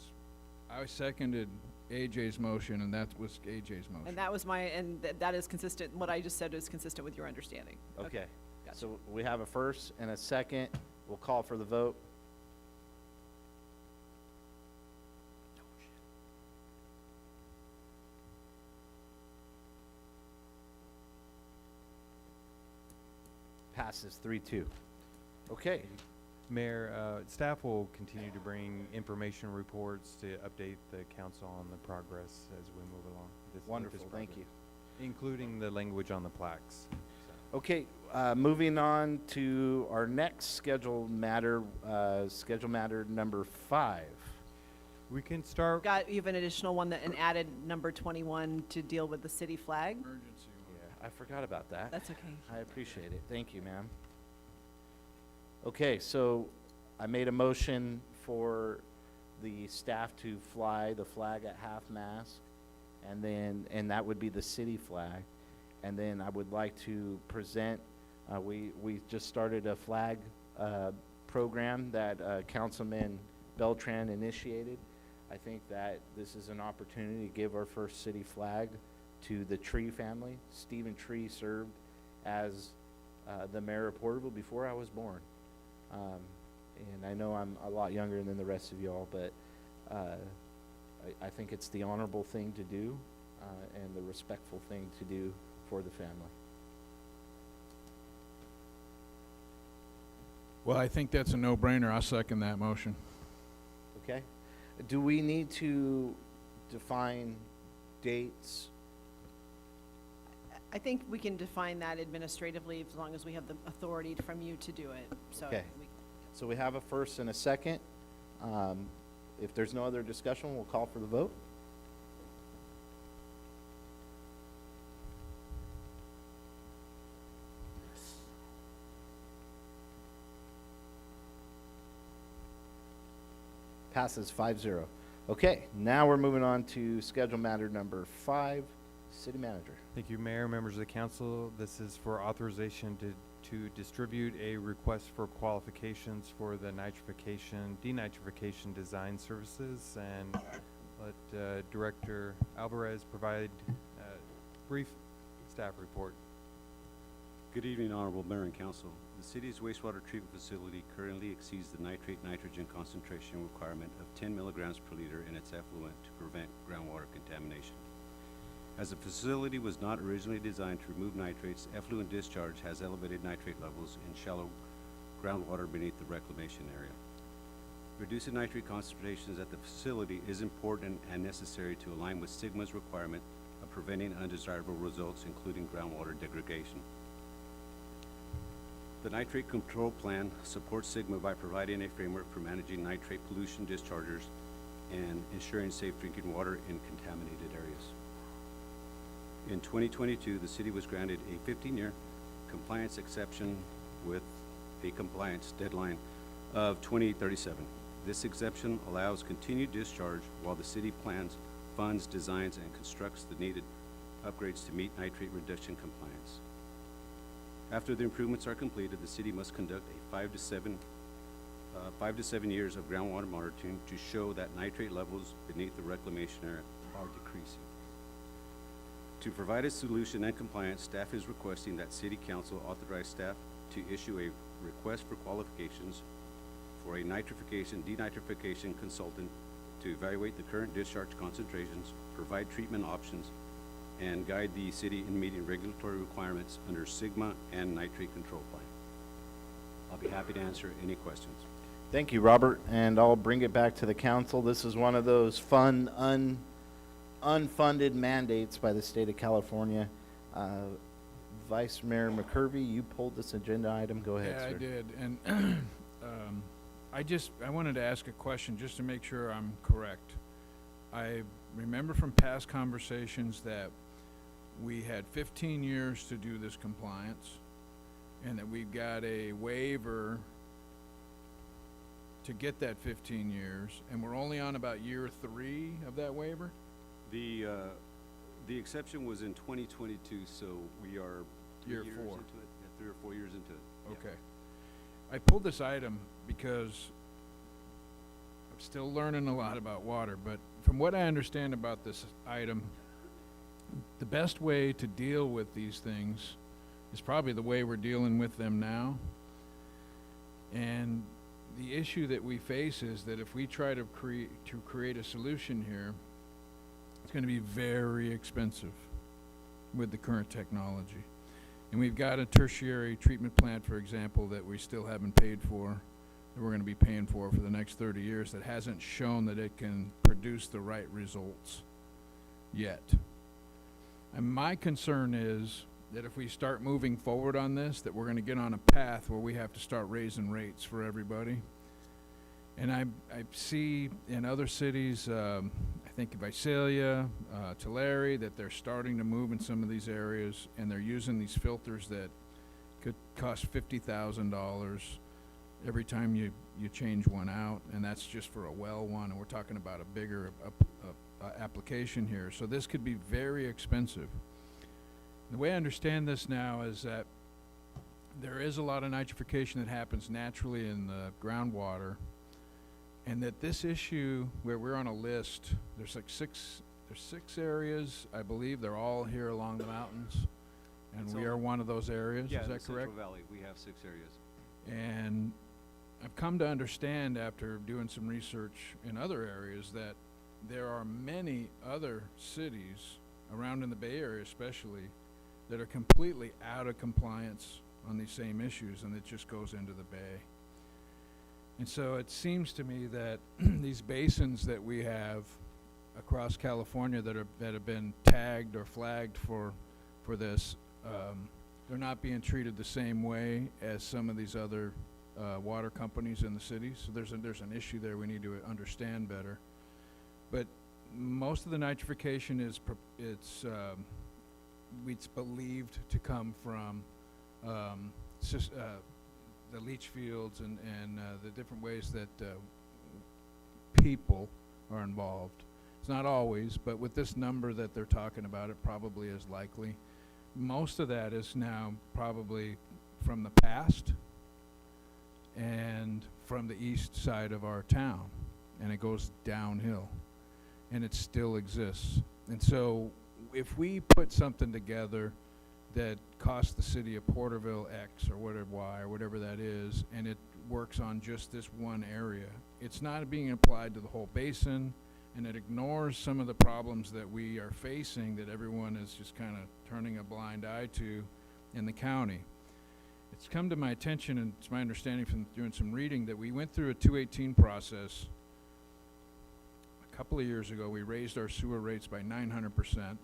Speaker 18: I seconded AJ's motion, and that was AJ's motion.
Speaker 24: And that was that is consistent, what I just said is consistent with your understanding.
Speaker 1: Okay.
Speaker 24: Gotcha.
Speaker 1: So we have a first and a second. We'll call for the vote. Passes 3-2. Okay.
Speaker 4: Mayor, staff will continue to bring information reports to update the council on the progress as we move along. with
Speaker 1: Wonderful,
Speaker 4: this
Speaker 1: thank
Speaker 4: project, including the language on the plaques.
Speaker 1: Okay, moving on to our next scheduled matter number 5.
Speaker 4: We can start.
Speaker 24: Got even additional one an added number 21 to deal with the city flag.
Speaker 18: Emergency one.
Speaker 1: Yeah, I forgot about that.
Speaker 24: That's okay.
Speaker 1: I appreciate it. Thank you, ma'am. Okay, so I made a motion for the staff to fly the flag at half-mast, and that would be the city flag. And then I would like to present, we just started a flag program that Councilman Beltran initiated. I think that this is an opportunity to give our first city flag to the Tree family. Stephen Tree served as the mayor of Porterville before I was born. And I know I'm a lot younger than the rest of y'all, but I think it's the honorable thing to do and the respectful thing to do for the family.
Speaker 18: Well, I think that's a no-brainer. I'll second that motion.
Speaker 1: Okay? Do we need to define dates?
Speaker 24: I think we can define that administratively as long as we have the authority from you to do it. So
Speaker 1: Okay. So we have a first and a second. If there's no other discussion, we'll call for the vote. Passes 5-0. Okay, now we're moving on to schedule matter number 5, City Manager.
Speaker 4: Thank you, Mayor, members of the council. This is for authorization to distribute a request for qualifications for the denitrification design services, and let Director Alvarez provide a brief staff report.
Speaker 12: Good evening, Honorable Mayor and Council. The city's wastewater treatment facility currently exceeds the nitrate nitrogen concentration requirement of 10 milligrams per liter in its effluent to prevent groundwater contamination. As the facility was not originally designed to remove nitrates, effluent discharge has elevated nitrate levels in shallow groundwater beneath the reclamation area. Reducing nitrate concentrations at the facility is important and necessary to align with SGMA's requirement of preventing undesirable results, including groundwater degradation. The Nitrate Control Plan supports SGMA by providing a framework for managing nitrate pollution discharges and ensuring safe drinking water in contaminated areas. In 2022, the city was granted a 15-year compliance exception with a compliance deadline of 2037. This exception allows continued discharge while the city plans, funds, designs, and constructs the needed upgrades to meet nitrate reduction compliance. After the improvements are completed, the city must conduct a 5 to 7 years of groundwater monitoring to show that nitrate levels beneath the reclamation area are decreasing. To provide a solution and compliance, staff is requesting that City Council authorize staff to issue a request for qualifications for a denitrification consultant to evaluate the current discharge concentrations, provide treatment options, and guide the city in meeting regulatory requirements under SGMA and Nitrate Control Plan. I'll be happy to answer any questions.
Speaker 1: Thank you, Robert, and I'll bring it back to the council. This is one of those fun, unfunded mandates by the state of California. Vice Mayor McCurvey, you pulled this agenda item. Go ahead,
Speaker 18: Yeah,
Speaker 1: sir.
Speaker 18: I did, and I wanted to ask a question just to make sure I'm correct. I remember from past conversations that we had 15 years to do this compliance, and that we've got a waiver to get that 15 years, and we're only on about year 3 of that waiver?
Speaker 12: The exception was in 2022, so we are
Speaker 18: Year
Speaker 12: 3 years
Speaker 18: 4.
Speaker 12: into it. Yeah, 3 or 4 years into it. Yeah.
Speaker 18: Okay. I pulled this item because I'm still learning a lot about water, but from what I understand about this item, the best way to deal with these things is probably the way we're dealing with them now. And the issue that we face is that if we try to create a solution here, it's going to be very expensive with the current technology. And we've got a tertiary treatment plant, for example, that we still haven't paid for, that we're going to be paying for the next 30 years, that hasn't shown that it can produce the right results yet. And my concern is that if we start moving forward on this, that we're going to get on a path where we have to start raising rates for everybody. And I see in other cities, I think Visalia, Tulare, that they're starting to move in some of these areas, and they're using these filters that could cost $50,000 every time you change one out, and that's just for a well one, and we're talking about a bigger application here. So this could be very expensive. The way I understand this now is that there is a lot of nitrification that happens naturally in the groundwater, and that this issue, where we're on a list, there's six areas, I believe. They're all here along the mountains, and we are one of those areas.
Speaker 12: Yeah,
Speaker 18: Is
Speaker 12: in
Speaker 18: that
Speaker 12: the
Speaker 18: correct?
Speaker 12: Central Valley, we have 6 areas.
Speaker 18: And I've come to understand, after doing some research in other areas, that there are many other cities around in the Bay Area especially that are completely out of compliance on these same issues, and it just goes into the bay. And so it seems to me that these basins that we have across California that have been tagged or flagged for this, they're not being treated the same way as some of these other water companies in the cities. So there's an issue there we need to understand better. But most of the nitrification it's believed to come from the leach fields and the different ways that people are involved. It's not always, but with this number that they're talking about, it probably is likely. Most of that is now probably from the past and from the east side of our town, and it goes downhill, and it still exists. And so if we put something together that costs the city of Porterville X or whatever Y or whatever that is, and it works on just this one area, it's not being applied to the whole basin, and it ignores some of the problems that we are facing that everyone is just kind of turning a blind eye to in the county. It's come to my attention, and it's my understanding from doing some reading, that we went through a 218 process a couple of years ago. We raised our sewer rates by 900%.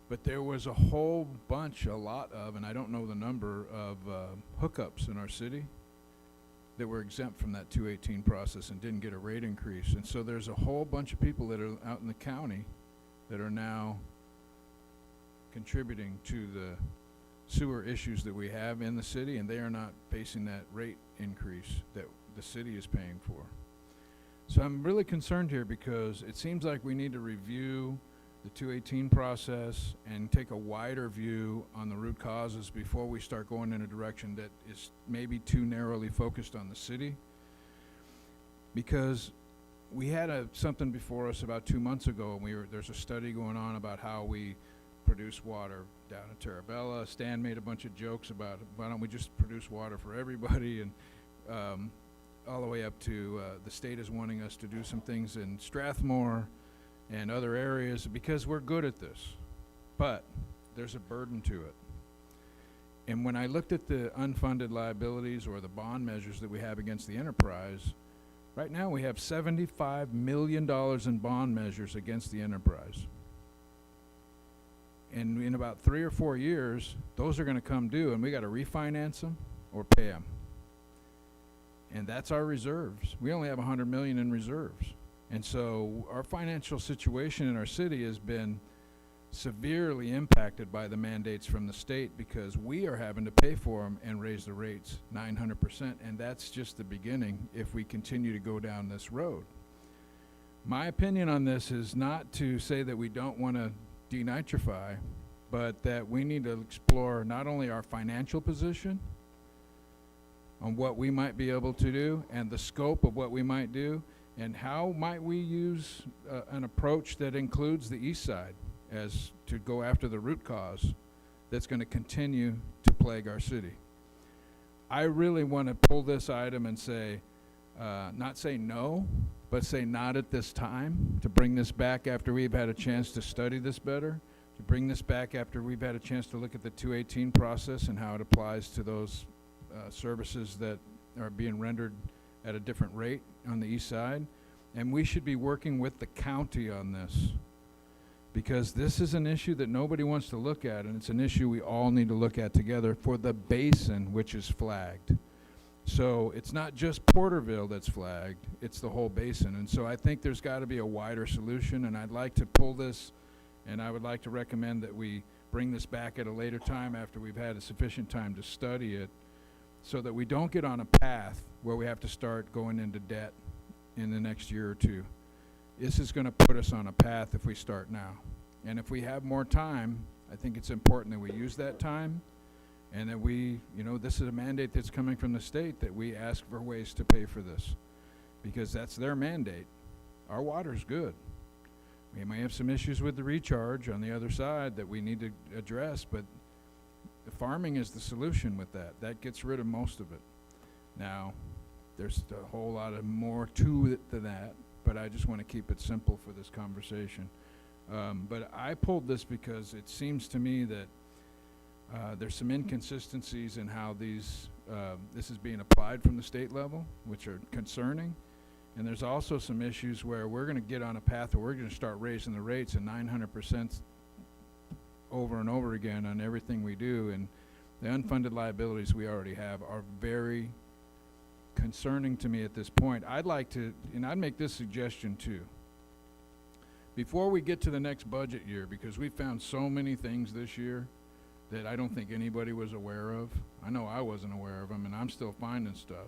Speaker 18: But there was a whole bunch, a lot of, and I don't know the number, of hookups in our city that were exempt from that 218 process and didn't get a rate increase. And so there's a whole bunch of people that are out in the county that are now contributing to the sewer issues that we have in the city, and they are not facing that rate increase that the city is paying for. So I'm really concerned here because it seems like we need to review the 218 process and take a wider view on the root causes before we start going in a direction that is maybe too narrowly focused on the city. Because we had something before us about 2 months ago, and there's a study going on about how we produce water down in Terabella. Stan made a bunch of jokes about why don't we just produce water for everybody, and all the way up to the state is wanting us to do some things in Strathmore and other areas because we're good at this, but there's a burden to it. And when I looked at the unfunded liabilities or the bond measures that we have against the enterprise, right now we have $75 million in bond measures against the enterprise. And in about 3 or 4 years, those are going to come due, and we got to refinance them or pay them. And that's our reserves. We only have $100 million in reserves. And so our financial situation in our city has been severely impacted by the mandates from the state because we are having to pay for them and raise the rates 900%, and that's just the beginning if we continue to go down this road. My opinion on this is not to say that we don't want to denitrify, but that we need to explore not only our financial position on what we might be able to do and the scope of what we might do, and how might we use an approach that includes the east side as to go after the root cause that's going to continue to plague our city. I really want to pull this item and say, not say no, but say not at this time, to bring this back after we've had a chance to study this better, to bring this back after we've had a chance to look at the 218 process and how it applies to those services that are being rendered at a different rate on the east side. And we should be working with the county on this, because this is an issue that nobody wants to look at, and it's an issue we all need to look at together for the basin, which is flagged. So it's not just Porterville that's flagged, it's the whole basin. And so I think there's got to be a wider solution, and I'd like to pull this, and I would like to recommend that we bring this back at a later time after we've had a sufficient time to study it, so that we don't get on a path where we have to start going into debt in the next year or two. This is going to put us on a path if we start now. And if we have more time, I think it's important that we use that time, and that we, this is a mandate that's coming from the state, that we ask for ways to pay for this, because that's their mandate. Our water's good. We may have some issues with the recharge on the other side that we need to address, but the farming is the solution with that. That gets rid of most of it. Now, there's a whole lot of more to it than that, but I just want to keep it simple for this conversation. But I pulled this because it seems to me that there's some inconsistencies in how this is being applied from the state level, which are concerning. And there's also some issues where we're going to get on a path where we're going to start raising the rates at 900% over and over again on everything we do, and the unfunded liabilities we already have are very concerning to me at this point. I'd like to, and I'd make this suggestion too. Before we get to the next budget year, because we found so many things this year that I don't think anybody was aware of. I know I wasn't aware of them, and I'm still finding stuff.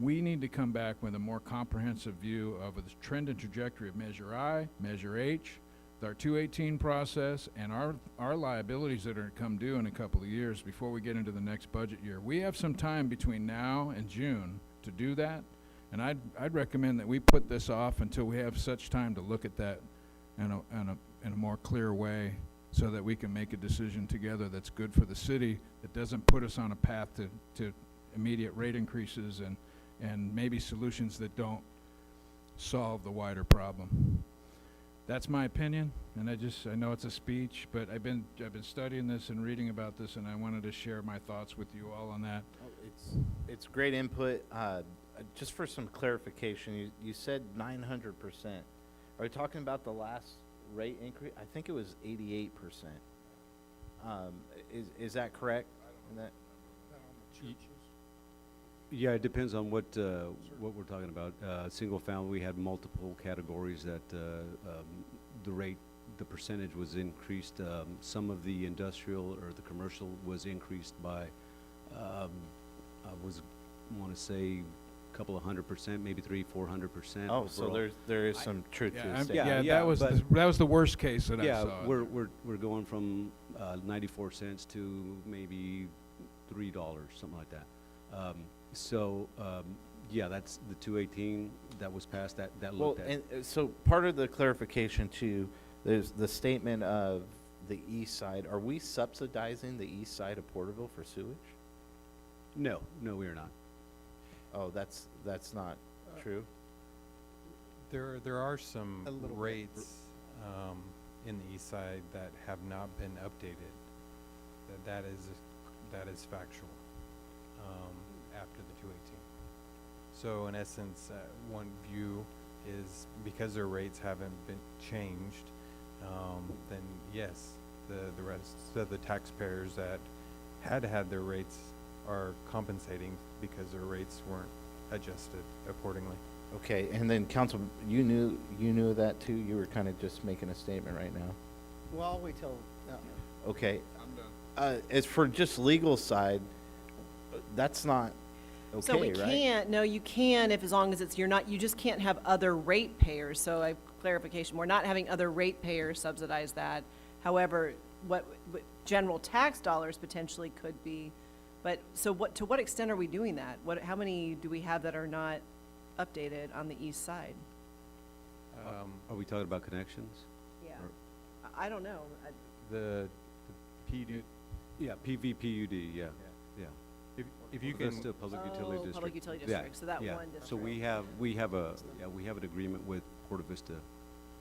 Speaker 18: We need to come back with a more comprehensive view of the trend and trajectory of Measure I, Measure H, our 218 process, and our liabilities that are come due in a couple of years before we get into the next budget year. We have some time between now and June to do that, and I'd recommend that we put this off until we have such time to look at that in a more clear way, so that we can make a decision together that's good for the city, that doesn't put us on a path to immediate rate increases and maybe solutions that don't solve the wider problem. That's my opinion, and I know it's a speech, but I've been studying this and reading about this, and I wanted to share my thoughts with you all on that.
Speaker 1: It's great input. Just for some clarification, you said 900%. Are you talking about the last rate increase? I think it was 88%. Is that correct?
Speaker 12: Yeah, it depends on what we're talking about. Single family, we had multiple categories that the percentage was increased. Some of the industrial or the commercial was increased by, I want to say, a couple of 100%, maybe 300-400%.
Speaker 1: Oh, so there is some truth to it.
Speaker 18: That was the worst case that I saw.
Speaker 12: Yeah, we're going from 94 cents to maybe $3, something like that. Yeah, that's the 218 that was passed, that looked at.
Speaker 1: And so part of the clarification too, there's the statement of the east side. Are we subsidizing the east side of Porterville for sewage?
Speaker 12: No, we are not.
Speaker 1: Oh, that's not true?
Speaker 4: There are some rates in the east side that have not been updated. That is factual. After the 218. So in essence, one view is because their rates haven't been changed, then yes, the rest of the taxpayers that had their rates are compensating because their rates weren't adjusted accordingly.
Speaker 1: Okay, and then Council, you knew that too? You were kind of just making a statement right now.
Speaker 9: Well, I'll wait till,
Speaker 1: Okay.
Speaker 18: I'm done.
Speaker 1: As for just legal side, that's not
Speaker 24: So we
Speaker 1: okay, right?
Speaker 24: can't, no, you can if, as long as it's, you just can't have other ratepayers. So I, clarification, we're not having other ratepayers subsidize that. However, what general tax dollars potentially could be. But, so to what extent are we doing that? How many do we have that are not updated on the east side?
Speaker 12: Are we talking about connections?
Speaker 24: Yeah.
Speaker 12: Or-
Speaker 24: I don't know.
Speaker 4: The PD,
Speaker 12: Yeah, PVPUD, yeah, yeah.
Speaker 4: if you
Speaker 12: That's
Speaker 4: can,
Speaker 12: the public utility district.
Speaker 24: Public utility
Speaker 12: Yeah,
Speaker 24: district, so that
Speaker 12: yeah.
Speaker 24: one district.
Speaker 12: So we have an agreement with Porta Vista,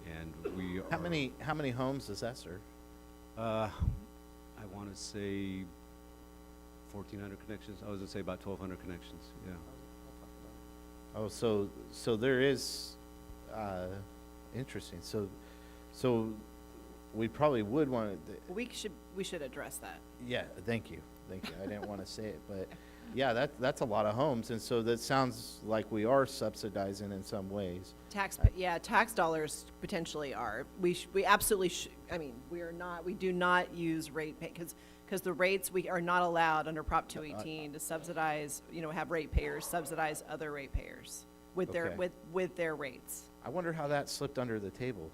Speaker 12: and we are.
Speaker 1: How many homes does that serve?
Speaker 12: I want to say 1,400 connections. I was gonna say about 1,200 connections, yeah.
Speaker 1: Oh, so there is, interesting. So we probably would want to,
Speaker 24: We should address that.
Speaker 1: yeah, thank you. I didn't want to say it, but yeah, that's a lot of homes. And so that sounds like we are subsidizing in some ways.
Speaker 24: Tax dollars potentially are. We absolutely I mean, we do not use rate pay, because the rates, we are not allowed under Prop 218 to subsidize, have ratepayers subsidize other ratepayers with their,
Speaker 1: Okay.
Speaker 24: with their rates.
Speaker 1: I wonder how that slipped under the table.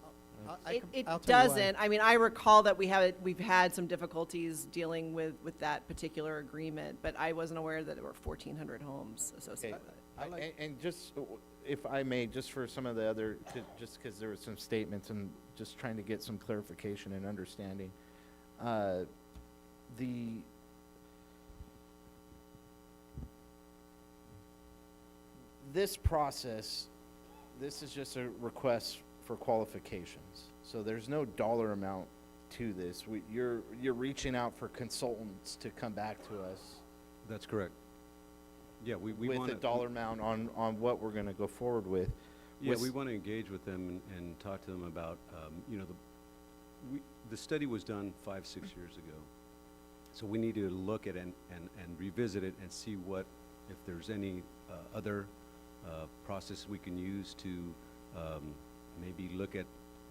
Speaker 24: It
Speaker 9: I'll tell you why.
Speaker 24: doesn't. I mean, I recall that we've had some difficulties dealing with that particular agreement, but I wasn't aware that there were 1,400 homes associated with it.
Speaker 1: And just, if I may, just for some of the other, just because there were some statements and just trying to get some clarification and understanding. This process, this is just a request for qualifications. So there's no dollar amount to this. You're reaching out for consultants to come back to us
Speaker 12: That's correct. Yeah, we
Speaker 1: with
Speaker 12: want
Speaker 1: a dollar amount on what we're gonna go forward with.
Speaker 12: Yeah,
Speaker 1: With-
Speaker 12: we want to engage with them and talk to them about, the study was done 5-6 years ago. So we need to look at it and revisit it and see if there's any other process we can use to maybe look at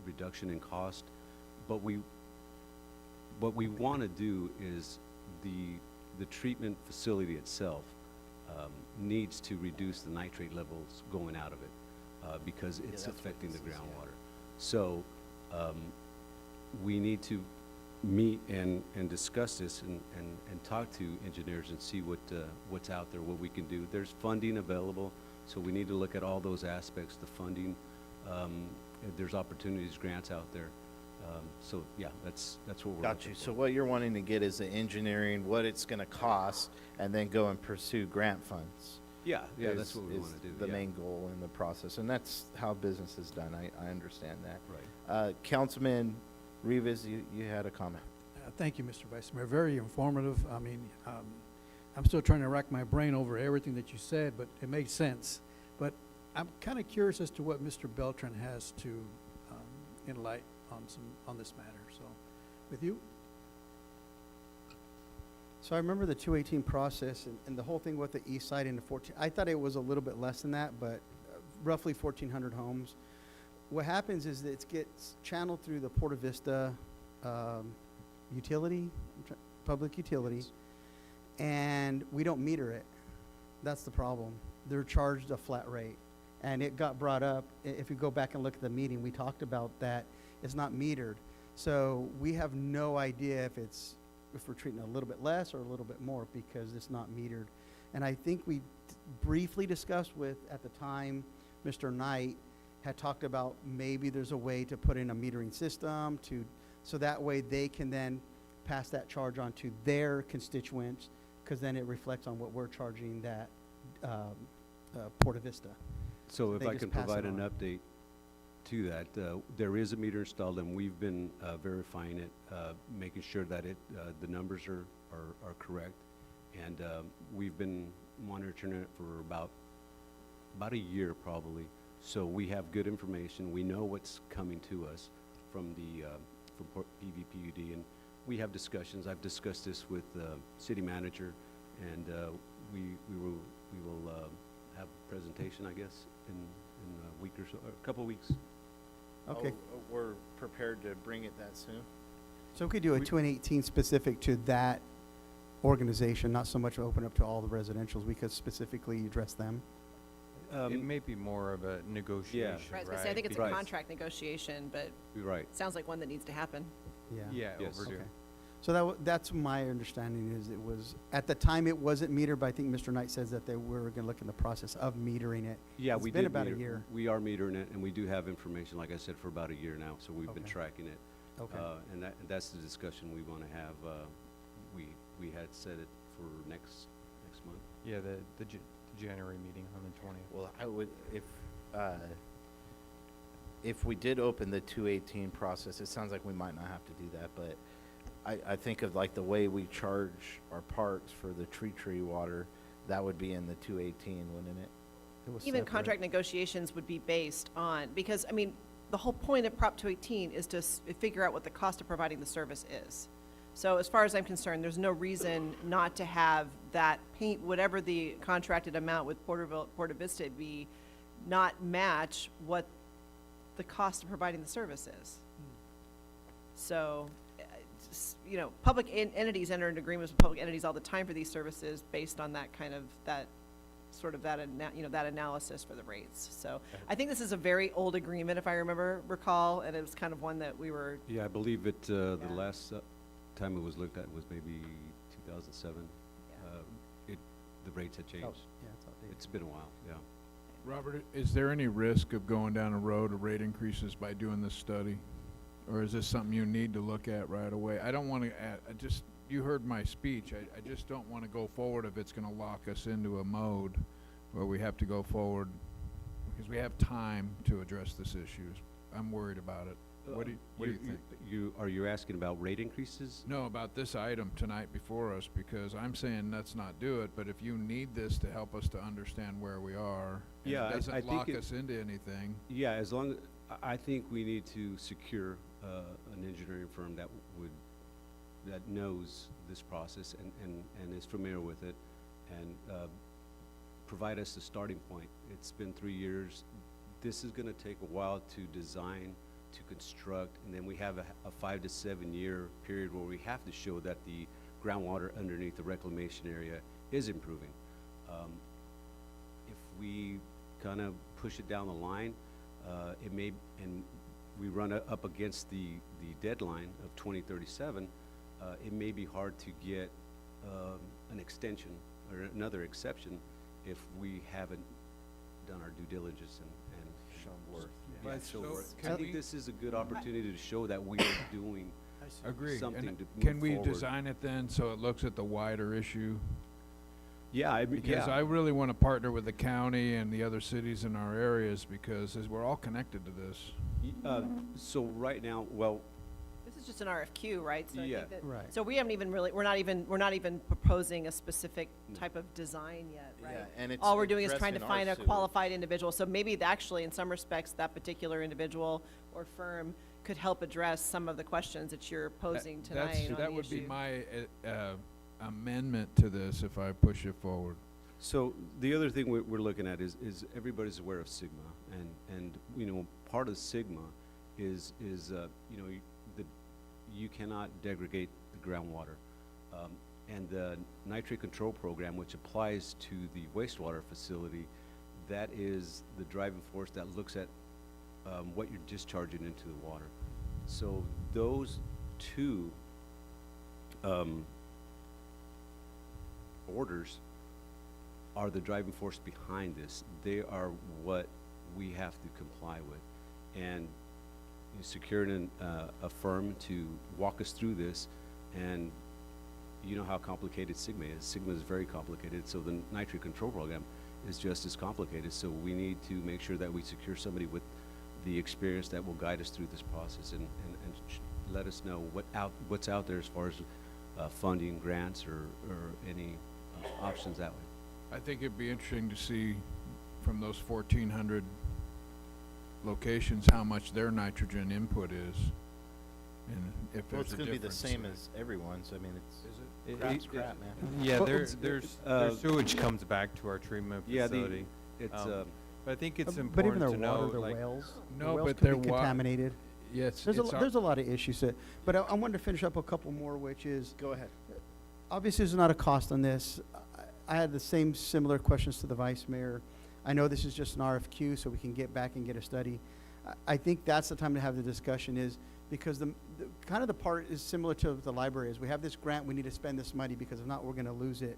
Speaker 12: reduction in cost. But what we want to do is the treatment facility itself needs to reduce the nitrate levels going out of it because it's
Speaker 1: that's what
Speaker 12: affecting the
Speaker 1: this is, yeah.
Speaker 12: groundwater. So we need to meet and discuss this and talk to engineers and see what's out there, what we can do. There's funding available, so we need to look at all those aspects, the funding. There's opportunities, grants out there. So yeah, that's what we're
Speaker 1: Got
Speaker 12: looking
Speaker 1: you.
Speaker 12: for.
Speaker 1: So what you're wanting to get is the engineering, what it's gonna cost, and then go and pursue grant funds.
Speaker 12: Yeah, that's
Speaker 1: is-
Speaker 12: what we
Speaker 1: is
Speaker 12: want to do.
Speaker 1: The
Speaker 12: yeah.
Speaker 1: main goal in the process, and that's how business is done. I understand that.
Speaker 12: Right.
Speaker 1: Councilman Rivas, you had a comment.
Speaker 21: Thank you, Mr. Vice Mayor. Very informative. I mean, I'm still trying to rack my brain over everything that you said, but it made sense. But I'm kind of curious as to what Mr. Beltran has to enlighten on this matter. So, with you?
Speaker 9: So I remember the 218 process and the whole thing with the east side into 14. I thought it was a little bit less than that, but roughly 1,400 homes. What happens is that it gets channeled through the Porta Vista public utility, and we don't meter it. That's the problem. They're charged a flat rate. And it got brought up, if you go back and look at the meeting, we talked about that. It's not metered. So we have no idea if we're treating a little bit less or a little bit more because it's not metered. And I think we briefly discussed at the time, Mr. Knight had talked about maybe there's a way to put in a metering system so that way they can then pass that charge on to their constituents, because then it reflects on what we're charging that Porta Vista.
Speaker 12: So if
Speaker 9: They
Speaker 12: I
Speaker 9: just
Speaker 12: can
Speaker 9: pass
Speaker 12: provide
Speaker 9: it
Speaker 12: an
Speaker 9: on.
Speaker 12: update to that, there is a meter installed and we've been verifying it, making sure that the numbers are correct. And we've been monitoring it for about a year probably. So we have good information. We know what's coming to us from PVPUD, and we have discussions. I've discussed this with the city manager, and we will have a presentation, I guess, in a week or so, or a couple weeks.
Speaker 9: Okay.
Speaker 1: We're prepared to bring it that soon?
Speaker 9: So we could do a 2 and 18 specific to that organization, not so much open up to all the residentials. We could specifically address them.
Speaker 4: It may be more of a negotiation,
Speaker 24: Right, I was gonna say, I think it's a
Speaker 12: Right.
Speaker 24: contract negotiation, but
Speaker 12: You're right.
Speaker 24: it sounds like one that needs to happen.
Speaker 9: Yeah.
Speaker 12: Yes.
Speaker 4: overdue.
Speaker 9: Okay. So that's my understanding is it was, at the time it wasn't metered, but I think Mr. Knight says that they were gonna look in the process of metering it.
Speaker 12: Yeah,
Speaker 9: It's
Speaker 12: we
Speaker 9: been
Speaker 12: did
Speaker 9: about a
Speaker 12: meter-
Speaker 9: year.
Speaker 12: We are metering it, and we do have information, like I said, for about a year now, so we've been
Speaker 9: Okay.
Speaker 12: tracking it.
Speaker 9: Okay.
Speaker 12: And that's the discussion we want to have. We had set it for next month.
Speaker 4: Yeah, the January meeting on the 20th.
Speaker 1: Well, I would, if we did open the 218 process, it sounds like we might not have to do that, but I think of like the way we charge our parks for the tree water, that would be in the 218, wouldn't it?
Speaker 9: It was
Speaker 24: Even
Speaker 9: separate.
Speaker 24: contract negotiations would be based on, because, I mean, the whole point of Prop 218 is to figure out what the cost of providing the service is. So as far as I'm concerned, there's no reason not to have that paint, whatever the contracted amount with Porterville, Porta Vista be, not match what the cost of providing the service is. So, you know, public entities enter into agreements with public entities all the time for these services based on that kind of, that analysis for the rates. So I think this is a very old agreement, if I recall, and it was kind of one that we were,
Speaker 12: Yeah, I believe it, the
Speaker 24: Yeah.
Speaker 12: last time it was looked at was maybe 2007. The rates had changed.
Speaker 9: Yeah, it's outdated.
Speaker 12: It's been a while, yeah.
Speaker 18: Robert, is there any risk of going down a road of rate increases by doing this study? Or is this something you need to look at right away? I don't want to add, you heard my speech. I just don't want to go forward if it's going to lock us into a mode where we have to go forward because we have time to address this issue. I'm worried about it. What do you think?
Speaker 12: Are you asking about rate increases?
Speaker 18: No, about this item tonight before us, because I'm saying let's not do it, but if you need this to help us to understand where we are, and
Speaker 12: Yeah,
Speaker 18: it
Speaker 12: I
Speaker 18: doesn't
Speaker 12: think
Speaker 18: lock
Speaker 12: it-
Speaker 18: us into anything.
Speaker 12: Yeah, as long, I think we need to secure an engineering firm that knows this process and is familiar with it, and provide us a starting point. It's been 3 years. This is gonna take a while to design, to construct, and then we have a 5 to 7 year period where we have to show that the groundwater underneath the reclamation area is improving. If we kind of push it down the line, it may, and we run up against the deadline of 2037, it may be hard to get an extension or another exception if we haven't done our due diligence and
Speaker 1: Shown worth.
Speaker 12: yeah,
Speaker 18: Right,
Speaker 12: show
Speaker 18: so
Speaker 12: worth.
Speaker 18: can
Speaker 12: I think
Speaker 18: we-
Speaker 12: this is a good opportunity to show that we are doing
Speaker 18: Agree.
Speaker 12: something
Speaker 18: And
Speaker 12: to
Speaker 18: can
Speaker 12: move
Speaker 18: we
Speaker 12: forward.
Speaker 18: design it then so it looks at the wider issue?
Speaker 12: Yeah, I mean,
Speaker 18: Because I really want to partner with the county and the other cities in our areas because we're all connected to this.
Speaker 12: So right now, well,
Speaker 24: this is just an RFQ, right? So I
Speaker 12: Yeah.
Speaker 24: think that,
Speaker 9: Right.
Speaker 24: so we haven't even really, we're not even proposing a specific type of design yet, right?
Speaker 1: Yeah, and it's
Speaker 24: All we're doing is trying to
Speaker 1: addressing
Speaker 24: find
Speaker 1: our
Speaker 24: a
Speaker 1: sewer.
Speaker 24: qualified individual. So maybe actually, in some respects, that particular individual or firm could help address some of the questions that you're posing tonight on
Speaker 18: That
Speaker 24: the
Speaker 18: would be
Speaker 24: issue.
Speaker 18: my amendment to this if I push it forward.
Speaker 12: so the other thing we're looking at is everybody's aware of Sigma, and you know, part of Sigma is you know, you cannot degrade the groundwater, and the nitrate control program, which applies to the wastewater facility, that is the driving force that looks at what you're discharging into the water. So those two orders are the driving force behind this. They are what we have to comply with. And securing a firm to walk us through this, and you know how complicated Sigma is. Sigma is very complicated, so the nitrate control program is just as complicated. So we need to make sure that we secure somebody with the experience that will guide us through this process and let us know what's out there as far as funding, grants, or any options that way.
Speaker 18: I think it'd be interesting to see from those 1,400 locations how much their nitrogen input is, and if
Speaker 1: Well,
Speaker 18: there's
Speaker 1: it's
Speaker 18: a
Speaker 1: gonna be the
Speaker 18: difference.
Speaker 1: same as everyone's. I mean, it's
Speaker 4: It-
Speaker 1: crap, man.
Speaker 4: Yeah,
Speaker 12: Well,
Speaker 4: their
Speaker 12: it's,
Speaker 4: sewage comes back to our treatment
Speaker 12: Yeah,
Speaker 4: facility.
Speaker 12: it's
Speaker 4: But I think it's
Speaker 9: But even
Speaker 4: important
Speaker 9: their
Speaker 4: to
Speaker 9: water,
Speaker 4: know,
Speaker 9: their
Speaker 4: like,
Speaker 9: wells,
Speaker 18: No,
Speaker 9: the wells
Speaker 18: but
Speaker 9: could
Speaker 18: their
Speaker 9: be
Speaker 18: wa-
Speaker 9: contaminated.
Speaker 18: Yes,
Speaker 9: There's a lot of issues, but I wanted to finish up a couple more, which is,
Speaker 1: Go ahead.
Speaker 9: obviously there's not a cost on this. I had the same similar questions to the vice mayor. I know this is just an RFQ, so we can get back and get a study. I think that's the time to have the discussion, is because the kind of the part is similar to the library is we have this grant, we need to spend this money, because if not, we're gonna lose it.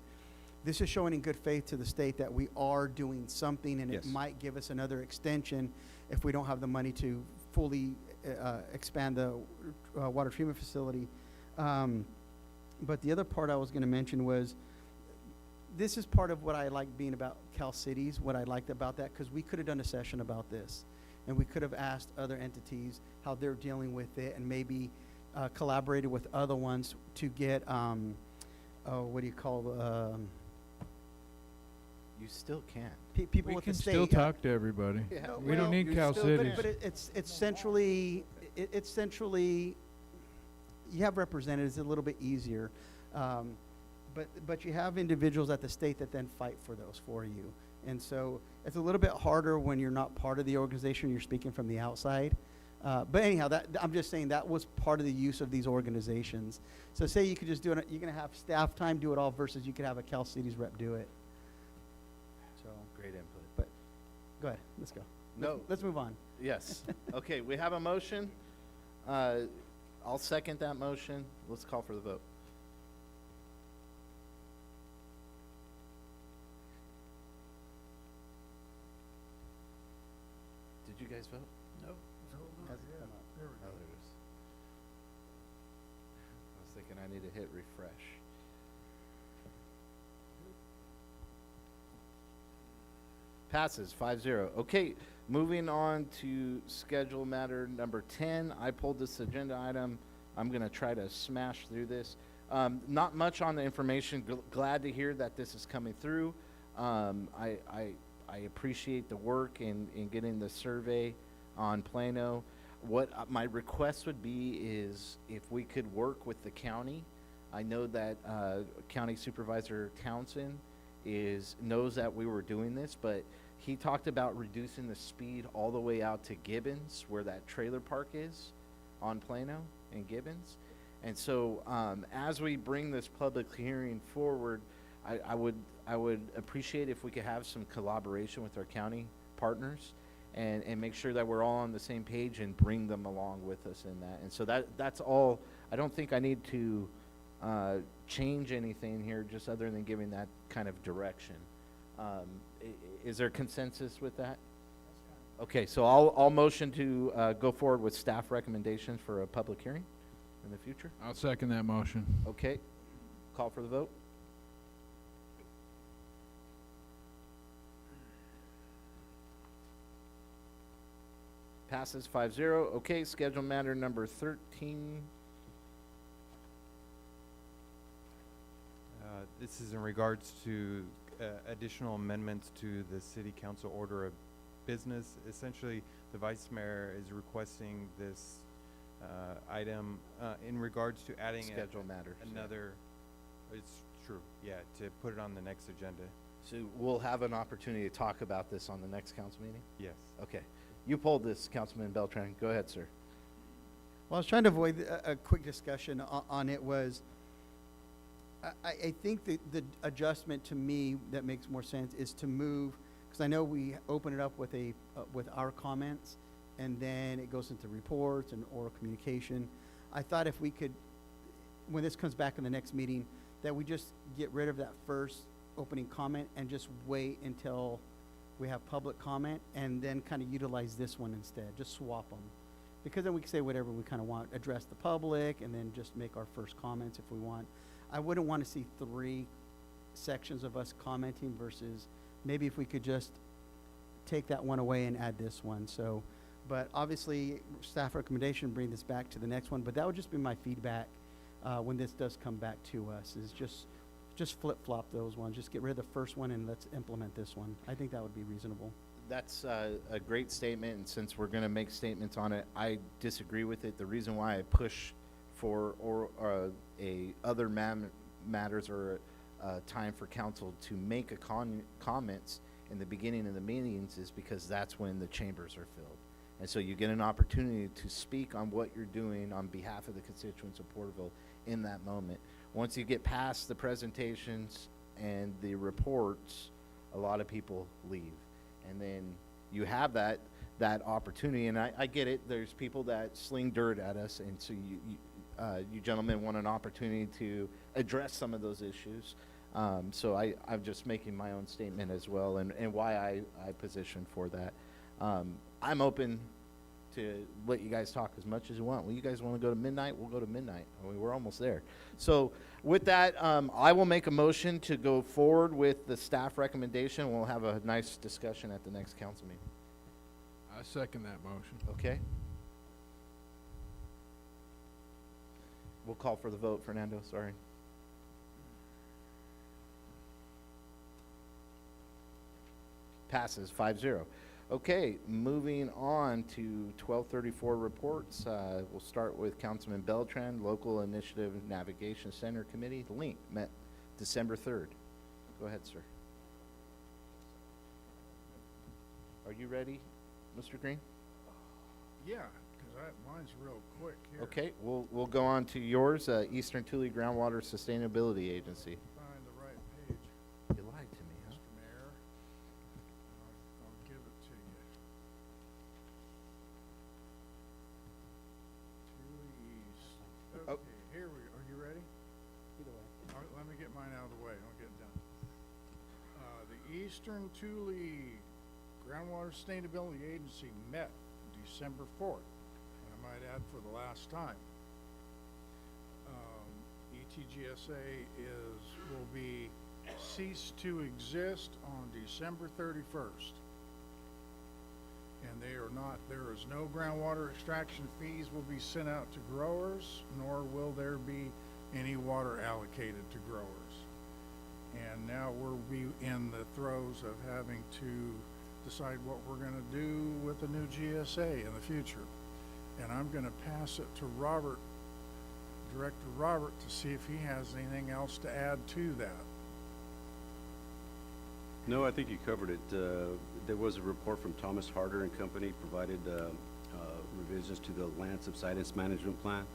Speaker 9: This is showing in good faith to the state that we are doing something, and
Speaker 12: Yes.
Speaker 9: it might give us another extension if we don't have the money to fully expand the water treatment facility. But the other part I was gonna mention was, this is part of what I like being about Cal Cities, what I liked about that, because we could have done a session about this. And we could have asked other entities how they're dealing with it, and maybe collaborated with other ones to get, what do you call,
Speaker 1: You still can.
Speaker 9: people
Speaker 18: We
Speaker 9: with
Speaker 18: can
Speaker 9: the state.
Speaker 18: still talk to everybody.
Speaker 1: Yeah.
Speaker 18: We don't need
Speaker 1: you
Speaker 18: Cal
Speaker 1: still
Speaker 18: Cities.
Speaker 9: But it's centrally, it's centrally, you have representatives, it's a little bit easier. But you have individuals at the state that then fight for those for you. And so it's a little bit harder when you're not part of the organization, you're speaking from the outside. But anyhow, I'm just saying that was part of the use of these organizations. So say you could just do it, you're gonna have staff time do it all versus you could have a Cal Cities rep do it. So,
Speaker 1: Great input.
Speaker 9: but, go ahead, let's go.
Speaker 1: No.
Speaker 9: Let's move on.
Speaker 1: Yes. Okay, we have a motion. I'll second that motion. Let's call for the vote. Did you guys vote?
Speaker 10: No.
Speaker 9: Has it come up?
Speaker 10: There we
Speaker 1: Oh,
Speaker 10: go.
Speaker 1: there it is. I was thinking I need to hit refresh. Passes 5-0. Okay, moving on to schedule matter number 10. I pulled this agenda item. I'm going to try to smash through this. Not much on the information. Glad to hear that this is coming through. I appreciate the work in getting the survey on Plano. What my request would be is if we could work with the county. I know that County Supervisor Townsend knows that we were doing this, but he talked about reducing the speed all the way out to Gibbons, where that trailer park is on Plano and Gibbons. And so as we bring this public hearing forward, I would appreciate if we could have some collaboration with our county partners and make sure that we're all on the same page and bring them along with us in that. And so that's all. I don't think I need to change anything here, just other than giving that kind of direction. Is there consensus with that? Okay, so I'll motion to go forward with staff recommendations for a public hearing in the future.
Speaker 18: I'll second that motion.
Speaker 1: Okay, call for the vote. Passes 5-0. Okay, schedule matter number 13.
Speaker 4: This is in regards to additional amendments to the city council order of business. Essentially, the vice mayor is requesting this item in regards to adding
Speaker 1: Schedule matters, yeah.
Speaker 4: another. It's true, yeah, to put it on the next agenda.
Speaker 1: So we'll have an opportunity to talk about this on the next council meeting?
Speaker 4: Yes.
Speaker 1: Okay. You pulled this, Councilman Beltran. Go ahead, sir.
Speaker 9: Well, I was trying to avoid a quick discussion on it. Was I think the adjustment to me that makes more sense is to move, because I know we open it up with with our comments, and then it goes into reports and oral communication. I thought if we could, when this comes back in the next meeting, that we just get rid of that first opening comment and just wait until we have public comment, and then kind of utilize this one instead. Just swap them, because then we can say whatever we kind of want, address the public, and then just make our first comments if we want. I wouldn't want to see 3 sections of us commenting versus maybe if we could just take that one away and add this one. So, but obviously staff recommendation, bring this back to the next one, but that would just be my feedback when this does come back to us, is just flip-flop those ones. Just get rid of the first one and let's implement this one. I think that would be reasonable.
Speaker 1: That's a great statement, and since we're going to make statements on it, I disagree with it. The reason why I push for other matters or time for council to make comments in the beginning of the meetings is because that's when the chambers are filled. And so you get an opportunity to speak on what you're doing on behalf of the constituents of Porterville in that moment. Once you get past the presentations and the reports, a lot of people leave. And then you have that opportunity, and I get it. There's people that sling dirt at us, and so you gentlemen want an opportunity to address some of those issues. So I'm just making my own statement as well, and why I position for that. I'm open to let you guys talk as much as you want. Well, you guys want to go to midnight? We'll go to midnight. I mean, we're almost there. So with that, I will make a motion to go forward with the staff recommendation. We'll have a nice discussion at the next council meeting.
Speaker 18: I second that motion.
Speaker 1: Okay? We'll call for the vote. Fernando, sorry. Passes 5-0. Okay, moving on to 1234 reports. We'll start with Councilman Beltran, Local Initiative Navigation Center Committee. The link met December 3rd. Go ahead, sir. Are you ready, Mr. Green?
Speaker 10: Yeah, because mine's real quick here.
Speaker 1: Okay, we'll go on to yours, Eastern Tule Groundwater Sustainability Agency.
Speaker 10: Find the right page,
Speaker 1: You lied to me, huh?
Speaker 10: Mr. Mayor. I'll give it to you. Tule East.
Speaker 1: Oh.
Speaker 10: Okay, here we go. Are you ready?
Speaker 2: Either way.
Speaker 10: All right, let me get mine out of the way. I'll get it done. The Eastern Tule Groundwater Sustainability Agency met December 4th. I might add for the last time. ETGSA will be ceased to exist on December 31st. And there is no groundwater extraction fees will be sent out to growers, nor will there be any water allocated to growers. And now we'll be in the throes of having to decide what we're going to do with the new GSA in the future. And I'm going to pass it to Robert, Director Robert, to see if he has anything else to add to that.
Speaker 12: No, I think you covered it. There was a report from Thomas Harder and Company provided revisions to the land subsidence management plan.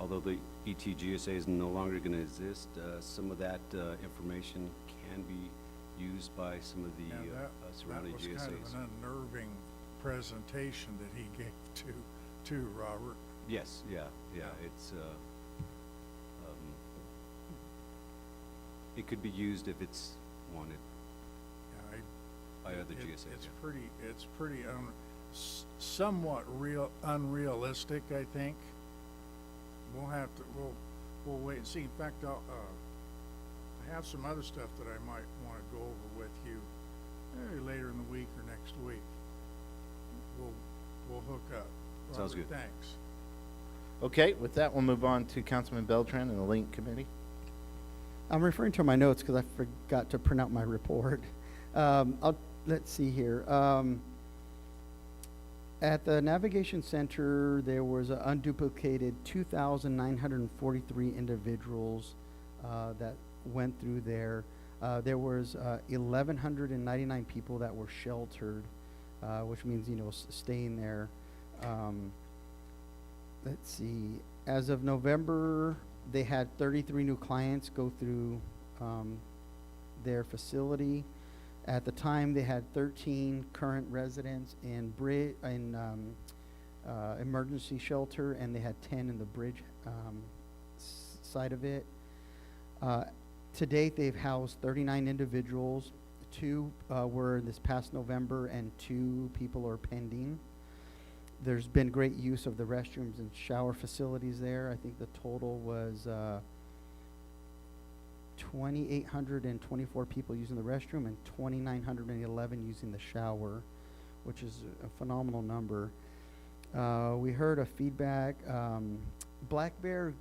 Speaker 12: Although the ETGSA is no longer going to exist, some of that information can be used by some of the surrounding GSAs.
Speaker 10: That was kind of an unnerving presentation that he gave to Robert.
Speaker 12: Yes, yeah. It's it could be used if it's wanted by other GSAs.
Speaker 10: It's pretty somewhat unrealistic, I think. We'll wait and see. In fact, I have some other stuff that I might want to go over with you later in the week or next week. We'll hook up. Robert,
Speaker 12: sounds good.
Speaker 10: Thanks.
Speaker 1: Okay, with that, we'll move on to Councilman Beltran and the Link Committee.
Speaker 9: I'm referring to my notes because I forgot to print out my report. Let's see here. At the Navigation Center, there was an unduplicated 2,943 individuals that went through there. There was 1,199 people that were sheltered, which means, staying there. Let's see. As of November, they had 33 new clients go through their facility. At the time, they had 13 current residents in emergency shelter, and they had 10 in the bridge side of it. To date, they've housed 39 individuals. 2 were this past November, and 2 people are pending. There's been great use of the restrooms and shower facilities there. I think the total was 2,824 people using the restroom and 2,911 using the shower, which is a phenomenal number. We heard a feedback. Black Bear,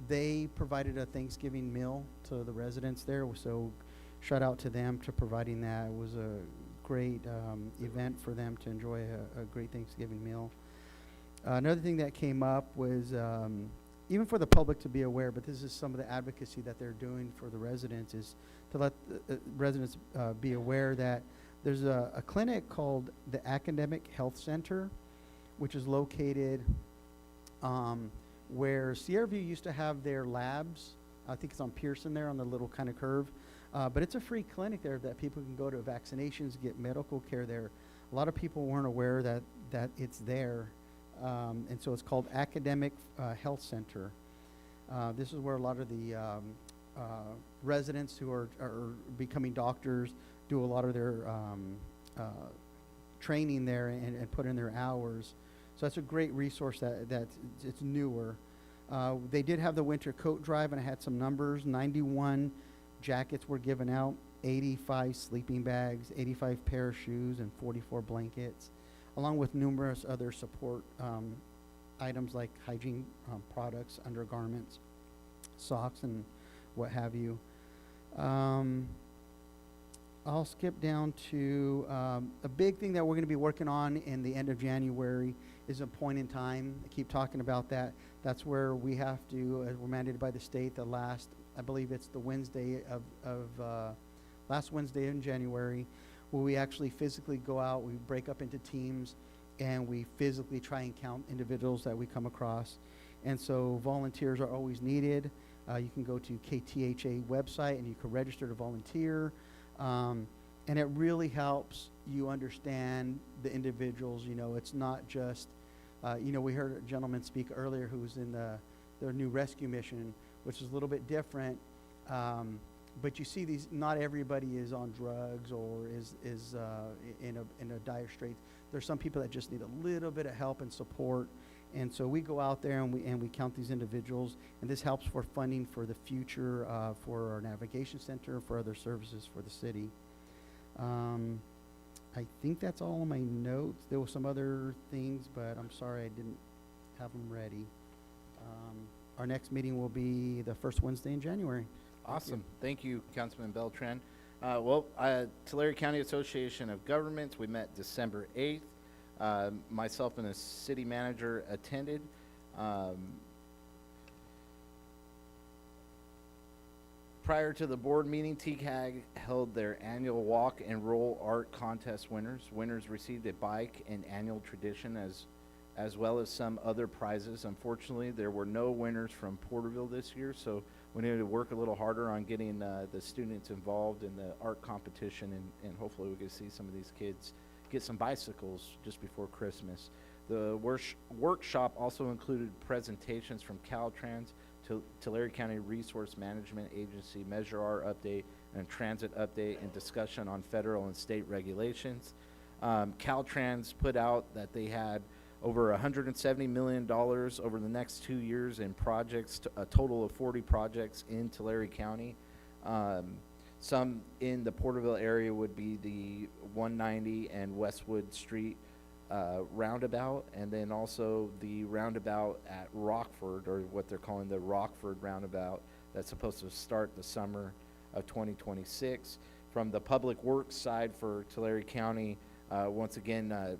Speaker 9: they provided a Thanksgiving meal to the residents there, so shout out to them for providing that. It was a great event for them to enjoy a great Thanksgiving meal. Another thing that came up was even for the public to be aware, but this is some of the advocacy that they're doing for the residents, is to let the residents be aware that there's a clinic called the Academic Health Center, which is located where Sierra View used to have their labs. I think it's on Pearson there on the little kind of curve. But it's a free clinic there that people can go to vaccinations, get medical care there. A lot of people weren't aware that it's there. And so it's called Academic Health Center. This is where a lot of the residents who are becoming doctors do a lot of their training there and put in their hours. So that's a great resource that it's newer. They did have the winter coat drive, and I had some numbers. 91 jackets were given out, 85 sleeping bags, 85 pair of shoes, and 44 blankets, along with numerous other support items like hygiene products, undergarments, socks, and what have you. I'll skip down to a big thing that we're going to be working on in the end of January is a point in time. I keep talking about that. That's where we have to, we're mandated by the state, the last, I believe it's the Wednesday last Wednesday in January, where we actually physically go out, we break up into teams, and we physically try and count individuals that we come across. And so volunteers are always needed. You can go to KTHA website and you can register to volunteer. And it really helps you understand the individuals. You know, it's not just, we heard a gentleman speak earlier who was in their new rescue mission, which is a little bit different. But you see not everybody is on drugs or is in a dire straits. There's some people that just need a little bit of help and support. And so we go out there and we count these individuals, and this helps for funding for the future, for our navigation center, for other services for the city. I think that's all on my notes. There were some other things, but I'm sorry I didn't have them ready. Our next meeting will be the first Wednesday in January.
Speaker 1: Awesome. Thank you, Councilman Beltran. Tulare County Association of Governments, we met December 8th. Myself and the city manager attended. Prior to the board meeting, TCAG held their annual walk and roll art contest winners. Winners received a bike and annual tradition as well as some other prizes. Unfortunately, there were no winners from Porterville this year, so we needed to work a little harder on getting the students involved in the art competition, and hopefully we can see some of these kids get some bicycles just before Christmas. The workshop also included presentations from Caltrans, Tulare County Resource Management Agency, Measure R update, and transit update, and discussion on federal and state regulations. Caltrans put out that they had over $170 million over the next 2 years in projects, a total of 40 projects in Tulare County. Some in the Porterville area would be the 190 and Westwood Street roundabout, and then also the roundabout at Rockford, or what they're calling the Rockford roundabout, that's supposed to start the summer of 2026. From the public works side for Tulare County, once again,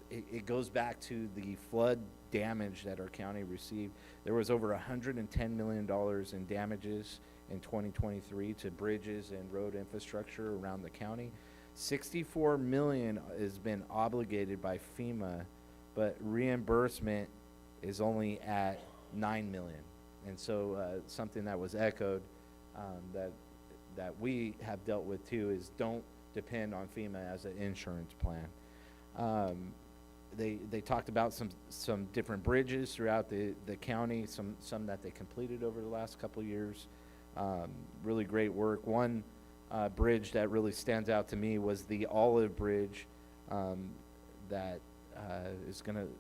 Speaker 1: it goes back to the flood damage that our county received. There was over $110 million in damages in 2023 to bridges and road infrastructure around the county. $64 million has been obligated by FEMA, but reimbursement is only at $9 million. And so something that was echoed that we have dealt with too is don't depend on FEMA as an insurance plan. They talked about some different bridges throughout the county, some that they completed over the last couple of years. Really great work. One bridge that really stands out to me was the Olive Bridge that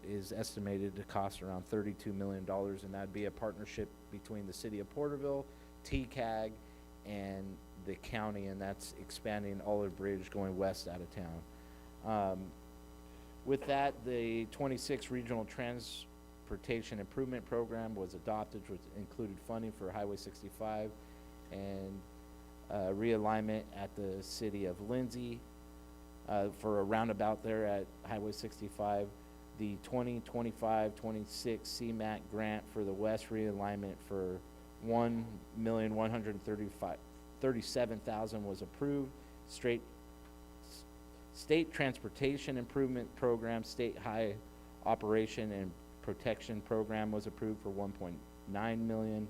Speaker 1: is estimated to cost around $32 million, and that'd be a partnership between the city of Porterville, TCAG, and the county, and that's expanding Olive Bridge going west out of town. With that, the 26 Regional Transportation Improvement Program was adopted, which included funding for Highway 65 and realignment at the city of Lindsay for a roundabout there at Highway 65. The 2025-26 CMAQ grant for the west realignment for $1,137,000 was approved. State Transportation Improvement Program, State High Operation and Protection Program was approved for 1.9 million.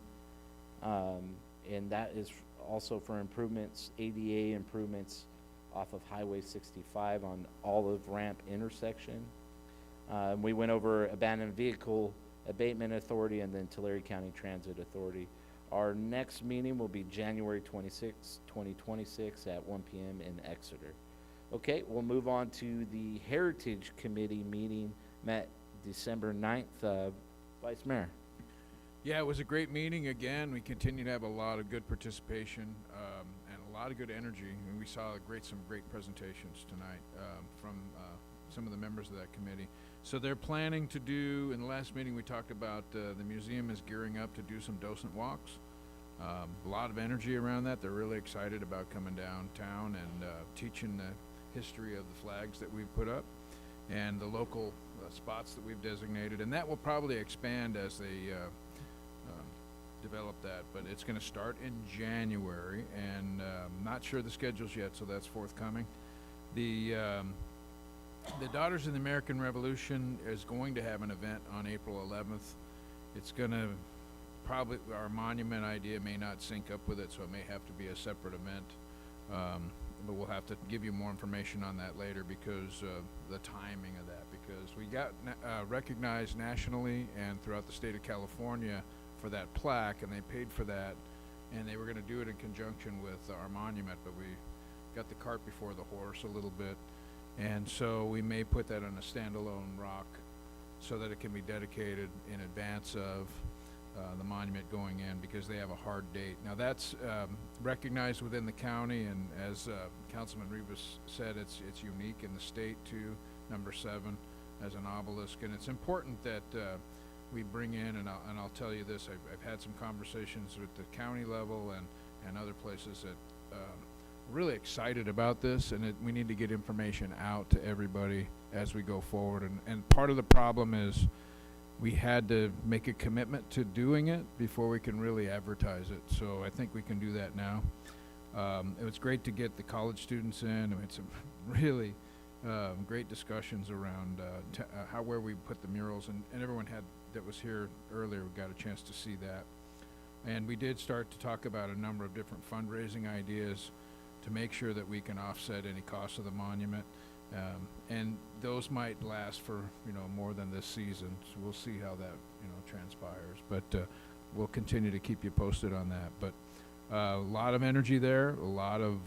Speaker 1: And that is also for improvements, ADA improvements off of Highway 65 on Olive Ramp intersection. We went over Abandoned Vehicle Abatement Authority and then Tulare County Transit Authority. Our next meeting will be January 26, 2026 at 1 p.m. in Exeter. Okay, we'll move on to the Heritage Committee meeting, met December 9th. Vice Mayor.
Speaker 18: Yeah, it was a great meeting again. We continue to have a lot of good participation and a lot of good energy. And we saw some great presentations tonight from some of the members of that committee. So they're planning to do, in the last meeting we talked about the museum is gearing up to do some docent walks. A lot of energy around that. They're really excited about coming downtown and teaching the history of the flags that we've put up and the local spots that we've designated. And that will probably expand as they develop that, but it's going to start in January, and not sure the schedules yet, so that's forthcoming. The Daughters of the American Revolution is going to have an event on April 11th. It's going to probably, our monument idea may not sync up with it, so it may have to be a separate event. But we'll have to give you more information on that later because of the timing of that, because we got recognized nationally and throughout the state of California for that plaque, and they paid for that, and they were going to do it in conjunction with our monument, but we got the cart before the horse a little bit, and so we may put that on a standalone rock so that it can be dedicated in advance of the monument going in, because they have a hard date. Now that's recognized within the county, and as Councilman Rivas said, it's unique in the state too, number 7 as an obelisk, and it's important that we bring in, and I'll tell you this, I've had some conversations with the county level and other places that really excited about this, and we need to get information out to everybody as we go forward. And part of the problem is we had to make a commitment to doing it before we can really advertise it. So I think we can do that now. It was great to get the college students in. I mean, some really great discussions around where we put the murals, and everyone that was here earlier got a chance to see that. And we did start to talk about a number of different fundraising ideas to make sure that we can offset any cost of the monument. And those might last for, more than this season. So we'll see how that, transpires. But we'll continue to keep you posted on that. But a lot of energy there, a lot of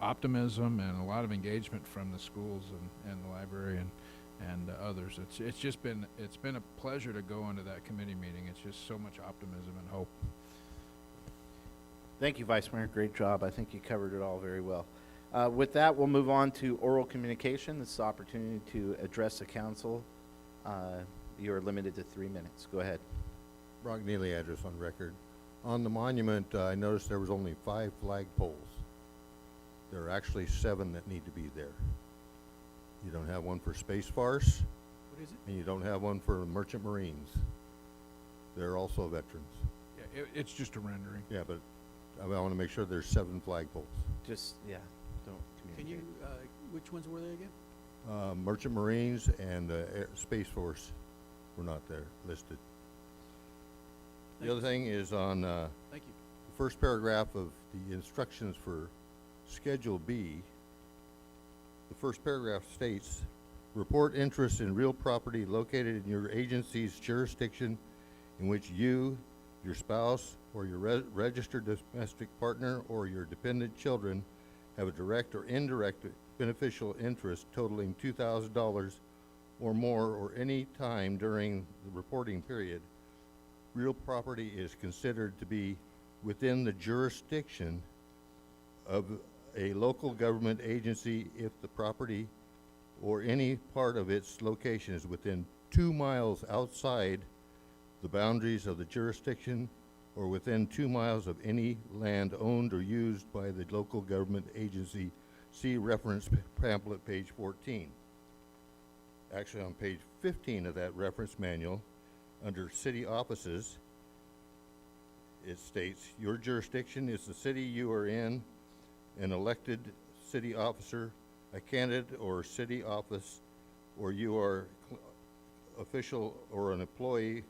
Speaker 18: optimism, and a lot of engagement from the schools and the library and others. It's been a pleasure to go into that committee meeting. It's just so much optimism and hope.
Speaker 1: Thank you, Vice Mayor. Great job. I think you covered it all very well. With that, we'll move on to oral communication. This is an opportunity to address the council. You are limited to 3 minutes. Go ahead.
Speaker 13: Brock Neely, address on record. On the monument, I noticed there was only 5 flag poles. There are actually 7 that need to be there. You don't have one for Space Farce.
Speaker 21: What is it?
Speaker 13: And you don't have one for Merchant Marines. They're also veterans.
Speaker 18: Yeah, it's just a rendering.
Speaker 13: Yeah, but I want to make sure there's 7 flagpoles.
Speaker 1: Just, don't communicate.
Speaker 21: Can you, which ones were they again?
Speaker 13: Merchant Marines and Space Force were not there listed. The other thing is on
Speaker 21: Thank you.
Speaker 13: the first paragraph of the instructions for Schedule B. The first paragraph states, report interest in real property located in your agency's jurisdiction in which you, your spouse, or your registered domestic partner, or your dependent children have a direct or indirect beneficial interest totaling $2,000 or more, or any time during the reporting period. Real property is considered to be within the jurisdiction of a local government agency if the property or any part of its location is within 2 miles outside the boundaries of the jurisdiction, or within 2 miles of any land owned or used by the local government agency. See reference pamphlet, page 14. Actually, on page 15 of that reference manual, under city offices, it states, your jurisdiction is the city you are in, an elected city officer, a candidate or city office, or you are official or an employee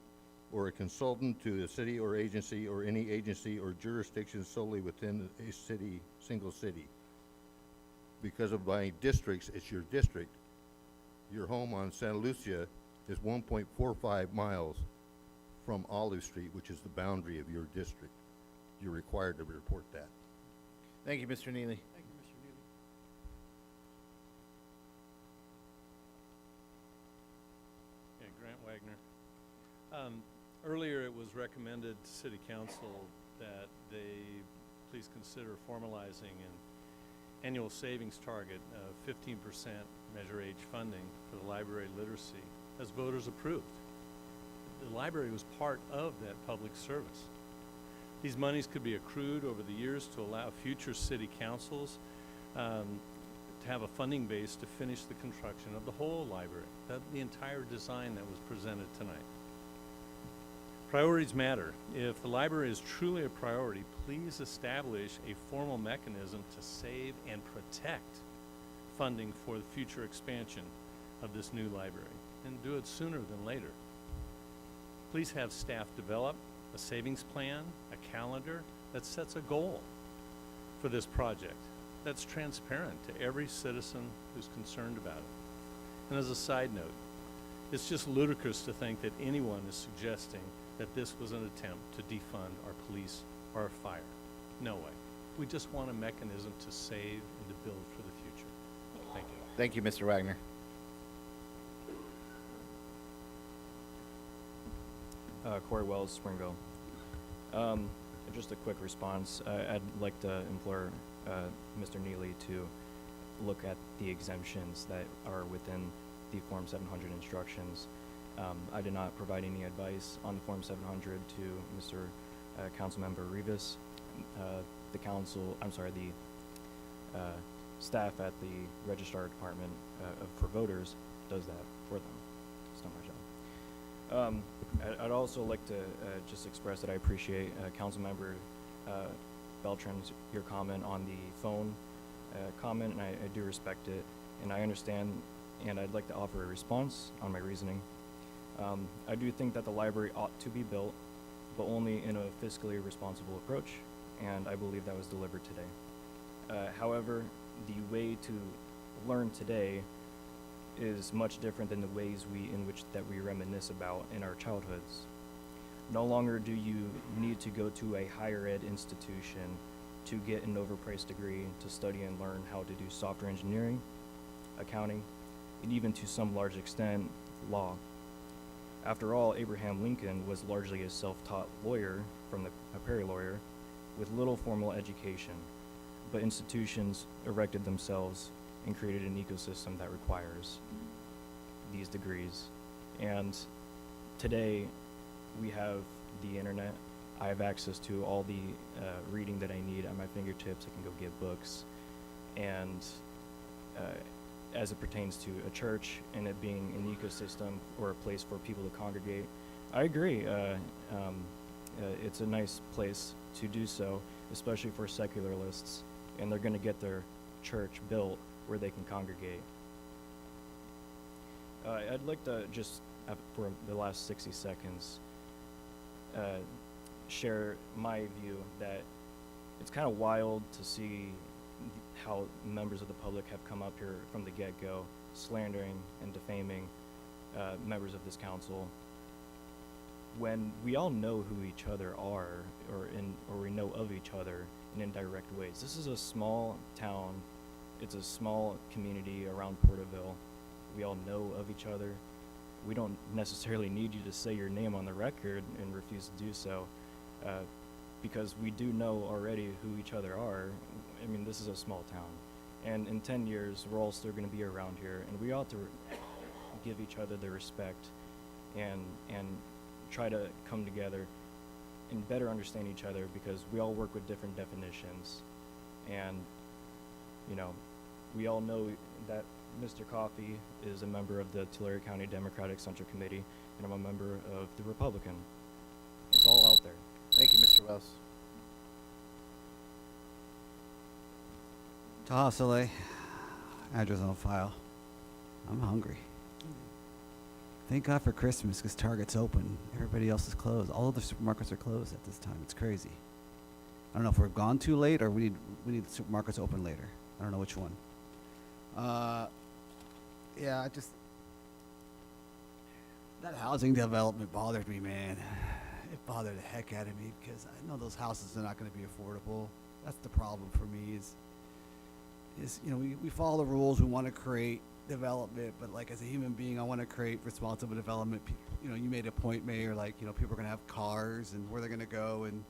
Speaker 13: or a consultant to a city or agency or any agency or jurisdiction solely within a city, single city. Because of my districts, it's your district. Your home on Santa Lucia is 1.45 miles from Olive Street, which is the boundary of your district. You're required to report that.
Speaker 1: Thank you, Mr. Neely.
Speaker 21: Thank you, Mr. Neely.
Speaker 3: Yeah, Grant Wagner. Earlier, it was recommended to City Council that they please consider formalizing an annual savings target of 15% Measure H funding for the library literacy, as voters approved. The library was part of that public service. These monies could be accrued over the years to allow future city councils to have a funding base to finish the construction of the whole library, the entire design that was presented tonight. Priorities matter. If the library is truly a priority, please establish a formal mechanism to save and protect funding for the future expansion of this new library, and do it sooner than later. Please have staff develop a savings plan, a calendar that sets a goal for this project that's transparent to every citizen who's concerned about it. And as a side note, it's just ludicrous to think that anyone is suggesting that this was an attempt to defund our police or our fire. No way. We just want a mechanism to save and to build for the future. Thank you.
Speaker 1: Thank you, Mr. Wagner.
Speaker 14: Corey Wells, Springville. Just a quick response. I'd like to implore Mr. Neely to look at the exemptions that are within the Form 700 instructions. I did not provide any advice on the Form 700 to Mr. Councilmember Rivas. The staff at the Registrar Department for Voters does that for them. It's not my job. I'd also like to just express that I appreciate Councilmember Beltran's your comment on the phone comment, and I do respect it, and I understand, and I'd like to offer a response on my reasoning. I do think that the library ought to be built, but only in a fiscally responsible approach, and I believe that was delivered today. However, the way to learn today is much different than the ways in which we reminisce about in our childhoods. No longer do you need to go to a higher ed institution to get an overpriced degree to study and learn how to do software engineering, accounting, and even to some large extent, law. After all, Abraham Lincoln was largely a self-taught lawyer a Perry lawyer with little formal education, but institutions erected themselves and created an ecosystem that requires these degrees. And today, we have the internet. I have access to all the reading that I need at my fingertips. I can go get books. And as it pertains to a church and it being an ecosystem or a place for people to congregate, I agree. It's a nice place to do so, especially for secularists, and they're going to get their church built where they can congregate. I'd like to just, for the last 60 seconds, share my view that it's kind of wild to see how members of the public have come up here from the get-go, slandering and defaming members of this council, when we all know who each other are, or we know of each other in indirect ways. This is a small town. It's a small community around Porterville. We all know of each other. We don't necessarily need you to say your name on the record and refuse to do so, because we do know already who each other are. I mean, this is a small town. And in 10 years, we're all still going to be around here, and we ought to give each other the respect and try to come together and better understand each other, because we all work with different definitions. And, you know, we all know that Mr. Coffey is a member of the Tulare County Democratic Central Committee, and I'm a member of the Republican. It's all out there.
Speaker 1: Thank you, Mr. Wells.
Speaker 7: Tahasale, address on file. I'm hungry. Thank God for Christmas, because Target's open. Everybody else is closed. All of the supermarkets are closed at this time. It's crazy. I don't know if we're gone too late or we need the supermarkets open later. I don't know which one. Yeah, that housing development bothered me, man. It bothered the heck out of me because I know those houses are not going to be affordable. That's the problem for me is we follow the rules. We want to create development, but like as a human being, I want to create responsible development. You made a point, Mayor, like, people are going to have cars and where they're going to go. And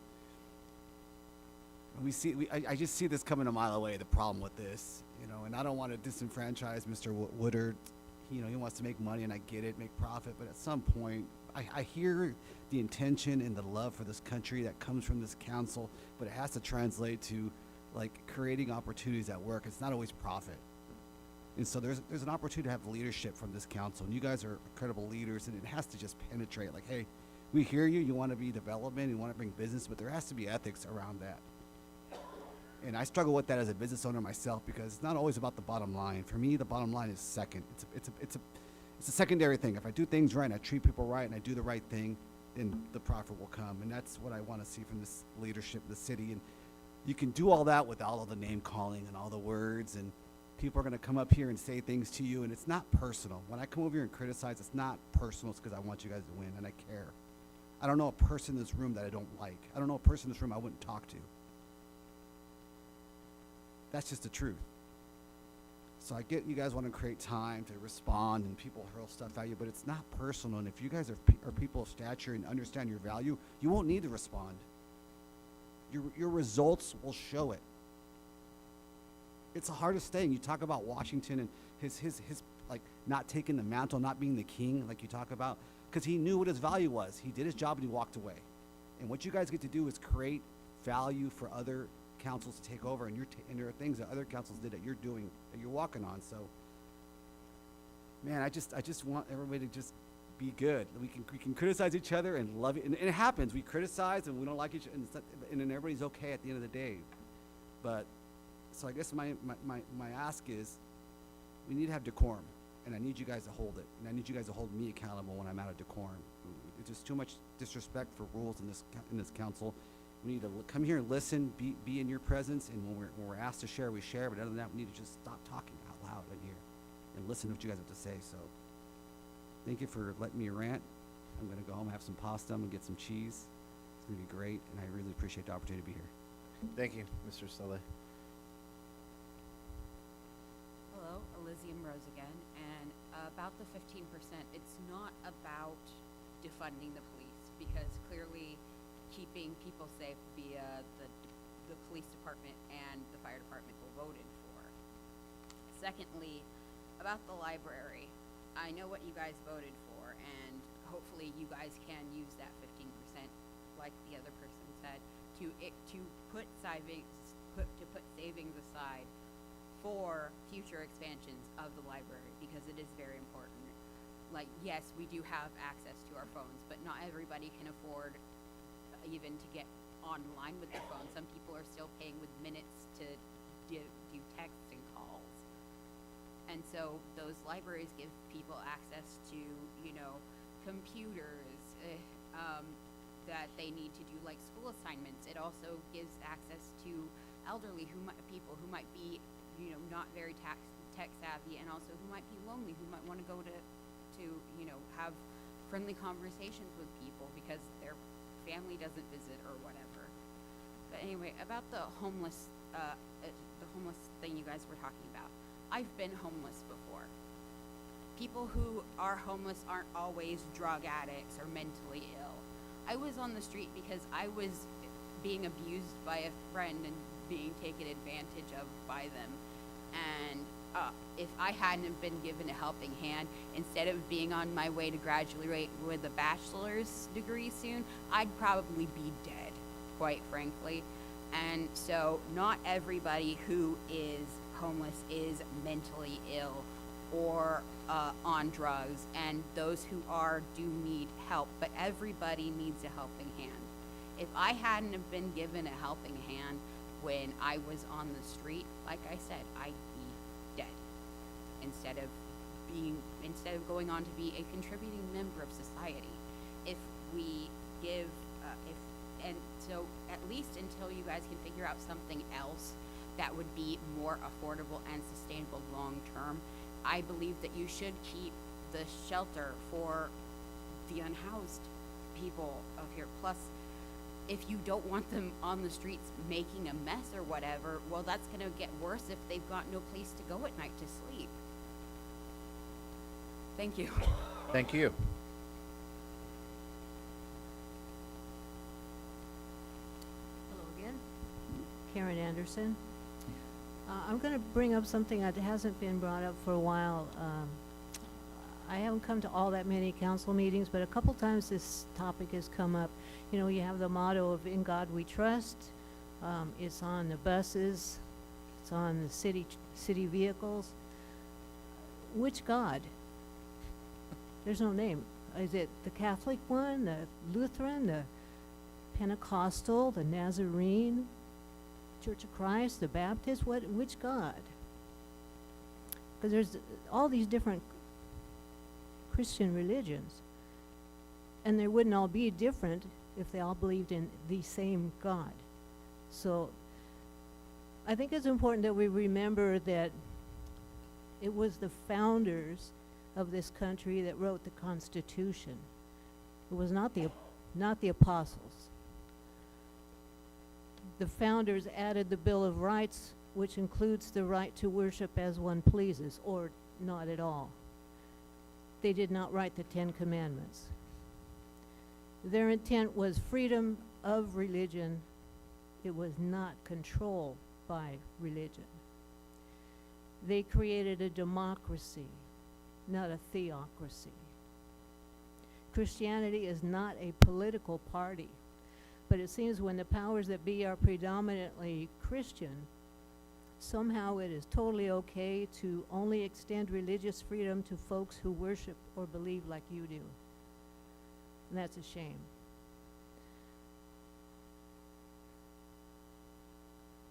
Speaker 7: I just see this coming a mile away, the problem with this, and I don't want to disenfranchise Mr. Woodard. He wants to make money, and I get it, make profit, but at some point, I hear the intention and the love for this country that comes from this council, but it has to translate to, like, creating opportunities at work. It's not always profit. And so there's an opportunity to have leadership from this council, and you guys are incredible leaders, and it has to just penetrate, like, hey, we hear you, you want to be development, you want to bring business, but there has to be ethics around that. And I struggle with that as a business owner myself because it's not always about the bottom line. For me, the bottom line is second. It's a secondary thing. If I do things right and I treat people right and I do the right thing, then the profit will come. And that's what I want to see from this leadership of the city. And you can do all that with all of the name calling and all the words, and people are going to come up here and say things to you, and it's not personal. When I come over here and criticize, it's not personal. It's because I want you guys to win and I care. I don't know a person in this room that I don't like. I don't know a person in this room I wouldn't talk to. That's just the truth. So I get you guys want to create time to respond and people hurl stuff at you, but it's not personal. And if you guys are people of stature and understand your value, you won't need to respond. Your results will show it. It's the hardest thing. You talk about Washington and his like not taking the mantle, not being the king like you talk about, because he knew what his value was. He did his job and he walked away. And what you guys get to do is create value for other councils to take over, and there are things that other councils did that you're doing, that you're walking on. So, man, I just want everybody to just be good. We can criticize each other and love it, and it happens. We criticize and we don't like each other, and then everybody's okay at the end of the day. But so I guess my ask is, we need to have decorum, and I need you guys to hold it, and I need you guys to hold me accountable when I'm out of decorum. It's just too much disrespect for rules in this council. We need to come here and listen, be in your presence, and when we're asked to share, we share. But other than that, we need to just stop talking out loud in here and listen to what you guys have to say. So, thank you for letting me rant. I'm gonna go home, have some pasta, I'm gonna get some cheese. It's gonna be great, and I really appreciate the opportunity to be here.
Speaker 1: Thank you, Mr. Saleh.
Speaker 11: Hello, Elysium Rose again, and about the 15%, it's not about defunding the police, because clearly keeping people safe via the police department and the fire department were voted for. Secondly, about the library, I know what you guys voted for, and hopefully you guys can use that 15%, like the other person said, to put savings aside for future expansions of the library, because it is very important. Like, yes, we do have access to our phones, but not everybody can afford even to get online with their phone. Some people are still paying with minutes to do texts and calls. And so those libraries give people access to, computers that they need to do like school assignments. It also gives access to elderly people who might be, not very tech savvy, and also who might be lonely, who might want to go to have friendly conversations with people because their family doesn't visit or whatever. But anyway, about the homeless thing you guys were talking about. I've been homeless before. People who are homeless aren't always drug addicts or mentally ill. I was on the street because I was being abused by a friend and being taken advantage of by them. And if I hadn't been given a helping hand, instead of being on my way to graduate with a bachelor's degree soon, I'd probably be dead, quite frankly. And so not everybody who is homeless is mentally ill or on drugs, and those who are do need help, but everybody needs a helping hand. If I hadn't have been given a helping hand when I was on the street, like I said, I'd be dead instead of instead of going on to be a contributing member of society. If we give, and so at least until you guys can figure out something else that would be more affordable and sustainable long-term, I believe that you should keep the shelter for the unhoused people of here. Plus, if you don't want them on the streets making a mess or whatever, well, that's gonna get worse if they've got no place to go at night to sleep. Thank you.
Speaker 1: Thank you.
Speaker 15: Hello again. Karen Anderson. I'm going to bring up something that hasn't been brought up for a while. I haven't come to all that many council meetings, but a couple times this topic has come up. You know, you have the motto of "In God We Trust." It's on the buses. It's on the city vehicles. Which God? There's no name. Is it the Catholic one, the Lutheran, the Pentecostal, the Nazarene, Church of Christ, the Baptist? Which God? Because there's all these different Christian religions, and they wouldn't all be different if they all believed in the same God. So I think it's important that we remember that it was the founders of this country that wrote the Constitution. It was not the apostles. The founders added the Bill of Rights, which includes the right to worship as one pleases, or not at all. They did not write the Ten Commandments. Their intent was freedom of religion. It was not control by religion. They created a democracy, not a theocracy. Christianity is not a political party, but it seems when the powers that be are predominantly Christian, somehow it is totally okay to only extend religious freedom to folks who worship or believe like you do. And that's a shame.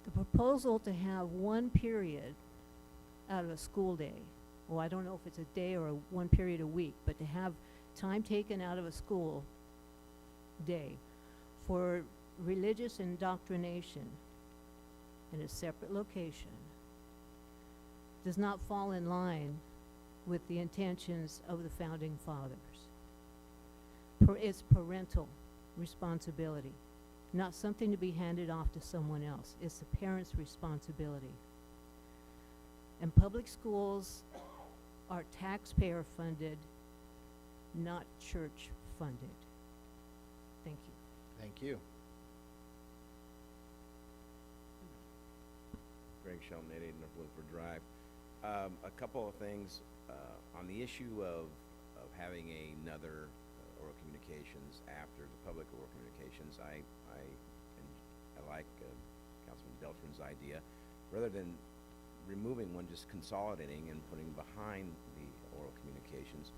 Speaker 15: The proposal to have one period out of a school day, well, I don't know if it's a day or one period a week, but to have time taken out of a school day for religious indoctrination in a separate location does not fall in line with the intentions of the founding fathers. It's parental responsibility, not something to be handed off to someone else. It's the parent's responsibility. And public schools are taxpayer funded, not church funded. Thank you.
Speaker 1: Thank you.
Speaker 16: Greg Shelmady, North Woodford Drive. A couple of things on the issue of having another oral communications after the public oral communications. I like Councilman Beltran's idea, rather than removing one, just consolidating and putting behind the oral communications.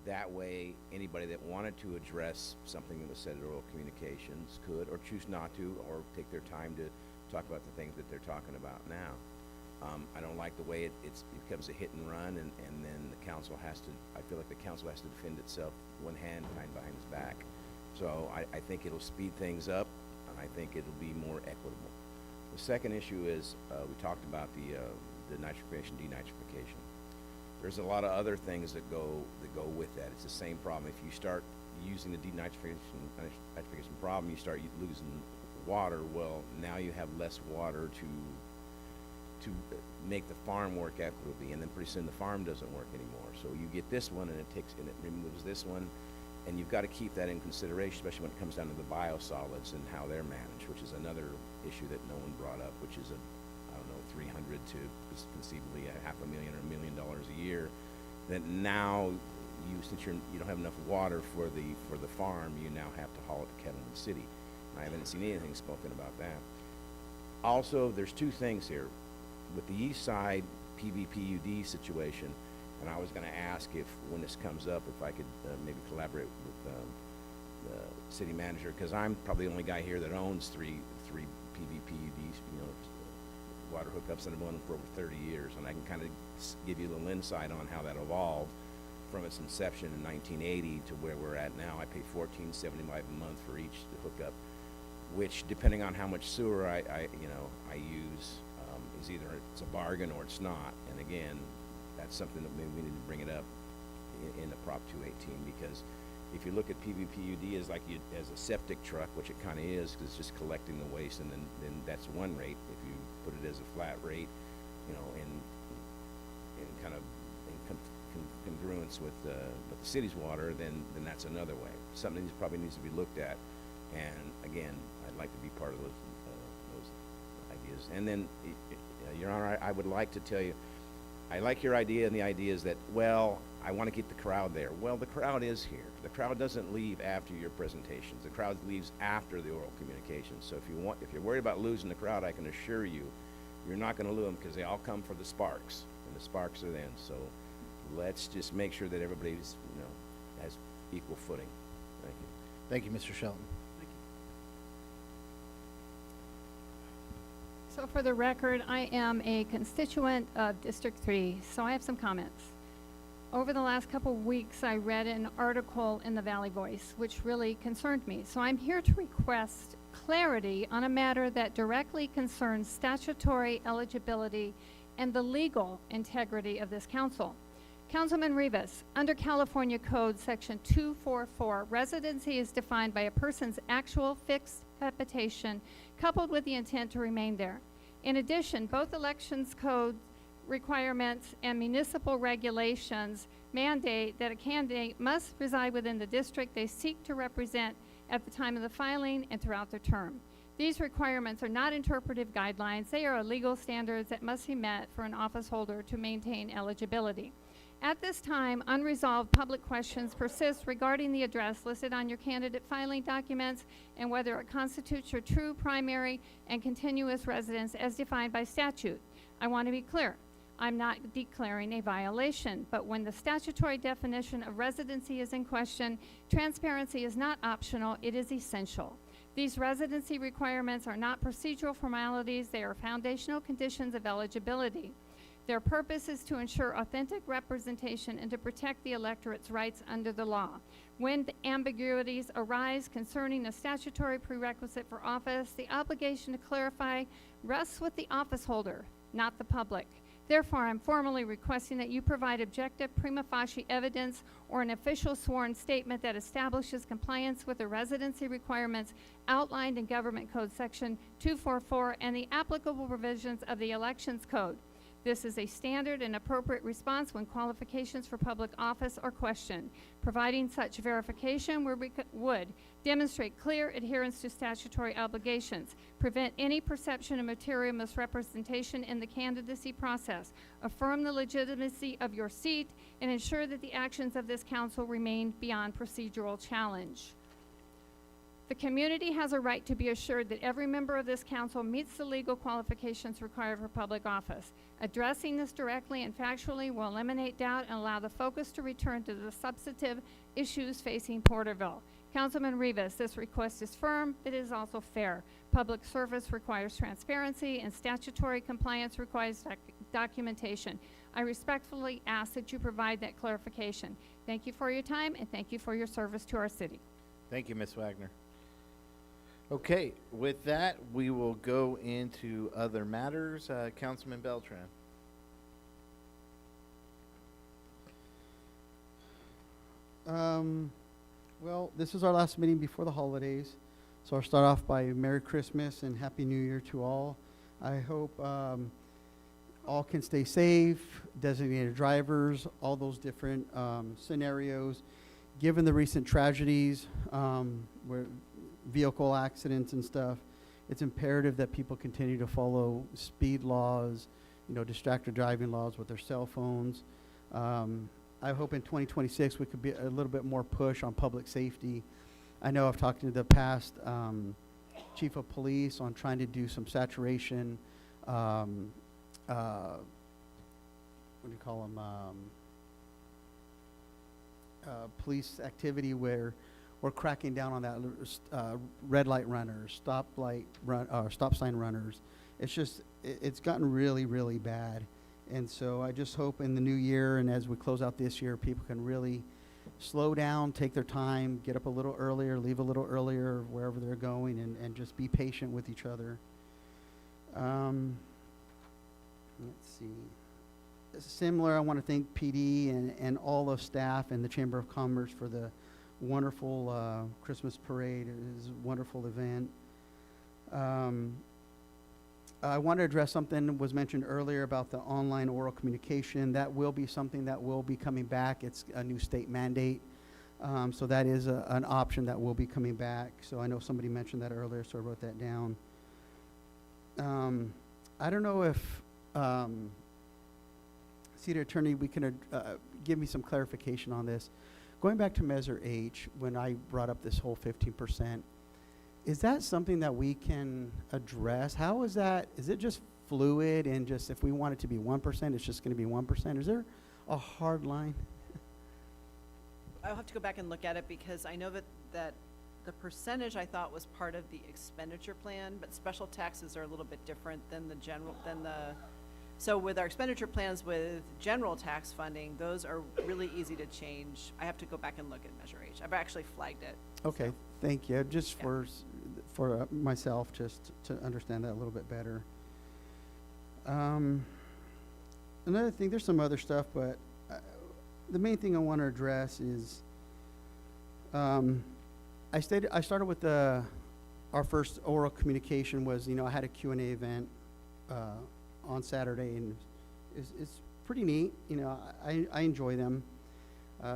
Speaker 16: That way, anybody that wanted to address something that was said at oral communications could, or choose not to, or take their time to talk about the things that they're talking about now. I don't like the way it becomes a hit and run, and then the council has to, I feel like the council has to defend itself one hand tied behind its back. So I think it'll speed things up, and I think it'll be more equitable. The second issue is, we talked about the nitrification, denitrification. There's a lot of other things that go with that. It's the same problem. If you start using the denitrification problem, you start losing water. Well, now you have less water to make the farm work equitably, and then pretty soon the farm doesn't work anymore. So you get this one, and it removes this one, and you've got to keep that in consideration, especially when it comes down to the biosolids and how they're managed, which is another issue that no one brought up, which is $300 to conceivably $500,000 or $1 million a year. That now since you don't have enough water for the farm, you now have to haul it to Kettleman City. I haven't seen anything spoken about that. Also, there's two things here. With the east side PVPUD situation, and I was going to ask if, when this comes up, if I could maybe collaborate with the city manager, because I'm probably the only guy here that owns three PVPUDs, water hookups that have been for over 30 years, and I can kind of give you a little insight on how that evolved from its inception in 1980 to where we're at now. I pay $14.75 a month for each hookup, which, depending on how much sewer I use, is either it's a bargain or it's not. And again, that's something that maybe we need to bring it up in the Prop 218, because if you look at PVPUD as as a septic truck, which it kind of is, because it's just collecting the waste, and then that's one rate. If you put it as a flat rate, in kind of in congruence with the city's water, then that's another way. Something that probably needs to be looked at. And again, I'd like to be part of those ideas. And then, Your Honor, I would like to tell you, I like your idea, and the idea is that, well, I want to keep the crowd there. Well, the crowd is here. The crowd doesn't leave after your presentations. The crowd leaves after the oral communications. So if you're worried about losing the crowd, I can assure you, you're not going to lose them, because they all come for the sparks, and the sparks are then. So let's just make sure that everybody's, has equal footing. Thank you.
Speaker 1: Thank you, Mr. Shelton.
Speaker 5: So for the record, I am a constituent of District 3, so I have some comments. Over the last couple of weeks, I read an article in the Valley Voice, which really concerned me. So I'm here to request clarity on a matter that directly concerns statutory eligibility and the legal integrity of this council. Councilman Rivas, under California Code Section 244, residency is defined by a person's actual fixed habitation coupled with the intent to remain there. In addition, both elections code requirements and municipal regulations mandate that a candidate must reside within the district they seek to represent at the time of the filing and throughout their term. These requirements are not interpretive guidelines. They are legal standards that must be met for an office holder to maintain eligibility. At this time, unresolved public questions persist regarding the address listed on your candidate filing documents and whether it constitutes your true primary and continuous residence as defined by statute. I want to be clear. I'm not declaring a violation, but when the statutory definition of residency is in question, transparency is not optional, it is essential. These residency requirements are not procedural formalities, they are foundational conditions of eligibility. Their purpose is to ensure authentic representation and to protect the electorate's rights under the law. When the ambiguities arise concerning a statutory prerequisite for office, the obligation to clarify rests with the office holder, not the public. Therefore, I'm formally requesting that you provide objective prima facie evidence or an official sworn statement that establishes compliance with the residency requirements outlined in Government Code Section 244 and the applicable provisions of the Elections Code. This is a standard and appropriate response when qualifications for public office are questioned. Providing such verification would demonstrate clear adherence to statutory obligations, prevent any perception of material misrepresentation in the candidacy process, affirm the legitimacy of your seat, and ensure that the actions of this council remain beyond procedural challenge. The community has a right to be assured that every member of this council meets the legal qualifications required for public office. Addressing this directly and factually will eliminate doubt and allow the focus to return to the substantive issues facing Porterville. Councilman Rivas, this request is firm, but it is also fair. Public service requires transparency and statutory compliance requires documentation. I respectfully ask that you provide that clarification. Thank you for your time and thank you for your service to our city.
Speaker 1: Thank you, Ms. Wagner. Okay, with that, we will go into other matters. Councilman Beltran.
Speaker 9: Well, this is our last meeting before the holidays, so I'll start off by Merry Christmas and Happy New Year to all. I hope all can stay safe, designated drivers, all those different scenarios. Given the recent tragedies where vehicle accidents and stuff, it's imperative that people continue to follow speed laws, distracted driving laws with their cell phones. I hope in 2026 we could be a little bit more push on public safety. I know I've talked to the past chief of police on trying to do some saturation, what do you call them, police activity where we're cracking down on that red light runners, stop sign runners. It's just it's gotten really, really bad. And so I just hope in the new year and as we close out this year, people can really slow down, take their time, get up a little earlier, leave a little earlier wherever they're going, and just be patient with each other. Let's see. Similar, I want to thank PD and all of staff and the Chamber of Commerce for the wonderful Christmas parade. It was a wonderful event. I want to address something that was mentioned earlier about the online oral communication. That will be something that will be coming back. It's a new state mandate. So that is an option that will be coming back. So I know somebody mentioned that earlier, so I wrote that down. I don't know if City Attorney, we can give me some clarification on this. Going back to Measure H, when I brought up this whole 15%, is that something that we can address? How is that? Is it just fluid and just if we want it to be 1%, it's just going to be 1%? Is there a hard line?
Speaker 24: I'll have to go back and look at it because I know that the percentage I thought was part of the expenditure plan, but special taxes are a little bit different than so with our expenditure plans with general tax funding, those are really easy to change. I have to go back and look at Measure H. I've actually flagged it.
Speaker 9: Okay,
Speaker 24: so.
Speaker 9: Thank you. Just for myself, just to understand that a little bit better. Another thing, there's some other stuff, but the main thing I want to address is I started with our first oral communication was, I had a Q&A event on Saturday, and it's pretty neat. I enjoy them.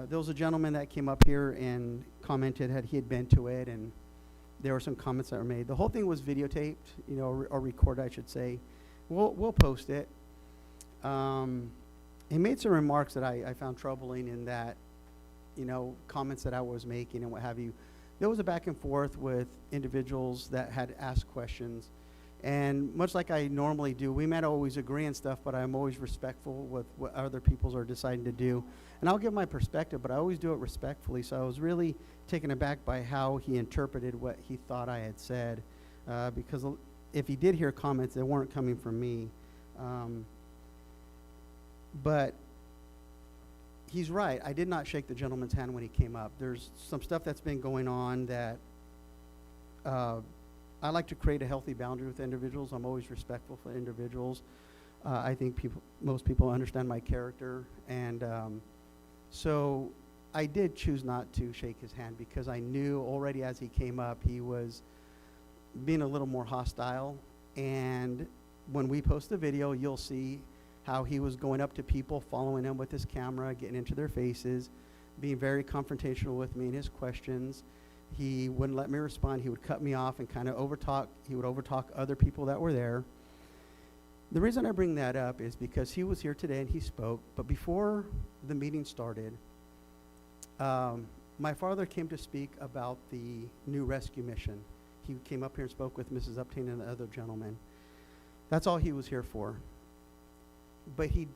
Speaker 9: There was a gentleman that came up here and commented that he had been to it, and there were some comments that were made. The whole thing was videotaped, or recorded, I should say. We'll post it. He made some remarks that I found troubling in that, comments that I was making and what have you. There was a back and forth with individuals that had asked questions. And much like I normally do, we might always agree on stuff, but I'm always respectful with what other people are deciding to do. And I'll give my perspective, but I always do it respectfully. So I was really taken aback by how he interpreted what he thought I had said. Because if he did hear comments, they weren't coming from me. But he's right. I did not shake the gentleman's hand when he came up. There's some stuff that's been going on that I like to create a healthy boundary with individuals. I'm always respectful for individuals. I think most people understand my character. And so I did choose not to shake his hand because I knew already as he came up, he was being a little more hostile. And when we post the video, you'll see how he was going up to people, following them with his camera, getting into their faces, being very confrontational with me in his questions. He wouldn't let me respond. He would cut me off and kind of overtalk. He would overtalk other people that were there. The reason I bring that up is because he was here today and he spoke, but before the meeting started, my father came to speak about the new rescue mission. He came up here and spoke with Mrs. Upton and the other gentleman. That's all he was here for. But he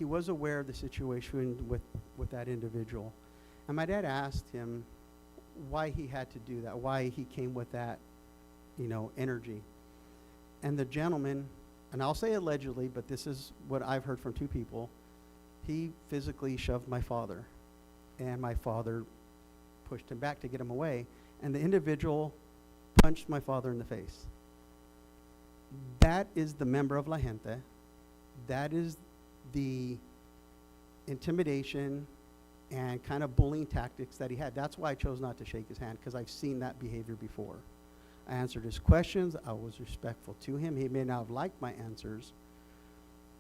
Speaker 9: was aware of the situation with that individual. And my dad asked him why he had to do that, why he came with that, energy. And the gentleman, and I'll say allegedly, but this is what I've heard from two people, he physically shoved my father. And my father pushed him back to get him away. And the individual punched my father in the face. That is the member of La Gente. That is the intimidation and kind of bullying tactics that he had. That's why I chose not to shake his hand, because I've seen that behavior before. I answered his questions. I was respectful to him. He may not have liked my answers.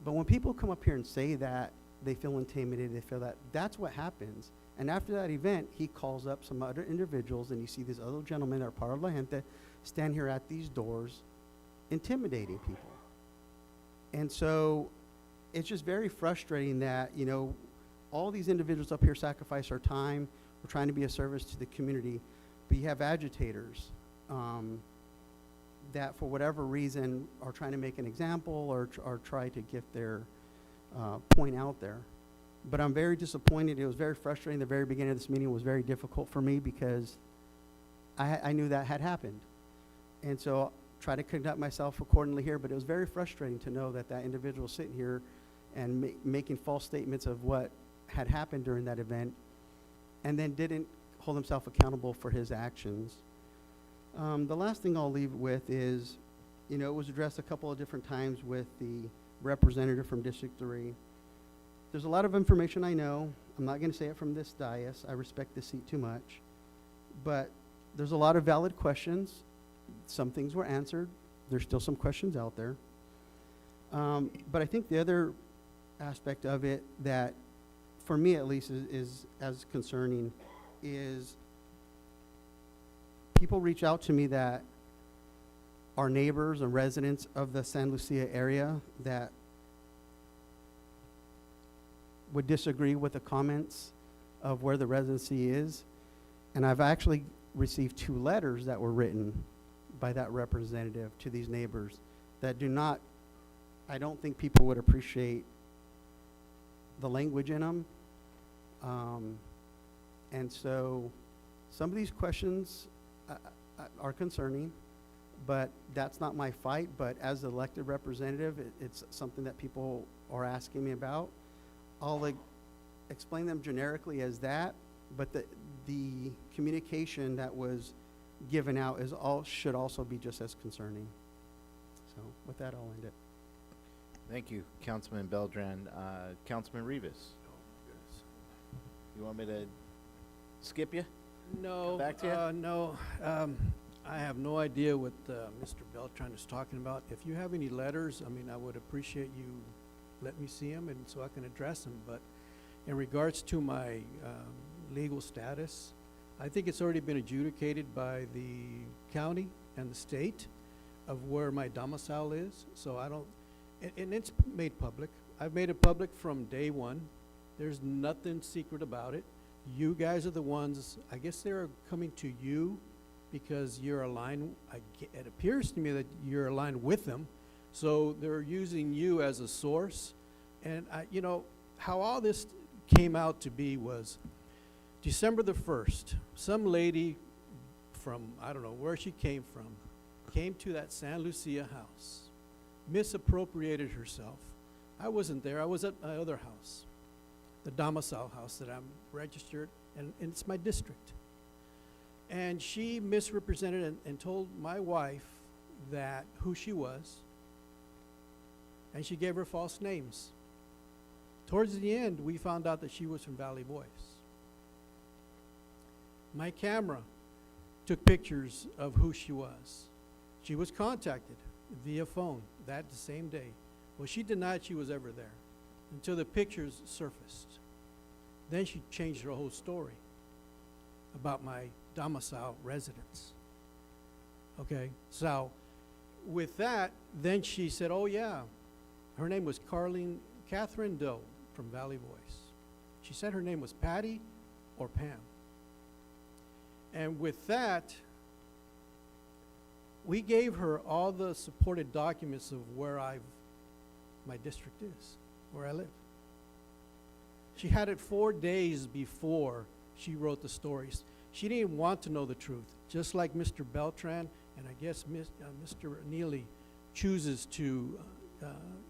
Speaker 9: But when people come up here and say that, they feel intimidated, they feel that's what happens. And after that event, he calls up some other individuals, and you see these other gentlemen that are part of La Gente stand here at these doors intimidating people. And so it's just very frustrating that, all these individuals up here sacrifice our time. We're trying to be a service to the community. But you have agitators that, for whatever reason, are trying to make an example or try to get their point out there. But I'm very disappointed. It was very frustrating. The very beginning of this meeting was very difficult for me because I knew that had happened. And so try to conduct myself accordingly here, but it was very frustrating to know that that individual sitting here and making false statements of what had happened during that event, and then didn't hold himself accountable for his actions. The last thing I'll leave with is, you know, it was addressed a couple of different times with the representative from District 3. There's a lot of information I know. I'm not going to say it from this dais. I respect this seat too much. But there's a lot of valid questions. Some things were answered. There's still some questions out there. But I think the other aspect of it that, for me at least, is as concerning is people reach out to me that are neighbors and residents of the San Lucia area that would disagree with the comments of where the residency is. And I've actually received 2 letters that were written by that representative to these neighbors that do not, I don't think people would appreciate the language in them. And so some of these questions are concerning, but that's not my fight. But as an elected representative, it's something that people are asking me about. I'll explain them generically as that, but the communication that was given out should also be just as concerning. So with that, I'll end it.
Speaker 1: Thank you, Councilman Beltran. Councilman Rivas. You want me to skip you?
Speaker 21: No,
Speaker 1: Back to you?
Speaker 21: no. I have no idea what Mr. Beltran is talking about. If you have any letters, I mean, I would appreciate you let me see them and so I can address them. But in regards to my legal status, I think it's already been adjudicated by the county and the state of where my domicile is. So I don't, and it's made public. I've made it public from day one. There's nothing secret about it. You guys are the ones, I guess they're coming to you because you're aligned. It appears to me that you're aligned with them. So they're using you as a source. And you know, how all this came out to be was December the 1st, some lady from, I don't know where she came from, came to that San Lucia house, misappropriated herself. I wasn't there. I was at my other house, the domicile house that I'm registered, and it's my district. And she misrepresented and told my wife that who she was, and she gave her false names. Towards the end, we found out that she was from Valley Voice. My camera took pictures of who she was. She was contacted via phone that same day. Well, she denied she was ever there until the pictures surfaced. Then she changed her whole story about my domicile residence. Okay, so with that, then she said, oh yeah, her name was Catherine Doe from Valley Voice. She said her name was Patty or Pam. And with that, we gave her all the supported documents of where my district is, where I live. She had it 4 days before she wrote the stories. She didn't want to know the truth, just like Mr. Beltran, and I guess Mr. Neely chooses to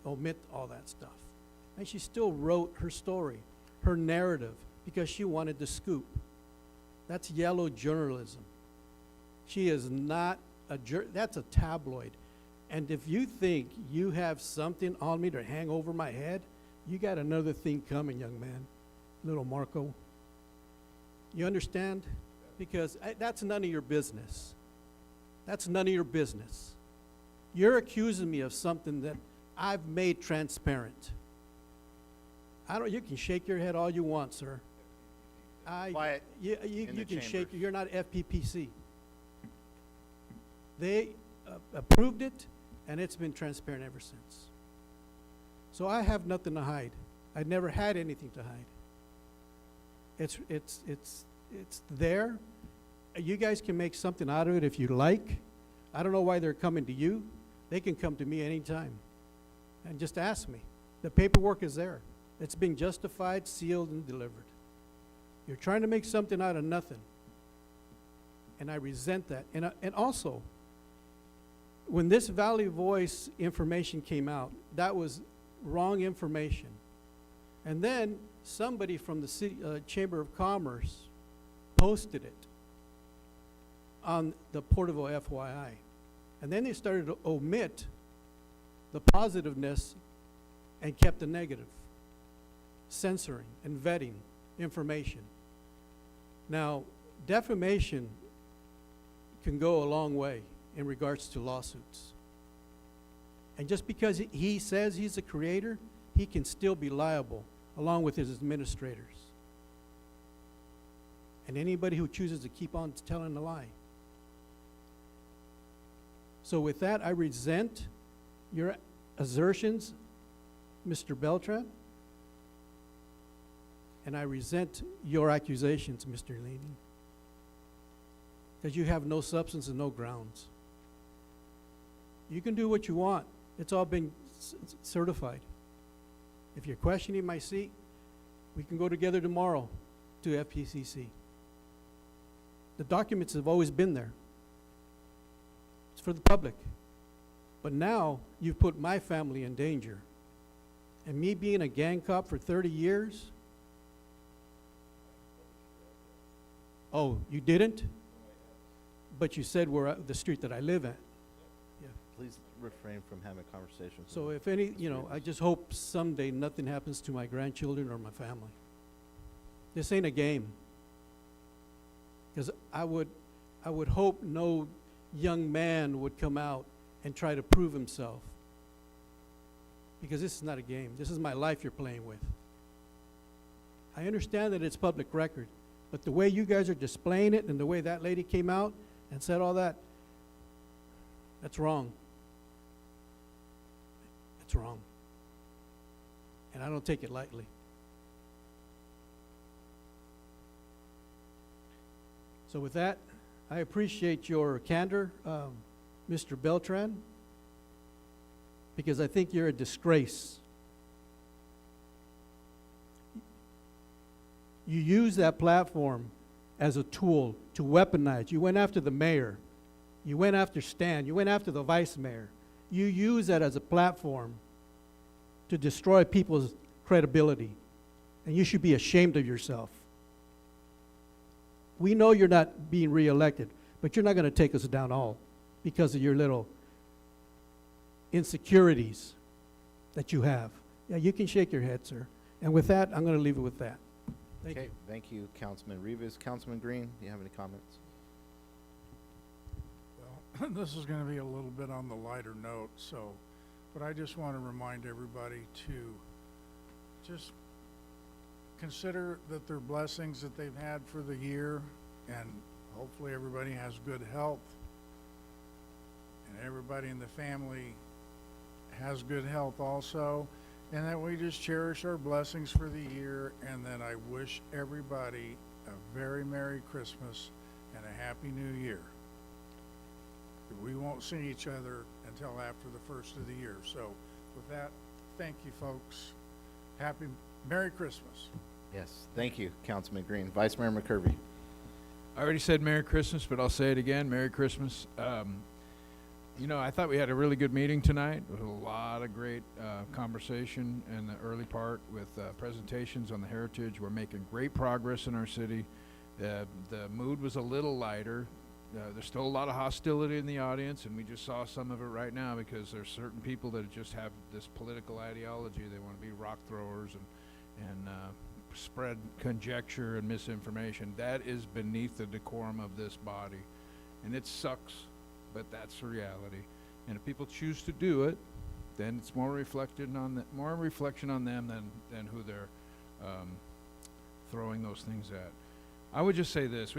Speaker 21: omit all that stuff. And she still wrote her story, her narrative, because she wanted the scoop. That's yellow journalism. She is not that's a tabloid. And if you think you have something on me to hang over my head, you got another thing coming, young man, little Marco. You understand? Because that's none of your business. That's none of your business. You're accusing me of something that I've made transparent. You can shake your head all you want, sir.
Speaker 1: Quiet.
Speaker 21: You can shake. You're not FPPC. They approved it, and it's been transparent ever since. So I have nothing to hide. I never had anything to hide. It's there. You guys can make something out of it if you like. I don't know why they're coming to you. They can come to me anytime and just ask me. The paperwork is there. It's been justified, sealed, and delivered. You're trying to make something out of nothing. And I resent that. And also, when this Valley Voice information came out, that was wrong information. And then somebody from the city, Chamber of Commerce posted it on the Porterville FYI. And then they started to omit the positiveness and kept the negative, censoring and vetting information. Now, defamation can go a long way in regards to lawsuits. And just because he says he's a creator, he can still be liable along with his administrators. And anybody who chooses to keep on telling a lie. So with that, I resent your assertions, Mr. Beltran, and I resent your accusations, Mr. Laney, because you have no substance and no grounds. You can do what you want. It's all been certified. If you're questioning my seat, we can go together tomorrow to FPCC. The documents have always been there. It's for the public. But now you've put my family in danger. And me being a gang cop for 30 years? Oh, you didn't? But you said we're the street that I live at. Yeah.
Speaker 1: Please refrain from having conversations.
Speaker 21: So if any, I just hope someday nothing happens to my grandchildren or my family. This ain't a game. Because I would hope no young man would come out and try to prove himself. Because this is not a game. This is my life you're playing with. I understand that it's public record, but the way you guys are displaying it and the way that lady came out and said all that, that's wrong. It's wrong. And I don't take it lightly. So with that, I appreciate your candor, Mr. Beltran, because I think you're a disgrace. You use that platform as a tool to weaponize. You went after the mayor. You went after Stan. You went after the vice mayor. You use that as a platform to destroy people's credibility. And you should be ashamed of yourself. We know you're not being reelected, but you're not going to take us down all because of your little insecurities that you have. Yeah, you can shake your head, sir. And with that, I'm going to leave it with that. Thank you.
Speaker 1: Thank you, Councilman Rivas. Councilman Green, do you have any comments?
Speaker 10: Well, this is going to be a little bit on the lighter note, but I just want to remind everybody to just consider that they're blessings that they've had for the year, and hopefully everybody has good health, and everybody in the family has good health also, and that we just cherish our blessings for the year, and then I wish everybody a very Merry Christmas and a Happy New Year. We won't see each other until after the first of the year. So with that, thank you, folks. Happy Merry Christmas.
Speaker 1: Yes, thank you, Councilman Green. Vice Mayor McCurvey.
Speaker 18: I already said Merry Christmas, but I'll say it again, Merry Christmas. I thought we had a really good meeting tonight with a lot of great conversation in the early part with presentations on the heritage. We're making great progress in our city. The mood was a little lighter. There's still a lot of hostility in the audience, and we just saw some of it right now because there's certain people that just have this political ideology. They want to be rock throwers and spread conjecture and misinformation. That is beneath the decorum of this body, and it sucks, but that's reality. And if people choose to do it, then it's more reflection on them than who they're throwing those things at. I would just say this: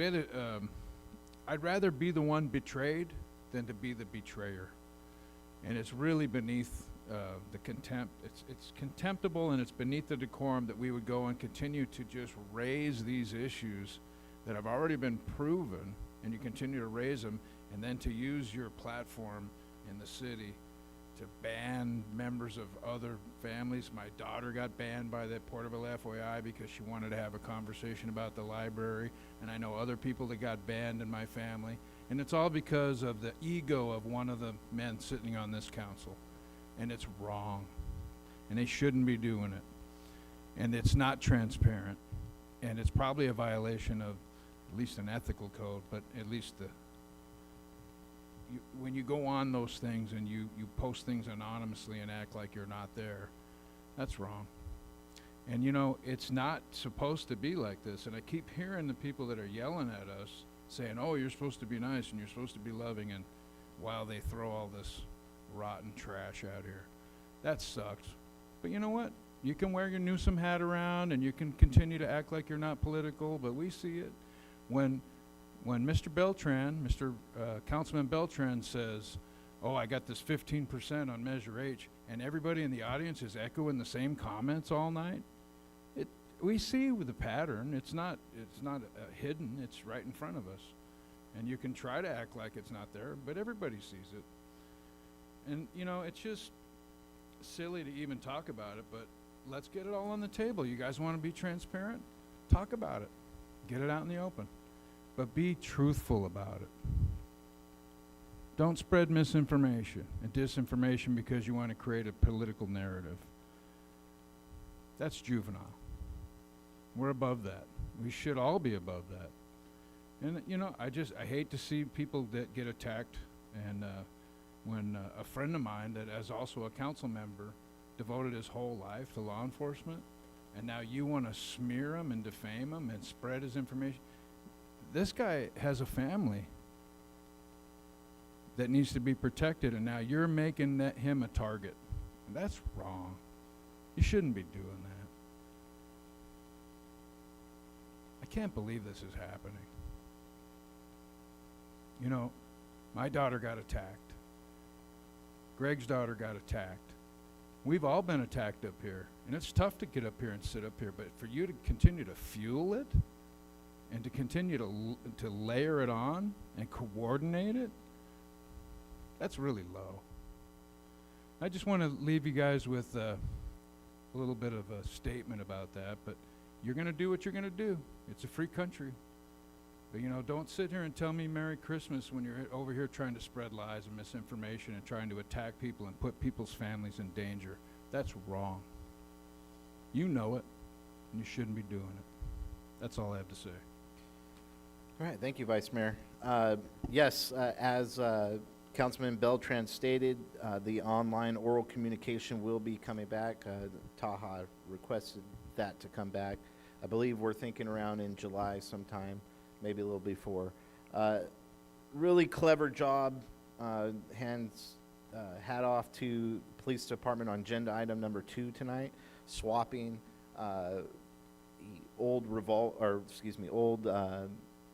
Speaker 18: I'd rather be the one betrayed than to be the betrayer, and it's really beneath the contempt. It's contemptible, and it's beneath the decorum that we would go and continue to just raise these issues that have already been proven, and you continue to raise them, and then to use your platform in the city to ban members of other families. My daughter got banned by the Porterville FYI because she wanted to have a conversation about the library, and I know other people that got banned in my family, and it's all because of the ego of one of the men sitting on this council, and it's wrong, and they shouldn't be doing it, and it's not transparent, and it's probably a violation of at least an ethical code, but at least when you go on those things and you post things anonymously and act like you're not there, that's wrong. And you know, it's not supposed to be like this. And I keep hearing the people that are yelling at us saying, oh, you're supposed to be nice and you're supposed to be loving, and while they throw all this rotten trash out here. That sucks. But you know what? You can wear your Newsom hat around and you can continue to act like you're not political, but we see it. When Mr. Beltran, Councilman Beltran says, oh, I got this 15% on Measure H, and everybody in the audience is echoing the same comments all night, we see the pattern. It's not hidden. It's right in front of us. And you can try to act like it's not there, but everybody sees it. And, you know, it's just silly to even talk about it, but let's get it all on the table. You guys want to be transparent? Talk about it. Get it out in the open. But be truthful about it. Don't spread misinformation and disinformation because you want to create a political narrative. That's juvenile. We're above that. We should all be above that. And, you know, I hate to see people that get attacked. And when a friend of mine that is also a council member devoted his whole life to law enforcement, and now you want to smear him and defame him and spread his information. This guy has a family that needs to be protected, and now you're making him a target. And that's wrong. You shouldn't be doing that. I can't believe this is happening. You know, my daughter got attacked. Greg's daughter got attacked. We've all been attacked up here, and it's tough to get up here and sit up here, but for you to continue to fuel it and to continue to layer it on and coordinate it, that's really low. I just want to leave you guys with a little bit of a statement about that, but you're going to do what you're going to do. It's a free country. But, you know, don't sit here and tell me Merry Christmas when you're over here trying to spread lies and misinformation and trying to attack people and put people's families in danger. That's wrong. You know it, and you shouldn't be doing it. That's all I have to say.
Speaker 1: All right, thank you, Vice Mayor. Yes, as Councilman Beltran stated, the online oral communication will be coming back. Taha requested that to come back. I believe we're thinking around in July sometime, maybe a little before. Really clever job. Hat off to Police Department on agenda item number 2 tonight, swapping old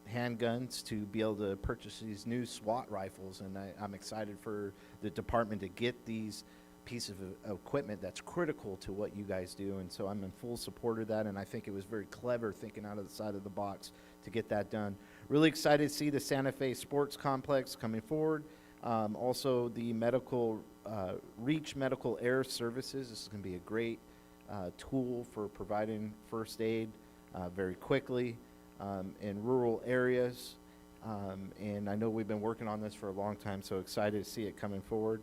Speaker 1: handguns to be able to purchase these new SWAT rifles, and I'm excited for the department to get these pieces of equipment that's critical to what you guys do, and so I'm in full support of that, and I think it was very clever thinking out of the side of the box to get that done. Really excited to see the Santa Fe Sports Complex coming forward. Also the Reach Medical Air Services. This is going to be a great tool for providing first aid very quickly in rural areas. And I know we've been working on this for a long time, so excited to see it coming forward.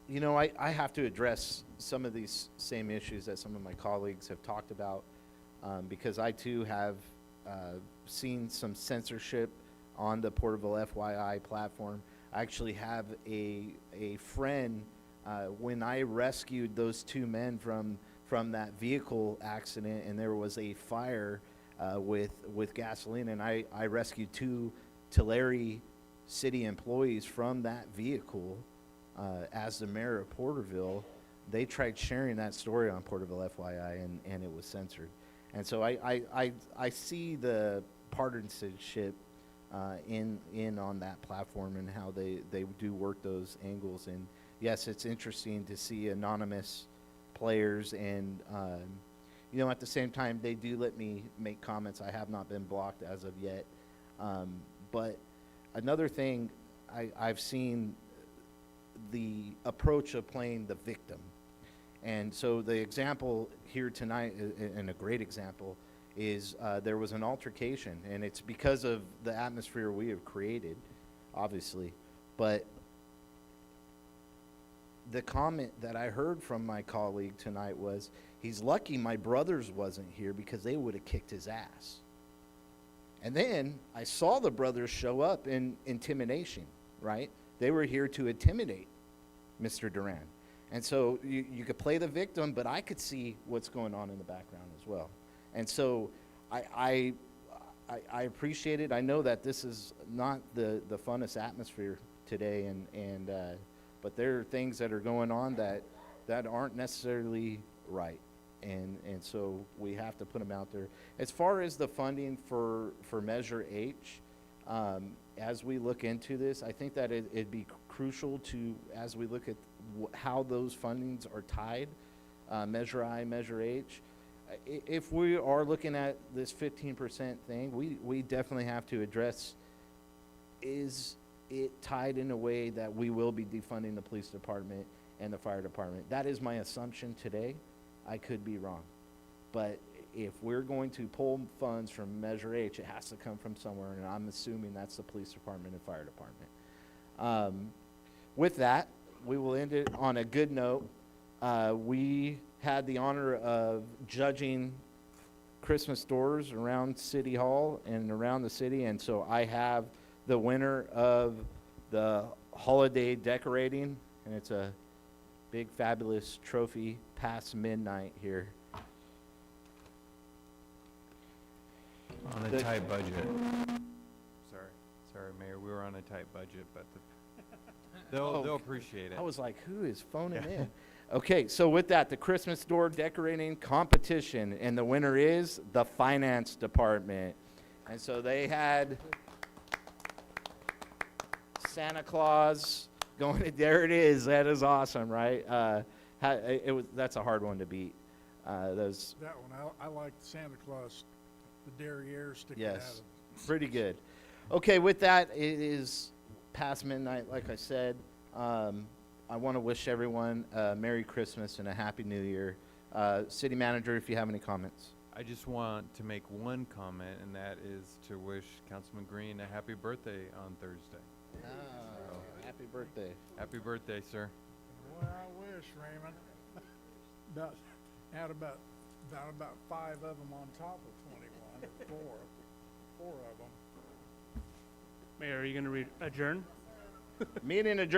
Speaker 1: You know, I have to address some of these same issues that some of my colleagues have talked about because I too have seen some censorship on the Porterville FYI platform. I actually have a friend, when I rescued those 2 men from that vehicle accident and there was a fire with gasoline, and I rescued 2 Tulare city employees from that vehicle as the mayor of Porterville. They tried sharing that story on Porterville FYI and it was censored. And so I see the partisanship in on that platform and how they do work those angles. And yes, it's interesting to see anonymous players, and you know, at the same time they do let me make comments. I have not been blocked as of yet. But another thing I've seen, the approach of playing the victim. And so the example here tonight, and a great example, is there was an altercation, and it's because of the atmosphere we have created, obviously. But the comment that I heard from my colleague tonight was, he's lucky my brothers wasn't here because they would have kicked his ass. And then I saw the brothers show up in intimidation, right? They were here to intimidate Mr. Duran. And so you could play the victim, but I could see what's going on in the background as well. And so I appreciate it. I know that this is not the funnest atmosphere today, but there are things that are going on that aren't necessarily right. And so we have to put them out there. As far as the funding for Measure H, as we look into this, I think that it'd be crucial to, as we look at how those fundings are tied, Measure I, Measure H, if we are looking at this 15% thing, we definitely have to address, is it tied in a way that we will be defunding the police department and the fire department? That is my assumption today. I could be wrong. But if we're going to pull funds from Measure H, it has to come from somewhere, and I'm assuming that's the police department and fire department. With that, we will end it on a good note. We had the honor of judging Christmas doors around City Hall and around the city, and so I have the winner of the holiday decorating, and it's a big fabulous trophy past midnight here.
Speaker 4: On a tight budget. Sorry, Mayor, we were on a tight budget, but they'll appreciate it.
Speaker 1: I was like, who is phoning in? Okay, so with that, the Christmas door decorating competition, and the winner is the finance department. And so they had Santa Claus going, there it is. That is awesome, right? That's a hard one to beat.
Speaker 10: That one, I like Santa Claus, the derriere sticking out of
Speaker 1: Yes, pretty good. Okay, with that, it is past midnight, like I said. I want to wish everyone a Merry Christmas and a Happy New Year. City Manager, if you have any comments.
Speaker 4: I just want to make one comment, and that is to wish Councilman Green a happy birthday on Thursday.
Speaker 1: Happy birthday.
Speaker 4: Happy birthday, sir.
Speaker 10: Boy, I wish, Raymond. Had about 5 of them on top of 21, or four of them.
Speaker 3: Mayor, are you going to adjourn?
Speaker 1: Meeting adjourned.